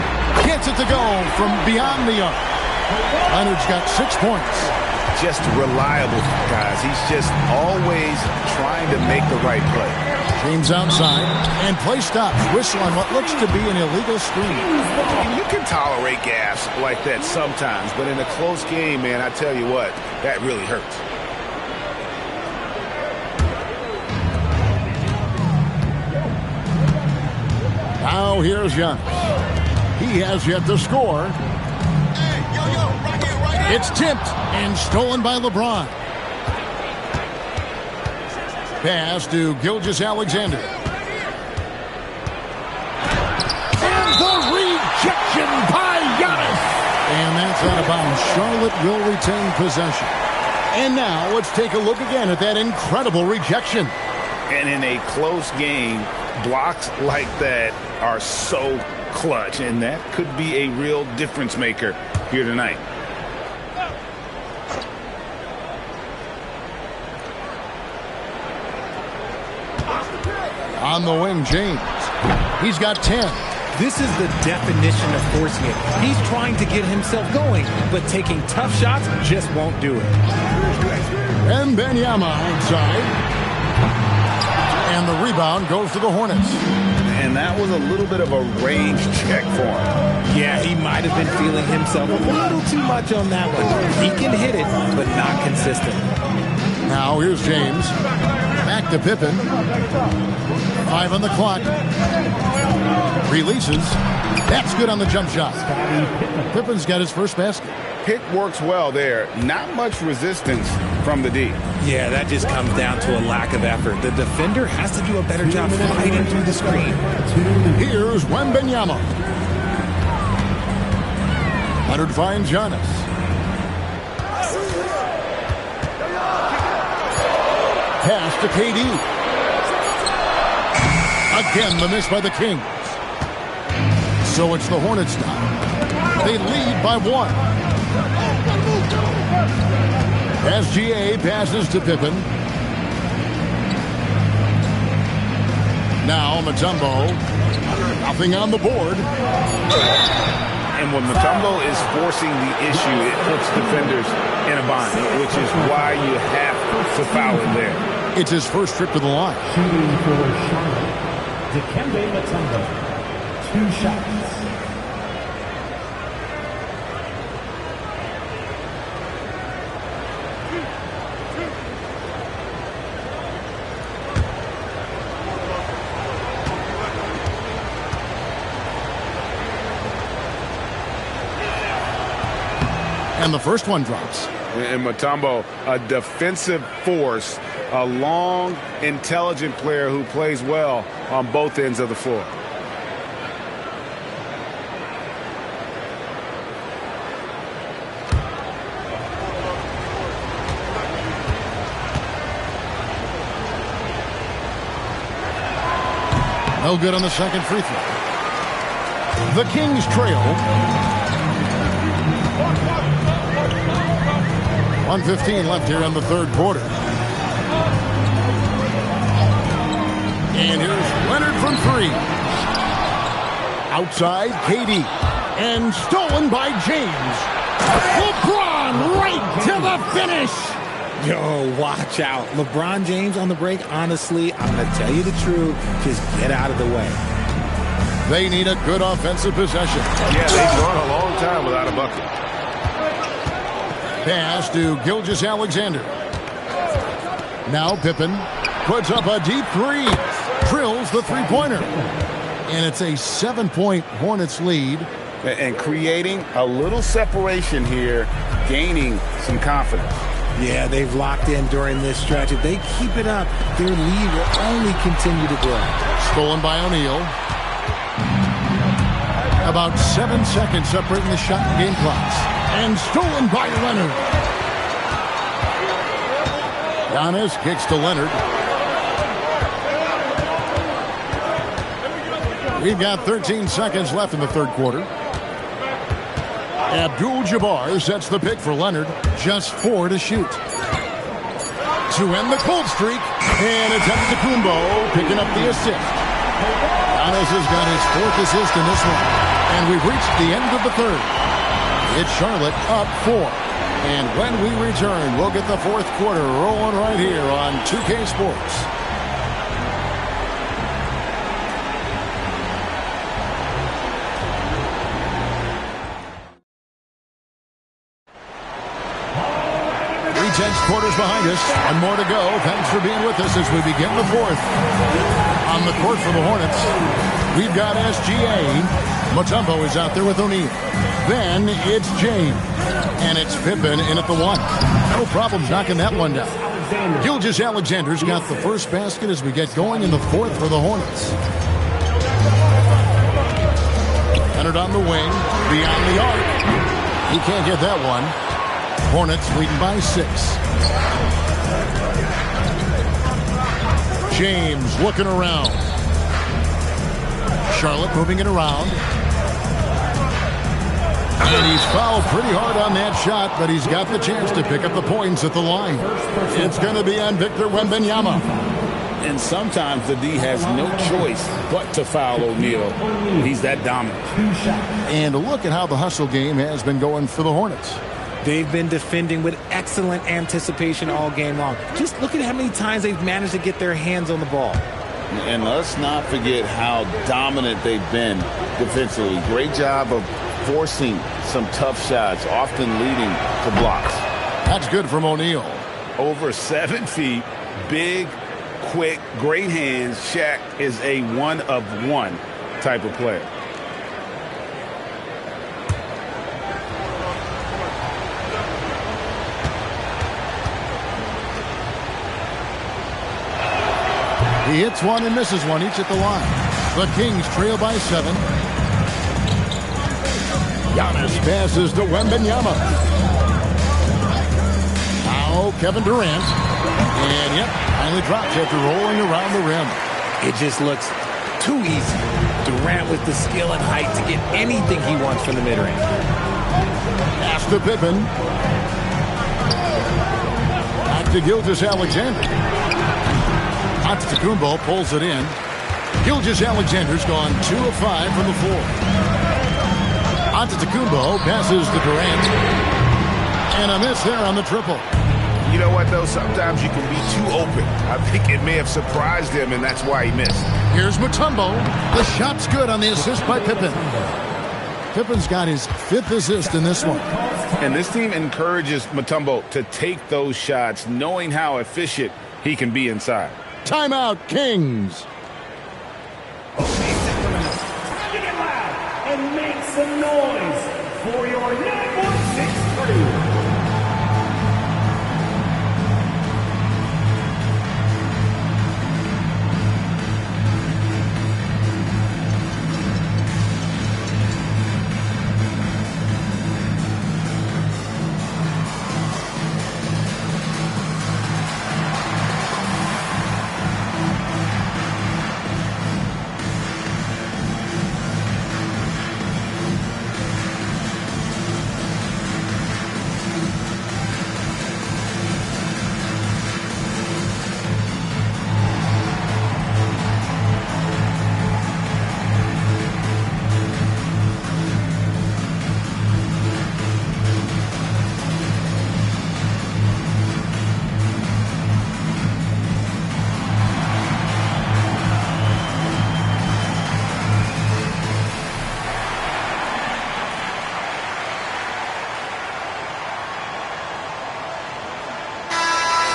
S1: Gets it to go from beyond the arc. Leonard's got 6 points.
S2: Just reliable, guys. He's just always trying to make the right play.
S1: James outside, and play stops. Whistle on what looks to be an illegal screen.
S2: You can tolerate gas like that sometimes, but in a close game, man, I tell you what, that really hurts.
S1: Now here's Giannis. He has yet to score. It's tipped and stolen by LeBron. Pass to Gilgeous-Alexander. And the rejection by Giannis. And that's out of bounds. Charlotte will retain possession. And now let's take a look again at that incredible rejection.
S2: And in a close game, blocks like that are so clutch, and that could be a real difference maker here tonight.
S1: On the wing, James. He's got 10.
S9: This is the definition of forcing it. He's trying to get himself going, but taking tough shots just won't do it.
S1: And Wembanyama outside. And the rebound goes to the Hornets.
S2: And that was a little bit of a range check for him.
S9: Yeah, he might have been feeling himself a little too much on that one. He can hit it, but not consistent.
S1: Now here's James. Back to Pippen. 5 on the clock. Releases. That's good on the jump shot. Pippen's got his first basket.
S2: Pick works well there. Not much resistance from the D.
S9: Yeah, that just comes down to a lack of effort. The defender has to do a better job fighting through the screen.
S1: Here's Wembanyama. Leonard finds Giannis. Pass to KD. Again, the miss by the Kings. So it's the Hornets now. They lead by 1. SGA passes to Pippen. Now Mutombo. Nothing on the board.
S2: And when Mutombo is forcing the issue, it puts defenders in a bind, which is why you have to foul him there.
S1: It's his first trip to the line.
S5: Shooting for Charlotte, Dikembe Mutombo. 2 shots.
S1: And the first one drops.
S2: And Mutombo, a defensive force, a long, intelligent player who plays well on both ends of the floor.
S1: No good on the second free throw. The Kings trail. 1:15 left here in the third quarter. And here's Leonard from 3. Outside, KD. And stolen by James. LeBron right to the finish.
S9: Yo, watch out. LeBron James on the break, honestly, I'm going to tell you the truth. Just get out of the way.
S1: They need a good offensive possession.
S8: Yeah, they've gone a long time without a bucket.
S1: Pass to Gilgeous-Alexander. Now Pippen puts up a deep three. Drills the three-pointer. And it's a 7-point Hornets lead.
S2: And creating a little separation here, gaining some confidence.
S9: Yeah, they've locked in during this stretch. If they keep it up, their lead will only continue to grow.
S1: Stolen by O'Neal. About 7 seconds separating the shot and game clocks. And stolen by Leonard. Giannis kicks to Leonard. We've got 13 seconds left in the third quarter. Abdul-Jabbar sets the pick for Leonard. Just 4 to shoot. To end the cold streak. And it's Antetokounmpo picking up the assist. Giannis has got his 4th assist in this one. And we've reached the end of the third. It's Charlotte up 4. And when we return, we'll get the fourth quarter rolling right here on 2K Sports. Tense quarters behind us, and more to go. Thanks for being with us as we begin the fourth. On the court for the Hornets, we've got SGA. Mutombo is out there with O'Neal. Then it's James, and it's Pippen in at the 1. No problems knocking that one down. Gilgeous-Alexander's got the first basket as we get going in the fourth for the Hornets. Leonard on the wing, beyond the arc. He can't get that one. Hornets leading by 6. James looking around. Charlotte moving it around. And he's fouled pretty hard on that shot, but he's got the chance to pick up the points at the line. It's going to be on Victor Wembanyama.
S2: And sometimes the D has no choice but to foul O'Neal. He's that dominant.
S1: And look at how the hustle game has been going for the Hornets.
S9: They've been defending with excellent anticipation all game long. Just look at how many times they've managed to get their hands on the ball.
S2: And let's not forget how dominant they've been defensively. Great job of forcing some tough shots, often leading to blocks.
S1: That's good from O'Neal.
S2: Over 7 feet, big, quick, great hands. Shaq is a one-of-one type of player.
S1: He hits one and misses one, each at the line. The Kings trail by 7. Giannis passes to Wembanyama. Now Kevin Durant. And yep, finally drops after rolling around the rim.
S9: It just looks too easy. Durant with the skill and height to get anything he wants from the mid-range.
S1: Pass to Pippen. Back to Gilgeous-Alexander. Antetokounmpo pulls it in. Gilgeous-Alexander's gone 2 of 5 from the floor. Antetokounmpo passes to Durant. And a miss there on the triple.
S7: You know what, though? Sometimes you can be too open. I think it may have surprised him, and that's why he missed.
S1: Here's Mutombo. The shot's good on the assist by Pippen. Pippen's got his 5th assist in this one.
S2: And this team encourages Mutombo to take those shots, knowing how efficient he can be inside.
S1: Timeout, Kings.
S5: Get loud and make some noise for your 9.6 crew.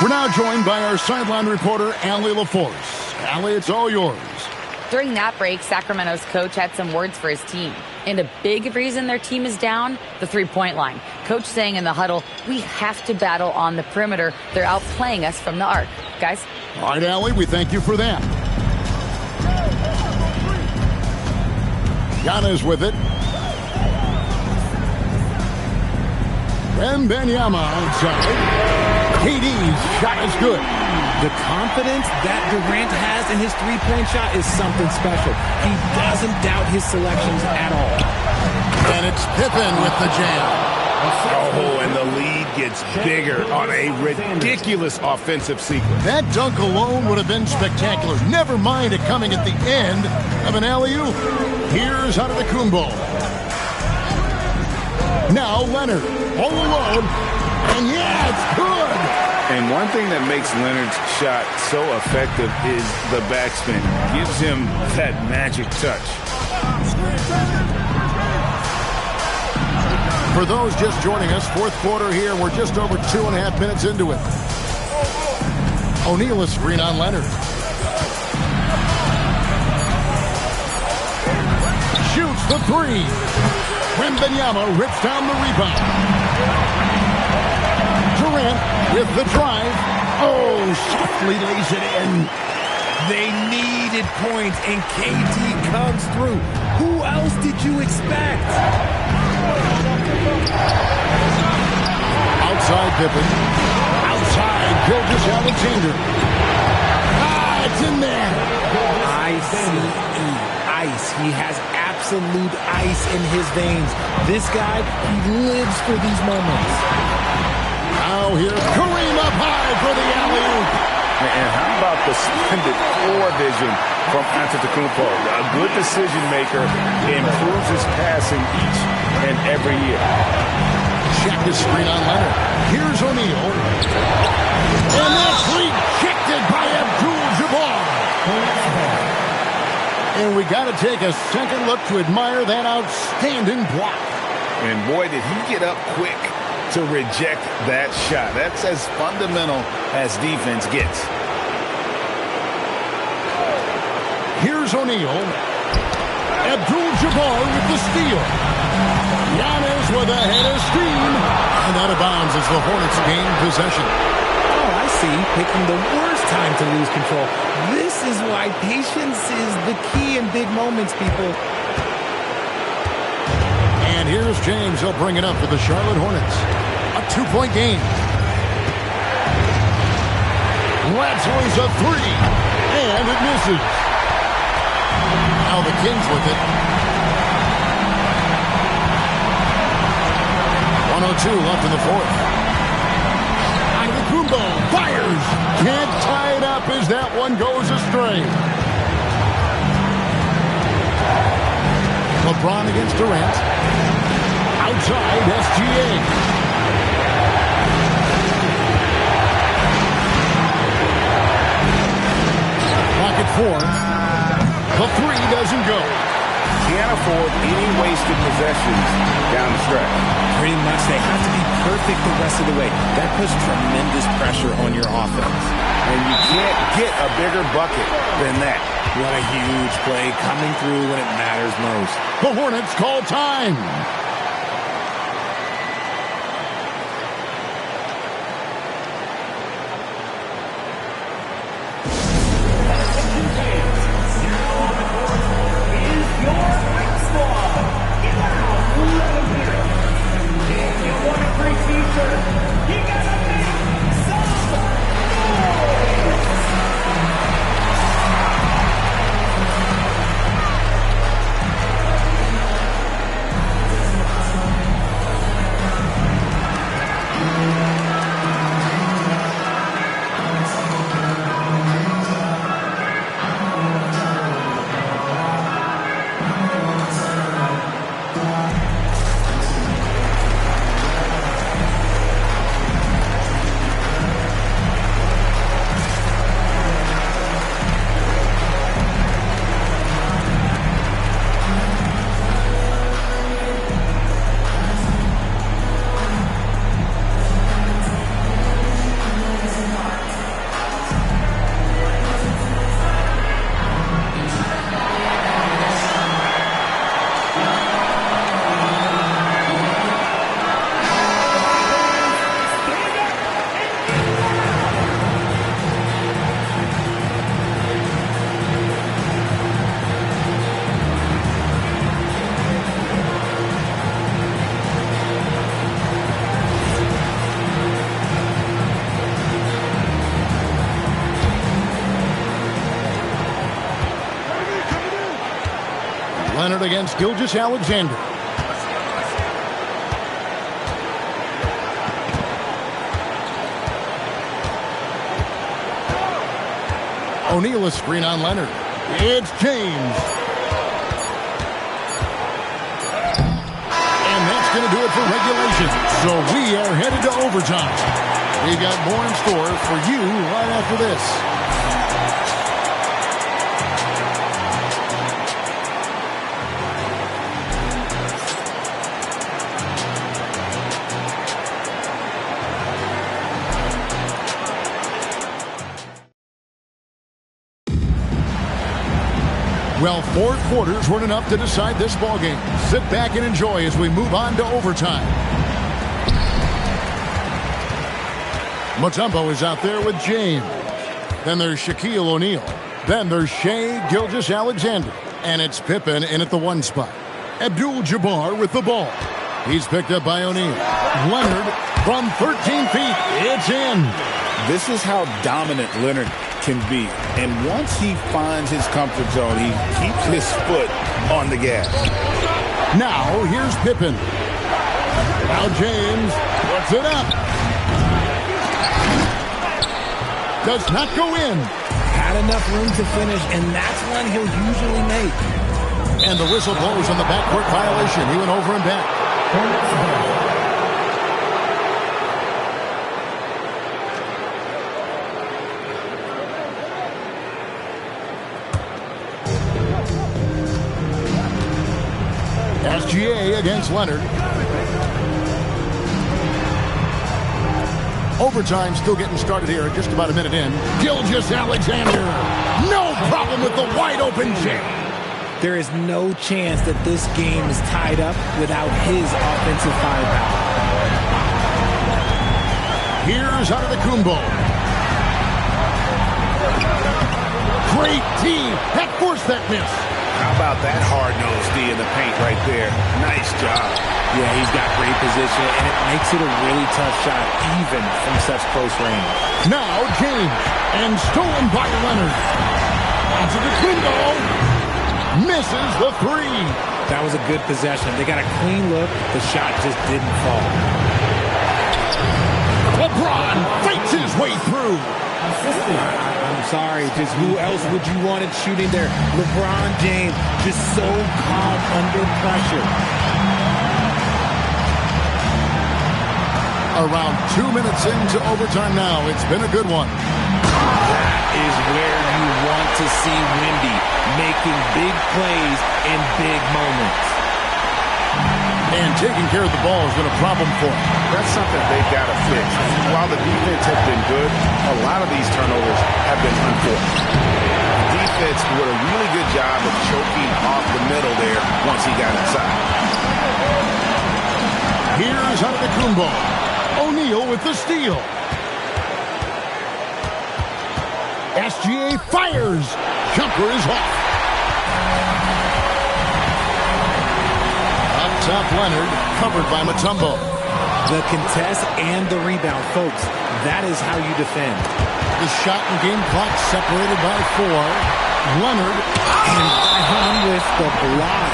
S1: We're now joined by our sideline reporter, Allie LaForce. Allie, it's all yours.
S6: During that break, Sacramento's coach had some words for his team. And a big reason their team is down, the three-point line. Coach saying in the huddle, we have to battle on the perimeter. They're outplaying us from the arc. Guys?
S1: All right, Allie, we thank you for that. Giannis with it. Wembanyama outside. KD's shot is good.
S9: The confidence that Durant has in his three-point shot is something special. He doesn't doubt his selections at all.
S1: And it's Pippen with the jam.
S2: Oh, and the lead gets bigger on a ridiculous offensive sequence.
S1: That dunk alone would have been spectacular. Never mind it coming at the end of an alley-oop. Here's Antetokounmpo. Now Leonard, all alone. And yeah, it's good.
S2: And one thing that makes Leonard's shot so effective is the backspin. Gives him that magic touch.
S1: For those just joining us, fourth quarter here. We're just over 2.5 minutes into it. O'Neal is screen on Leonard. Shoots the three. Wembanyama rips down the rebound. Durant with the drive. Oh, softly lays it in.
S9: They needed points, and KD comes through. Who else did you expect?
S1: Outside Pippen. Outside Gilgeous-Alexander. It's in there.
S9: Ice. He has absolute ice in his veins. This guy, he lives for these moments.
S1: Now here's Kareem up high for the alley-oop.
S2: And how about the splendid floor vision from Antetokounmpo? A good decision maker, improves his passing each and every year.
S1: Check the screen on Leonard. Here's O'Neal. And that's rejected by Abdul-Jabbar. And we got to take a second look to admire that outstanding block.
S2: And boy, did he get up quick to reject that shot. That's as fundamental as defense gets.
S1: Here's O'Neal. Abdul-Jabbar with the steal. Giannis with a head of steam. And out of bounds as the Hornets gain possession.
S9: Oh, I see. Picking the worst time to lose control. This is why patience is the key in big moments, people.
S1: And here's James. He'll bring it up for the Charlotte Hornets. A 2-point game. Latzer's a three. And it misses. Now the Kings with it. 1:02 left in the fourth. Antetokounmpo fires. Can't tie it up as that one goes astray. LeBron against Durant. Outside SGA. Clock at 4. The three doesn't go.
S2: Can't afford any wasted possessions down the stretch.
S9: Pretty much, they have to be perfect the rest of the way. That puts tremendous pressure on your offense.
S2: And you can't get a bigger bucket than that.
S9: What a huge play coming through when it matters most.
S1: The Hornets call time. Leonard against Gilgeous-Alexander. O'Neal a screen on Leonard. It's James. And that's going to do it for regulation. So we are headed to overtime. We've got more in store for you right after this. Well, 4 quarters weren't enough to decide this ballgame. Sit back and enjoy as we move on to overtime. Mutombo is out there with James. Then there's Shaquille O'Neal. Then there's Shai Gilgeous-Alexander. And it's Pippen in at the 1 spot. Abdul-Jabbar with the ball. He's picked up by O'Neal. Leonard from 13 feet. It's in.
S9: This is how dominant Leonard can be. And once he finds his comfort zone, he keeps his foot on the gas.
S1: Now, here's Pippen. Now James puts it up. Does not go in.
S9: Had enough room to finish, and that's one he'll usually make.
S1: And the whistle blows on the backcourt violation. He went over and back. SGA against Leonard. Overtime still getting started here, just about a minute in. Gilgeous-Alexander. No problem with the wide open James.
S9: There is no chance that this game is tied up without his offensive firepower.
S1: Here's Antetokounmpo. Great team. That forced that miss.
S7: How about that hard-nosed D in the paint right there? Nice job.
S9: Yeah, he's got great position, and it makes it a really tough shot, even from such close range.
S1: Now James, and stolen by Leonard. Antetokounmpo misses the 3.
S9: That was a good possession. They got a clean look. The shot just didn't fall.
S1: LeBron fights his way through.
S9: I'm sorry, just who else would you want it shooting there? LeBron James, just so calm under pressure.
S1: Around 2 minutes into overtime now. It's been a good one.
S9: That is where you want to see Wemby, making big plays in big moments.
S1: And taking care of the ball has been a problem for him.
S7: That's something they've got to fix. While the defense has been good, a lot of these turnovers have been unforced. The defense did a really good job of choking off the middle there once he got inside.
S1: Here's Antetokounmpo. O'Neal with the steal. SGA fires. Jumper is off. Up top, Leonard, covered by Mutombo.
S9: The contest and the rebound, folks. That is how you defend.
S1: The shot and game clock separated by 4. Leonard
S9: and him with the block.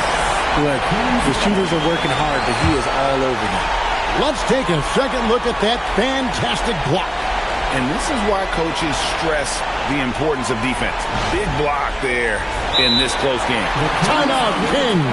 S9: Look, the shooters are working hard, but he is all over them.
S1: Let's take a second look at that fantastic block.
S7: And this is why coaches stress the importance of defense. Big block there in this close game.
S1: Timeout, Kings.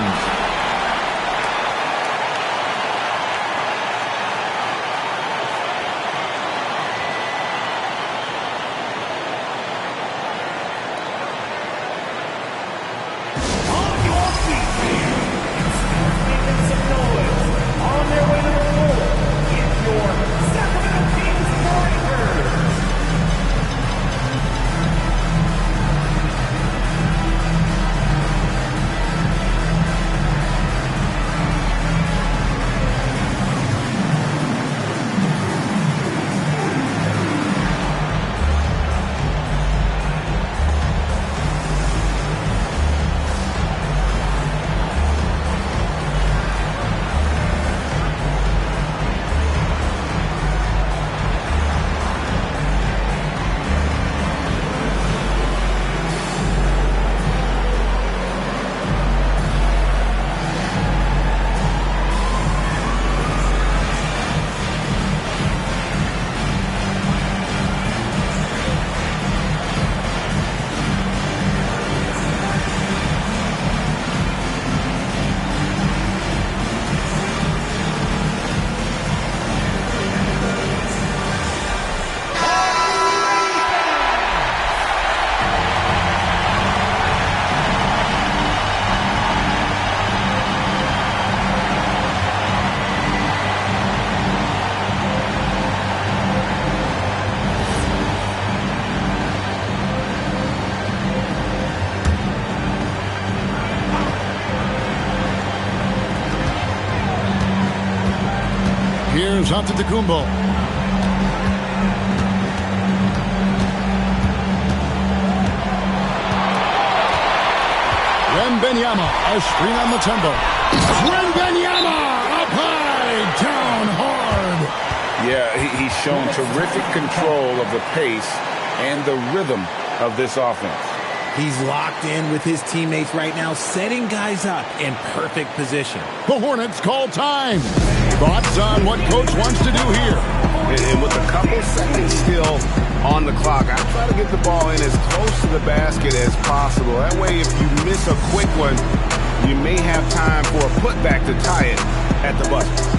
S1: Here's Antetokounmpo. Wembanyama, a screen on the tempo. Wembanyama, up high, down hard.
S2: Yeah, he's shown terrific control of the pace and the rhythm of this offense.
S9: He's locked in with his teammates right now, setting guys up in perfect position.
S1: The Hornets call time. Thoughts on what Coach wants to do here?
S2: And with a couple seconds still on the clock, I try to get the ball in as close to the basket as possible. That way, if you miss a quick one, you may have time for a putback to tie it at the buzzer.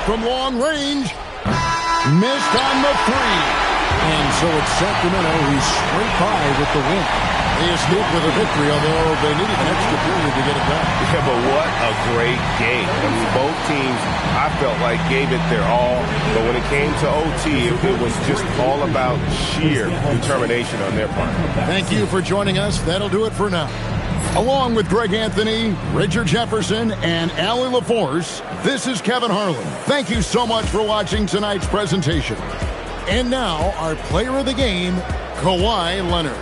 S1: From long range, missed on the three. And so it's Sacramento who's straight by with the win. They escaped with a victory, although they needed an extra period to get it done.
S2: Yeah, but what a great game. I mean, both teams, I felt like, gave it their all. But when it came to OT, it was just all about sheer determination on their part.
S1: Thank you for joining us. That'll do it for now. Along with Greg Anthony, Richard Jefferson, and Allie LaForce, this is Kevin Harlan. Thank you so much for watching tonight's presentation. And now, our player of the game, Kawhi Leonard.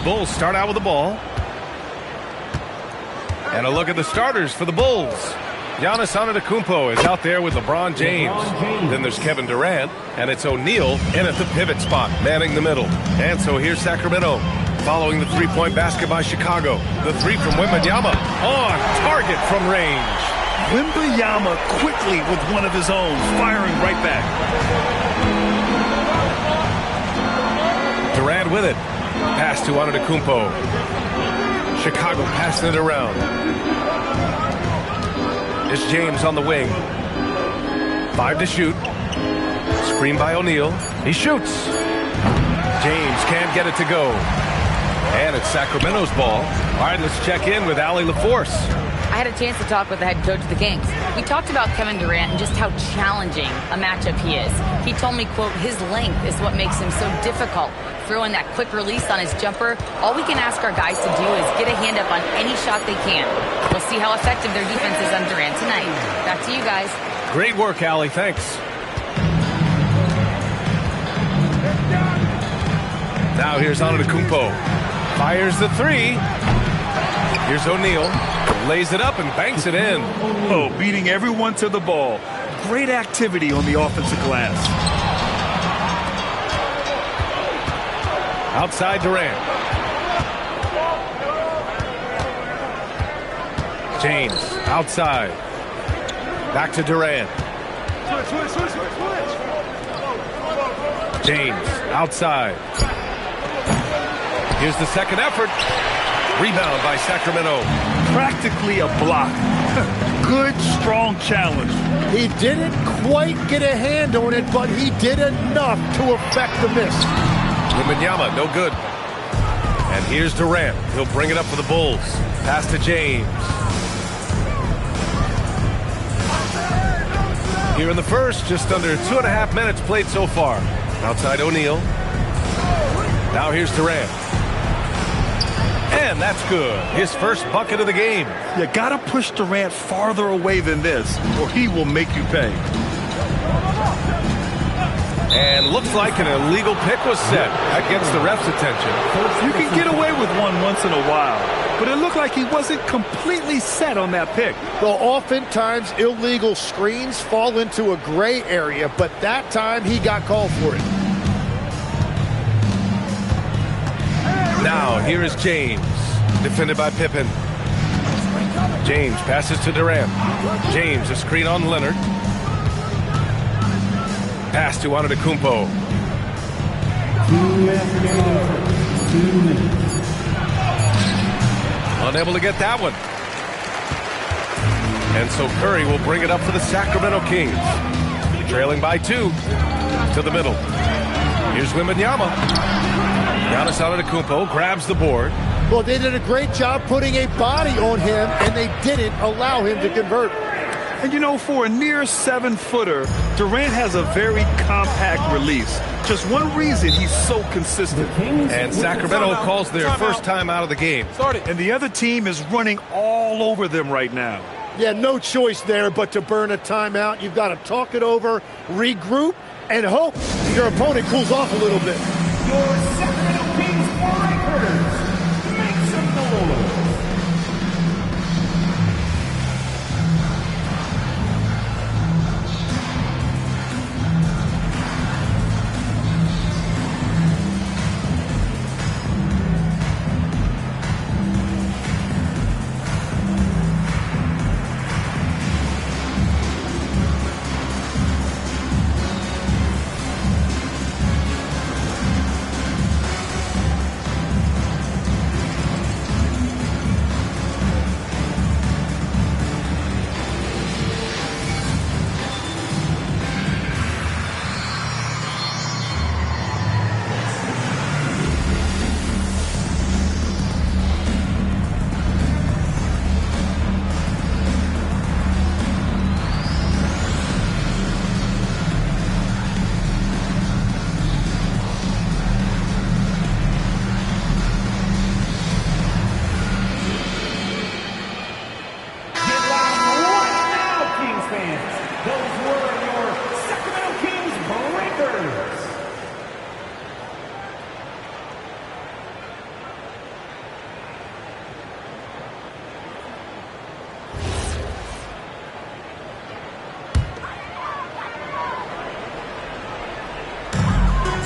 S8: Bulls start out with the ball. And a look at the starters for the Bulls. Giannis Antetokounmpo is out there with LeBron James. Then there's Kevin Durant, and it's O'Neal in at the pivot spot, manning the middle. And so here's Sacramento, following the three-point basket by Chicago. The three from Wembanyama on target from range.
S10: Wembanyama quickly with one of his own, firing right back.
S8: Durant with it. Pass to Antetokounmpo. Chicago passing it around. It's James on the wing. 5 to shoot. Screen by O'Neal. He shoots. James can't get it to go. And it's Sacramento's ball. All right, let's check in with Allie LaForce.
S6: I had a chance to talk with the head coach of the Kings. We talked about Kevin Durant and just how challenging a matchup he is. He told me, quote, his length is what makes him so difficult. Throwing that quick release on his jumper, all we can ask our guys to do is get a hand up on any shot they can. We'll see how effective their defense is on Durant tonight. Back to you guys.
S8: Great work, Allie. Thanks. Now here's Antetokounmpo. Fires the three. Here's O'Neal. Lays it up and banks it in.
S10: Oh, beating everyone to the ball. Great activity on the offensive glass.
S8: Outside Durant. James outside. Back to Durant. James outside. Here's the second effort. Rebound by Sacramento.
S10: Practically a block. Good, strong challenge.
S11: He didn't quite get a hand on it, but he did enough to affect the miss.
S8: Wembanyama, no good. And here's Durant. He'll bring it up for the Bulls. Pass to James. Here in the first, just under 2.5 minutes played so far. Outside O'Neal. Now here's Durant. And that's good. His first bucket of the game.
S10: You gotta push Durant farther away than this, or he will make you pay.
S8: And looks like an illegal pick was set. That gets the ref's attention.
S10: You can get away with one once in a while, but it looked like he wasn't completely set on that pick.
S11: Well, oftentimes illegal screens fall into a gray area, but that time he got called for it.
S8: Now, here is James, defended by Pippen. James passes to Durant. James, a screen on Leonard. Pass to Antetokounmpo.
S5: 2 minutes.
S8: Unable to get that one. And so Curry will bring it up for the Sacramento Kings. Trailing by 2 to the middle. Here's Wembanyama. Giannis Antetokounmpo grabs the board.
S11: Well, they did a great job putting a body on him, and they didn't allow him to convert.
S10: And you know, for a near 7-footer, Durant has a very compact release. Just one reason he's so consistent.
S8: And Sacramento calls their first time out of the game.
S10: And the other team is running all over them right now.
S11: Yeah, no choice there but to burn a timeout. You've got to talk it over, regroup, and hope your opponent cools off a little bit.
S5: Your Sacramento Kings Warriors make some noise.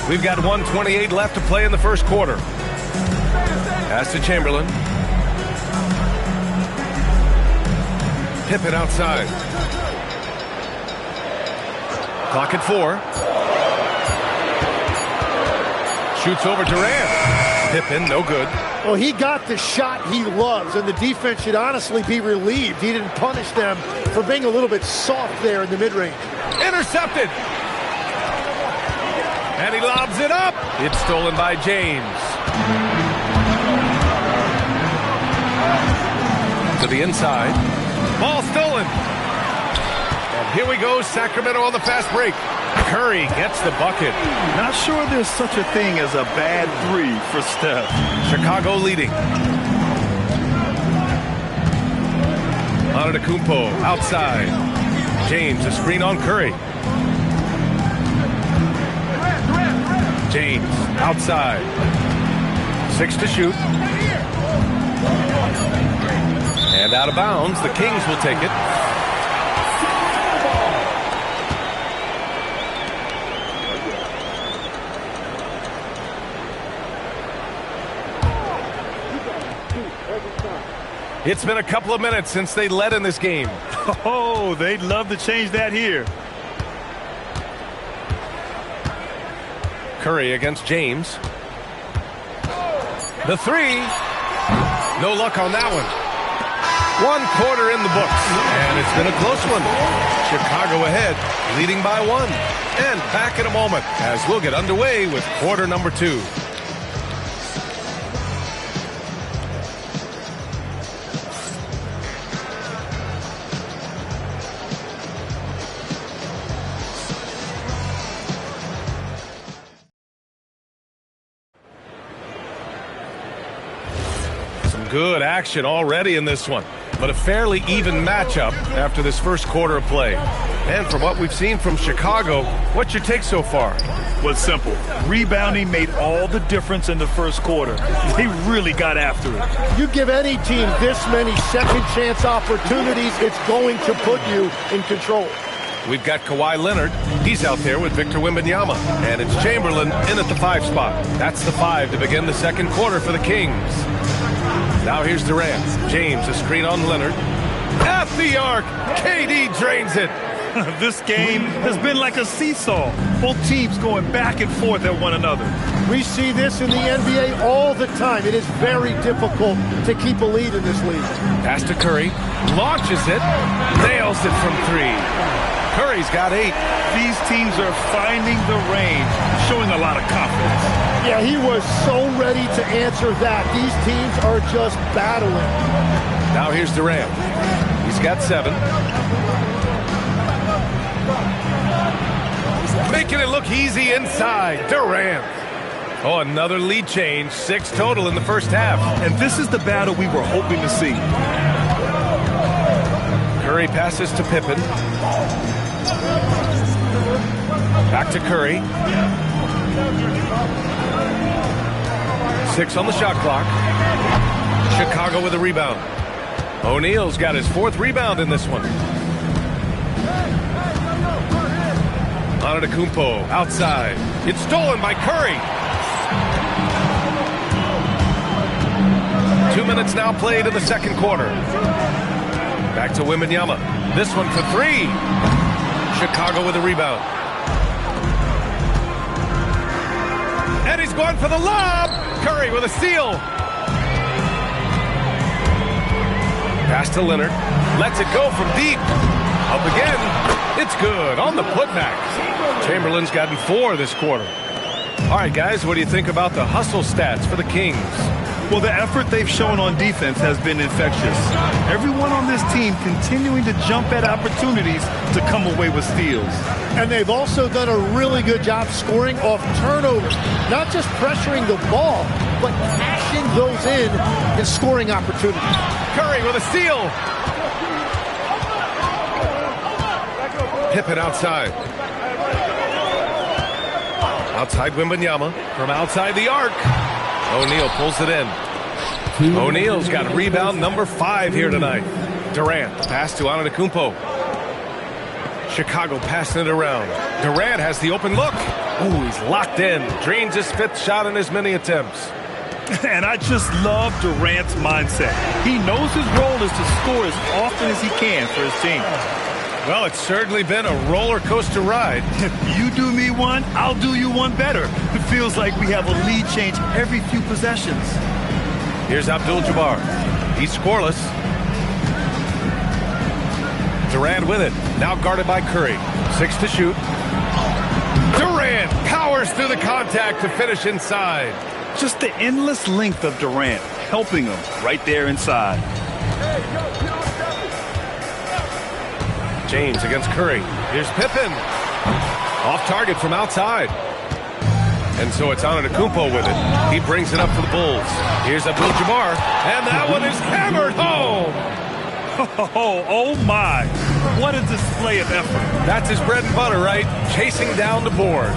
S8: We've got 1:28 left to play in the first quarter. Pass to Chamberlain. Pippen outside. Clock at 4. Shoots over Durant. Pippen, no good.
S11: Well, he got the shot he loves, and the defense should honestly be relieved. He didn't punish them for being a little bit soft there in the mid-range.
S8: Intercepted. And he lobs it up. It's stolen by James. To the inside. Ball stolen. And here we go, Sacramento on the fast break. Curry gets the bucket.
S10: Not sure there's such a thing as a bad 3 for Steph.
S8: Chicago leading. Antetokounmpo outside. James, a screen on Curry. James outside. 6 to shoot. And out of bounds. The Kings will take it. It's been a couple of minutes since they led in this game.
S10: Oh, they'd love to change that here.
S8: Curry against James. The 3. No luck on that one. 1 quarter in the books. And it's been a close one. Chicago ahead, leading by 1. And back in a moment as we'll get underway with quarter number 2. Good action already in this one, but a fairly even matchup after this first quarter of play. And from what we've seen from Chicago, what's your take so far?
S10: Well, it's simple. Rebounding made all the difference in the first quarter. They really got after it.
S11: You give any team this many second chance opportunities, it's going to put you in control.
S8: We've got Kawhi Leonard. He's out there with Victor Wembanyama. And it's Chamberlain in at the 5 spot. That's the 5 to begin the second quarter for the Kings. Now here's Durant. James, a screen on Leonard. At the arc. KD drains it.
S10: This game has been like a seesaw. Both teams going back and forth at one another.
S11: We see this in the NBA all the time. It is very difficult to keep a lead in this league.
S8: Pass to Curry. Launches it. Nails it from 3. Curry's got 8.
S10: These teams are finding the range, showing a lot of confidence.
S11: Yeah, he was so ready to answer that. These teams are just battling.
S8: Now here's Durant. He's got 7. Making it look easy inside. Durant. Oh, another lead change. 6 total in the first half.
S10: And this is the battle we were hoping to see.
S8: Curry passes to Pippen. Back to Curry. 6 on the shot clock. Chicago with a rebound. O'Neal's got his 4th rebound in this one. Antetokounmpo outside. It's stolen by Curry. 2 minutes now played in the second quarter. Back to Wembanyama. This one for 3. Chicago with a rebound. And he's going for the lob. Curry with a steal. Pass to Leonard. Lets it go from deep. Up again. It's good on the putback. Chamberlain's gotten 4 this quarter. All right, guys, what do you think about the hustle stats for the Kings?
S10: Well, the effort they've shown on defense has been infectious. Everyone on this team continuing to jump at opportunities to come away with steals.
S11: And they've also done a really good job scoring off turnovers. Not just pressuring the ball, but cashing those in and scoring opportunities.
S8: Curry with a steal. Pippen outside. Outside Wembanyama from outside the arc. O'Neal pulls it in. O'Neal's got rebound number 5 here tonight. Durant, pass to Antetokounmpo. Chicago passing it around. Durant has the open look. Ooh, he's locked in. Drains his 5th shot in as many attempts.
S10: And I just love Durant's mindset. He knows his role is to score as often as he can for his team.
S8: Well, it's certainly been a roller coaster ride.
S10: If you do me one, I'll do you one better. It feels like we have a lead change every few possessions.
S8: Here's Abdul-Jabbar. He's scoreless. Durant with it. Now guarded by Curry. 6 to shoot. Durant powers through the contact to finish inside.
S10: Just the endless length of Durant helping him right there inside.
S8: James against Curry. Here's Pippen. Off target from outside. And so it's Antetokounmpo with it. He brings it up for the Bulls. Here's Abdul-Jabbar. And that one is hammered home.
S10: Oh my. What a display of effort.
S8: That's his bread and butter, right? Chasing down the boards.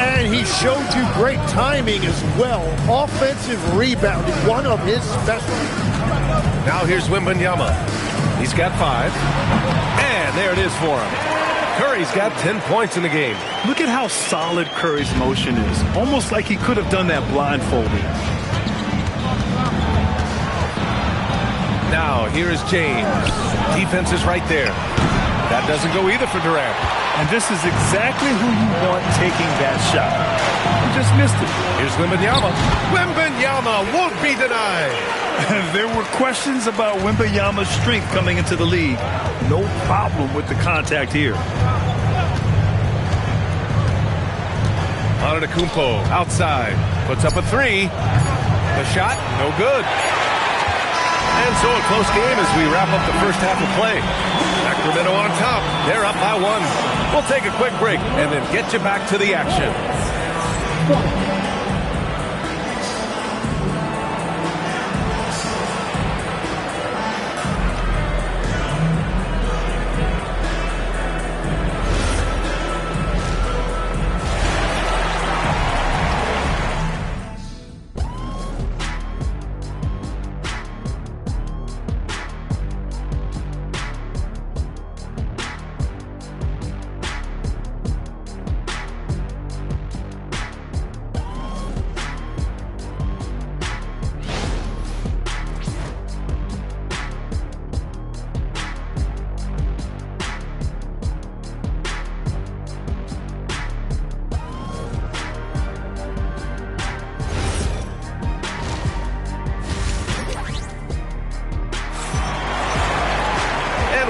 S11: And he showed you great timing as well. Offensive rebounding, one of his specialties.
S8: Now here's Wembanyama. He's got 5. And there it is for him. Curry's got 10 points in the game.
S10: Look at how solid Curry's motion is. Almost like he could have done that blindfolded.
S8: Now here is James. Defense is right there. That doesn't go either for Durant.
S10: And this is exactly who you want taking that shot. He just missed it.
S8: Here's Wembanyama. Wembanyama won't be denied.
S10: There were questions about Wembanyama's strength coming into the league. No problem with the contact here.
S8: Antetokounmpo outside. Puts up a 3. The shot, no good. And so a close game as we wrap up the first half of play. Sacramento on top. They're up by 1. We'll take a quick break and then get you back to the action.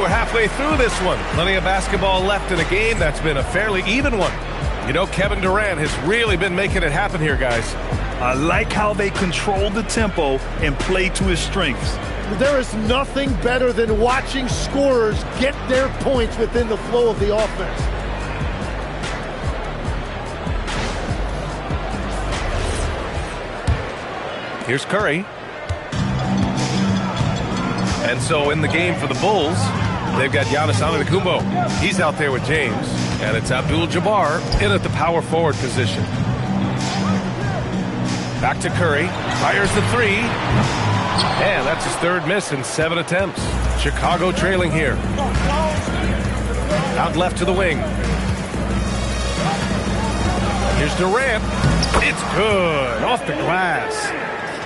S8: We're halfway through this one. Plenty of basketball left in a game that's been a fairly even one. You know, Kevin Durant has really been making it happen here, guys.
S10: I like how they control the tempo and play to his strengths.
S11: There is nothing better than watching scorers get their points within the flow of the offense.
S8: Here's Curry. And so in the game for the Bulls, they've got Giannis Antetokounmpo. He's out there with James. And it's Abdul-Jabbar in at the power forward position. Back to Curry. Fires the 3. And that's his 3rd miss in 7 attempts. Chicago trailing here. Out left to the wing. Here's Durant. It's good. Off the glass.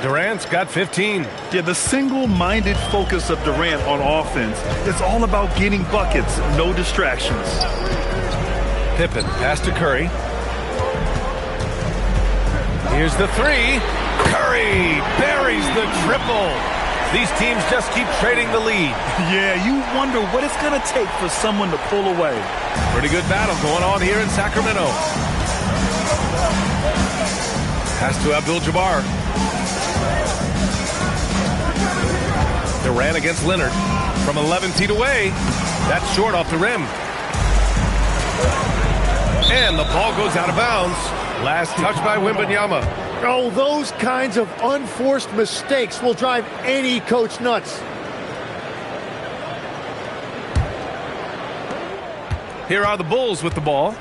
S8: Durant's got 15.
S10: Yeah, the single-minded focus of Durant on offense is all about getting buckets, no distractions.
S8: Pippen, pass to Curry. Here's the 3. Curry buries the triple. These teams just keep trading the lead.
S10: Yeah, you wonder what it's going to take for someone to pull away.
S8: Pretty good battle going on here in Sacramento. Pass to Abdul-Jabbar. Durant against Leonard from 11 feet away. That's short off the rim. And the ball goes out of bounds. Last touch by Wembanyama.
S11: Oh, those kinds of unforced mistakes will drive any coach nuts.
S8: Here are the Bulls with the ball.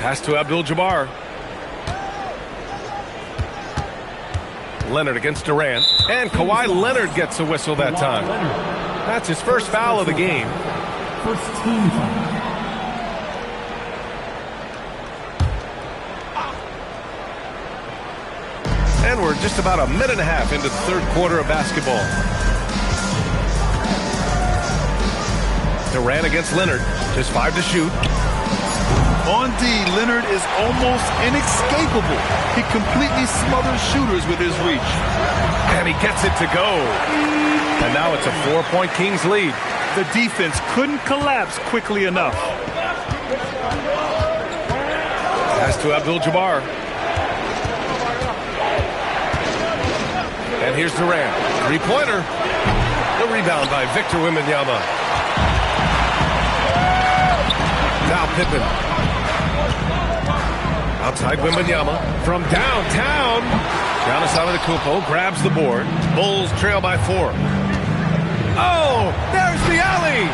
S8: Pass to Abdul-Jabbar. Leonard against Durant. And Kawhi Leonard gets a whistle that time. That's his first foul of the game.
S5: First team foul.
S8: And we're just about a minute and a half into the third quarter of basketball. Durant against Leonard. Just 5 to shoot.
S10: On D, Leonard is almost inescapable. He completely smothers shooters with his reach.
S8: And he gets it to go. And now it's a 4-point Kings lead.
S10: The defense couldn't collapse quickly enough.
S8: Pass to Abdul-Jabbar. And here's Durant. Three-pointer. The rebound by Victor Wembanyama. Now Pippen. Outside Wembanyama. From downtown. Giannis Antetokounmpo grabs the board. Bulls trail by 4. Oh, there's the alley.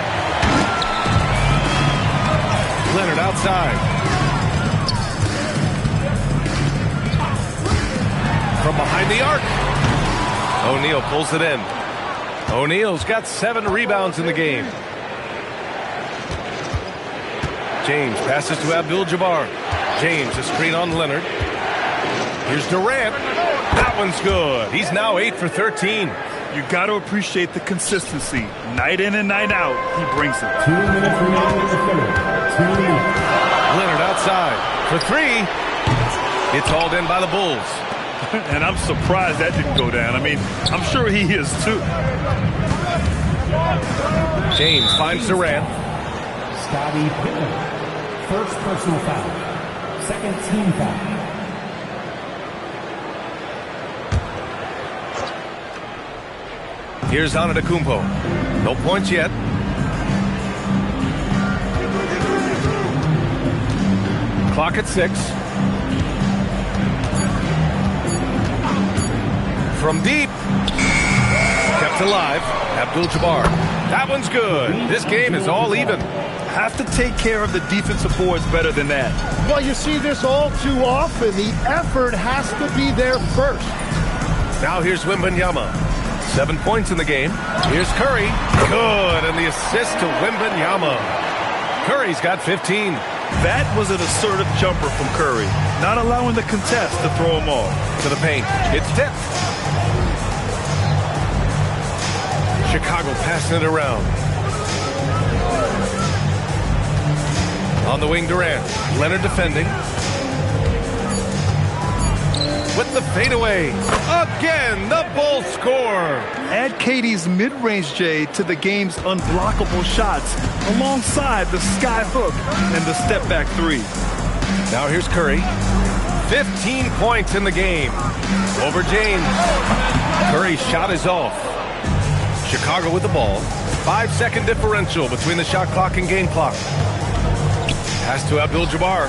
S8: Leonard outside. From behind the arc. O'Neal pulls it in. O'Neal's got 7 rebounds in the game. James passes to Abdul-Jabbar. James, a screen on Leonard. Here's Durant. That one's good. He's now 8 for 13.
S10: You got to appreciate the consistency. Night in and night out, he brings it.
S5: 2 minutes remaining in the third. 2 minutes.
S8: Leonard outside for 3. It's hauled in by the Bulls.
S10: And I'm surprised that didn't go down. I mean, I'm sure he is too.
S8: James finds Durant.
S5: Scottie Pippen. First personal foul. Second team foul.
S8: Here's Antetokounmpo. No points yet. Clock at 6. From deep. Kept alive. Abdul-Jabbar. That one's good. This game is all even.
S10: Have to take care of the defensive boards better than that.
S11: Well, you see this all too often. The effort has to be there first.
S8: Now here's Wembanyama. 7 points in the game. Here's Curry. Good. And the assist to Wembanyama. Curry's got 15.
S10: That was an assertive jumper from Curry. Not allowing the contest to throw him off.
S8: To the paint. It's tipped. Chicago passing it around. On the wing, Durant. Leonard defending. With the fadeaway. Again, the Bulls score.
S10: Add KD's mid-range J to the game's unblockable shots alongside the sky hook and the step-back 3.
S8: Now here's Curry. 15 points in the game. Over James. Curry's shot is off. Chicago with the ball. 5-second differential between the shot clock and game clock. Pass to Abdul-Jabbar.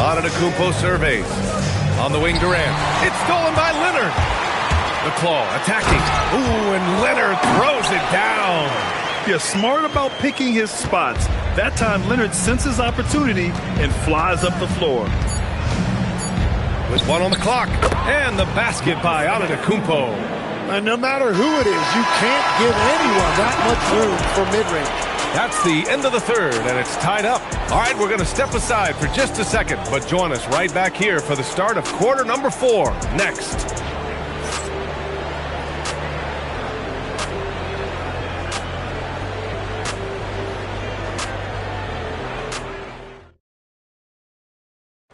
S8: Antetokounmpo surveys. On the wing, Durant. It's stolen by Leonard. The claw attacking. Ooh, and Leonard throws it down.
S10: Yeah, smart about picking his spots. That time, Leonard senses opportunity and flies up the floor.
S8: With 1 on the clock. And the basket by Antetokounmpo.
S11: And no matter who it is, you can't give anyone that much room for mid-range.
S8: That's the end of the third, and it's tied up. All right, we're going to step aside for just a second, but join us right back here for the start of quarter number 4 next.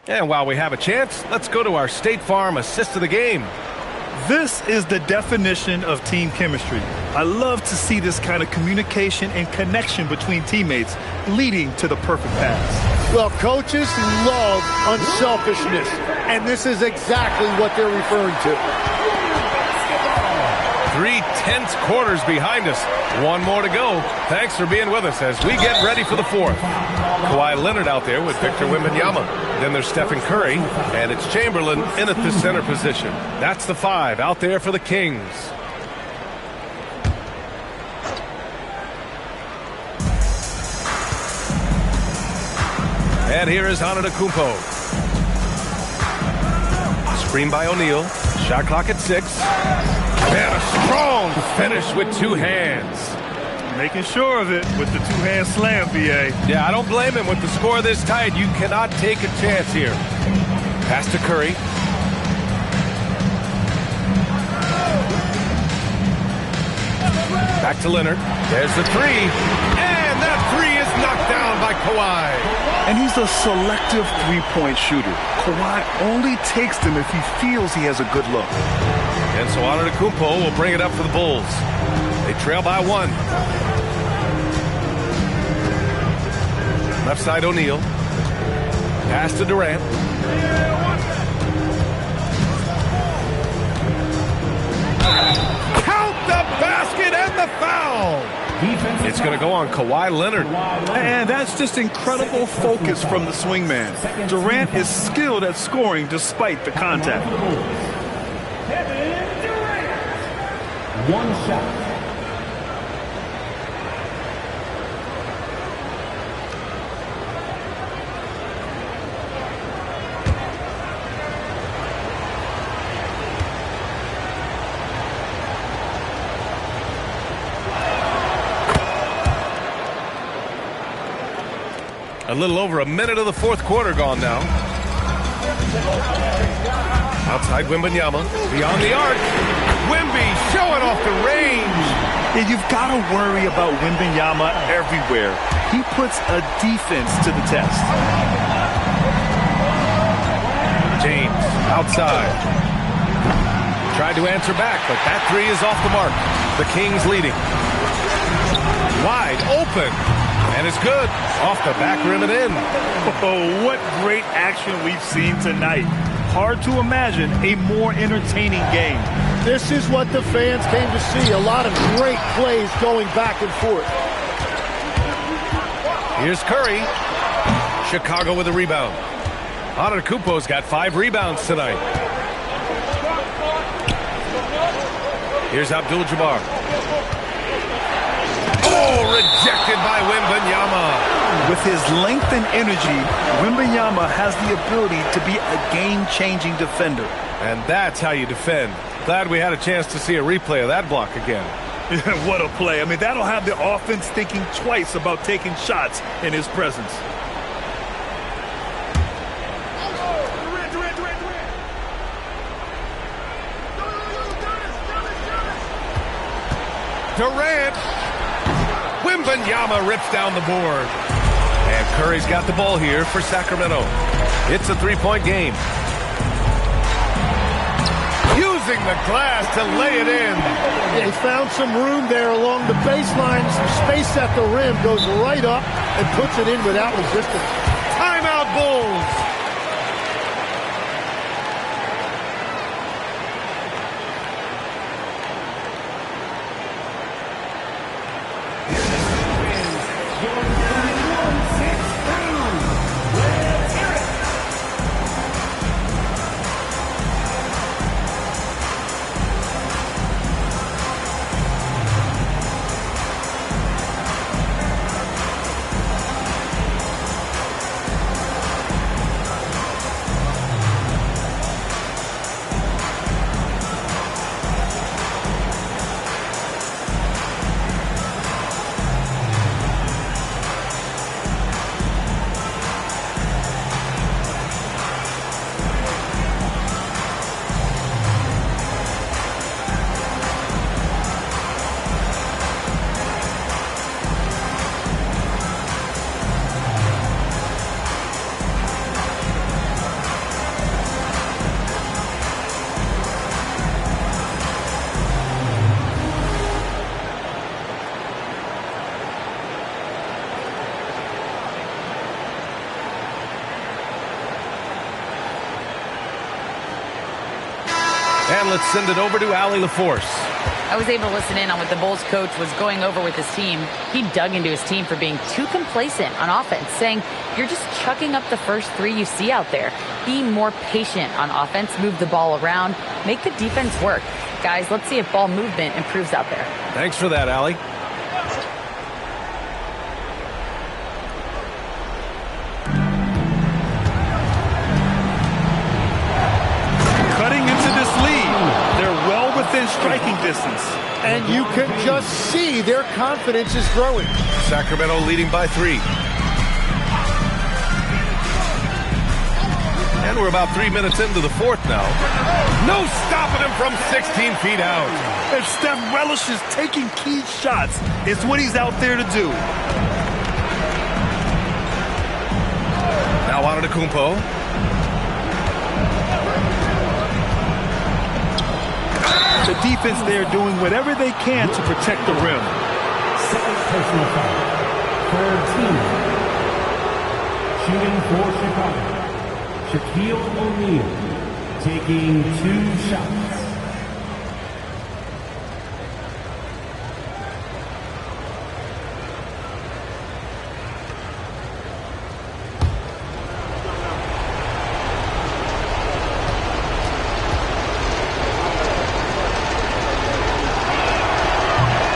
S8: And while we have a chance, let's go to our State Farm assist of the game.
S10: This is the definition of team chemistry. I love to see this kind of communication and connection between teammates leading to the perfect pass.
S11: Well, coaches love unselfishness, and this is exactly what they're referring to.
S8: 3 tense quarters behind us. 1 more to go. Thanks for being with us as we get ready for the 4th. Kawhi Leonard out there with Victor Wembanyama. Then there's Stephen Curry, and it's Chamberlain in at the center position. That's the 5 out there for the Kings. And here is Antetokounmpo. Screen by O'Neal. Shot clock at 6. And a strong finish with 2 hands.
S10: Making sure of it with the 2-hand slam, BA.
S8: Yeah, I don't blame him with the score this tight. You cannot take a chance here. Pass to Curry. Back to Leonard. There's the three. And that three is knocked down by Kawhi.
S10: And he's a selective three-point shooter. Kawhi only takes them if he feels he has a good look.
S8: And so Antetokounmpo will bring it up for the Bulls. They trail by 1. Left side O'Neal. Pass to Durant. Count the basket and the foul. It's going to go on Kawhi Leonard.
S10: And that's just incredible focus from the swingman. Durant is skilled at scoring despite the contact.
S5: Kevin Durant. One shot.
S8: A little over a minute of the fourth quarter gone now. Outside Wembanyama. Beyond the arc. Wemby showing off the range.
S10: Yeah, you've got to worry about Wembanyama everywhere. He puts a defense to the test.
S8: James outside. Tried to answer back, but that three is off the mark. The Kings leading. Wide open. And it's good. Off the back rim and in.
S10: Oh, what great action we've seen tonight. Hard to imagine a more entertaining game.
S11: This is what the fans came to see. A lot of great plays going back and forth.
S8: Here's Curry. Chicago with a rebound. Antetokounmpo's got 5 rebounds tonight. Here's Abdul-Jabbar. Oh, rejected by Wembanyama.
S10: With his length and energy, Wembanyama has the ability to be a game-changing defender.
S8: And that's how you defend. Glad we had a chance to see a replay of that block again.
S10: What a play. I mean, that'll have the offense thinking twice about taking shots in his presence.
S8: Durant. Wembanyama rips down the board. And Curry's got the ball here for Sacramento. It's a 3-point game. Using the glass to lay it in.
S11: Yeah, he found some room there along the baseline. Some space at the rim. Goes right up and puts it in without resistance.
S8: Timeout Bulls. And let's send it over to Allie LaForce.
S6: I was able to listen in on what the Bulls coach was going over with his team. He dug into his team for being too complacent on offense, saying, you're just chucking up the first 3 you see out there. Be more patient on offense, move the ball around, make the defense work. Guys, let's see if ball movement improves out there.
S8: Thanks for that, Allie.
S10: Within striking distance.
S11: And you can just see their confidence is growing.
S8: Sacramento leading by 3. And we're about 3 minutes into the fourth now. No stopping him from 16 feet out.
S10: If Steph relishes taking key shots, it's what he's out there to do.
S8: Now Antetokounmpo.
S10: The defense there doing whatever they can to protect the rim.
S5: Second personal foul. Third team. Shooting for Chicago. Shaquille O'Neal taking 2 shots.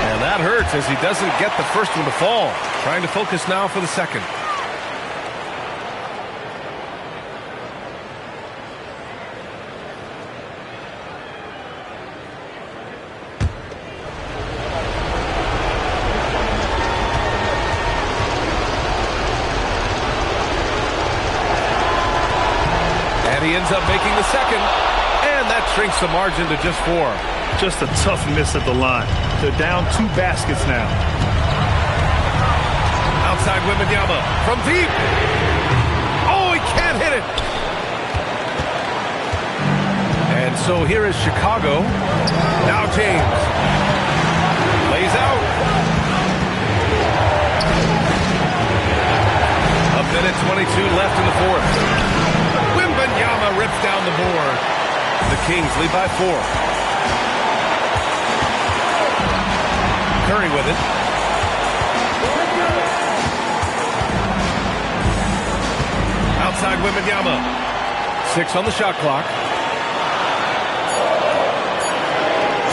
S8: And that hurts as he doesn't get the first one to fall. Trying to focus now for the second. He ends up making the second, and that shrinks the margin to just 4.
S10: Just a tough miss at the line. They're down 2 baskets now.
S8: Outside Wembanyama from deep. Oh, he can't hit it. And so here is Chicago. Now James. Lays out. A minute 22 left in the fourth. Wembanyama rips down the board. The Kings lead by 4. Curry with it. Outside Wembanyama. 6 on the shot clock.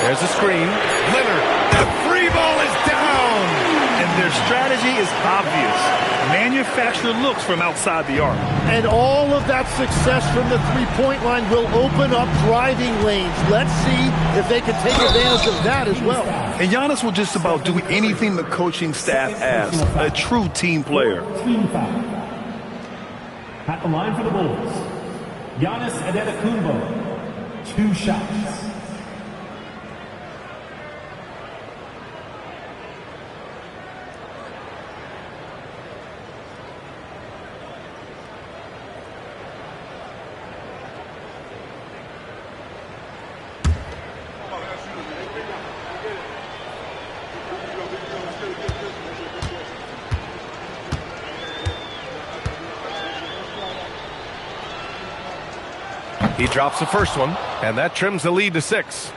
S8: There's a screen. Leonard. The free ball is down.
S10: And their strategy is obvious. Manufacture looks from outside the arc.
S11: And all of that success from the three-point line will open up driving lanes. Let's see if they can take advantage of that as well.
S10: And Giannis will just about do anything the coaching staff asks. A true team player.
S5: Team foul. At the line for the Bulls, Giannis Antetokounmpo, 2 shots.
S8: He drops the first one, and that trims the lead to 6.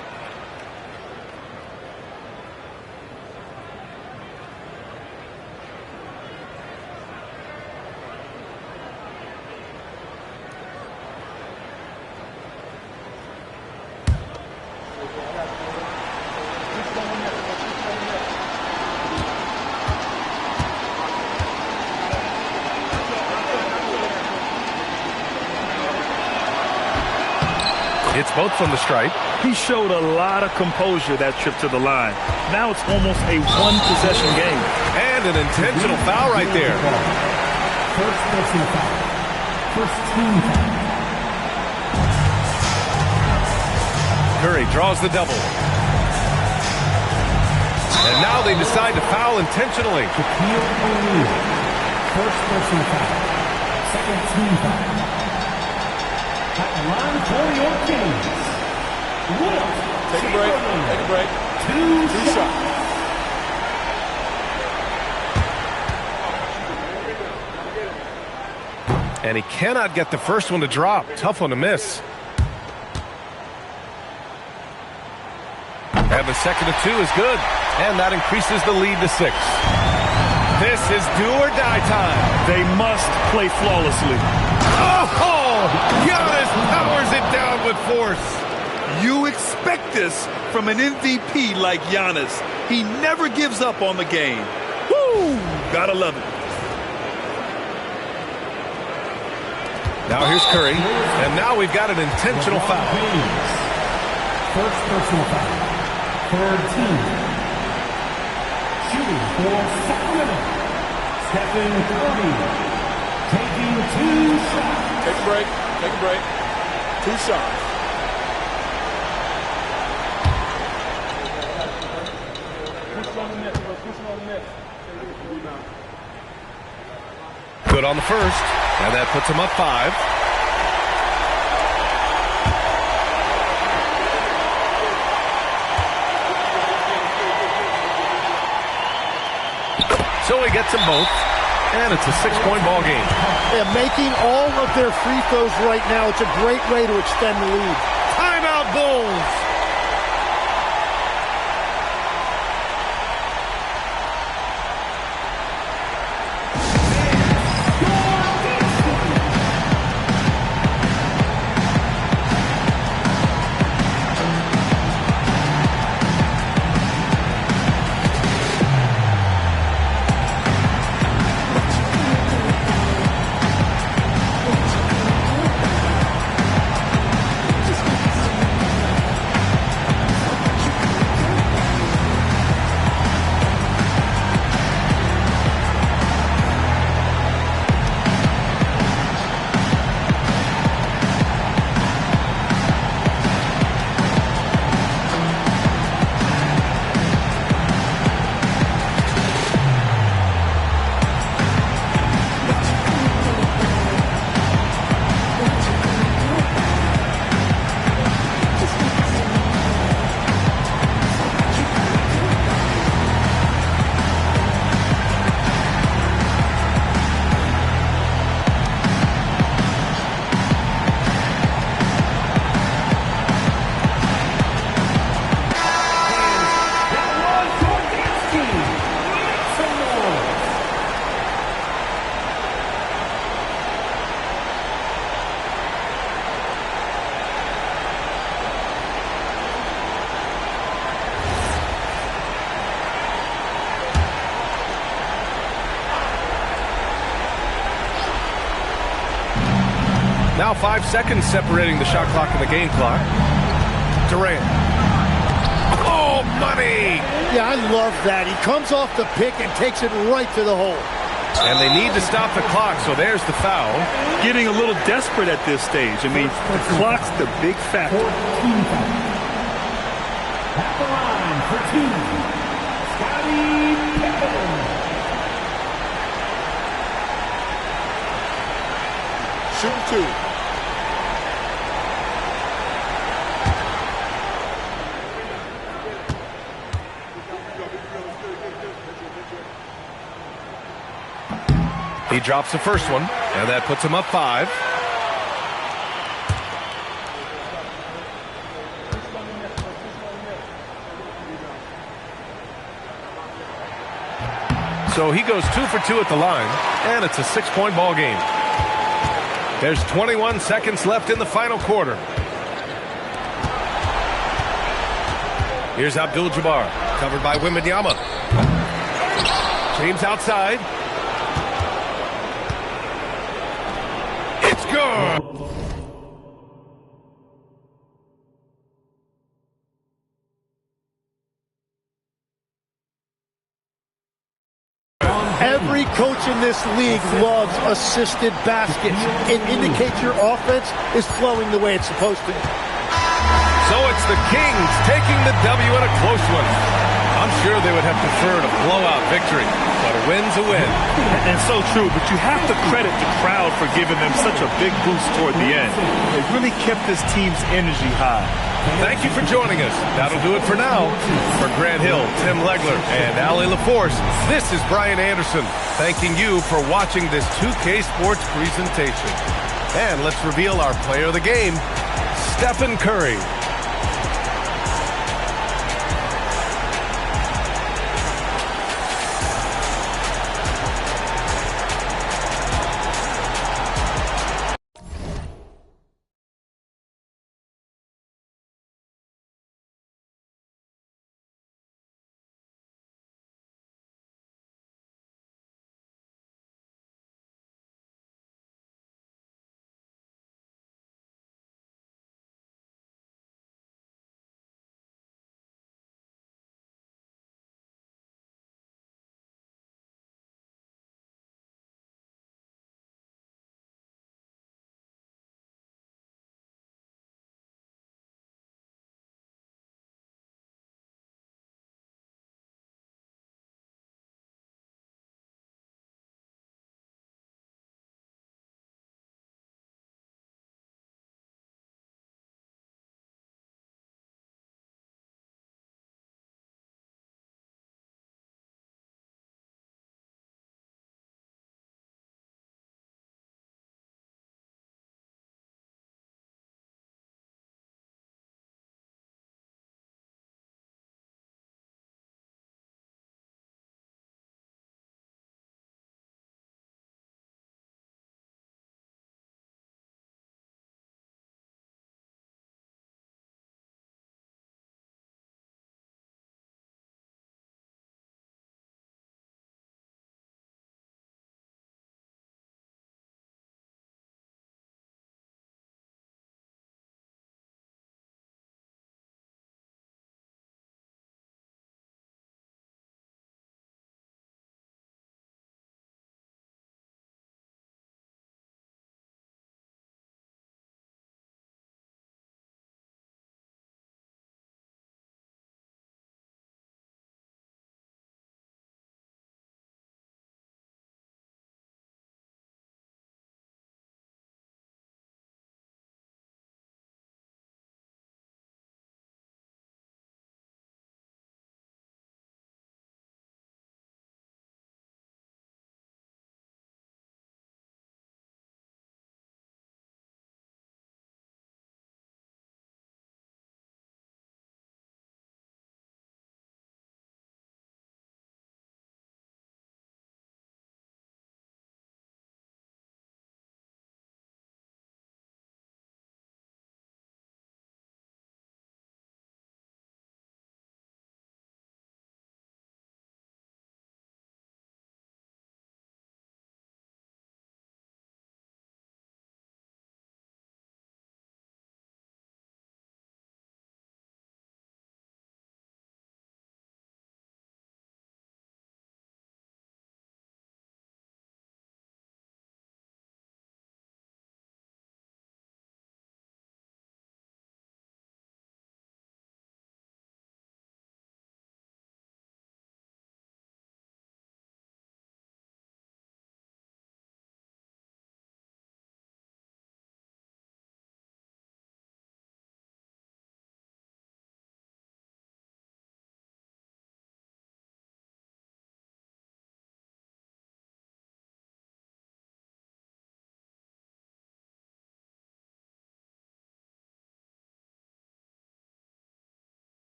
S8: It's both from the stripe.
S10: He showed a lot of composure that trip to the line. Now it's almost a one-possession game.
S8: And an intentional foul right there.
S5: First personal foul. First team foul.
S8: Curry draws the double. And now they decide to foul intentionally.
S5: Shaquille O'Neal. First personal foul. Second team foul. At the line for your Kings.
S4: Take a break. Take a break. 2 shots.
S8: And he cannot get the first one to drop. Tough one to miss. And the second to 2 is good. And that increases the lead to 6. This is do or die time.
S10: They must play flawlessly.
S8: Oh! Giannis powers it down with force.
S10: You expect this from an MVP like Giannis. He never gives up on the game. Woo! Gotta love it.
S8: Now here's Curry. And now we've got an intentional foul.
S5: First personal foul. Third team. Shooting for Sacramento. Stephen Curry. Taking 2 shots.
S4: Take a break. Take a break. 2 shots.
S8: Good on the first, and that puts him up 5. So he gets them both, and it's a 6-point ball game.
S11: Yeah, making all of their free throws right now, it's a great way to extend the lead. Timeout, Bulls!
S8: Now 5 seconds separating the shot clock and the game clock. Durant. Oh, money!
S11: Yeah, I love that. He comes off the pick and takes it right to the hole.
S8: And they need to stop the clock, so there's the foul.
S10: Getting a little desperate at this stage. I mean, the clock's the big factor.
S5: At the line for 2, Scottie Pippen.
S4: Shoot 2.
S8: He drops the first one, and that puts him up 5. So he goes 2 for 2 at the line, and it's a 6-point ball game. There's 21 seconds left in the final quarter. Here's Abdul-Jabbar, covered by Wembanyama. James outside. It's good.
S11: Every coach in this league loves assisted baskets. It indicates your offense is flowing the way it's supposed to.
S8: So it's the Kings taking the W in a close one. I'm sure they would have preferred a blowout victory, but a win's a win.
S10: And so true, but you have to credit the crowd for giving them such a big boost toward the end. It really kept this team's energy high.
S8: Thank you for joining us. That'll do it for now. For Grant Hill, Tim Legler, and Allie LaForce, this is Brian Anderson, thanking you for watching this 2K Sports presentation. And let's reveal our player of the game, Stephen Curry.